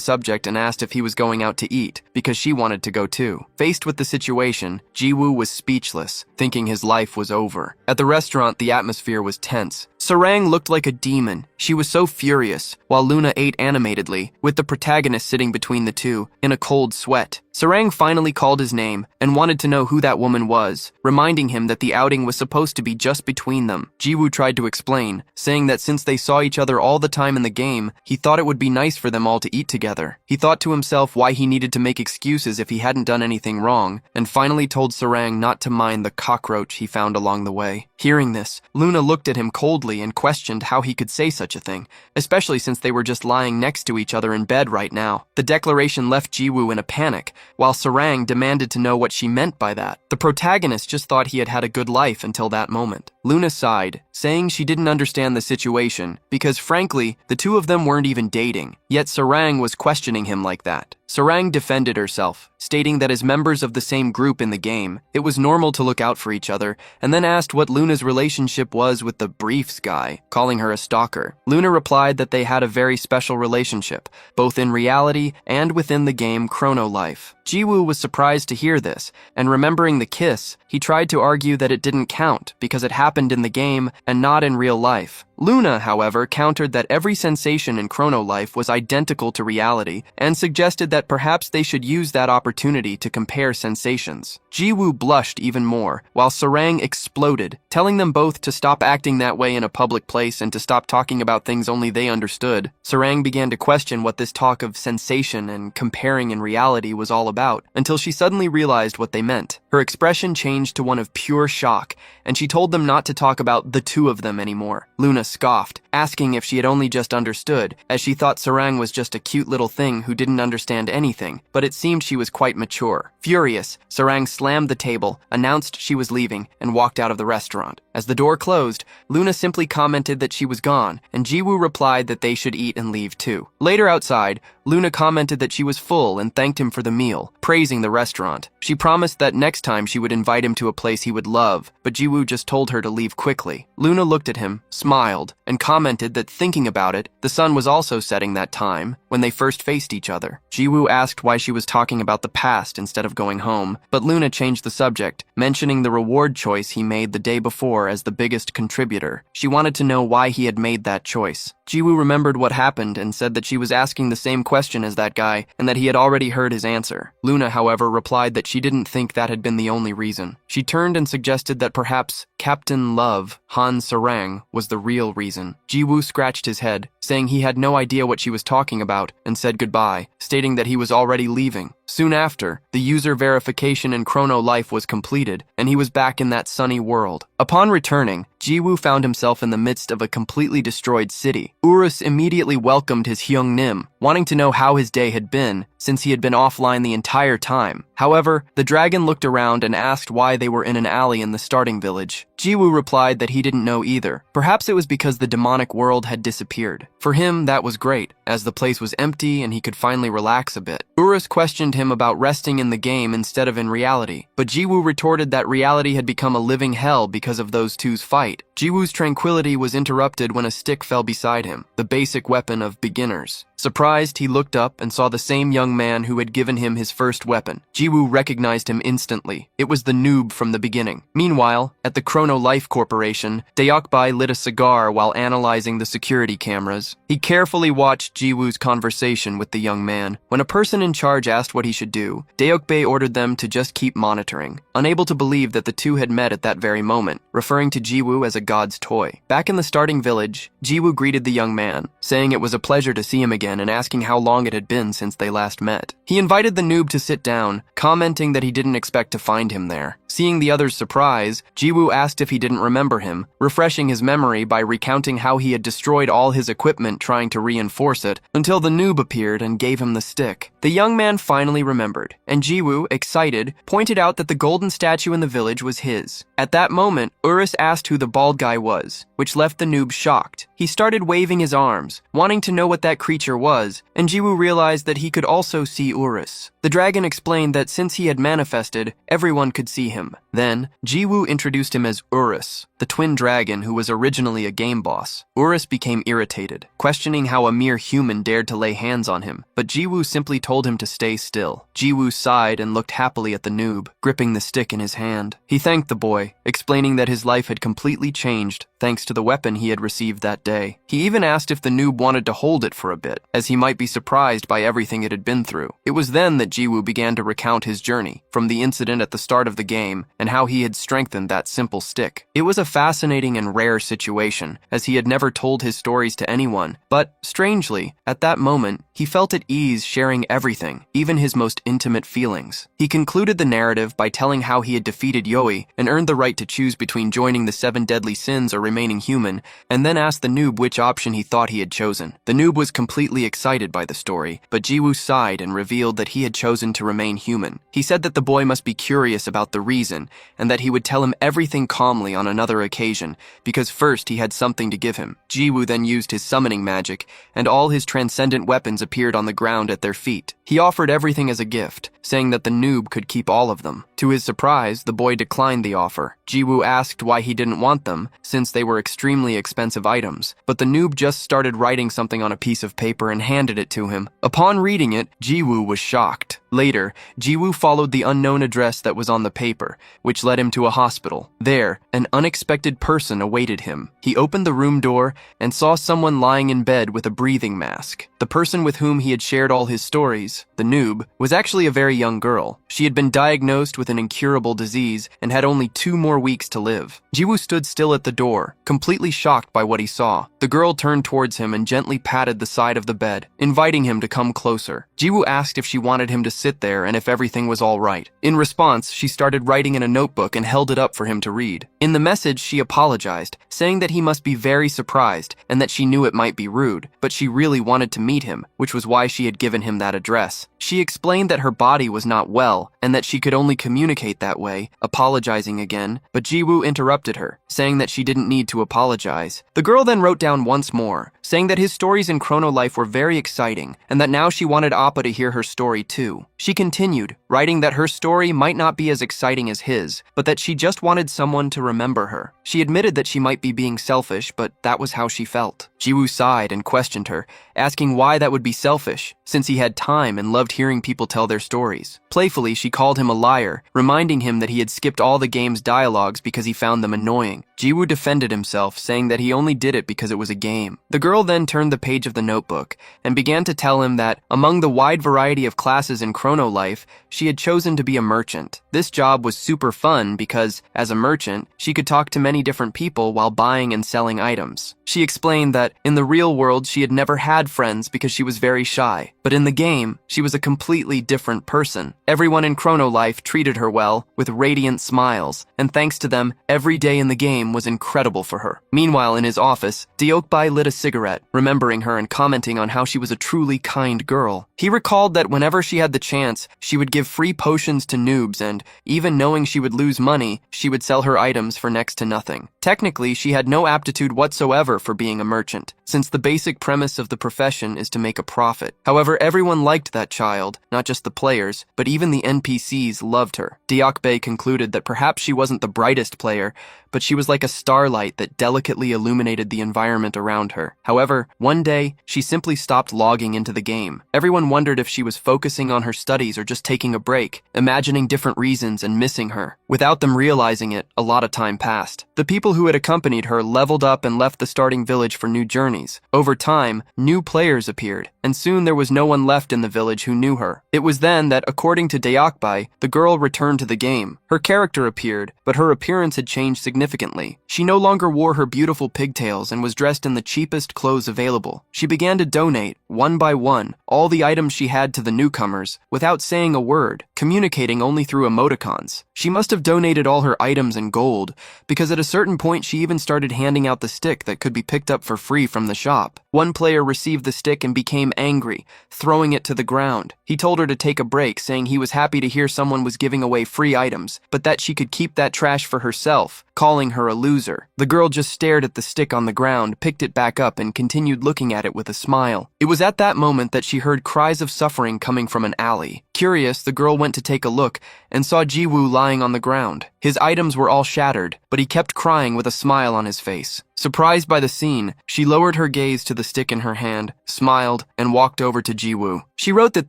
subject and asked if he was going out to eat, because she wanted to go too. Faced with the situation, Jiwoo was speechless, thinking his life was over. At the restaurant, the atmosphere was tense. Sarang looked like a demon. She was so furious, while Luna ate animatedly, with the protagonist sitting between the two, in a cold sweat. Sarang finally called his name and wanted to know who that woman was, reminding him that the outing was supposed to be just between them. Jiwoo tried to explain, saying that since they saw each other all the time in the game, he thought it would be nice for them all to eat together. He thought to himself why he needed to make excuses if he hadn't done anything wrong, and finally told Sarang not to mind the cockroach he found along the way. Hearing this, Luna looked at him coldly and questioned how he could say such a thing, especially since they were just lying next to each other in bed right now. The declaration left Jiwoo in a panic, while Sarang demanded to know what she meant by that. The protagonist just thought he had had a good life until that moment. Luna sighed, saying she didn't understand the situation, because frankly, the two of them weren't even dating, yet Sarang was questioning him like that. Sarang defended herself, stating that as members of the same group in the game, it was normal to look out for each other, and then asked what Luna's relationship was with the briefs guy, calling her a stalker. Luna replied that they had a very special relationship, both in reality and within the game Chrono Life. Jiwoo was surprised to hear this, and remembering the kiss, he tried to argue that it didn't count because it happened in the game and not in real life. Luna, however, countered that every sensation in Chrono Life was identical to reality and suggested that perhaps they should use that opportunity to compare sensations. Jiwoo blushed even more, while Sarang exploded, telling them both to stop acting that way in a public place and to stop talking about things only they understood. Sarang began to question what this talk of sensation and comparing in reality was all about, until she suddenly realized what they meant. Her expression changed to one of pure shock, and she told them not to talk about the two of them anymore. Luna scoffed, asking if she had only just understood, as she thought Sarang was just a cute little thing who didn't understand anything, but it seemed she was quite mature. Furious, Sarang slammed the table, announced she was leaving, and walked out of the restaurant. As the door closed, Luna simply commented that she was gone, and Jiwoo replied that they should eat and leave too. Later outside, Luna commented that she was full and thanked him for the meal, praising the restaurant. She promised that next time she would invite him to a place he would love, but Jiwoo just told her to leave quickly. Luna looked at him, smiled, and commented that thinking about it, the sun was also setting that time, when they first faced each other. Jiwoo asked why she was talking about the past instead of going home, but Luna changed the subject, mentioning the reward choice he made the day before as the biggest contributor. She wanted to know why he had made that choice. Jiwoo remembered what happened and said that she was asking the same question as that guy and that he had already heard his answer. Luna, however, replied that she didn't think that had been the only reason. She turned and suggested that perhaps Captain Love, Han Sarang, was the real reason. Jiwoo scratched his head, saying he had no idea what she was talking about, and said goodbye, stating that he was already leaving. Soon after, the user verification in Chrono Life was completed, and he was back in that sunny world. Upon returning, Jiwoo found himself in the midst of a completely destroyed city. Urus immediately welcomed his Hyungnim, wanting to know how his day had been, since he had been offline the entire time. However, the dragon looked around and asked why they were in an alley in the starting village. Jiwoo replied that he didn't know either. Perhaps it was because the demonic world had disappeared. For him, that was great, as the place was empty and he could finally relax a bit. Urus questioned him about resting in the game instead of in reality, but Jiwoo retorted that reality had become a living hell because of those two's fight. Jiwoo's tranquility was interrupted when a stick fell beside him, the basic weapon of beginners. Surprised, he looked up and saw the same young man who had given him his first weapon. Jiwoo recognized him instantly. It was the noob from the beginning. Meanwhile, at the Chrono Life Corporation, Deokbai lit a cigar while analyzing the security cameras. He carefully watched Jiwoo's conversation with the young man. When a person in charge asked what he should do, Deokbai ordered them to just keep monitoring, unable to believe that the two had met at that very moment, referring to Jiwoo as a god's toy. Back in the starting village, Jiwoo greeted the young man, saying it was a pleasure to see him again and asking how long it had been since they last met. He invited the noob to sit down, commenting that he didn't expect to find him there. Seeing the other's surprise, Jiwoo asked if he didn't remember him, refreshing his memory by recounting how he had destroyed all his equipment trying to reinforce it, until the noob appeared and gave him the stick. The young man finally remembered, and Jiwoo, excited, pointed out that the golden statue in the village was his. At that moment, Urus asked who the bald guy was, which left the noob shocked. He started waving his arms, wanting to know what that creature was, and Jiwoo realized that he could also see Urus. The dragon explained that since he had manifested, everyone could see him. Then, Jiwoo introduced him as Urus, the twin dragon who was originally a game boss. Urus became irritated, questioning how a mere human dared to lay hands on him, but Jiwoo simply told him to stay still. Jiwoo sighed and looked happily at the noob, gripping the stick in his hand. He thanked the boy, explaining that his life had completely changed thanks to the weapon he had received that day. He even asked if the noob wanted to hold it for a bit, as he might be surprised by everything it had been through. It was then that Jiwoo began to recount his journey, from the incident at the start of the game, and how he had strengthened that simple stick. It was a fascinating and rare situation, as he had never told his stories to anyone, but, strangely, at that moment, he felt at ease sharing everything, even his most intimate feelings. He concluded the narrative by telling how he had defeated Yoi and earned the right to choose between joining the 7 deadly sins or remaining human, and then asked the noob which option he thought he had chosen. The noob was completely excited by the story, but Jiwoo sighed and revealed that he had chosen to remain human. He said that the boy must be curious about the reason, and that he would tell him everything calmly on another occasion, because first he had something to give him. Jiwoo then used his summoning magic, and all his transcendent weapons appeared on the ground at their feet. He offered everything as a gift, saying that the noob could keep all of them. To his surprise, the boy declined the offer. Jiwoo asked why he didn't want them, since they were extremely expensive items, but the noob just started writing something on a piece of paper and handed it to him. Upon reading it, Jiwoo was shocked. Later, Jiwoo followed the unknown address that was on the paper, which led him to a hospital. There, an unexpected person awaited him. He opened the room door and saw someone lying in bed with a breathing mask. The person with whom he had shared all his stories, the noob, was actually a very young girl. She had been diagnosed with an incurable disease and had only 2 more weeks to live. Jiwoo stood still at the door, completely shocked by what he saw. The girl turned towards him and gently patted the side of the bed, inviting him to come closer. Jiwoo asked if she wanted him to sit there and if everything was all right. In response, she started writing in a notebook and held it up for him to read. In the message, she apologized, saying that he must be very surprised and that she knew it might be rude, but she really wanted to meet him, which was why she had given him that address. She explained that her body was not well and that she could only communicate that way, apologizing again, but Jiwoo interrupted her, saying that she didn't need to apologize. The girl then wrote down once more, saying that his stories in Chrono Life were very exciting and that now she wanted Appa to hear her story too. She continued, writing that her story might not be as exciting as his, but that she just wanted someone to remember her. She admitted that she might be being selfish, but that was how she felt. Jiwoo sighed and questioned her, asking why that would be selfish, since he had time and loved hearing people tell their stories. Playfully, she called him a liar, reminding him that he had skipped all the game's dialogues because he found them annoying. Jiwoo defended himself, saying that he only did it because it was a game. The girl then turned the page of the notebook and began to tell him that, among the wide variety of classes in Chrono Life, she had chosen to be a merchant. This job was super fun because, as a merchant, she could talk to many different people while buying and selling items. She explained that, in the real world, she had never had friends because she was very shy, but in the game, she was a completely different person. Everyone in Chrono Life treated her well, with radiant smiles, and thanks to them, every day in the game was incredible for her. Meanwhile, in his office, Deokbai lit a cigarette, remembering her and commenting on how she was a truly kind girl. He recalled that whenever she had the chance, she would give free potions to noobs and, even knowing she would lose money, she would sell her items for next to nothing. Technically, she had no aptitude whatsoever for being a merchant, since the basic premise of the profession is to make a profit. However, everyone liked that child, not just the players, but even the NPCs loved her. Deokbai concluded that perhaps she wasn't the brightest player, but she was like a starlight that delicately illuminated the environment around her. However, one day, she simply stopped logging into the game. Everyone wondered if she was focusing on her studies or just taking a break, imagining different reasons and missing her. Without them realizing it, a lot of time passed. The people who had accompanied her leveled up and left the starting village for new journeys. Over time, new players appeared, and soon there was no one left in the village who knew her. It was then that, according to Deokbai, the girl returned to the game. Her character appeared, but her appearance had changed significantly. She no longer wore her beautiful pigtails and was dressed in the cheapest clothes available. She began to donate, one by one, all the items she had to the newcomers, without saying a word, communicating only through emoticons. She must have donated all her items in gold, because at a certain point she even started handing out the stick that could be picked up for free from the shop. One player received the stick and became angry, throwing it to the ground. He told her to take a break, saying he was happy to hear someone was giving away free items, but that she could keep that trash for herself, calling her a loser. The girl just stared at the stick on the ground, picked it back up, and continued looking at it with a smile. It was at that moment that she heard cries of suffering coming from an alley. Curious, the girl went to take a look and saw Jiwoo lying on the ground. His items were all shattered, but he kept crying with a smile on his face. Surprised by the scene, she lowered her gaze to the stick in her hand, smiled, and walked over to Jiwoo. She wrote that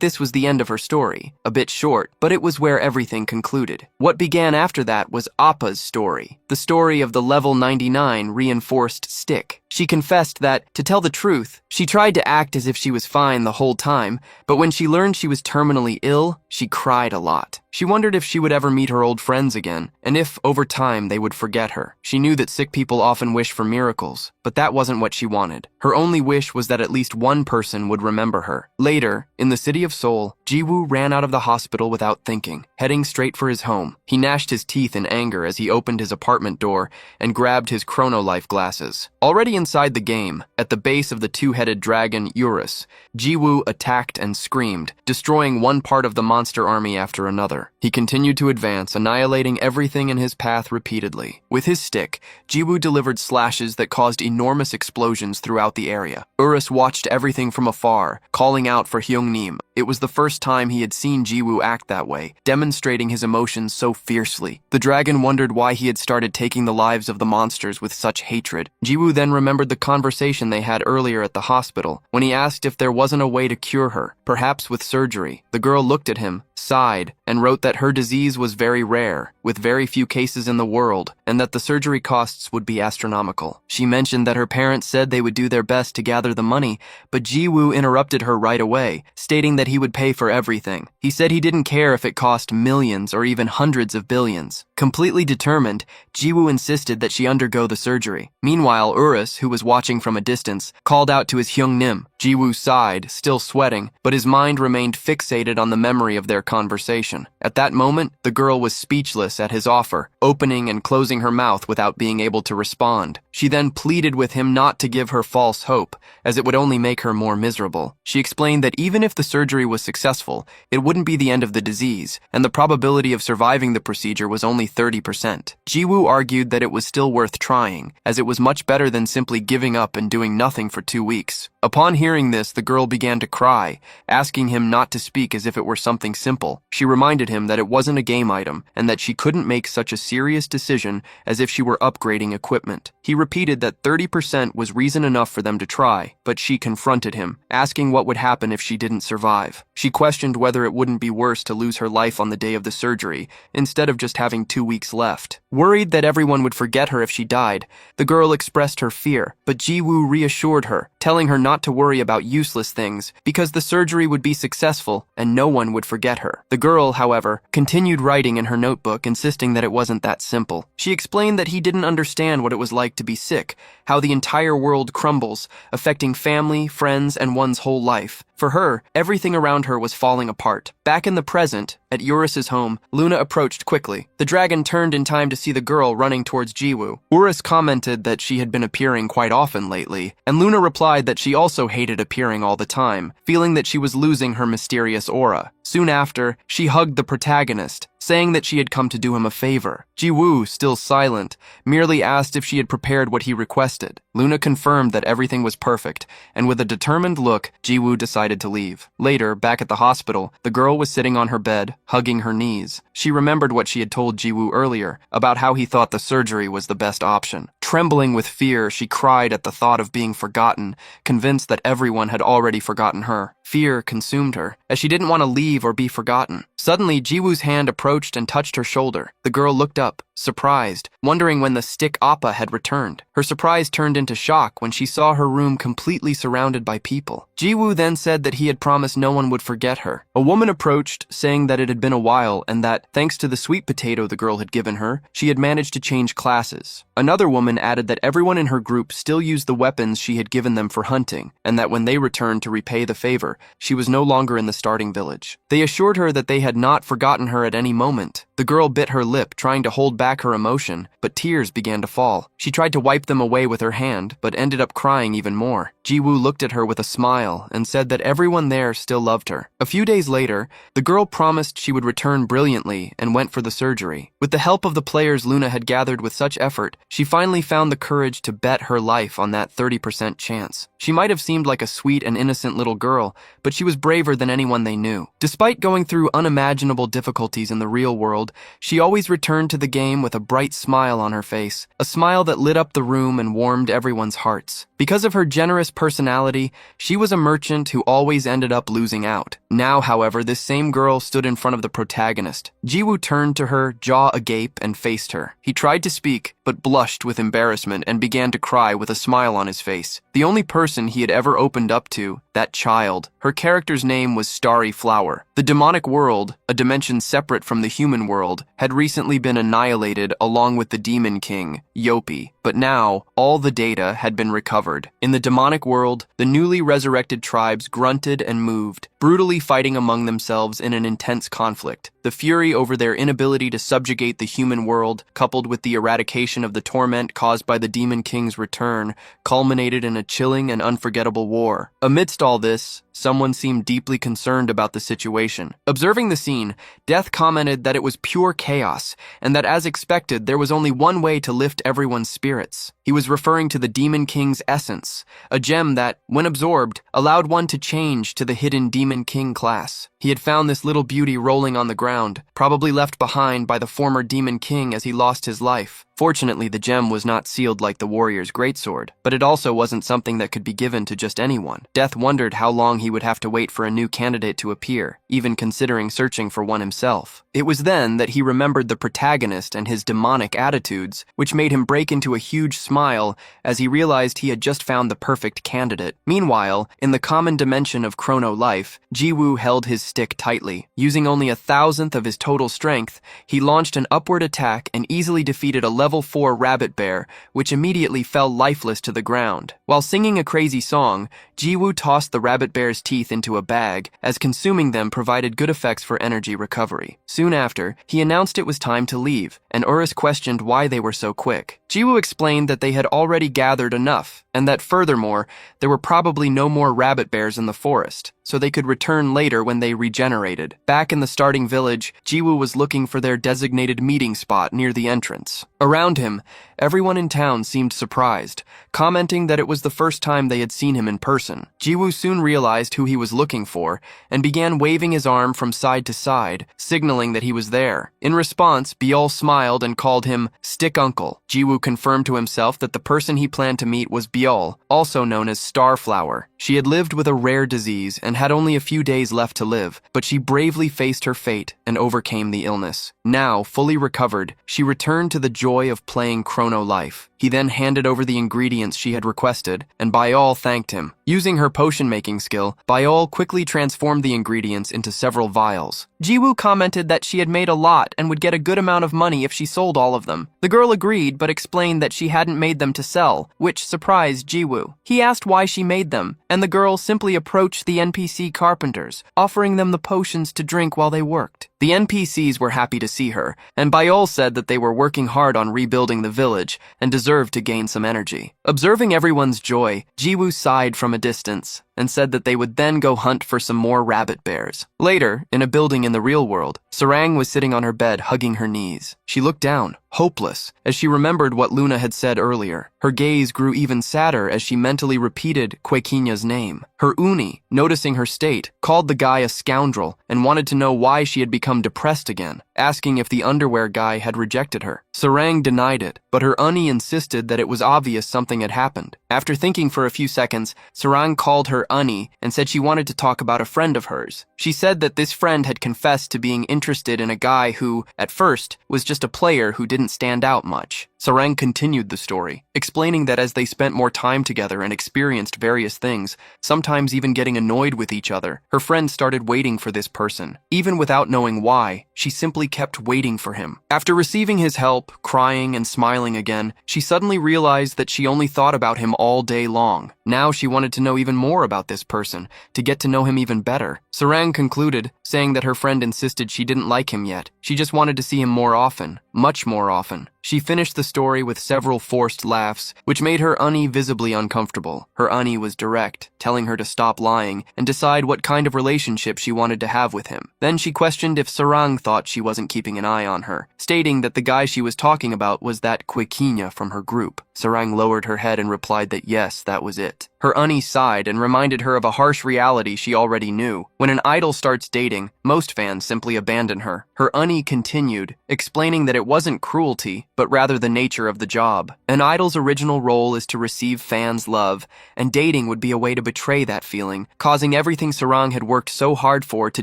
this was the end of her story, a bit short, but it was where everything concluded. What began after that was Appa's story, the story of the level 99 reinforced stick. She confessed that, to tell the truth, she tried to act as if she was fine the whole time, but when she learned she was terminally ill, she cried a lot. She wondered if she would ever meet her old friends again, and if, over time, they would forget her. She knew that sick people often wish for miracles, but that wasn't what she wanted. Her only wish was that at least one person would remember her. Later, in the city of Seoul, Jiwoo ran out of the hospital without thinking, heading straight for his home. He gnashed his teeth in anger as he opened his apartment door and grabbed his Chrono Life glasses. Already inside the game, at the base of the two-headed dragon Urus, Jiwoo attacked and screamed, destroying one part of the monster army after another. He continued to advance, annihilating everything in his path repeatedly. With his stick, Jiwoo delivered slashes that caused enormous explosions throughout the area. Urus watched everything from afar, calling out for Hyungnim. It was the first time he had seen Jiwoo act that way, demonstrating his emotions so fiercely. The dragon wondered why he had started taking the lives of the monsters with such hatred. Jiwoo then remembered the conversation they had earlier at the hospital, when he asked if there wasn't a way to cure her, perhaps with surgery. The girl looked at him, sighed, and wrote that her disease was very rare, with very few cases in the world, and that the surgery costs would be astronomical. She mentioned that her parents said they would do their best to gather the money, but Jiwoo interrupted her right away, stating that he would pay for everything. He said he didn't care if it cost millions or even hundreds of billions. Completely determined, Jiwoo insisted that she undergo the surgery. Meanwhile, Urus, who was watching from a distance, called out to his Hyungnim. Jiwoo sighed, still sweating, but his mind remained fixated on the memory of their conversation. At that moment, the girl was speechless at his offer, opening and closing her mouth without being able to respond. She then pleaded with him not to give her false hope, as it would only make her more miserable. She explained that even if the surgery was successful, it wouldn't be the end of the disease, and the probability of surviving the procedure was only 30%. Jiwoo argued that it was still worth trying, as it was much better than simply giving up and doing nothing for 2 weeks. Upon hearing this, the girl began to cry, asking him not to speak as if it were something simple. She reminded him that it wasn't a game item, and that she couldn't make such a serious decision as if she were upgrading equipment. He repeated that 30% was reason enough for them to try, but she confronted him, asking what would happen if she didn't survive. She questioned whether it wouldn't be worse to lose her life on the day of the surgery, instead of just having 2 weeks left. Worried that everyone would forget her if she died, the girl expressed her fear, but Jiwoo reassured her, telling her not to worry about useless things, because the surgery would be successful and no one would forget her. The girl, however, continued writing in her notebook, insisting that it wasn't that simple. She explained that he didn't understand what it was like to be sick, how the entire world crumbles, affecting family, friends, and one's whole life. For her, everything around her was falling apart. Back in the present, at Urus's home, Luna approached quickly. The dragon turned in time to see the girl running towards Jiwoo. Urus commented that she had been appearing quite often lately, and Luna replied that she also hated appearing all the time, feeling that she was losing her mysterious aura. Soon after, she hugged the protagonist, saying that she had come to do him a favor. Jiwoo, still silent, merely asked if she had prepared what he requested. Luna confirmed that everything was perfect, and with a determined look, Jiwoo decided to leave. Later, back at the hospital, the girl was sitting on her bed, hugging her knees. She remembered what she had told Jiwoo earlier, about how he thought the surgery was the best option. Trembling with fear, she cried at the thought of being forgotten, convinced that everyone had already forgotten her. Fear consumed her, as she didn't want to leave or be forgotten. Suddenly, Jiwoo's hand approached and touched her shoulder. The girl looked up, surprised, wondering when the stick Appa had returned. Her surprise turned into shock when she saw her room completely surrounded by people. Jiwoo then said that he had promised no one would forget her. A woman approached, saying that it had been a while and that, thanks to the sweet potato the girl had given her, she had managed to change classes. Another woman added that everyone in her group still used the weapons she had given them for hunting, and that when they returned to repay the favor, she was no longer in the starting village. They assured her that they had not forgotten her at any moment. The girl bit her lip, trying to hold back her emotion, but tears began to fall. She tried to wipe them away with her hand, but ended up crying even more. Jiwoo looked at her with a smile and said that everyone there still loved her. A few days later, the girl promised she would return brilliantly and went for the surgery. With the help of the players Luna had gathered with such effort, she finally found the courage to bet her life on that 30% chance. She might have seemed like a sweet and innocent little girl, but she was braver than anyone they knew. Despite going through unimaginable difficulties in the real world, she always returned to the game with a bright smile on her face, a smile that lit up the room and warmed everyone's hearts. Because of her generous personality, she was a merchant who always ended up losing out. Now, however, this same girl stood in front of the protagonist. Jiwoo turned to her, jaw agape, and faced her. He tried to speak, but blushed with embarrassment and began to cry with a smile on his face. The only person he had ever opened up to, that child. Her character's name was Starry Flower. The demonic world, a dimension separate from the human world, had recently been annihilated along with the demon king, Yopi. But now, all the data had been recovered. In the demonic world, the newly resurrected tribes grunted and moved, brutally fighting among themselves in an intense conflict. The fury over their inability to subjugate the human world, coupled with the eradication of the torment caused by the Demon King's return, culminated in a chilling and unforgettable war. Amidst all this, someone seemed deeply concerned about the situation. Observing the scene, Death commented that it was pure chaos, and that as expected, there was only one way to lift everyone's spirits: spirits. He was referring to the Demon King's essence, a gem that, when absorbed, allowed one to change to the hidden Demon King class. He had found this little beauty rolling on the ground, probably left behind by the former Demon King as he lost his life. Fortunately, the gem was not sealed like the warrior's greatsword, but it also wasn't something that could be given to just anyone. Death wondered how long he would have to wait for a new candidate to appear, even considering searching for one himself. It was then that he remembered the protagonist and his demonic attitudes, which made him break into a huge smile as he realized he had just found the perfect candidate. Meanwhile, in the common dimension of Chrono Life, Jiwoo held his stick tightly. Using only 1,000th of his total strength, he launched an upward attack and easily defeated a level 4 rabbit bear, which immediately fell lifeless to the ground. While singing a crazy song, Jiwoo tossed the rabbit bear's teeth into a bag, as consuming them provided good effects for energy recovery. Soon after, he announced it was time to leave, and Urus questioned why they were so quick. Jiwoo explained that they had already gathered enough, and that furthermore, there were probably no more rabbit bears in the forest, so they could return later when they regenerated. Back in the starting village, Jiwoo was looking for their designated meeting spot near the entrance. Around him, everyone in town seemed surprised, commenting that it was the first time they had seen him in person. Jiwoo soon realized who he was looking for and began waving his arm from side to side, signaling that he was there. In response, Biol smiled and called him Stick Uncle. Jiwoo confirmed to himself that the person he planned to meet was Biol, also known as Starflower. She had lived with a rare disease and had only a few days left to live, but she bravely faced her fate and overcame the illness. Now, fully recovered, she returned to the joy of playing Chrono Life. He then handed over the ingredients she had requested, and Biol thanked him. Using her potion-making skill, Biol quickly transformed the ingredients into several vials. Jiwoo commented that she had made a lot and would get a good amount of money if she sold all of them. The girl agreed, but explained that she hadn't made them to sell, which surprised Jiwoo. He asked why she made them, and the girl simply approached the NPC carpenters, offering them the potions to drink while they worked. The NPCs were happy to see her, and Biol said that they were working hard on rebuilding the village and deserved to gain some energy. Observing everyone's joy, Jiwoo sighed from a distance and said that they would then go hunt for some more rabbit bears. Later, in a building in the real world, Sarang was sitting on her bed hugging her knees. She looked down, hopeless, as she remembered what Luna had said earlier. Her gaze grew even sadder as she mentally repeated Quakinya's name. Her Uni, noticing her state, called the guy a scoundrel and wanted to know why she had become depressed again, asking if the underwear guy had rejected her. Sarang denied it, but her Uni insisted that it was obvious something had happened. After thinking for a few seconds, Sarang called her Uni and said she wanted to talk about a friend of hers. She said that this friend had confessed to being interested in a guy who, at first, was just a player who didn't stand out much. Sarang continued the story, explaining that as they spent more time together and experienced various things, sometimes even getting annoyed with each other, her friend started waiting for this person. Even without knowing why, she simply kept waiting for him. After receiving his help, crying and smiling again, she suddenly realized that she only thought about him all day long. Now she wanted to know even more about this person, to get to know him even better. Sarang concluded, saying that her friend insisted she didn't like him yet. She just wanted to see him more often, much more often. She finished the story with several forced laughs, which made her Uni visibly uncomfortable. Her Uni was direct, telling her to stop lying and decide what kind of relationship she wanted to have with him. Then she questioned if Sarang thought she wasn't keeping an eye on her, stating that the guy she was talking about was that Quakinya from her group. Sarang lowered her head and replied that yes, that was it. Her Uni sighed and reminded her of a harsh reality she already knew. When an idol starts dating, most fans simply abandon her. Her Uni continued, explaining that it wasn't cruelty, but rather the nature of the job. An idol's original role is to receive fans' love, and dating would be a way to betray that feeling, causing everything Sarang had worked so hard for to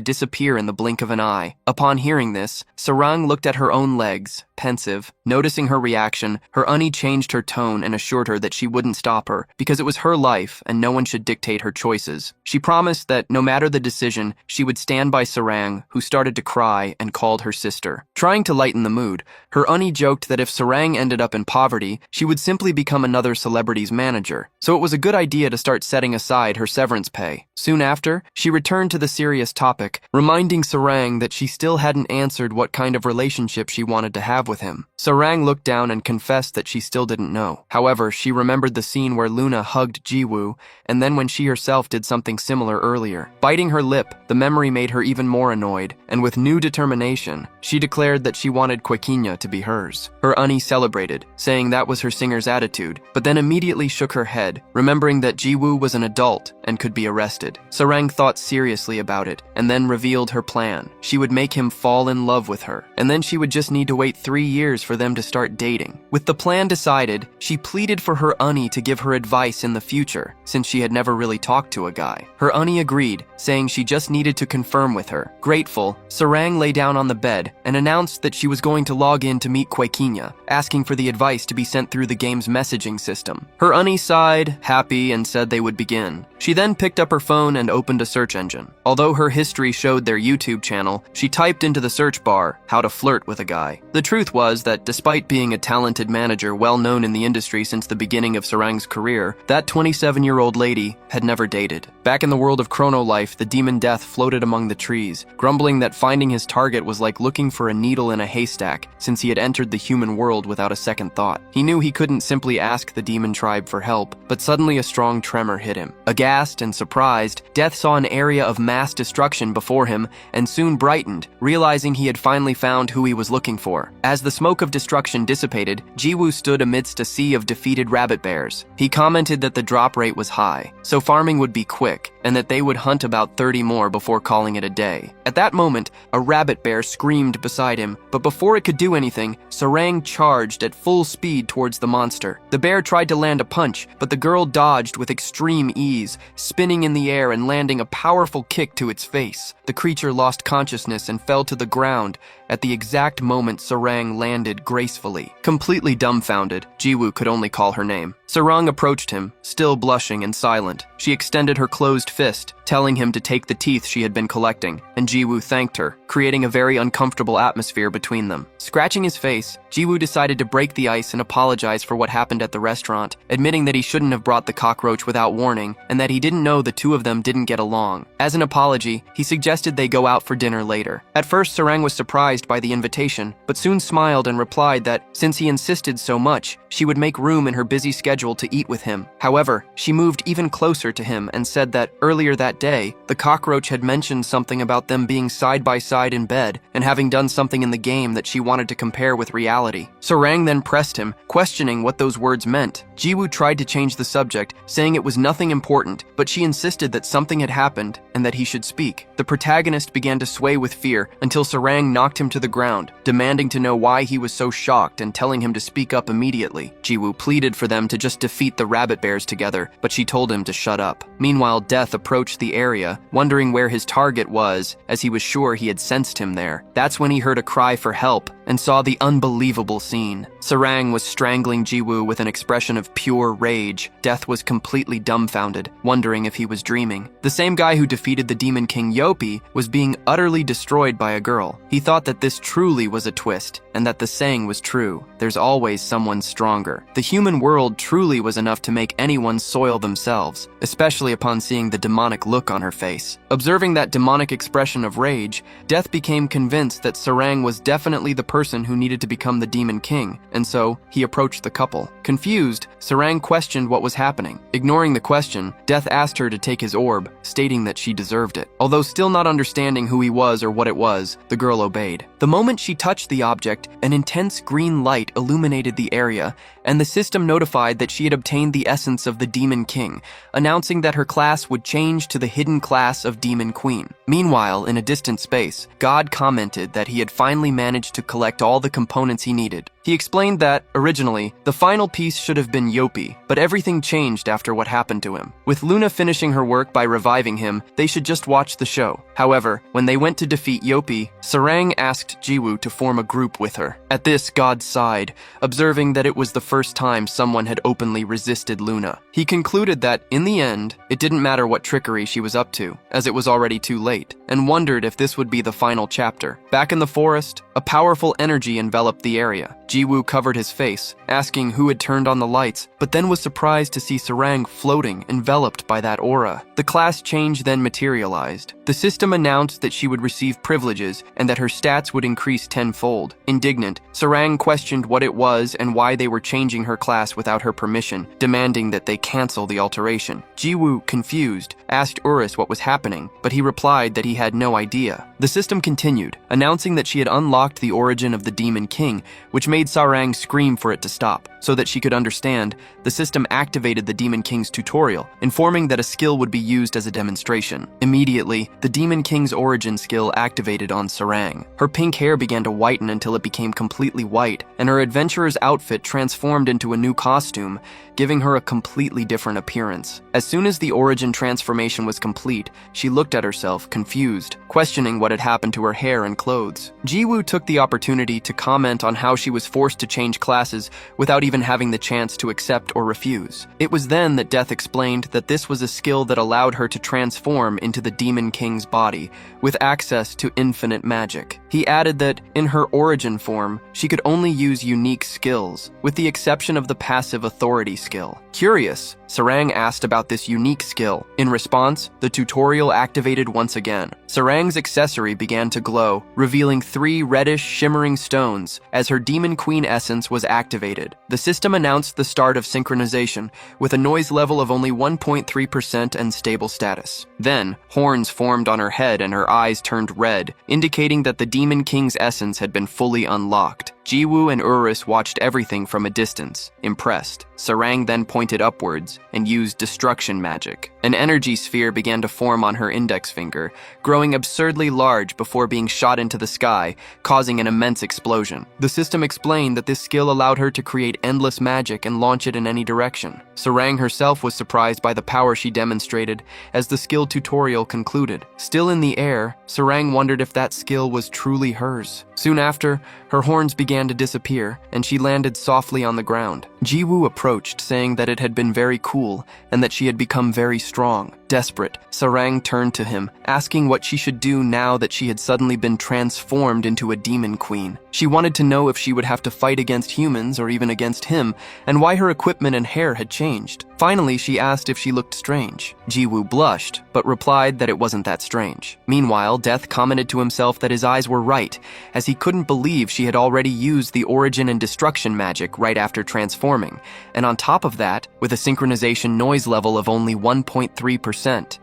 disappear in the blink of an eye. Upon hearing this, Sarang looked at her own legs, pensive. Noticing her reaction, her Uni changed her tone and assured her that she wouldn't stop her, because it was her life and no one should dictate her choices. She promised that, no matter the decision, she would stand by Sarang, who started to cry and called her sister. Trying to lighten the mood, her Uni joked that if Sarang ended up in poverty, she would simply become another celebrity's manager, so it was a good idea to start setting aside her severance pay. Soon after, she returned to the serious topic, reminding Sarang that she still hadn't answered what kind of relationship she wanted to have with him. Sarang looked down and confessed that she still didn't know. However, she remembered the scene where Luna hugged Jiwoo Jiwoo, and then when she herself did something similar earlier. Biting her lip, the memory made her even more annoyed, and with new determination, she declared that she wanted Quaquinha to be hers. Her Unnie celebrated, saying that was her singer's attitude, but then immediately shook her head, remembering that Jiwoo was an adult and could be arrested. Sarang thought seriously about it, and then revealed her plan. She would make him fall in love with her, and then she would just need to wait 3 years for them to start dating. With the plan decided, she pleaded for her Unnie to give her advice in the future, since she had never really talked to a guy. Her Unnie agreed, saying she just needed to confirm with her. Grateful, Sarang lay down on the bed and announced that she was going to log in to meet Quaquinha, asking for the advice to be sent through the game's messaging system. Her Unnie sighed, happy, and said they would begin. She then picked up her phone and opened a search engine. Although her history showed their YouTube channel, she typed into the search bar, how to flirt with a guy. The truth was that despite being a talented manager well known in the industry since the beginning of Sarang's career, that 27-year-old lady had never dated. Back in the world of Chrono Life, the demon Death floated among the trees, grumbling that finding his target was like looking for a needle in a haystack, since he had entered the human world without a second thought. He knew he couldn't simply ask the demon tribe for help, but suddenly a strong tremor hit him. Aghast and surprised, Death saw an area of mass destruction before him and soon brightened, realizing he had finally found who he was looking for. As the smoke of destruction dissipated, Jiwoo stood amidst a sea of defeated rabbit bears. He commented that the drop rate was high, so farming would be quick, and that they would hunt about 30 more before calling it a day. At that moment, a rabbit bear screamed beside him, but before it could do anything, Sarang charged at full speed towards the monster. The bear tried to land a punch, but the girl dodged with extreme ease, spinning in the air and landing a powerful kick to its face. The creature lost consciousness and fell to the ground at the exact moment Sarang landed gracefully. Completely dumbfounded, Jiwoo could only call her name. Sarang approached him, still blushing and silent. She extended her closed fist, telling him to take the teeth she had been collecting, and Jiwoo thanked her, creating a very uncomfortable atmosphere between them. Scratching his face, Jiwoo decided to break the ice and apologize for what happened at the restaurant, admitting that he shouldn't have brought the cockroach without warning, and that he didn't know the two of them didn't get along. As an apology, he suggested they go out for dinner later. At first, Sarang was surprised by the invitation, but soon smiled and replied that, since he insisted so much, she would make room in her busy schedule to eat with him. However, she moved even closer to him and said that earlier that day, the cockroach had mentioned something about them being side by side in bed and having done something in the game that she wanted to compare with reality. Sarang then pressed him, questioning what those words meant. Jiwoo tried to change the subject, saying it was nothing important, but she insisted that something had happened and that he should speak. The protagonist began to sway with fear until Sarang knocked him to the ground, demanding to know why he was so shocked and telling him to speak up immediately. Jiwoo pleaded for them to just defeat the rabbit bears together, but she told him to shut up. Meanwhile, Death approached the area, wondering where his target was, as he was sure he had sensed him there. That's when he heard a cry for help and saw the unbelievable scene. Sarang was strangling Jiwoo with an expression of pure rage. Death was completely dumbfounded, wondering if he was dreaming. The same guy who defeated the Demon King Yopi was being utterly destroyed by a girl. He thought that this truly was a twist, and that the saying was true. There's always someone stronger. The human world truly was enough to make anyone soil themselves, especially upon seeing the demonic look on her face. Observing that demonic expression of rage, Death became convinced that Sarang was definitely the person who needed to become the Demon King, and so he approached the couple. Confused, Sarang questioned what was happening. Ignoring the question, Death asked her to take his orb, stating that she deserved it. Although still not understanding who he was or what it was, the girl obeyed. The moment she touched the object, an intense green light illuminated the area, and the system notified that she had obtained the essence of the Demon King, announcing that her class would change to the hidden class of Demon Queen. Meanwhile, in a distant space, God commented that he had finally managed to collect all the components he needed. He explained that, originally, the final piece should have been Yopi, but everything changed after what happened to him. With Luna finishing her work by reviving him, they should just watch the show. However, when they went to defeat Yopi, Sarang asked Jiwoo to form a group with her. At this, God sighed, observing that it was the first time someone had openly resisted Luna. He concluded that, in the end, it didn't matter what trickery she was up to, as it was already too late, and wondered if this would be the final chapter. Back in the forest, a powerful energy enveloped the area. Jiwoo covered his face, asking who had turned on the lights, but then was surprised to see Sarang floating, enveloped by that aura. The class change then materialized. The system announced that she would receive privileges and that her stats would increase tenfold. Indignant, Sarang questioned what it was and why they were changing her class without her permission, demanding that they cancel the alteration. Jiwoo, confused, asked Urus what was happening, but he replied that he had no idea. The system continued, announcing that she had unlocked the origin of the Demon King, which made Sarang scream for it to stop. So that she could understand, the system activated the Demon King's tutorial, informing that a skill would be used as a demonstration. Immediately, the Demon King's origin skill activated on Sarang. Her pink hair began to whiten until it became completely white, and her adventurer's outfit transformed into a new costume, giving her a completely different appearance. As soon as the origin transformation was complete, she looked at herself, confused, questioning what had happened to her hair and clothes. Jiwoo took the opportunity to comment on how she was forced to change classes without even having the chance to accept or refuse. It was then that Death explained that this was a skill that allowed her to transform into the Demon King's body, with access to infinite magic. He added that, in her origin form, she could only use unique skills, with the exception of the passive authority skill. Curious, Sarang asked about this unique skill. In response, the tutorial activated once again. Sarang's accessory began to glow, revealing 3 reddish, shimmering stones as her Demon Queen essence was activated. The system announced the start of synchronization, with a noise level of only 1.3% and stable status. Then, horns formed on her head and her eyes turned red, indicating that the Demon King's essence had been fully unlocked. Jiwoo and Urus watched everything from a distance, impressed. Sarang then pointed upwards and used destruction magic. An energy sphere began to form on her index finger, growing absurdly large before being shot into the sky, causing an immense explosion. The system explained that this skill allowed her to create endless magic and launch it in any direction. Sarang herself was surprised by the power she demonstrated as the skill tutorial concluded. Still in the air, Sarang wondered if that skill was truly hers. Soon after, her horns began to disappear, and she landed softly on the ground. Jiwoo approached, saying that it had been very cool and that she had become very strong. Desperate, Sarang turned to him, asking what she should do now that she had suddenly been transformed into a demon queen. She wanted to know if she would have to fight against humans or even against him, and why her equipment and hair had changed. Finally, she asked if she looked strange. Jiwoo blushed, but replied that it wasn't that strange. Meanwhile, Death commented to himself that his eyes were right, as he couldn't believe she had already used the origin and destruction magic right after transforming, and on top of that, with a synchronization noise level of only 1.3%.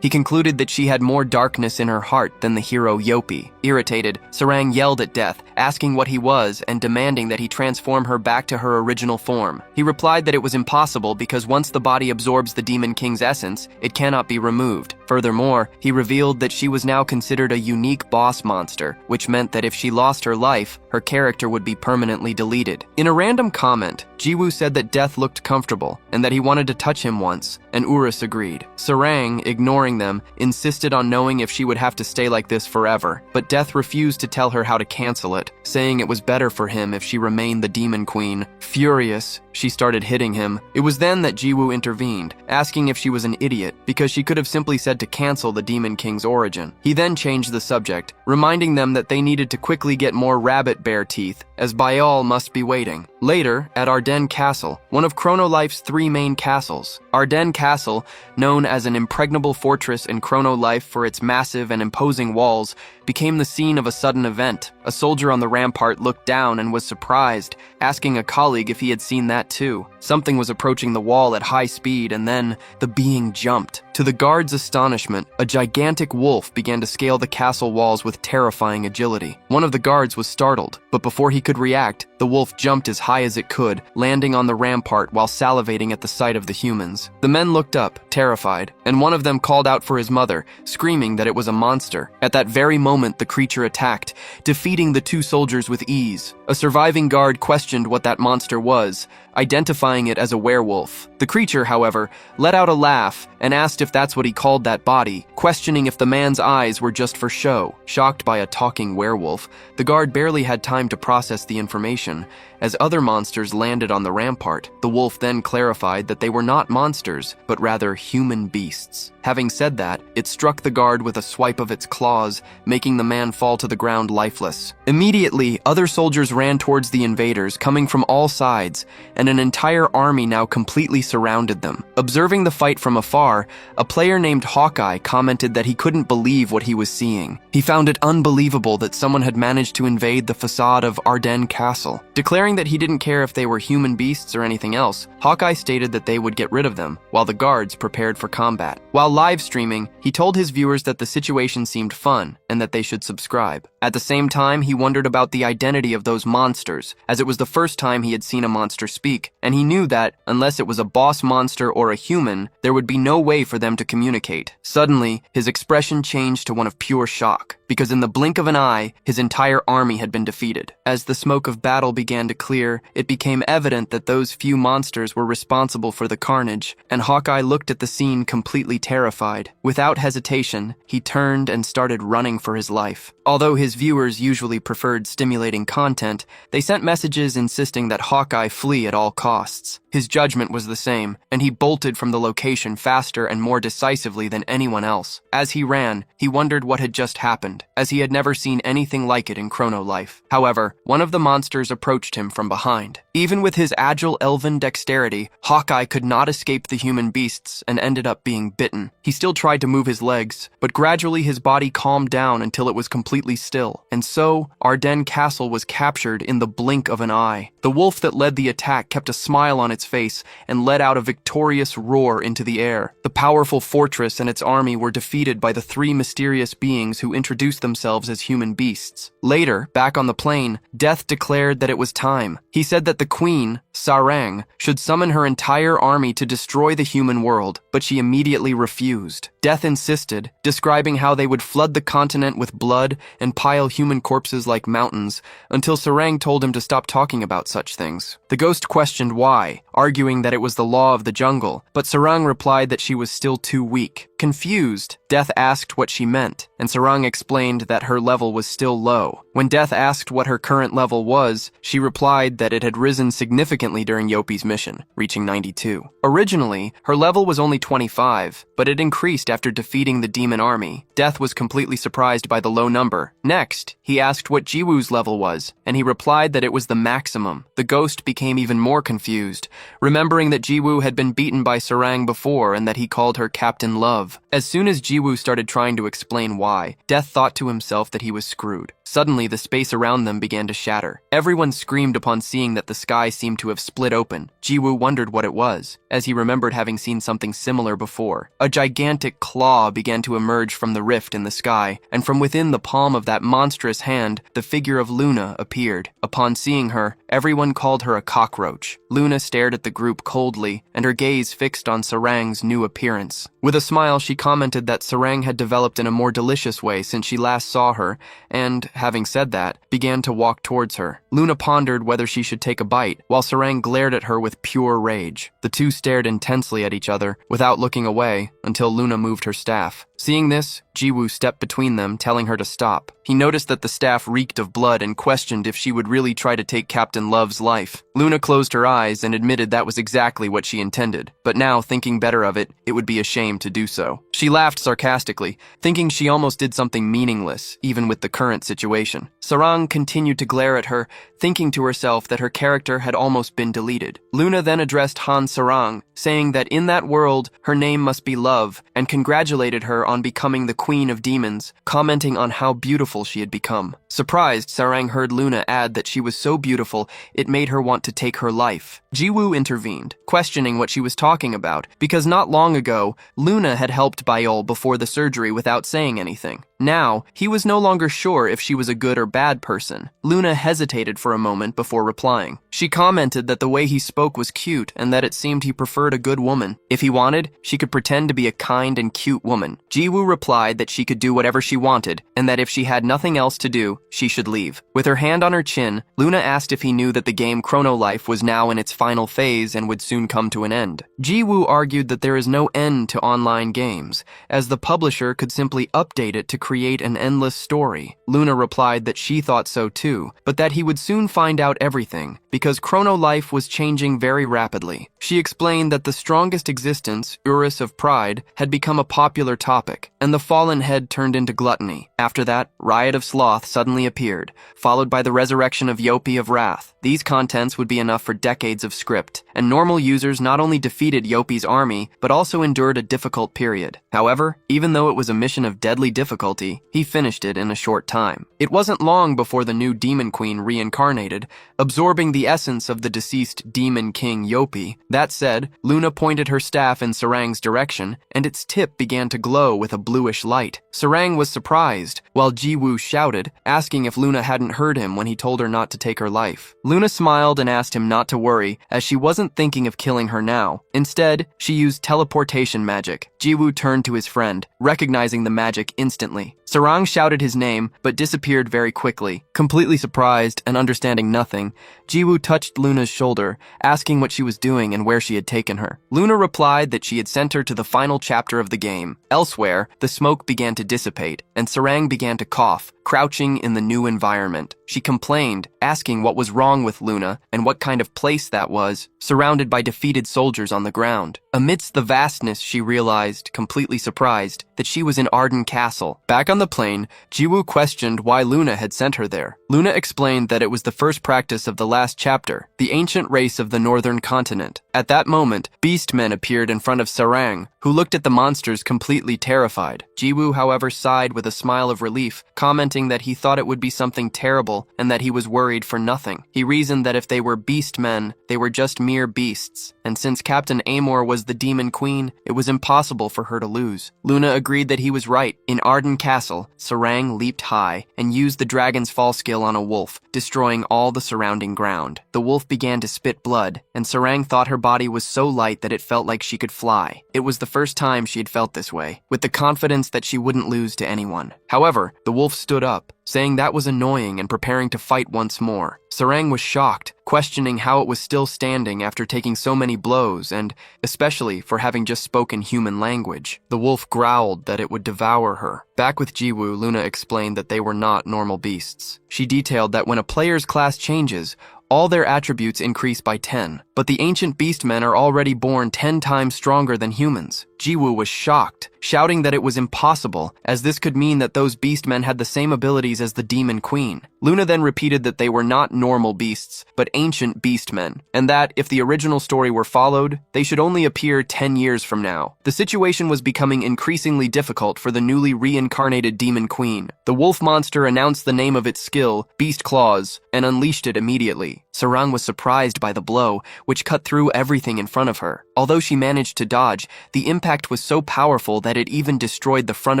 He concluded that she had more darkness in her heart than the hero Yopi. Irritated, Sarang yelled at Death, asking what he was and demanding that he transform her back to her original form. He replied that it was impossible because once the body absorbs the Demon King's essence, it cannot be removed. Furthermore, he revealed that she was now considered a unique boss monster, which meant that if she lost her life, her character would be permanently deleted. In a random comment, Jiwoo said that Death looked comfortable and that he wanted to touch him once, and Urus agreed. Sarang, ignoring them, insisted on knowing if she would have to stay like this forever, but Death refused to tell her how to cancel it, saying it was better for him if she remained the Demon Queen. Furious, she started hitting him. It was then that Jiwoo intervened, asking if she was an idiot, because she could have simply said to cancel the Demon King's origin. He then changed the subject, reminding them that they needed to quickly get more rabbit bear teeth, as Bayal must be waiting. Later, at Ardennes Castle, one of Chronolife's 3 main castles. Ardennes Castle, known as an impregnable fortress in Chronolife for its massive and imposing walls, became the scene of a sudden event. A soldier on the rampart looked down and was surprised, asking a colleague if he had seen that too. Something was approaching the wall at high speed, and then the being jumped. To the guards' astonishment, a gigantic wolf began to scale the castle walls with terrifying agility. One of the guards was startled, but before he could react, the wolf jumped as high as it could, landing on the rampart while salivating at the sight of the humans. The men looked up, terrified, and one of them called out for his mother, screaming that it was a monster. At that very moment, the creature attacked, defeating the 2 soldiers with ease. A surviving guard questioned what that monster was, identifying it as a werewolf. The creature, however, let out a laugh and asked if that's what he called that body, questioning if the man's eyes were just for show. Shocked by a talking werewolf, the guard barely had time to process the information, as other monsters landed on the rampart. The wolf then clarified that they were not monsters, but rather human beasts. Having said that, it struck the guard with a swipe of its claws, making the man fall to the ground lifeless. Immediately, other soldiers ran towards the invaders, coming from all sides, and an entire army now completely surrounded them. Observing the fight from afar, a player named Hawkeye commented that he couldn't believe what he was seeing. He found it unbelievable that someone had managed to invade the facade of Ardennes Castle. Declaring that he didn't care if they were human beasts or anything else, Hawkeye stated that they would get rid of them, while the guards prepared for combat. While live streaming, he told his viewers that the situation seemed fun and that they should subscribe. At the same time, he wondered about the identity of those monsters, as it was the first time he had seen a monster speak, and he knew that, unless it was a boss monster or a human, there would be no way for them to communicate. Suddenly, his expression changed to one of pure shock, because in the blink of an eye, his entire army had been defeated. As the smoke of battle began to clear, it became evident that those few monsters were responsible for the carnage, and Hawkeye looked at the scene completely terrified. Without hesitation, he turned and started running for his life. Although his viewers usually preferred stimulating content, they sent messages insisting that Hawkeye flee at all costs. His judgment was the same, and he bolted from the location faster and more decisively than anyone else. As he ran, he wondered what had just happened, as he had never seen anything like it in Chrono Life. However, one of the monsters approached him from behind. Even with his agile elven dexterity, Hawkeye could not escape the human beasts and ended up being bitten. He still tried to move his legs, but gradually his body calmed down until it was completely still. And so, Ardennes Castle was captured in the blink of an eye. The wolf that led the attack kept a smile on its face and let out a victorious roar into the air. The powerful fortress and its army were defeated by the three mysterious beings who introduced themselves as human beasts. Later, back on the plane, Death declared that it was time. He said that the queen, Sarang, should summon her entire army to destroy the human world, but she immediately refused. Death insisted, describing how they would flood the continent with blood and pile human corpses like mountains, until Sarang told him to stop talking about such things. The ghost questioned why, arguing that it was the law of the jungle, but Sarang replied that she was still too weak. Confused, Death asked what she meant, and Sarang explained that her level was still low. When Death asked what her current level was, she replied that it had risen significantly during Yopi's mission, reaching 92. Originally, her level was only 25, but it increased after defeating the demon army. Death was completely surprised by the low number. Next, he asked what Jiwoo's level was, and he replied that it was the maximum. The ghost became even more confused, remembering that Jiwoo had been beaten by Sarang before and that he called her Captain Love. As soon as Jiwoo started trying to explain why, Death thought to himself that he was screwed. Suddenly, the space around them began to shatter. Everyone screamed upon seeing that the sky seemed to have split open. Jiwoo wondered what it was, as he remembered having seen something similar before. A gigantic claw began to emerge from the rift in the sky, and from within the palm of that monstrous hand, the figure of Luna appeared. Upon seeing her, everyone called her a cockroach. Luna stared at the group coldly, and her gaze fixed on Sarang's new appearance. With a smile, she commented that Sarang had developed in a more delicious way since she last saw her, and, having said that, began to walk towards her. Luna pondered whether she should take a bite, while Sarang glared at her with pure rage. The two stared intensely at each other, without looking away, until Luna moved her staff. Seeing this, Jiwoo stepped between them, telling her to stop. He noticed that the staff reeked of blood and questioned if she would really try to take Captain Love's life. Luna closed her eyes and admitted that was exactly what she intended, but now, thinking better of it, it would be a shame to do so. She laughed sarcastically, thinking she almost did something meaningless, even with the current situation. Sarang continued to glare at her, thinking to herself that her character had almost been deleted. Luna then addressed Han Sarang, saying that in that world, her name must be Love, and congratulated her on becoming the Queen of Demons, commenting on how beautiful she had become. Surprised, Sarang heard Luna add that she was so beautiful, it made her want to take her life. Jiwoo intervened, questioning what she was talking about, because not long ago, Luna had helped Baiol before the surgery without saying anything. Now, he was no longer sure if she was a good or bad person. Luna hesitated for a moment before replying. She commented that the way he spoke was cute and that it seemed he preferred a good woman. If he wanted, she could pretend to be a kind and cute woman. Jiwoo replied that she could do whatever she wanted and that if she had nothing else to do, she should leave. With her hand on her chin, Luna asked if he knew that the game Chrono Life was now in its final phase and would soon come to an end. Jiwoo argued that there is no end to online games, as the publisher could simply update it to create an endless story. Luna replied that she thought so too, but that he would soon find out everything, because Chrono Life was changing very rapidly. She explained that the strongest existence, Urus of Pride, had become a popular topic, and the fallen head turned into gluttony. After that, Riot of Sloth suddenly appeared, followed by the resurrection of Yopi of Wrath. These contents would be enough for decades of script, and normal users not only defeated Yopi's army, but also endured a difficult period. However, even though it was a mission of deadly difficulty, he finished it in a short time. It wasn't long before the new Demon Queen reincarnated, absorbing the essence of the deceased Demon King Yopi. That said, Luna pointed her staff in Sarang's direction, and its tip began to glow with a bluish light. Sarang was surprised, while Jiwoo shouted, asking if Luna hadn't heard him when he told her not to take her life. Luna smiled and asked him not to worry, as she wasn't thinking of killing her now. Instead, she used teleportation magic. Jiwoo turned to his friend, recognizing the magic instantly. Sarang shouted his name, but disappeared very quickly. Completely surprised and understanding nothing, Jiwoo touched Luna's shoulder, asking what she was doing and where she had taken her. Luna replied that she had sent her to the final chapter of the game. Elsewhere, the smoke began to dissipate, and Sarang began to cough, crouching in the new environment. She complained, asking what was wrong with Luna and what kind of place that was, surrounded by defeated soldiers on the ground. Amidst the vastness, she realized, completely surprised, that she was in Arden Castle. Back on the plane, Jiwoo questioned why Luna had sent her there. Luna explained that it was the first practice of the last chapter, the ancient race of the northern continent. At that moment, beastmen appeared in front of Sarang, who looked at the monsters completely terrified. Jiwoo, however, sighed with a smile of relief, commenting that he thought it would be something terrible and that he was worried for nothing. He reasoned that if they were beastmen, they were just mere beasts, and since Captain Amor was the Demon Queen, it was impossible for her to lose. Luna agreed that he was right. In Arden Castle, Sarang leaped high and used the Dragon's Fall skill on a wolf, destroying all the surrounding ground. The wolf began to spit blood, and Sarang thought her body was so light that it felt like she could fly. It was the first time she had felt this way, with the confidence that she wouldn't lose to anyone. However, the wolf stood up, saying that was annoying and preparing to fight once more. Sarang was shocked, questioning how it was still standing after taking so many blows and, especially, for having just spoken human language. The wolf growled that it would devour her. Back with Jiwoo, Luna explained that they were not normal beasts. She detailed that when a player's class changes, all their attributes increase by 10, but the ancient beastmen are already born 10 times stronger than humans. Jiwoo was shocked, shouting that it was impossible, as this could mean that those beastmen had the same abilities as the Demon Queen. Luna then repeated that they were not normal beasts, but ancient beastmen, and that, if the original story were followed, they should only appear 10 years from now. The situation was becoming increasingly difficult for the newly reincarnated Demon Queen. The wolf monster announced the name of its skill, Beast Claws, and unleashed it immediately. Sarang was surprised by the blow, which cut through everything in front of her. Although she managed to dodge, the impact was so powerful that it even destroyed the front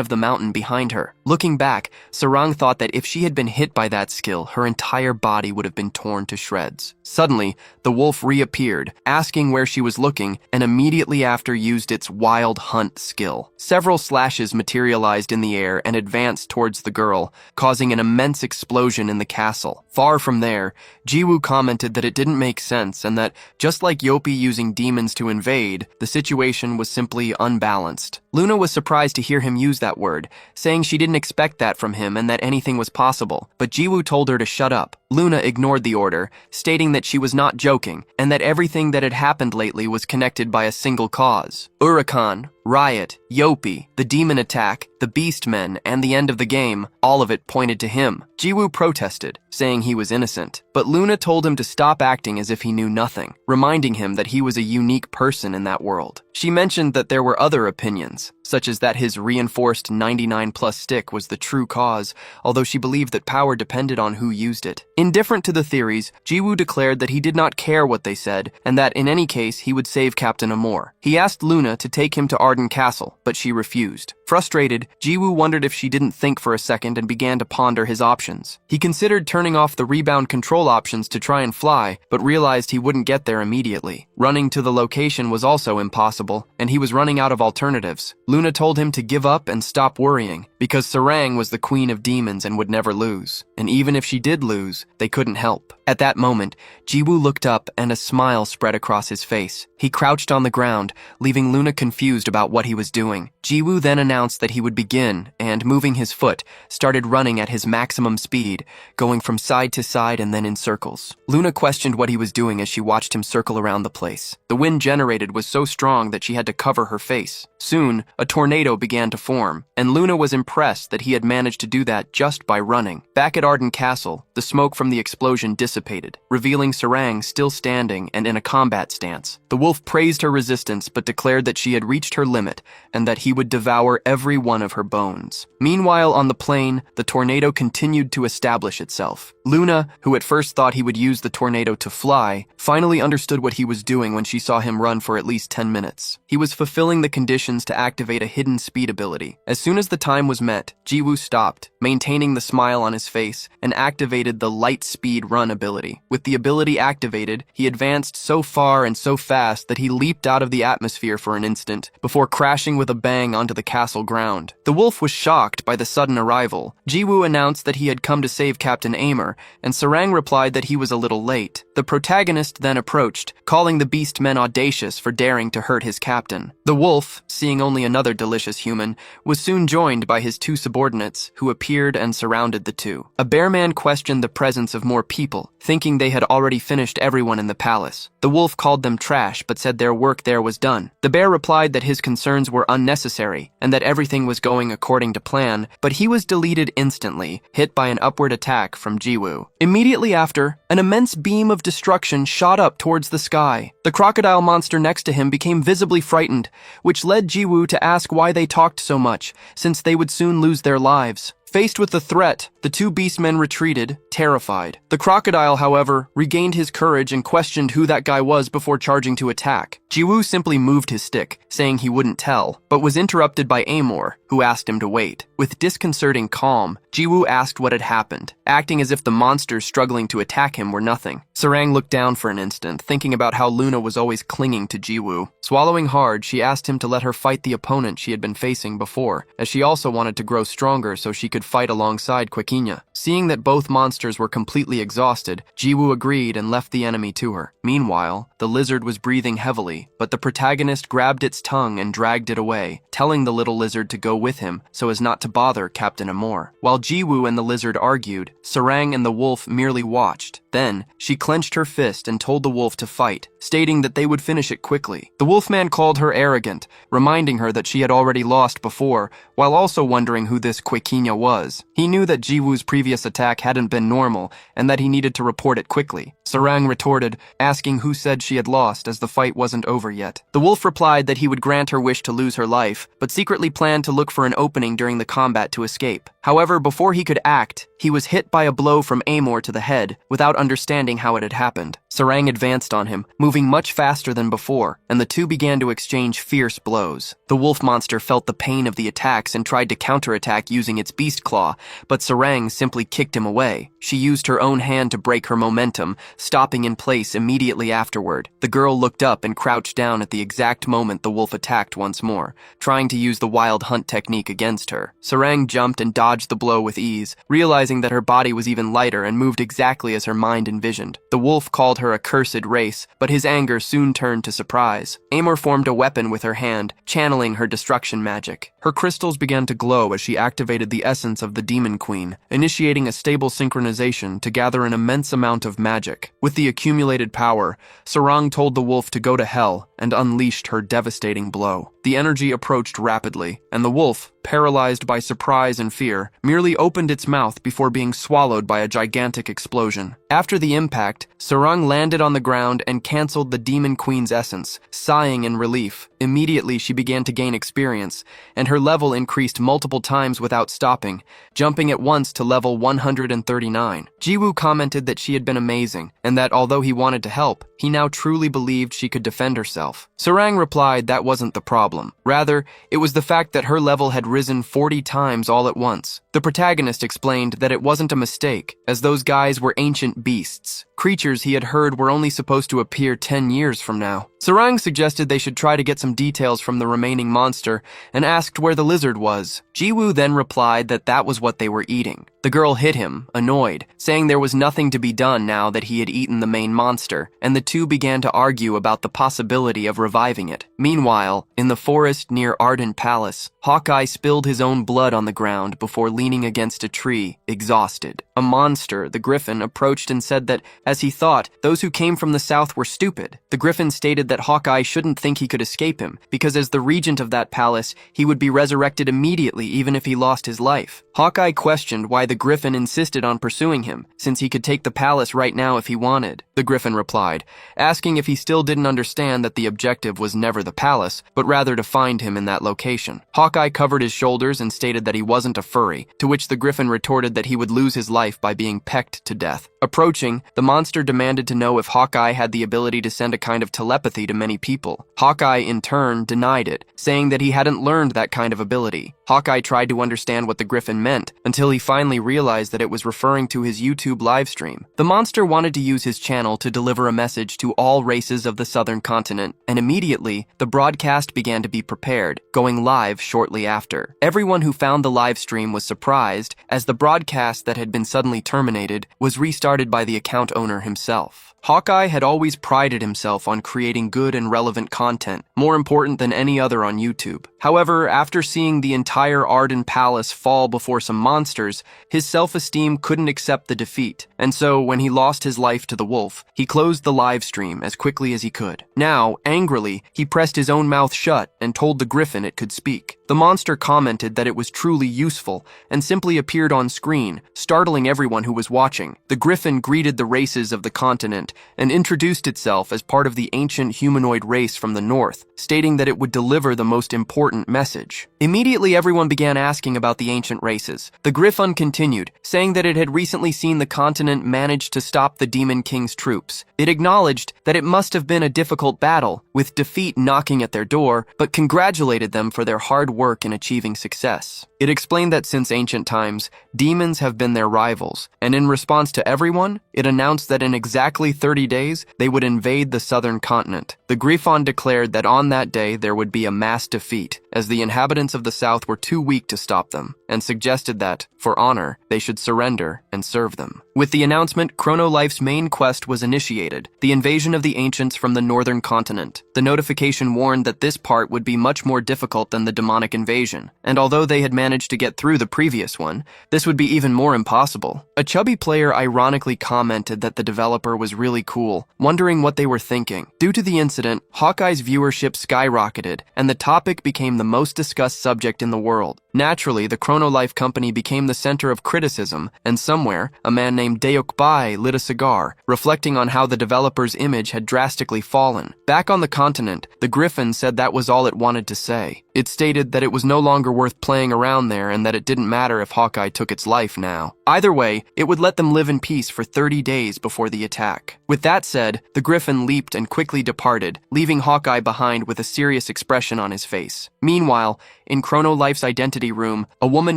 of the mountain behind her. Looking back, Sarang thought that if she had been hit by that skill, her entire body would have been torn to shreds. Suddenly, the wolf reappeared, asking where she was looking, and immediately after used its Wild Hunt skill. Several slashes materialized in the air and advanced towards the girl, causing an immense explosion in the castle. Far from there, Jiwoo commented that it didn't make sense and that, just like Yopi using demons to invade, the situation was simply unbalanced. Luna was surprised to hear him use that word, saying she didn't expect that from him and that anything was possible, but Jiwoo told her to shut up. Luna ignored the order, stating that she was not joking and that everything that had happened lately was connected by a single cause. Huracan, Riot, Yopi, the demon attack, the beastmen, and the end of the game, all of it pointed to him. Jiwoo protested, saying he was innocent, but Luna told him to stop acting as if he knew nothing, reminding him that he was a unique person in that world. She mentioned that there were other opinions, such as that his reinforced 99+ stick was the true cause, although she believed that power depended on who used it. Indifferent to the theories, Jiwoo declared that he did not care what they said, and that in any case he would save Captain Amor. He asked Luna to take him to Arden Castle, but she refused. Frustrated, Jiwoo wondered if she didn't think for a second and began to ponder his options. He considered turning off the rebound control options to try and fly, but realized he wouldn't get there immediately. Running to the location was also impossible, and he was running out of alternatives. Luna told him to give up and stop worrying, because Sarang was the queen of demons and would never lose. And even if she did lose, they couldn't help. At that moment, Jiwoo looked up and a smile spread across his face. He crouched on the ground, leaving Luna confused about what he was doing. Jiwoo then announced announced that he would begin and, moving his foot, started running at his maximum speed, going from side to side and then in circles. Luna questioned what he was doing as she watched him circle around the place. The wind generated was so strong that she had to cover her face. Soon, a tornado began to form, and Luna was impressed that he had managed to do that just by running. Back at Arden Castle, the smoke from the explosion dissipated, revealing Sarang still standing and in a combat stance. The wolf praised her resistance but declared that she had reached her limit and that he would devour every one of her bones. Meanwhile, on the plain, the tornado continued to establish itself. Luna, who at first thought he would use the tornado to fly, finally understood what he was doing when she saw him run for at least 10 minutes. He was fulfilling the conditions to activate a hidden speed ability. As soon as the time was met, Jiwoo stopped, maintaining the smile on his face, and activated the light speed run ability. With the ability activated, he advanced so far and so fast that he leaped out of the atmosphere for an instant, before crashing with a bang onto the castle ground. The wolf was shocked by the sudden arrival. Jiwoo announced that he had come to save Captain Aimer, and Sarang replied that he was a little late. The protagonist then approached, calling the beast men audacious for daring to hurt his captain. The wolf, seeing only another delicious human, was soon joined by his two subordinates, who appeared and surrounded the two. A bear man questioned the presence of more people, thinking they had already finished everyone in the palace. The wolf called them trash but said their work there was done. The bear replied that his concerns were unnecessary and that everything was going according to plan, but he was deleted instantly, hit by an upward attack from Jiwoo. Immediately after, an immense beam of destruction shot up towards the sky. The crocodile monster next to him became visibly frightened, which led Jiwoo to ask why they talked so much, since they would soon lose their lives. Faced with the threat, the two beastmen retreated, terrified. The crocodile, however, regained his courage and questioned who that guy was before charging to attack. Jiwoo simply moved his stick, saying he wouldn't tell, but was interrupted by Amor, who asked him to wait. With disconcerting calm, Jiwoo asked what had happened, acting as if the monsters struggling to attack him were nothing. Sarang looked down for an instant, thinking about how Luna was always clinging to Jiwoo. Swallowing hard, she asked him to let her fight the opponent she had been facing before, as she also wanted to grow stronger so she could fight alongside Quaquiña. Seeing that both monsters were completely exhausted, Jiwoo agreed and left the enemy to her. Meanwhile, the lizard was breathing heavily, but the protagonist grabbed its tongue and dragged it away, telling the little lizard to go with him so as not to bother Captain Amor. While Jiwoo and the lizard argued, Sarang and the wolf merely watched. Then, she clenched her fist and told the wolf to fight, stating that they would finish it quickly. The wolfman called her arrogant, reminding her that she had already lost before, while also wondering who this Quaquiña was. He knew that Jiwoo's previous attack hadn't been normal, and that he needed to report it quickly. Sarang retorted, asking who said she had lost as the fight wasn't over yet. The wolf replied that he would grant her wish to lose her life, but secretly planned to look for an opening during the combat to escape. However, before he could act, he was hit by a blow from Amor to the head, without understanding how it had happened. Sarang advanced on him, moving much faster than before, and the two began to exchange fierce blows. The wolf monster felt the pain of the attacks and tried to counterattack using its beast claw, but Sarang simply kicked him away. She used her own hand to break her momentum, stopping in place immediately afterward. The girl looked up and crouched down at the exact moment the wolf attacked once more, trying to use the wild hunt technique against her. Sarang jumped and dodged the blow with ease, realizing that her body was even lighter and moved exactly as her mind envisioned. The wolf called her a cursed race, but his anger soon turned to surprise. Amor formed a weapon with her hand, channeling her destruction magic. Her crystals began to glow as she activated the essence of the Demon Queen, initiating a stable synchronization to gather an immense amount of magic. With the accumulated power, Sarang told the wolf to go to hell and unleashed her devastating blow. The energy approached rapidly, and the wolf, paralyzed by surprise and fear, merely opened its mouth before being swallowed by a gigantic explosion. After the impact, Sarang landed on the ground and canceled the Demon Queen's essence, sighing in relief. Immediately she began to gain experience, and her level increased multiple times without stopping, jumping at once to level 139. Jiwoo commented that she had been amazing, and that although he wanted to help, he now truly believed she could defend herself. Sarang replied that wasn't the problem. Rather, it was the fact that her level had risen 40 times all at once. The protagonist explained that it wasn't a mistake, as those guys were ancient beasts, creatures he had heard were only supposed to appear 10 years from now. Sarang suggested they should try to get some details from the remaining monster and asked where the lizard was. Jiwoo then replied that that was what they were eating. The girl hit him, annoyed, saying there was nothing to be done now that he had eaten the main monster, and the two began to argue about the possibility of reviving it. Meanwhile, in the forest near Arden Palace, Hawkeye spilled his own blood on the ground before leaning against a tree, exhausted. A monster, the Griffin, approached and said that, as he thought, those who came from the south were stupid. The Griffin stated that Hawkeye shouldn't think he could escape him, because as the regent of that palace, he would be resurrected immediately even if he lost his life. Hawkeye questioned why the Griffin insisted on pursuing him, since he could take the palace right now if he wanted. The Griffin replied, asking if he still didn't understand that the objective was never the palace, but rather to find him in that location. Hawkeye covered his shoulders and stated that he wasn't a furry, to which the Griffin retorted that he would lose his life by being pecked to death. Approaching, the monster demanded to know if Hawkeye had the ability to send a kind of telepathy to many people. Hawkeye, in turn, denied it, saying that he hadn't learned that kind of ability. Hawkeye tried to understand what the Griffin meant, until he finally realized that it was referring to his YouTube livestream. The monster wanted to use his channel to deliver a message to all races of the southern continent, and immediately, the broadcast began to be prepared, going live shortly after. Everyone who found the live stream was surprised, as the broadcast that had been suddenly terminated was restarted by the account owner himself. Hawkeye had always prided himself on creating good and relevant content, more important than any other on YouTube. However, after seeing the entire Arden Palace fall before some monsters, his self-esteem couldn't accept the defeat, and so when he lost his life to the wolf, he closed the live stream as quickly as he could. Now, angrily, he pressed his own mouth shut and told the Griffin it could speak. The monster commented that it was truly useful and simply appeared on screen, startling everyone who was watching. The Griffin greeted the races of the continent and introduced itself as part of the ancient humanoid race from the north, stating that it would deliver the most important message. Immediately, everyone began asking about the ancient races. The Griffin continued, saying that it had recently seen the continent manage to stop the Demon King's troops. It acknowledged that it must have been a difficult battle, with defeat knocking at their door, but congratulated them for their hard work in achieving success. It explained that since ancient times, demons have been their rivals, and in response to everyone, it announced that in exactly 30 days, they would invade the southern continent. The Griffon declared that on that day there would be a mass defeat, as the inhabitants of the south were too weak to stop them, and suggested that, for honor, they should surrender and serve them. With the announcement, Chronolife's main quest was initiated, the invasion of the ancients from the northern continent. The notification warned that this part would be much more difficult than the demonic invasion, and although they had managed to get through the previous one, this would be even more impossible. A chubby player ironically commented that the developer was really cool, wondering what they were thinking. Due to the incident, Hawkeye's viewership skyrocketed, and the topic became the most discussed subject in the world. Naturally, the Chronolife company became the center of criticism, and somewhere, a man named Deokbai lit a cigar, reflecting on how the developer's image had drastically fallen. Back on the continent, the Griffin said that was all it wanted to say. It stated that it was no longer worth playing around there and that it didn't matter if Hawkeye took its life now. Either way, it would let them live in peace for 30 days before the attack. With that said, the Griffin leaped and quickly departed, leaving Hawkeye behind with a serious expression on his face. Meanwhile, in Chronolife's identity room, a woman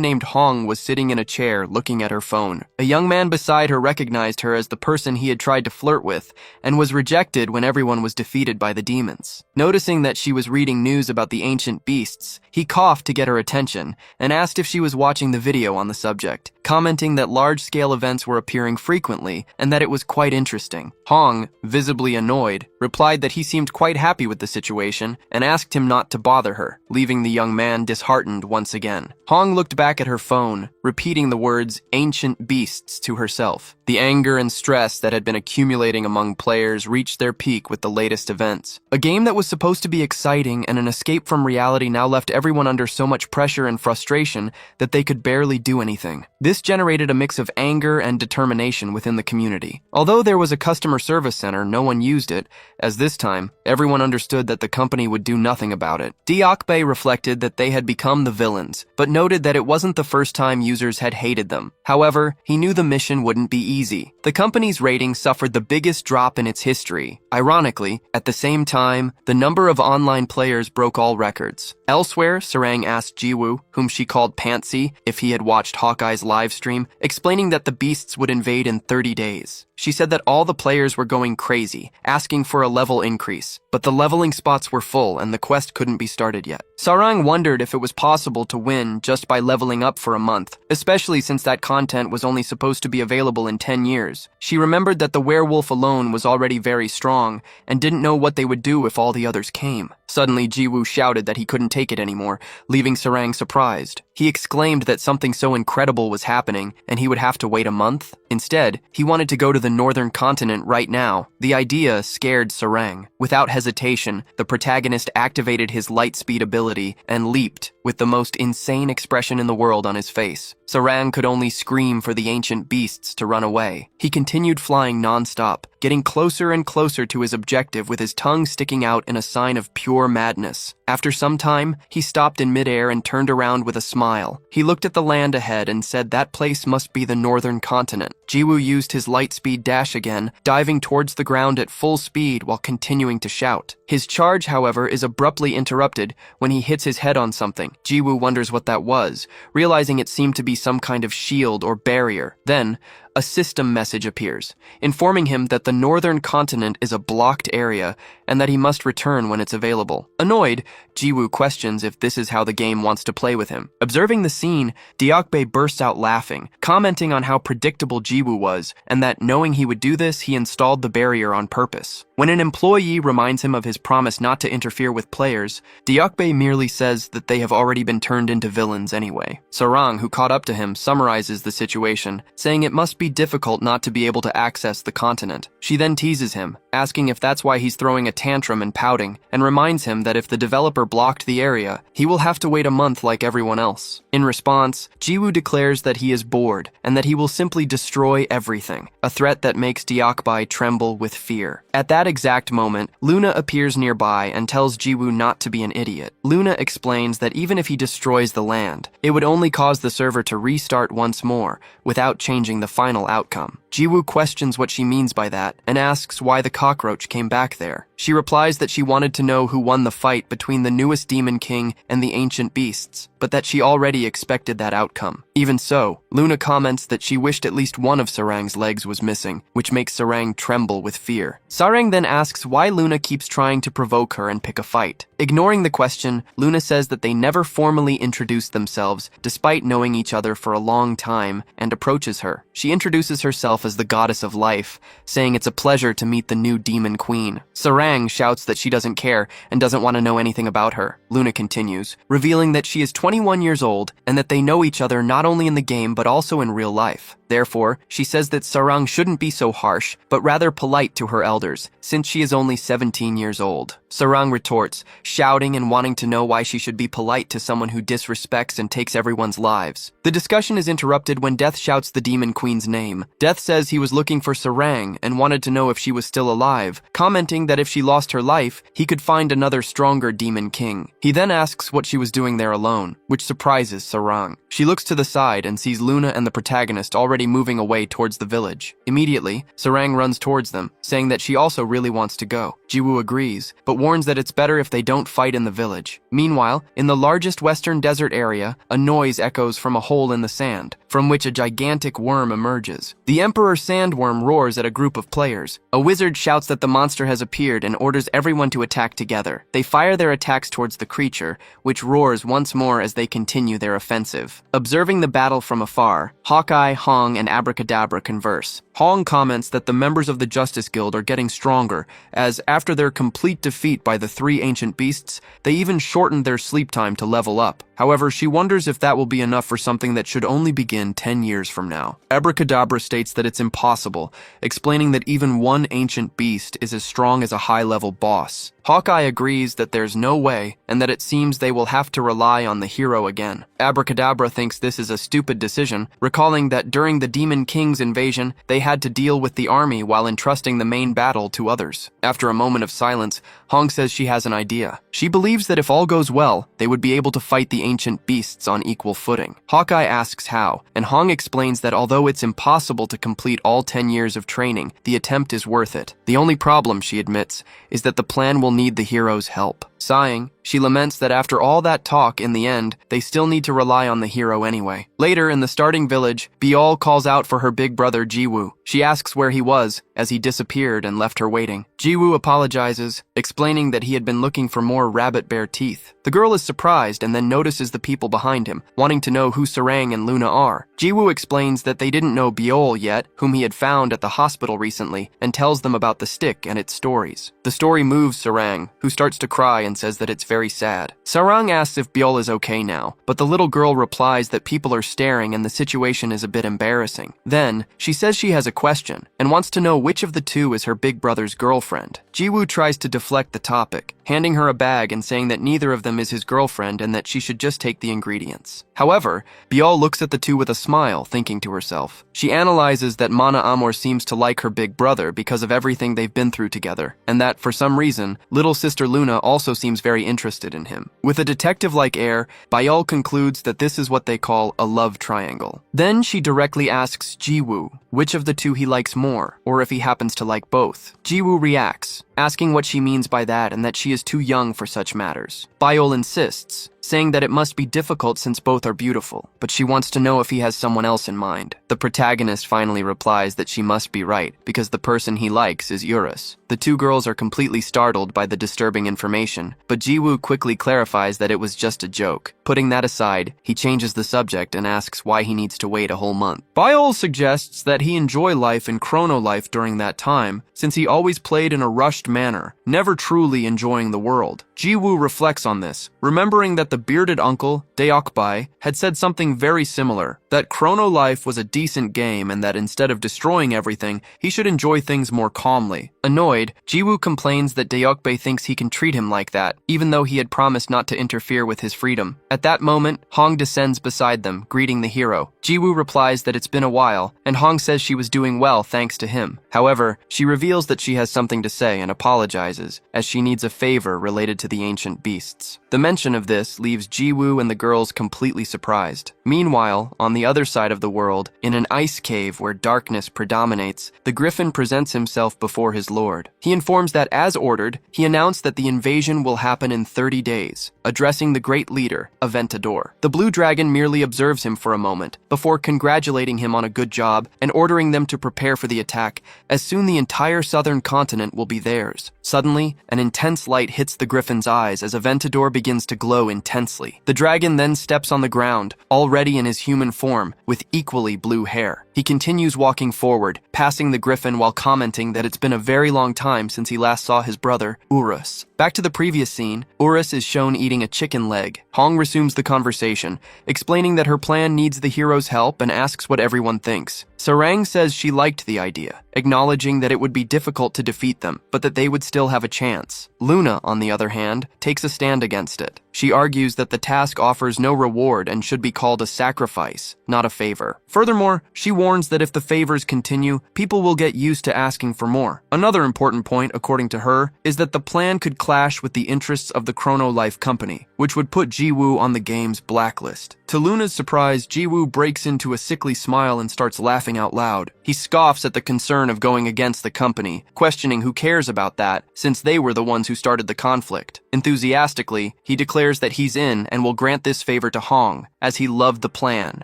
named Hong was sitting in a chair looking at her phone. A young man beside her recognized her as the person he had tried to flirt with and was rejected when everyone was defeated by the demons. Noticing that she was reading news about the ancient beasts, he coughed to get her attention and asked if she was watching the video on the subject, commenting that large-scale events were appearing frequently and that it was quite interesting. Hong, visibly annoyed, replied that he seemed quite happy with the situation and asked him not to bother her, leaving the young man disheartened once again. Hong looked back at her phone, repeating the words "ancient beasts" to herself. The anger and stress that had been accumulating among players reached their peak with the latest events. A game that was supposed to be exciting and an escape from reality now left everyone under so much pressure and frustration that they could barely do anything. This generated a mix of anger and determination within the community. Although there was a customer service center, no one used it, as this time, everyone understood that the company would do nothing about it. Deokbay reflected that they had become the villains, but noted that it wasn't the first time users had hated them. However, he knew the mission wouldn't be easy. The company's rating suffered the biggest drop in its history. Ironically, at the same time, the number of online players broke all records. Elsewhere, Sarang asked Jiwoo, whom she called Pantsy, if he had watched Hawkeye's livestream, explaining that the beasts would invade in 30 days. She said that all the players were going crazy, asking for a level increase, but the leveling spots were full and the quest couldn't be started yet. Sarang wondered if it was possible to win just by leveling up for a month, especially since that content was only supposed to be available in 10 years. She remembered that the werewolf alone was already very strong and didn't know what they would do if all the others came. Suddenly, Jiwoo shouted that he couldn't take it anymore, leaving Sarang surprised. He exclaimed that something so incredible was happening and he would have to wait a month. Instead, he wanted to go to the northern continent right now. The idea scared Sarang. Without hesitation, the protagonist activated his light speed ability and leaped, with the most insane expression in the world on his face. Sarang could only scream for the ancient beasts to run away. He continued flying non-stop, getting closer and closer to his objective with his tongue sticking out in a sign of pure madness. After some time, he stopped in midair and turned around with a smile. He looked at the land ahead and said that place must be the northern continent. Jiwoo used his lightspeed dash again, diving towards the ground at full speed while continuing to shout. His charge, however, is abruptly interrupted when he hits his head on something. Jiwoo wonders what that was, realizing it seemed to be some kind of shield or barrier. Then, a system message appears, informing him that the northern continent is a blocked area and that he must return when it's available. Annoyed, Jiwoo questions if this is how the game wants to play with him. Observing the scene, Deokbae bursts out laughing, commenting on how predictable Jiwoo was and that knowing he would do this, he installed the barrier on purpose. When an employee reminds him of his promise not to interfere with players, Deokbae merely says that they have already been turned into villains anyway. Sarang, who caught up to him, summarizes the situation, saying it must be difficult not to be able to access the continent. She then teases him, asking if that's why he's throwing a tantrum and pouting, and reminds him that if the developer blocked the area, he will have to wait a month like everyone else. In response, Jiwoo declares that he is bored and that he will simply destroy everything, a threat that makes Deokbae tremble with fear. At that exact moment, Luna appears nearby and tells Jiwoo not to be an idiot. Luna explains that even if he destroys the land, it would only cause the server to restart once more without changing the final outcome. Jiwoo questions what she means by that and asks why the cockroach came back there. She replies that she wanted to know who won the fight between the newest Demon King and the ancient beasts, but that she already expected that outcome. Even so, Luna comments that she wished at least one of Sarang's legs was missing, which makes Sarang tremble with fear. Sarang then asks why Luna keeps trying to provoke her and pick a fight. Ignoring the question, Luna says that they never formally introduced themselves, despite knowing each other for a long time, and approaches her. She introduces herself as the goddess of life, saying it's a pleasure to meet the new demon queen. Sarang shouts that she doesn't care and doesn't want to know anything about her. Luna continues, revealing that she is 21 years old and that they know each other not only in the game but also in real life. Therefore, she says that Sarang shouldn't be so harsh, but rather polite to her elders, since she is only 17 years old. Sarang retorts, shouting and wanting to know why she should be polite to someone who disrespects and takes everyone's lives. The discussion is interrupted when Death shouts the Demon Queen's name. Death says he was looking for Sarang and wanted to know if she was still alive, commenting that if she lost her life, he could find another stronger Demon King. He then asks what she was doing there alone, which surprises Sarang. She looks to the side and sees Luna and the protagonist already moving away towards the village. Immediately, Sarang runs towards them, saying that she also really wants to go. Jiwoo agrees, but warns that it's better if they don't fight in the village. Meanwhile, in the largest western desert area, a noise echoes from a hole in the sand, from which a gigantic worm emerges. The Emperor Sandworm roars at a group of players. A wizard shouts that the monster has appeared and orders everyone to attack together. They fire their attacks towards the creature, which roars once more as they continue their offensive. Observing the battle from afar, Hawkeye, Hong, and Abracadabra converse. Hong comments that the members of the Justice Guild are getting stronger, as after their complete defeat by the three ancient beasts, they even shortened their sleep time to level up. However, she wonders if that will be enough for something that should only begin 10 years from now. Abracadabra states that it's impossible, explaining that even one ancient beast is as strong as a high-level boss. Hawkeye agrees that there's no way and that it seems they will have to rely on the hero again. Abracadabra thinks this is a stupid decision, recalling that during the Demon King's invasion, they had to deal with the army while entrusting the main battle to others. After a moment of silence, Hong says she has an idea. She believes that if all goes well, they would be able to fight the ancient beasts on equal footing. Hawkeye asks how, and Hong explains that although it's impossible to complete all 10 years of training, the attempt is worth it. The only problem, she admits, is that the plan will need the hero's help. Sighing, she laments that after all that talk, in the end, they still need to rely on the hero anyway. Later, in the starting village, Biol calls out for her big brother Jiwoo. She asks where he was, as he disappeared and left her waiting. Jiwoo apologizes, explaining that he had been looking for more rabbit bear teeth. The girl is surprised and then notices the people behind him, wanting to know who Sarang and Luna are. Jiwoo explains that they didn't know Biol yet, whom he had found at the hospital recently, and tells them about the stick and its stories. The story moves Sarang, who starts to cry and says that it's very sad. Sarang asks if Biol is okay now, but the little girl replies that people are staring and the situation is a bit embarrassing. Then, she says she has a question and wants to know which of the two is her big brother's girlfriend. Jiwoo tries to deflect the topic, handing her a bag and saying that neither of them is his girlfriend and that she should just take the ingredients. However, Biol looks at the two with a smile, thinking to herself. She analyzes that Mana Amor seems to like her big brother because of everything they've been through together, and that, for some reason, little sister Luna also seems very interested in him. With a detective-like air, Biol concludes that this is what they call a love triangle. Then she directly asks Jiwoo which of the two he likes more, or if he happens to like both. Jiwoo reacts, asking what she means by that and that she is too young for such matters. Biol insists, saying that it must be difficult since both are beautiful, but she wants to know if he has someone else in mind. The protagonist finally replies that she must be right, because the person he likes is Eurus. The two girls are completely startled by the disturbing information, but Jiwoo quickly clarifies that it was just a joke. Putting that aside, he changes the subject and asks why he needs to wait a whole month. Biol suggests that he enjoy life in Chrono Life during that time, since he always played in a rushed manner, never truly enjoying the world. Jiwoo reflects on this, remembering that the bearded uncle, Deokbai, had said something very similar, that Chrono Life was a decent game and that instead of destroying everything, he should enjoy things more calmly. Annoyed, Jiwoo complains that Deokbai thinks he can treat him like that, even though he had promised not to interfere with his freedom. At that moment, Hong descends beside them, greeting the hero. Jiwoo replies that it's been a while, and Hong says she was doing well thanks to him. However, she reveals that she has something to say and apologizes, as she needs a favor related to the ancient beasts. The mention of this leaves Jiwoo and the girls completely surprised. Meanwhile, on the other side of the world, in an ice cave where darkness predominates, the Griffin presents himself before his lord. He informs that, as ordered, he announced that the invasion will happen in 30 days, addressing the great leader, Aventador. The Blue Dragon merely observes him for a moment, before congratulating him on a good job and ordering them to prepare for the attack, as soon the entire southern continent will be theirs. Suddenly, an intense light hits the Griffin's eyes as Aventador begins to glow intensely. The dragon then steps on the ground, already in his human form, with equally blue hair. He continues walking forward, passing the Griffin while commenting that it's been a very long time since he last saw his brother, Urus. Back to the previous scene, Urus is shown eating a chicken leg. Hong resumes the conversation, explaining that her plan needs the hero's help and asks what everyone thinks. Sarang says she liked the idea, acknowledging that it would be difficult to defeat them, but that they would still have a chance. Luna, on the other hand, takes a stand against it. She argues that the task offers no reward and should be called a sacrifice, not a favor. Furthermore, she warns that if the favors continue, people will get used to asking for more. Another important point, according to her, is that the plan could clash with the interests of the Chrono Life Company, which would put Jiwoo on the game's blacklist. To Luna's surprise, Jiwoo breaks into a sickly smile and starts laughing out loud. He scoffs at the concern of going against the company, questioning who cares about that, since they were the ones who started the conflict. Enthusiastically, he declares that he's in and will grant this favor to Hong, as he loved the plan.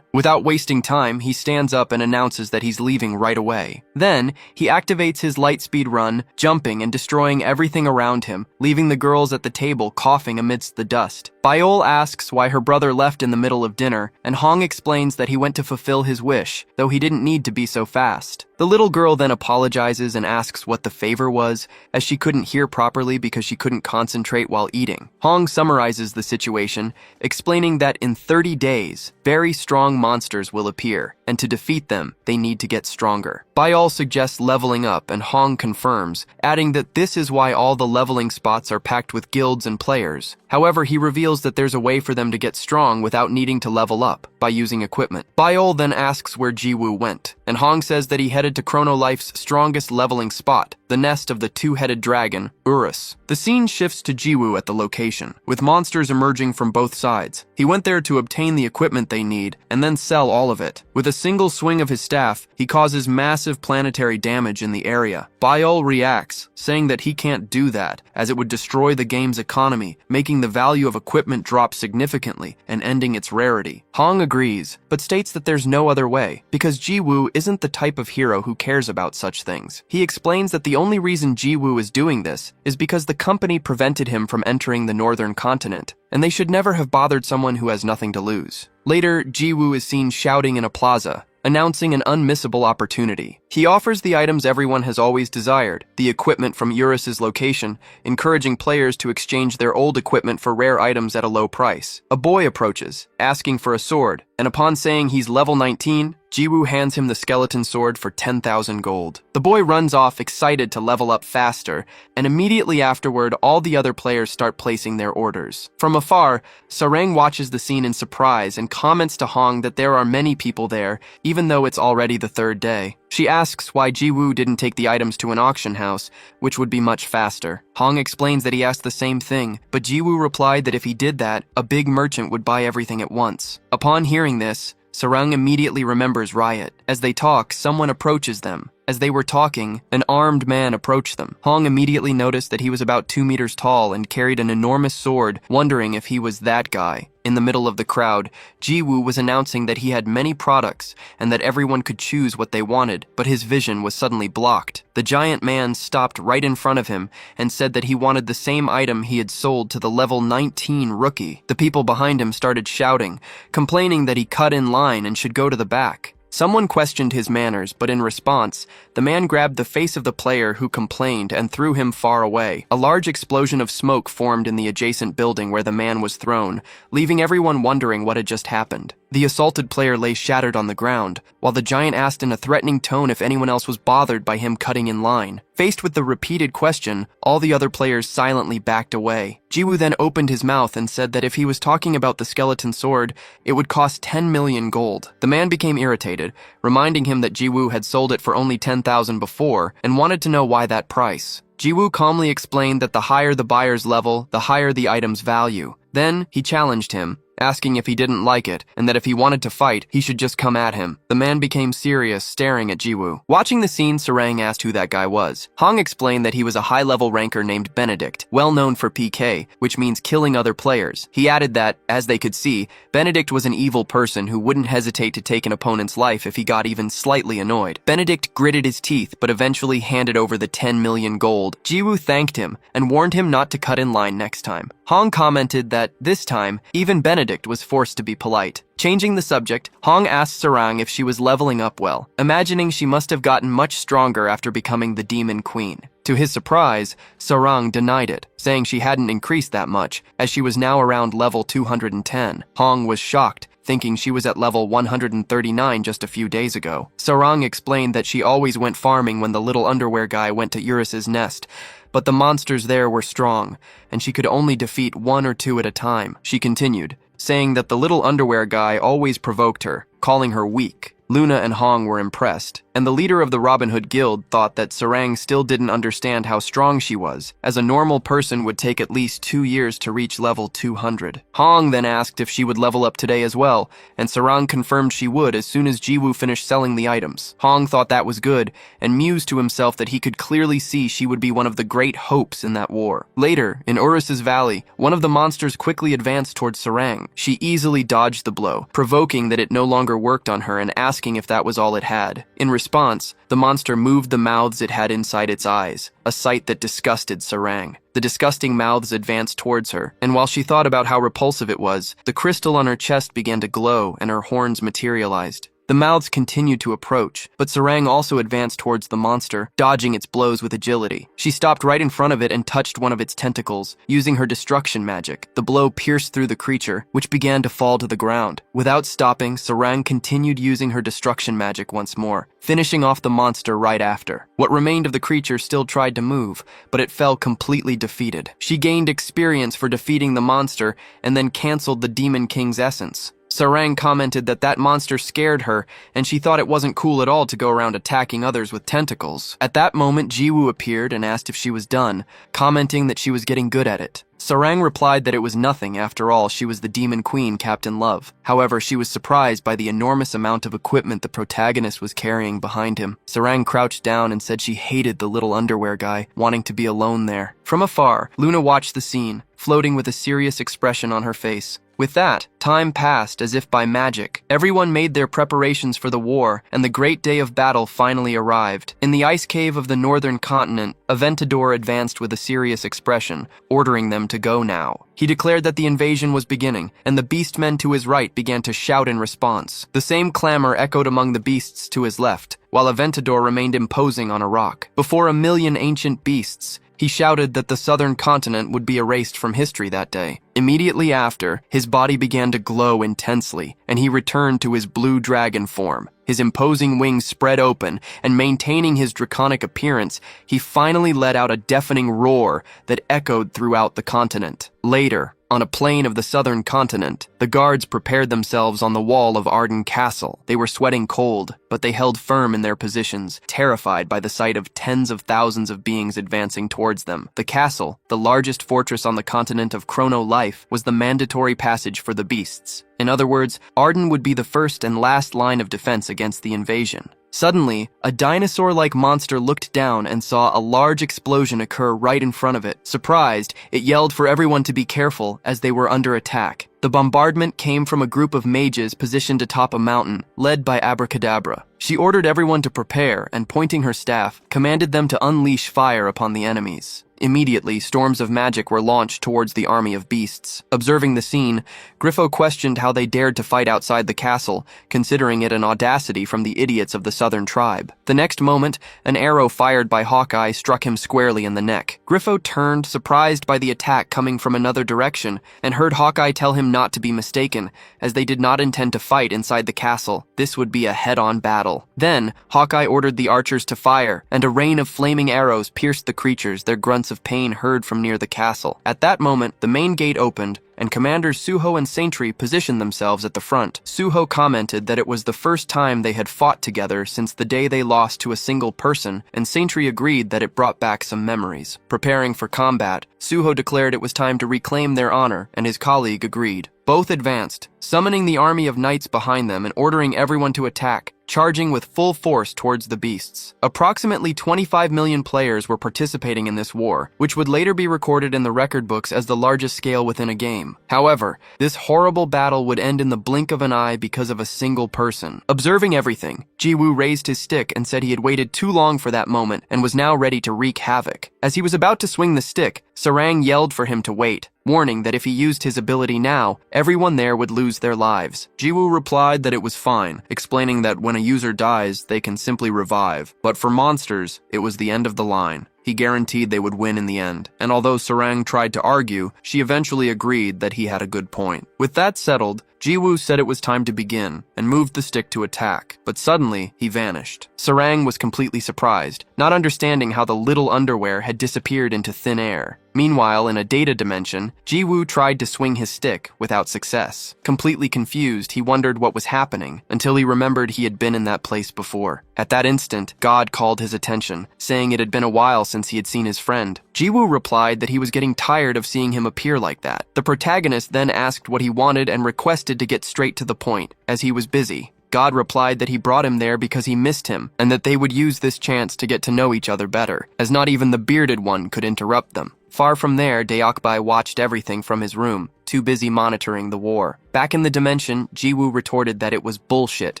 Without wasting time, he stands up and announces that he's leaving right away. Then, he activates his lightspeed run, jumping and destroying everything around him, leaving the girls at the table coughing amidst the dust. Biol asks why her brother left in the middle of dinner, and Hong explains that he went to fulfill his wish, though he didn't need to be so fast. The little girl then apologizes and asks what the favor was, as she couldn't hear properly because she couldn't concentrate while eating. Hong summarizes the situation, explaining that in 30 days, very strong monsters will appear, and to defeat them, they need to get stronger. Bayal suggests leveling up, and Hong confirms, adding that this is why all the leveling spots are packed with guilds and players. However, he reveals that there's a way for them to get strong without needing to level up, by using equipment. Bayal then asks where Jiwoo went, and Hong says that he headed to Chronolife's strongest leveling spot, the nest of the two-headed dragon, Urus. The scene shifts to Jiwoo at the location, with monsters emerging from both sides. He went there to obtain the equipment they need, and then sell all of it. With a single swing of his staff, he causes massive planetary damage in the area. Bayal reacts, saying that he can't do that, as it would destroy the game's economy, making the value of equipment drop significantly and ending its rarity. Hong agrees, but states that there's no other way, because Jiwoo isn't the type of hero who cares about such things. He explains that the only reason Jiwoo is doing this is because the company prevented him from entering the northern continent, and they should never have bothered someone who has nothing to lose. Later, Jiwoo is seen shouting in a plaza, announcing an unmissable opportunity. He offers the items everyone has always desired, the equipment from Urus's location, encouraging players to exchange their old equipment for rare items at a low price. A boy approaches, asking for a sword, and upon saying he's level 19, Jiwoo hands him the skeleton sword for 10,000 gold. The boy runs off, excited to level up faster, and immediately afterward, all the other players start placing their orders. From afar, Sarang watches the scene in surprise and comments to Hong that there are many people there, even though it's already the third day. She asks why Jiwoo didn't take the items to an auction house, which would be much faster. Hong explains that he asked the same thing, but Jiwoo replied that if he did that, a big merchant would buy everything at once. Upon hearing this, Sarang immediately remembers Riot. As they talk, someone approaches them. As they were talking, an armed man approached them. Hong immediately noticed that he was about 2 meters tall and carried an enormous sword, wondering if he was that guy. In the middle of the crowd, Jiwoo was announcing that he had many products and that everyone could choose what they wanted, but his vision was suddenly blocked. The giant man stopped right in front of him and said that he wanted the same item he had sold to the level 19 rookie. The people behind him started shouting, complaining that he cut in line and should go to the back. Someone questioned his manners, but in response, the man grabbed the face of the player who complained and threw him far away. A large explosion of smoke formed in the adjacent building where the man was thrown, leaving everyone wondering what had just happened. The assaulted player lay shattered on the ground, while the giant asked in a threatening tone if anyone else was bothered by him cutting in line. Faced with the repeated question, all the other players silently backed away. Jiwoo then opened his mouth and said that if he was talking about the skeleton sword, it would cost 10 million gold. The man became irritated, reminding him that Jiwoo had sold it for only 10,000 before, and wanted to know why that price. Jiwoo calmly explained that the higher the buyer's level, the higher the item's value. Then, he challenged him, asking if he didn't like it, and that if he wanted to fight, he should just come at him. The man became serious, staring at Jiwoo. Watching the scene, Sarang asked who that guy was. Hong explained that he was a high-level ranker named Benedict, well known for PK, which means killing other players. He added that, as they could see, Benedict was an evil person who wouldn't hesitate to take an opponent's life if he got even slightly annoyed. Benedict gritted his teeth, but eventually handed over the 10 million gold. Jiwoo thanked him and warned him not to cut in line next time. Hong commented that, this time, even Benedict was forced to be polite. Changing the subject, Hong asked Sarang if she was leveling up well, imagining she must have gotten much stronger after becoming the Demon Queen. To his surprise, Sarang denied it, saying she hadn't increased that much, as she was now around level 210. Hong was shocked, thinking she was at level 139 just a few days ago. Sarang explained that she always went farming when the little underwear guy went to Urus's nest, but the monsters there were strong, and she could only defeat 1 or 2 at a time. She continued, saying that the little underwear guy always provoked her, calling her weak. Luna and Hong were impressed, and the leader of the Robin Hood Guild thought that Sarang still didn't understand how strong she was, as a normal person would take at least 2 years to reach level 200. Hong then asked if she would level up today as well, and Sarang confirmed she would as soon as Jiwoo finished selling the items. Hong thought that was good, and mused to himself that he could clearly see she would be one of the great hopes in that war. Later, in Urus's valley, one of the monsters quickly advanced towards Sarang. She easily dodged the blow, provoking that it no longer worked on her and asking if that was all it had. In response, the monster moved the mouths it had inside its eyes, a sight that disgusted Sarang. The disgusting mouths advanced towards her, and while she thought about how repulsive it was, the crystal on her chest began to glow and her horns materialized. The mouths continued to approach, but Sarang also advanced towards the monster, dodging its blows with agility. She stopped right in front of it and touched one of its tentacles, using her destruction magic. The blow pierced through the creature, which began to fall to the ground. Without stopping, Sarang continued using her destruction magic once more, finishing off the monster right after. What remained of the creature still tried to move, but it fell completely defeated. She gained experience for defeating the monster and then canceled the Demon King's essence. Sarang commented that monster scared her, and she thought it wasn't cool at all to go around attacking others with tentacles. At that moment, Jiwoo appeared and asked if she was done, commenting that she was getting good at it. Sarang replied that it was nothing, after all, she was the Demon Queen, Captain Love. However, she was surprised by the enormous amount of equipment the protagonist was carrying behind him. Sarang crouched down and said she hated the little underwear guy, wanting to be alone there. From afar, Luna watched the scene, floating with a serious expression on her face. With that, time passed as if by magic. Everyone made their preparations for the war, and the great day of battle finally arrived. In the ice cave of the northern continent, Aventador advanced with a serious expression, ordering them to go now. He declared that the invasion was beginning, and the beastmen to his right began to shout in response. The same clamor echoed among the beasts to his left, while Aventador remained imposing on a rock. Before 1,000,000 ancient beasts, he shouted that the southern continent would be erased from history that day. Immediately after, his body began to glow intensely, and he returned to his blue dragon form. His imposing wings spread open, and maintaining his draconic appearance, he finally let out a deafening roar that echoed throughout the continent. Later, on a plain of the southern continent, the guards prepared themselves on the wall of Arden Castle. They were sweating cold, but they held firm in their positions, terrified by the sight of tens of thousands of beings advancing towards them. The castle, the largest fortress on the continent of Chrono Life, was the mandatory passage for the beasts. In other words, Arden would be the first and last line of defense against the invasion. Suddenly, a dinosaur-like monster looked down and saw a large explosion occur right in front of it. Surprised, it yelled for everyone to be careful as they were under attack. The bombardment came from a group of mages positioned atop a mountain, led by Abracadabra. She ordered everyone to prepare and, pointing her staff, commanded them to unleash fire upon the enemies. Immediately, storms of magic were launched towards the army of beasts. Observing the scene, Griffo questioned how they dared to fight outside the castle, considering it an audacity from the idiots of the southern tribe. The next moment, an arrow fired by Hawkeye struck him squarely in the neck. Griffo turned, surprised by the attack coming from another direction, and heard Hawkeye tell him not to be mistaken, as they did not intend to fight inside the castle. This would be a head-on battle. Then, Hawkeye ordered the archers to fire, and a rain of flaming arrows pierced the creatures, their grunts of pain heard from near the castle. At that moment, the main gate opened, and Commanders Suho and Saintry positioned themselves at the front. Suho commented that it was the first time they had fought together since the day they lost to a single person, and Saintry agreed that it brought back some memories. Preparing for combat, Suho declared it was time to reclaim their honor, and his colleague agreed. Both advanced, summoning the army of knights behind them and ordering everyone to attack, charging with full force towards the beasts. Approximately 25 million players were participating in this war, which would later be recorded in the record books as the largest scale within a game. However, this horrible battle would end in the blink of an eye because of a single person. Observing everything, Jiwoo raised his stick and said he had waited too long for that moment and was now ready to wreak havoc. As he was about to swing the stick, Sarang yelled for him to wait, warning that if he used his ability now, everyone there would lose their lives. Jiwoo replied that it was fine, explaining that when a user dies, they can simply revive. But for monsters, it was the end of the line. He guaranteed they would win in the end, and although Sarang tried to argue, she eventually agreed that he had a good point. With that settled, Jiwoo said it was time to begin, and moved the stick to attack, but suddenly, he vanished. Sarang was completely surprised, not understanding how the little underwear had disappeared into thin air. Meanwhile, in a data dimension, Jiwoo tried to swing his stick without success. Completely confused, he wondered what was happening, until he remembered he had been in that place before. At that instant, God called his attention, saying it had been a while since he had seen his friend. Jiwoo replied that he was getting tired of seeing him appear like that. The protagonist then asked what he wanted and requested to get straight to the point, as he was busy. God replied that he brought him there because he missed him, and that they would use this chance to get to know each other better, as not even the bearded one could interrupt them. Far from there, Deokbai watched everything from his room. too busy monitoring the war. Back in the dimension, Jiwoo retorted that it was bullshit.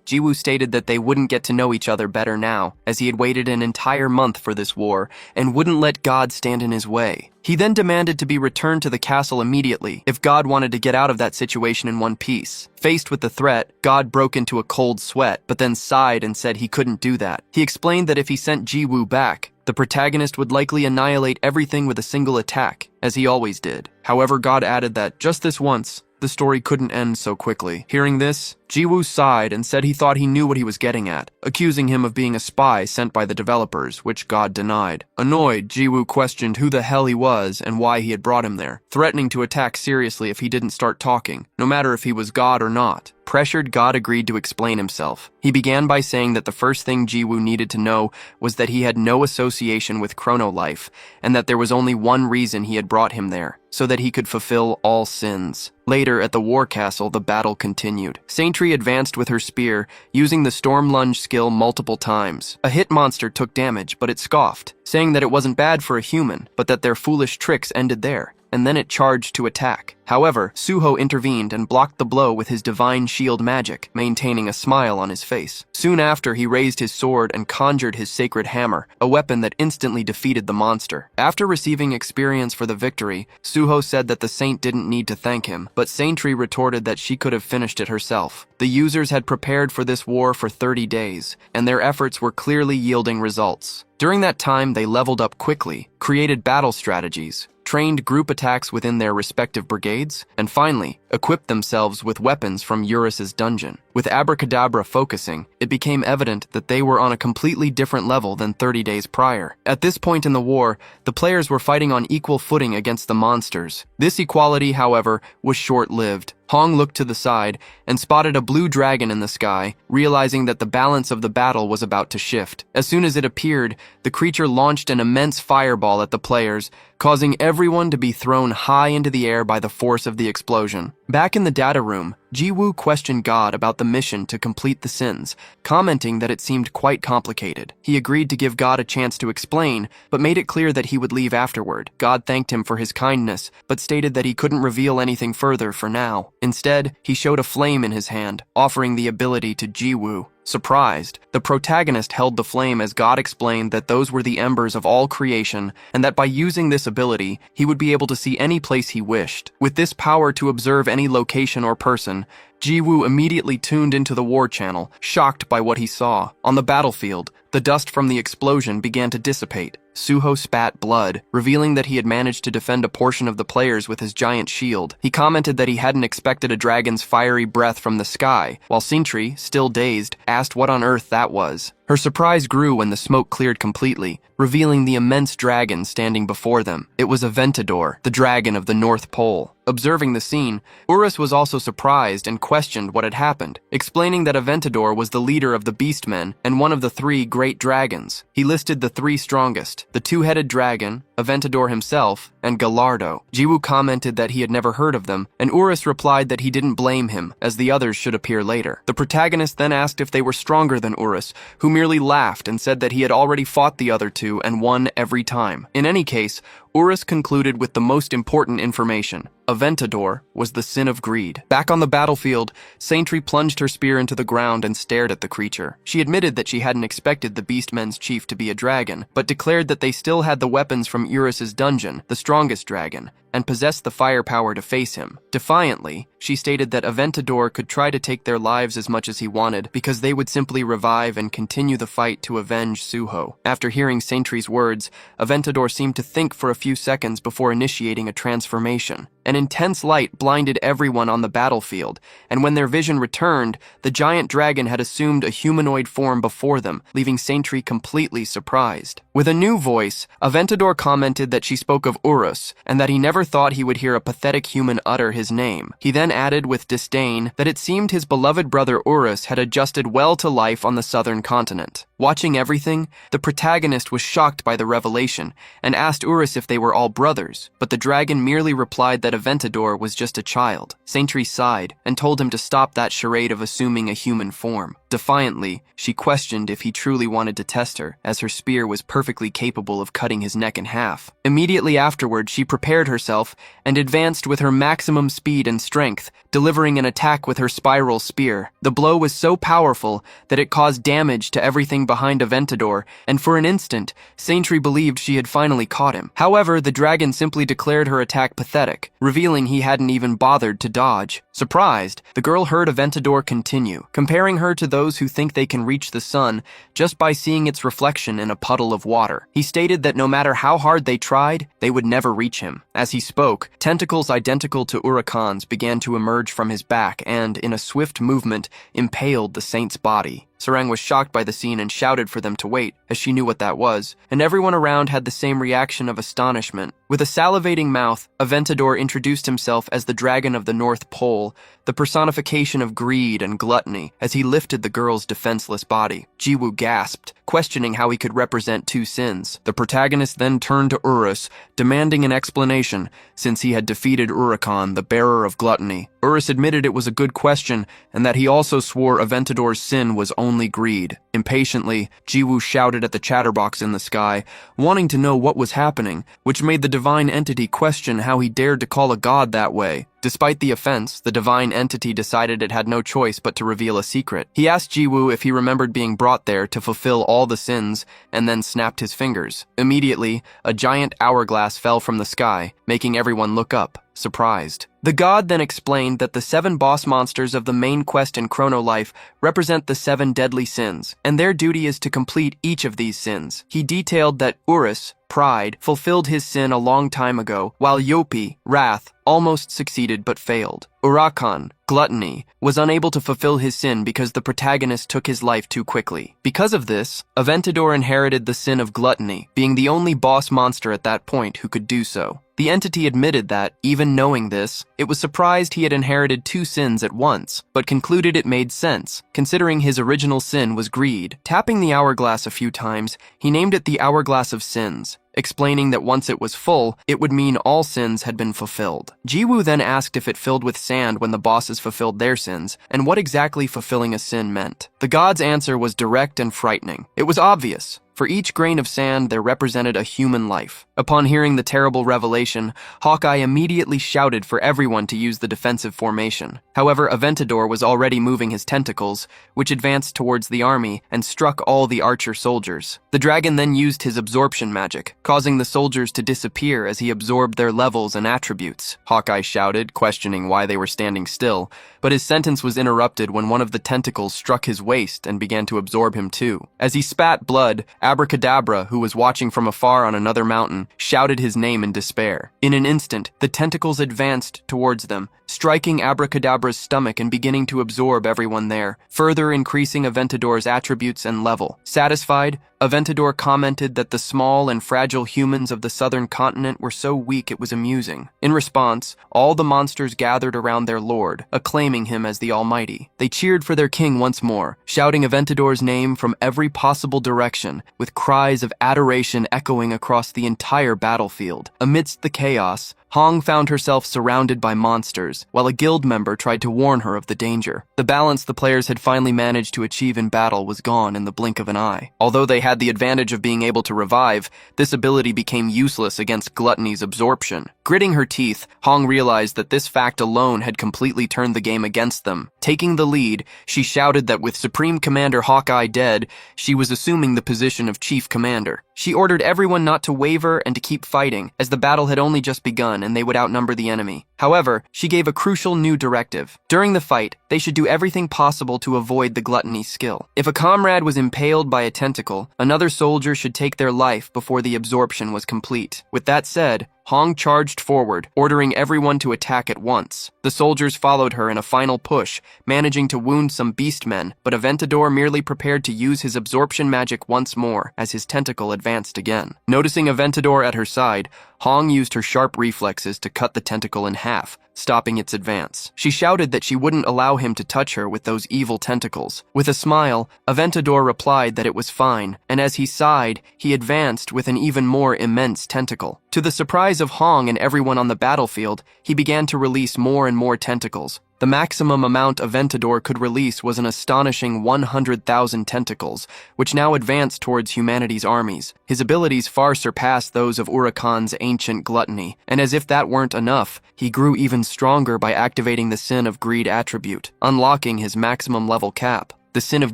Jiwoo stated that they wouldn't get to know each other better now, as he had waited an entire month for this war and wouldn't let God stand in his way. He then demanded to be returned to the castle immediately if God wanted to get out of that situation in one piece. Faced with the threat, God broke into a cold sweat, but then sighed and said he couldn't do that. He explained that if he sent Jiwoo back, the protagonist would likely annihilate everything with a single attack, as he always did. However, God added that just this once, the story couldn't end so quickly. Hearing this, Jiwoo sighed and said he thought he knew what he was getting at, accusing him of being a spy sent by the developers, which God denied. Annoyed, Jiwoo questioned who the hell he was and why he had brought him there, threatening to attack seriously if he didn't start talking, no matter if he was God or not. Pressured, God agreed to explain himself. He began by saying that the first thing Jiwoo needed to know was that he had no association with Chronolife, and that there was only one reason he had brought him there, so that he could fulfill all sins. Later, at the War Castle, the battle continued. Saintry advanced with her spear, using the Storm Lunge skill multiple times. A hit monster took damage, but it scoffed, saying that it wasn't bad for a human, but that their foolish tricks ended there, and then it charged to attack. However, Suho intervened and blocked the blow with his divine shield magic, maintaining a smile on his face. Soon after, he raised his sword and conjured his sacred hammer, a weapon that instantly defeated the monster. After receiving experience for the victory, Suho said that the saint didn't need to thank him, but Saintry retorted that she could have finished it herself. The users had prepared for this war for 30 days, and their efforts were clearly yielding results. During that time, they leveled up quickly, created battle strategies, trained group attacks within their respective brigades, and finally, equipped themselves with weapons from Eurus's dungeon. With Abracadabra focusing, it became evident that they were on a completely different level than 30 days prior. At this point in the war, the players were fighting on equal footing against the monsters. This equality, however, was short-lived. Hong looked to the side and spotted a blue dragon in the sky, realizing that the balance of the battle was about to shift. As soon as it appeared, the creature launched an immense fireball at the players, causing everyone to be thrown high into the air by the force of the explosion. Back in the data room, Jiwoo questioned God about the mission to complete the sins, commenting that it seemed quite complicated. He agreed to give God a chance to explain, but made it clear that he would leave afterward. God thanked him for his kindness, but stated that he couldn't reveal anything further for now. Instead, he showed a flame in his hand, offering the ability to Jiwoo. Surprised, the protagonist held the flame as God explained that those were the embers of all creation, and that by using this ability, he would be able to see any place he wished. With this power to observe any location or person, Jiwoo immediately tuned into the war channel, shocked by what he saw. On the battlefield, the dust from the explosion began to dissipate. Suho spat blood, revealing that he had managed to defend a portion of the players with his giant shield. He commented that he hadn't expected a dragon's fiery breath from the sky, while Saintry, still dazed, asked what on earth that was. Her surprise grew when the smoke cleared completely, revealing the immense dragon standing before them. It was Aventador, the dragon of the North Pole. Observing the scene, Urus was also surprised and questioned what had happened, explaining that Aventador was the leader of the Beastmen and one of the 3 great dragons. He listed the 3 strongest: the 2-headed dragon, Aventador himself, and Gallardo. Jiwoo commented that he had never heard of them, and Urus replied that he didn't blame him, as the others should appear later. The protagonist then asked if they were stronger than Urus, who merely laughed and said that he had already fought the other 2 and won every time. In any case, Urus concluded with the most important information. Aventador was the sin of greed. Back on the battlefield, Saintry plunged her spear into the ground and stared at the creature. She admitted that she hadn't expected the Beastmen's chief to be a dragon, but declared that they still had the weapons from Eurus's dungeon, the strongest dragon, and possessed the firepower to face him. Defiantly, she stated that Aventador could try to take their lives as much as he wanted, because they would simply revive and continue the fight to avenge Suho. After hearing Saintry's words, Aventador seemed to think for a few seconds before initiating a transformation. An intense light blinded everyone on the battlefield, and when their vision returned, the giant dragon had assumed a humanoid form before them, leaving Saintry completely surprised. With a new voice, Aventador commented that she spoke of Urus, and that he never thought he would hear a pathetic human utter his name. He then added with disdain that it seemed his beloved brother Urus had adjusted well to life on the southern continent. Watching everything, the protagonist was shocked by the revelation, and asked Urus if they were all brothers, but the dragon merely replied that Aventador was just a child. Saintry sighed, and told him to stop that charade of assuming a human form. Defiantly, she questioned if he truly wanted to test her, as her spear was perfectly capable of cutting his neck in half. Immediately afterward, she prepared herself and advanced with her maximum speed and strength, delivering an attack with her spiral spear. The blow was so powerful that it caused damage to everything behind Aventador, and for an instant, Saintry believed she had finally caught him. However, the dragon simply declared her attack pathetic, revealing he hadn't even bothered to dodge. Surprised, the girl heard Aventador continue, comparing her to those who think they can reach the sun just by seeing its reflection in a puddle of water. He stated that no matter how hard they tried, they would never reach him. As he spoke, tentacles identical to Urakan's began to emerge from his back and, in a swift movement, impaled the saint's body. Sarang was shocked by the scene and shouted for them to wait, as she knew what that was, and everyone around had the same reaction of astonishment. With a salivating mouth, Aventador introduced himself as the Dragon of the North Pole, the personification of greed and gluttony, as he lifted the girl's defenseless body. Jiwoo gasped, questioning how he could represent two sins. The protagonist then turned to Urus, demanding an explanation, since he had defeated Urakan, the bearer of gluttony. Urus admitted it was a good question, and that he also swore Aventador's sin was only greed. Impatiently, Jiwoo shouted at the chatterbox in the sky, wanting to know what was happening, which made the divine entity question how he dared to call a god that way. Despite the offense, the divine entity decided it had no choice but to reveal a secret. He asked Jiwoo if he remembered being brought there to fulfill all the sins, and then snapped his fingers. Immediately, a giant hourglass fell from the sky, making everyone look up, surprised. The god then explained that the 7 boss monsters of the main quest in Chrono Life represent the 7 deadly sins, and their duty is to complete each of these sins. He detailed that Urus, pride, fulfilled his sin a long time ago, while Yopi, wrath, almost succeeded but failed. Urakan, gluttony, was unable to fulfill his sin because the protagonist took his life too quickly. Because of this, Aventador inherited the sin of gluttony, being the only boss monster at that point who could do so. The entity admitted that, even knowing this, it was surprised he had inherited 2 sins at once, but concluded it made sense, considering his original sin was greed. Tapping the hourglass a few times, he named it the Hourglass of Sins, explaining that once it was full, it would mean all sins had been fulfilled. Jiwoo then asked if it filled with sand when the bosses fulfilled their sins, and what exactly fulfilling a sin meant. The god's answer was direct and frightening. It was obvious. For each grain of sand, there represented a human life. Upon hearing the terrible revelation, Hawkeye immediately shouted for everyone to use the defensive formation. However, Aventador was already moving his tentacles, which advanced towards the army and struck all the archer soldiers. The dragon then used his absorption magic, causing the soldiers to disappear as he absorbed their levels and attributes. Hawkeye shouted, questioning why they were standing still, but his sentence was interrupted when one of the tentacles struck his waist and began to absorb him too. As he spat blood, Abracadabra, who was watching from afar on another mountain, shouted his name in despair. In an instant, the tentacles advanced towards them, striking Abracadabra's stomach and beginning to absorb everyone there, further increasing Aventador's attributes and level. Satisfied, Aventador commented that the small and fragile humans of the southern continent were so weak it was amusing. In response, all the monsters gathered around their lord, acclaiming him as the Almighty. They cheered for their king once more, shouting Aventador's name from every possible direction, with cries of adoration echoing across the entire battlefield. Amidst the chaos, Hong found herself surrounded by monsters, while a guild member tried to warn her of the danger. The balance the players had finally managed to achieve in battle was gone in the blink of an eye. Although they had the advantage of being able to revive, this ability became useless against Gluttony's absorption. Gritting her teeth, Hong realized that this fact alone had completely turned the game against them. Taking the lead, she shouted that with Supreme Commander Hawkeye dead, she was assuming the position of Chief Commander. She ordered everyone not to waver and to keep fighting, as the battle had only just begun and they would outnumber the enemy. However, she gave a crucial new directive. During the fight, they should do everything possible to avoid the Gluttony's skill. If a comrade was impaled by a tentacle, another soldier should take their life before the absorption was complete. With that said, Hong charged forward, ordering everyone to attack at once. The soldiers followed her in a final push, managing to wound some beastmen, but Aventador merely prepared to use his absorption magic once more as his tentacle advanced again. Noticing Aventador at her side, Hong used her sharp reflexes to cut the tentacle in half, stopping its advance. She shouted that she wouldn't allow him to touch her with those evil tentacles. With a smile, Aventador replied that it was fine, and as he sighed, he advanced with an even more immense tentacle. To the surprise of Hong and everyone on the battlefield, he began to release more and more tentacles, The maximum amount Aventador could release was an astonishing 100,000 tentacles, which now advanced towards humanity's armies. His abilities far surpassed those of Urakan's ancient gluttony, and as if that weren't enough, he grew even stronger by activating the Sin of Greed attribute, unlocking his maximum level cap. The Sin of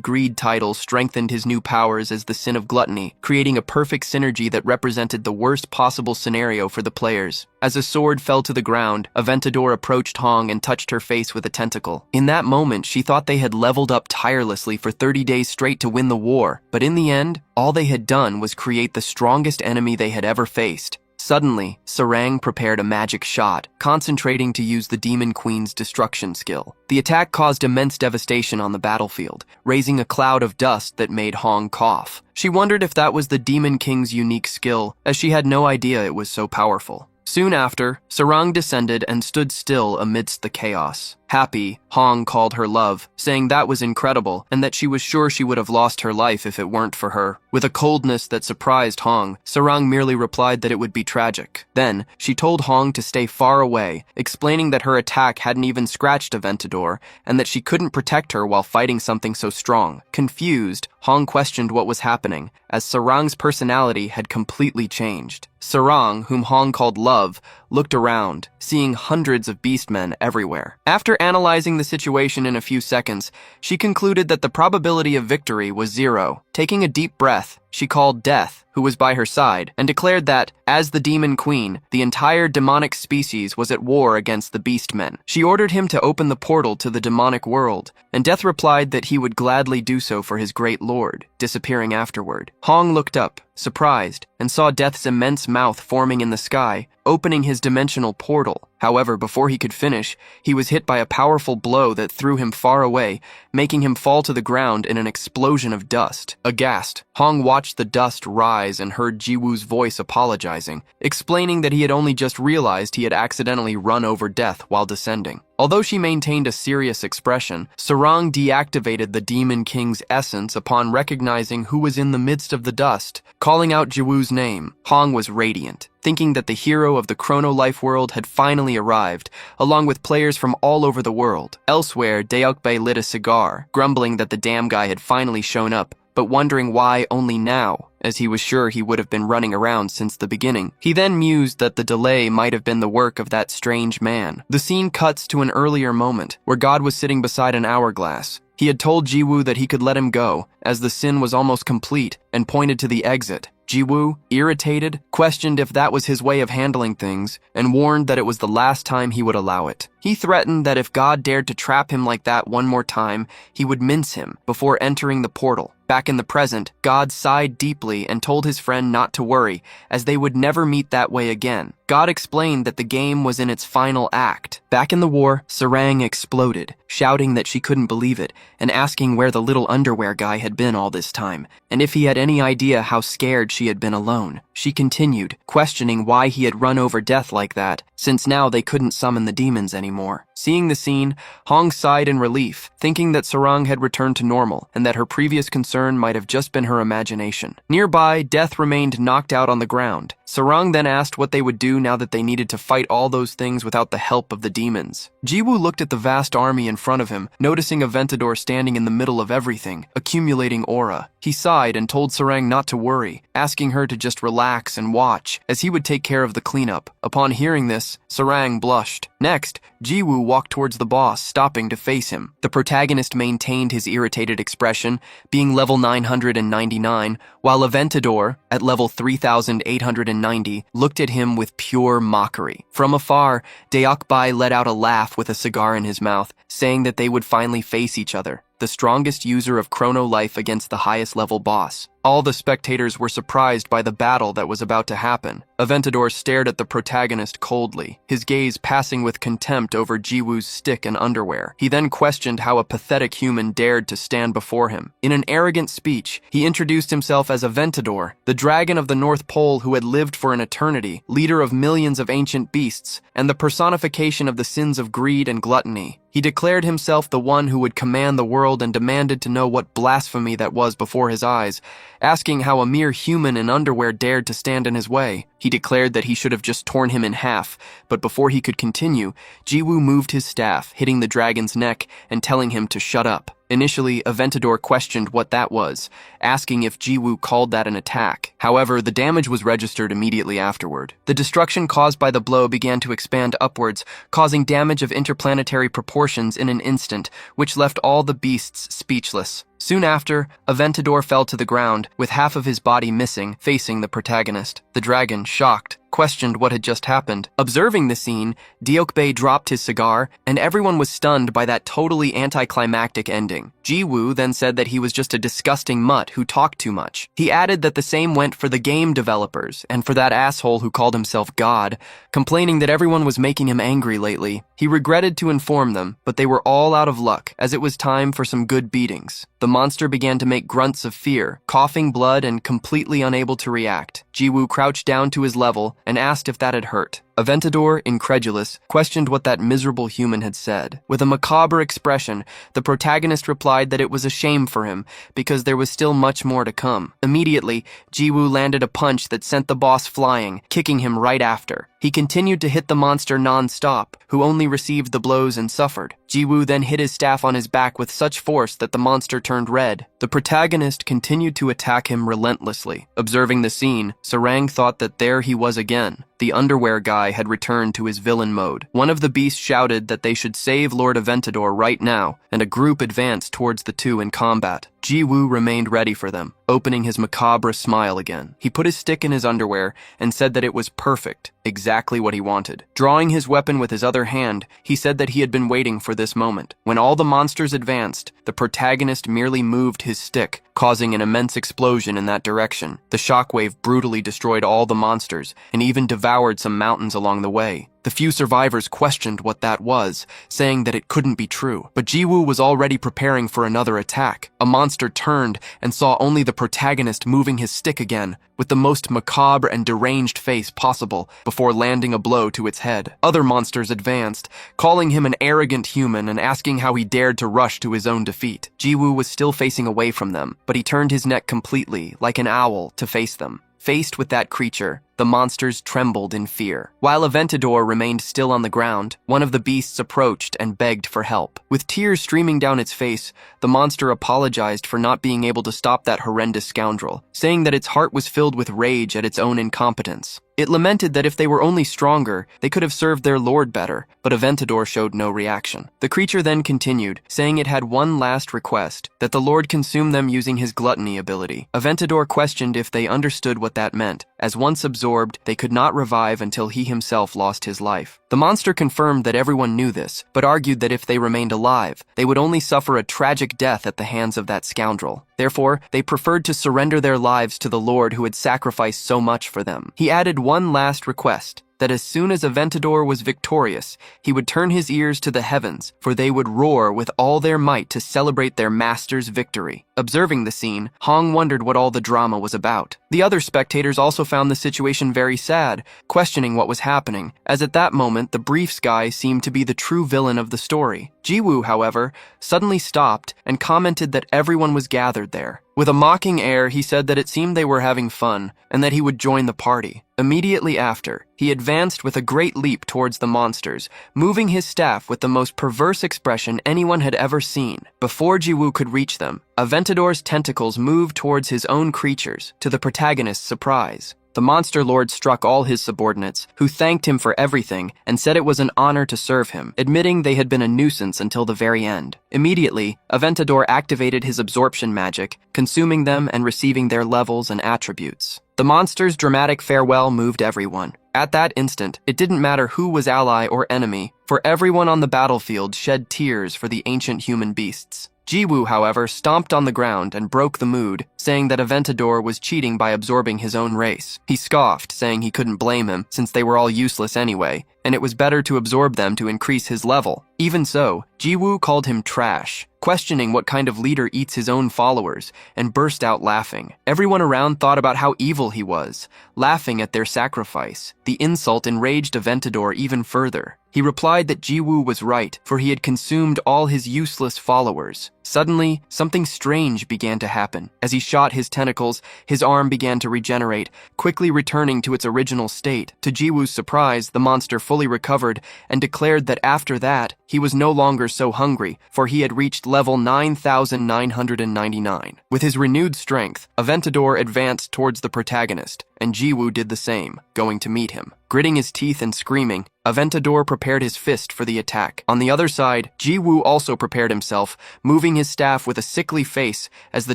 Greed title strengthened his new powers as the Sin of Gluttony, creating a perfect synergy that represented the worst possible scenario for the players. As a sword fell to the ground, Aventador approached Hong and touched her face with a tentacle. In that moment, she thought they had leveled up tirelessly for 30 days straight to win the war, but in the end, all they had done was create the strongest enemy they had ever faced. Suddenly, Sarang prepared a magic shot, concentrating to use the Demon Queen's destruction skill. The attack caused immense devastation on the battlefield, raising a cloud of dust that made Hong cough. She wondered if that was the Demon King's unique skill, as she had no idea it was so powerful. Soon after, Sarang descended and stood still amidst the chaos. Happy, Hong called her love, saying that was incredible and that she was sure she would have lost her life if it weren't for her. With a coldness that surprised Hong, Sarang merely replied that it would be tragic. Then, she told Hong to stay far away, explaining that her attack hadn't even scratched Aventador and that she couldn't protect her while fighting something so strong. Confused, Hong questioned what was happening, as Sarang's personality had completely changed. Sarang, whom Hong called Love, looked around, seeing hundreds of beastmen everywhere. After analyzing the situation in a few seconds, she concluded that the probability of victory was 0. Taking a deep breath, she called Death, who was by her side, and declared that, as the Demon Queen, the entire demonic species was at war against the Beastmen. She ordered him to open the portal to the demonic world, and Death replied that he would gladly do so for his great lord, disappearing afterward. Hong looked up, surprised, and saw Death's immense mouth forming in the sky, opening his dimensional portal. However, before he could finish, he was hit by a powerful blow that threw him far away, making him fall to the ground in an explosion of dust. Aghast, Hong watched the dust rise and heard Jiwoo's voice apologizing, explaining that he had only just realized he had accidentally run over Death while descending. Although she maintained a serious expression, Sarang deactivated the Demon King's essence upon recognizing who was in the midst of the dust. Calling out Jiwoo's name, Hong was radiant, thinking that the hero of the Chrono Life world had finally arrived, along with players from all over the world. Elsewhere, Deokbae lit a cigar, grumbling that the damn guy had finally shown up, but wondering why only now, as he was sure he would have been running around since the beginning. He then mused that the delay might have been the work of that strange man. The scene cuts to an earlier moment, where God was sitting beside an hourglass. He had told Jiwoo that he could let him go, as the sin was almost complete, and pointed to the exit. Jiwoo, irritated, questioned if that was his way of handling things, and warned that it was the last time he would allow it. He threatened that if God dared to trap him like that one more time, he would mince him before entering the portal. Back in the present, God sighed deeply and told his friend not to worry, as they would never meet that way again. God explained that the game was in its final act. Back in the war, Sarang exploded, shouting that she couldn't believe it, and asking where the little underwear guy had been all this time, and if he had any idea how scared she had been alone. She continued, questioning why he had run over Death like that, since now they couldn't summon the demons anymore. Seeing the scene, Hong sighed in relief, thinking that Sarang had returned to normal, and that her previous concern might have just been her imagination. Nearby, Death remained knocked out on the ground. Sarang then asked what they would do now that they needed to fight all those things without the help of the demons. Jiwoo looked at the vast army in front of him, noticing Aventador standing in the middle of everything, accumulating aura. He sighed and told Sarang not to worry, asking her to just relax and watch, as he would take care of the cleanup. Upon hearing this, Sarang blushed. Next, Jiwoo walked towards the boss, stopping to face him. The protagonist maintained his irritated expression, being level 999, while Aventador, at level 3890, looked at him with pure mockery. From afar, Deokbae let out a laugh with a cigar in his mouth, saying that they would finally face each other, the strongest user of Chrono Life against the highest level boss. All the spectators were surprised by the battle that was about to happen. Aventador stared at the protagonist coldly, his gaze passing with contempt over Jiwoo's stick and underwear. He then questioned how a pathetic human dared to stand before him. In an arrogant speech, he introduced himself as Aventador, the dragon of the North Pole who had lived for an eternity, leader of millions of ancient beasts, and the personification of the sins of greed and gluttony. He declared himself the one who would command the world and demanded to know what blasphemy that was before his eyes, asking how a mere human in underwear dared to stand in his way. He declared that he should have just torn him in half, but before he could continue, Jiwoo moved his staff, hitting the dragon's neck and telling him to shut up. Initially, Aventador questioned what that was, asking if Jiwoo called that an attack. However, the damage was registered immediately afterward. The destruction caused by the blow began to expand upwards, causing damage of interplanetary proportions in an instant, which left all the beasts speechless. Soon after, Aventador fell to the ground, with half of his body missing, facing the protagonist. The dragon, shocked, questioned what had just happened. Observing the scene, Deokbae dropped his cigar, and everyone was stunned by that totally anticlimactic ending. Jiwoo then said that he was just a disgusting mutt who talked too much. He added that the same went for the game developers, and for that asshole who called himself God, complaining that everyone was making him angry lately. He regretted to inform them, but they were all out of luck, as it was time for some good beatings. The monster began to make grunts of fear, coughing blood and completely unable to react. Jiwoo crouched down to his level and asked if that had hurt. Aventador, incredulous, questioned what that miserable human had said. With a macabre expression, the protagonist replied that it was a shame for him, because there was still much more to come. Immediately, Jiwoo landed a punch that sent the boss flying, kicking him right after. He continued to hit the monster non-stop, who only received the blows and suffered. Jiwoo then hit his staff on his back with such force that the monster turned red. The protagonist continued to attack him relentlessly. Observing the scene, Sarang thought that there he was again. The underwear guy had returned to his villain mode. One of the beasts shouted that they should save Lord Aventador right now, and a group advanced towards the two in combat. Jiwoo remained ready for them, opening his macabre smile again. He put his stick in his underwear and said that it was perfect, exactly what he wanted. Drawing his weapon with his other hand, he said that he had been waiting for this moment. When all the monsters advanced, the protagonist merely moved his stick, causing an immense explosion in that direction. The shockwave brutally destroyed all the monsters and even devoured some mountains along the way. The few survivors questioned what that was, saying that it couldn't be true. But Jiwoo was already preparing for another attack. A monster turned and saw only the protagonist moving his stick again, with the most macabre and deranged face possible, before landing a blow to its head. Other monsters advanced, calling him an arrogant human and asking how he dared to rush to his own defeat. Jiwoo was still facing away from them, but he turned his neck completely, like an owl, to face them. Faced with that creature, the monsters trembled in fear. While Aventador remained still on the ground, one of the beasts approached and begged for help. With tears streaming down its face, the monster apologized for not being able to stop that horrendous scoundrel, saying that its heart was filled with rage at its own incompetence. It lamented that if they were only stronger, they could have served their lord better, but Aventador showed no reaction. The creature then continued, saying it had one last request, that the lord consume them using his gluttony ability. Aventador questioned if they understood what that meant, as once absorbed, they could not revive until he himself lost his life. The monster confirmed that everyone knew this, but argued that if they remained alive, they would only suffer a tragic death at the hands of that scoundrel. Therefore, they preferred to surrender their lives to the Lord who had sacrificed so much for them. He added one last request, that as soon as Aventador was victorious, he would turn his ears to the heavens, for they would roar with all their might to celebrate their master's victory. Observing the scene, Hong wondered what all the drama was about. The other spectators also found the situation very sad, questioning what was happening, as at that moment the briefs guy seemed to be the true villain of the story. Jiwoo, however, suddenly stopped and commented that everyone was gathered there. With a mocking air, he said that it seemed they were having fun, and that he would join the party. Immediately after, he advanced with a great leap towards the monsters, moving his staff with the most perverse expression anyone had ever seen. Before Jiwoo could reach them, Aventador's tentacles moved towards his own creatures, to the protagonist's surprise. The monster lord struck all his subordinates, who thanked him for everything and said it was an honor to serve him, admitting they had been a nuisance until the very end. Immediately, Aventador activated his absorption magic, consuming them and receiving their levels and attributes. The monster's dramatic farewell moved everyone. At that instant, it didn't matter who was ally or enemy, for everyone on the battlefield shed tears for the ancient human beasts. Jiwoo, however, stomped on the ground and broke the mood, saying that Aventador was cheating by absorbing his own race. He scoffed, saying he couldn't blame him, since they were all useless anyway, and it was better to absorb them to increase his level. Even so, Jiwoo called him trash, questioning what kind of leader eats his own followers, and burst out laughing. Everyone around thought about how evil he was, laughing at their sacrifice. The insult enraged Aventador even further. He replied that Jiwoo was right, for he had consumed all his useless followers. Suddenly, something strange began to happen. As he shot his tentacles, his arm began to regenerate, quickly returning to its original state. To Jiwoo's surprise, the monster fully recovered and declared that after that, he was no longer so hungry, for he had reached level 9,999. With his renewed strength, Aventador advanced towards the protagonist, and Jiwoo did the same, going to meet him. Gritting his teeth and screaming, Aventador prepared his fist for the attack. On the other side, Jiwoo also prepared himself, moving his staff with a sickly face as the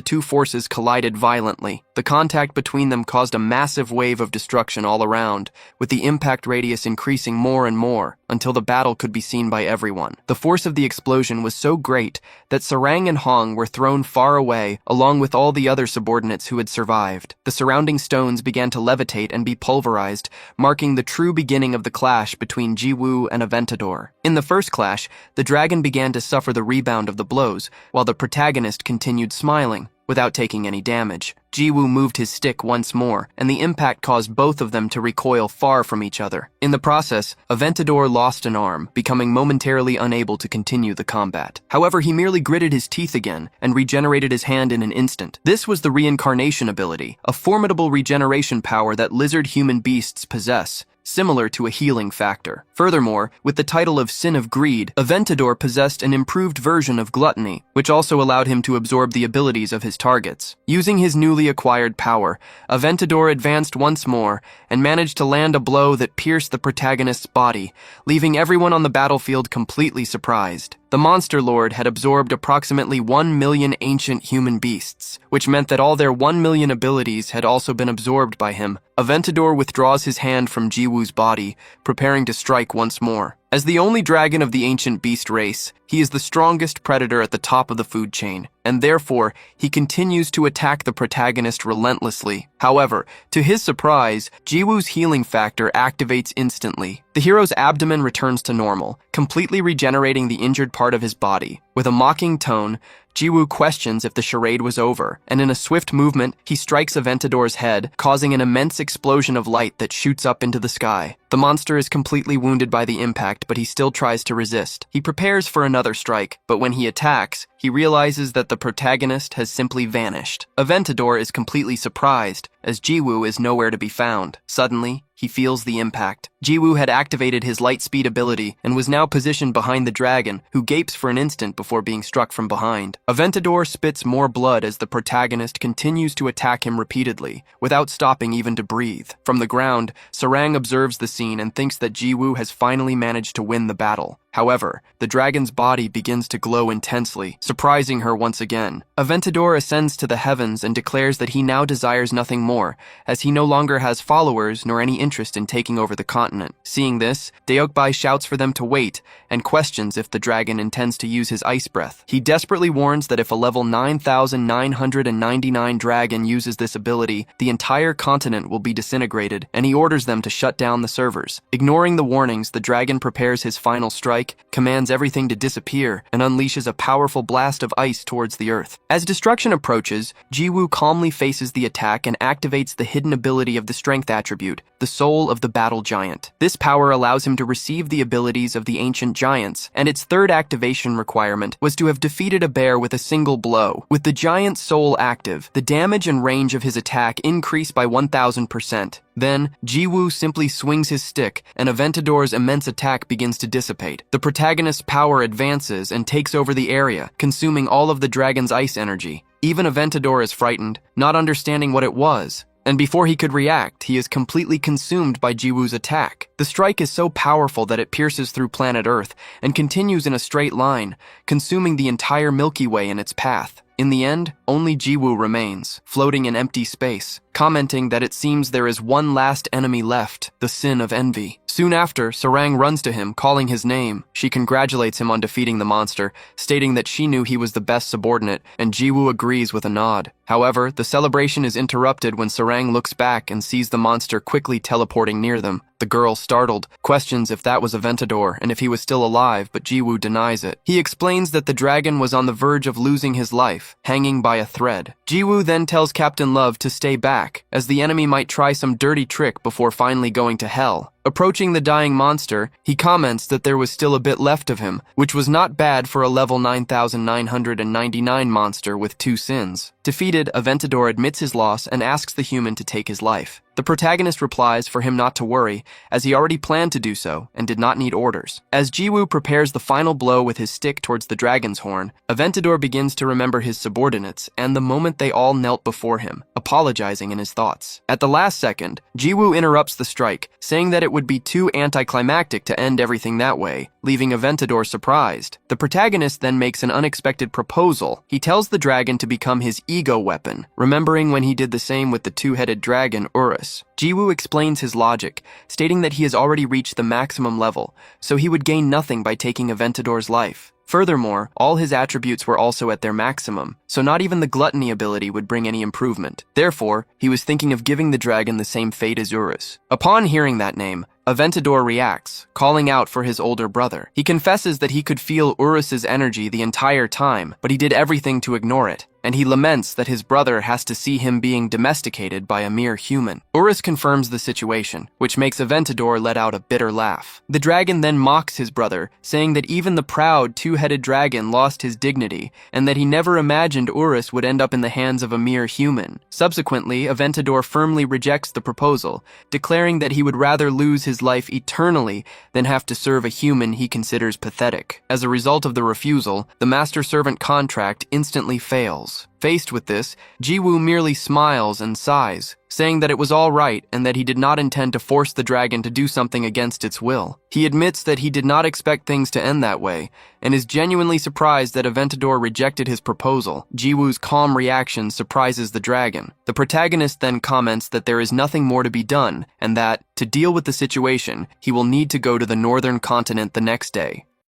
two forces collided violently. The contact between them caused a massive wave of destruction all around, with the impact radius increasing more and more, until the battle could be seen by everyone. The force of the explosion was so great that Sarang and Hong were thrown far away, along with all the other subordinates who had survived. The surrounding stones began to levitate and be pulverized, marking the true beginning of the clash between Jiwoo and Aventador. In the first clash, the dragon began to suffer the rebound of the blows, while the protagonist continued smiling, without taking any damage. Jiwoo moved his stick once more, and the impact caused both of them to recoil far from each other. In the process, Aventador lost an arm, becoming momentarily unable to continue the combat. However, he merely gritted his teeth again and regenerated his hand in an instant. This was the reincarnation ability, a formidable regeneration power that lizard-human beasts possess, similar to a healing factor. Furthermore, with the title of Sin of Greed, Aventador possessed an improved version of Gluttony, which also allowed him to absorb the abilities of his targets. Using his newly acquired power, Aventador advanced once more and managed to land a blow that pierced the protagonist's body, leaving everyone on the battlefield completely surprised. The Monster Lord had absorbed approximately 1 million ancient human beasts, which meant that all their 1 million abilities had also been absorbed by him. Aventador withdraws his hand from Jiwoo's body, preparing to strike once more. As the only dragon of the ancient beast race, he is the strongest predator at the top of the food chain, and therefore, he continues to attack the protagonist relentlessly. However, to his surprise, Jiwoo's healing factor activates instantly. The hero's abdomen returns to normal, completely regenerating the injured part of his body. With a mocking tone, Jiwoo questions if the charade was over, and in a swift movement, he strikes Aventador's head, causing an immense explosion of light that shoots up into the sky. The monster is completely wounded by the impact, but he still tries to resist. He prepares for another strike, but when he attacks, he realizes that the protagonist has simply vanished. Aventador is completely surprised, as Jiwoo is nowhere to be found. Suddenly, he feels the impact. Jiwoo had activated his light speed ability and was now positioned behind the dragon, who gapes for an instant before being struck from behind. Aventador spits more blood as the protagonist continues to attack him repeatedly, without stopping even to breathe. From the ground, Sarang observes the scene and thinks that Jiwoo has finally managed to win the battle. However, the dragon's body begins to glow intensely, surprising her once again. Aventador ascends to the heavens and declares that he now desires nothing more, as he no longer has followers nor any interest in taking over the continent. Seeing this, Deokbai shouts for them to wait and questions if the dragon intends to use his ice breath. He desperately warns that if a level 9,999 dragon uses this ability, the entire continent will be disintegrated, and he orders them to shut down the servers. Ignoring the warnings, the dragon prepares his final strike, commands everything to disappear, and unleashes a powerful blast of ice towards the earth. As destruction approaches, Jiwoo calmly faces the attack and activates the hidden ability of the strength attribute, the Soul of the Battle Giant. This power allows him to receive the abilities of the ancient giants, and its third activation requirement was to have defeated a bear with a single blow. With the giant's soul active, the damage and range of his attack increase by 1000%. Then, Jiwoo simply swings his stick, and Aventador's immense attack begins to dissipate. The protagonist's power advances and takes over the area, consuming all of the dragon's ice energy. Even Aventador is frightened, not understanding what it was. And before he could react, he is completely consumed by Jiwoo's attack. The strike is so powerful that it pierces through planet Earth and continues in a straight line, consuming the entire Milky Way in its path. In the end, only Jiwoo remains, floating in empty space, commenting that it seems there is one last enemy left, the sin of envy. Soon after, Sarang runs to him, calling his name. She congratulates him on defeating the monster, stating that she knew he was the best subordinate, and Jiwoo agrees with a nod. However, the celebration is interrupted when Sarang looks back and sees the monster quickly teleporting near them. The girl, startled, questions if that was Aventador and if he was still alive, but Jiwoo denies it. He explains that the dragon was on the verge of losing his life, hanging by a thread. Jiwoo then tells Captain Love to stay back, as the enemy might try some dirty trick before finally going to hell. Approaching the dying monster, he comments that there was still a bit left of him, which was not bad for a level 9999 monster with 2 sins. Defeated, Aventador admits his loss and asks the human to take his life. The protagonist replies for him not to worry, as he already planned to do so and did not need orders. As Jiwoo prepares the final blow with his stick towards the dragon's horn, Aventador begins to remember his subordinates and the moment they all knelt before him, apologizing in his thoughts. At the last second, Jiwoo interrupts the strike, saying that it would be too anticlimactic to end everything that way, leaving Aventador surprised. The protagonist then makes an unexpected proposal. He tells the dragon to become his ego weapon, remembering when he did the same with the 2-headed dragon Urus. Jiwoo explains his logic, stating that he has already reached the maximum level, so he would gain nothing by taking Aventador's life. Furthermore, all his attributes were also at their maximum, so not even the gluttony ability would bring any improvement. Therefore, he was thinking of giving the dragon the same fate as Urus. Upon hearing that name, Aventador reacts, calling out for his older brother. He confesses that he could feel Urus's energy the entire time, but he did everything to ignore it, and he laments that his brother has to see him being domesticated by a mere human. Urus confirms the situation, which makes Aventador let out a bitter laugh. The dragon then mocks his brother, saying that even the proud 2-headed dragon lost his dignity, and that he never imagined Urus would end up in the hands of a mere human. Subsequently, Aventador firmly rejects the proposal, declaring that he would rather lose his life eternally than have to serve a human he considers pathetic. As a result of the refusal, the master-servant contract instantly fails. Faced with this, Jiwoo merely smiles and sighs, saying that it was all right and that he did not intend to force the dragon to do something against its will. He admits that he did not expect things to end that way, and is genuinely surprised that Aventador rejected his proposal. Jiwoo's calm reaction surprises the dragon. The protagonist then comments that there is nothing more to be done, and that, to deal with the situation, he will need to go to the northern continent the next day.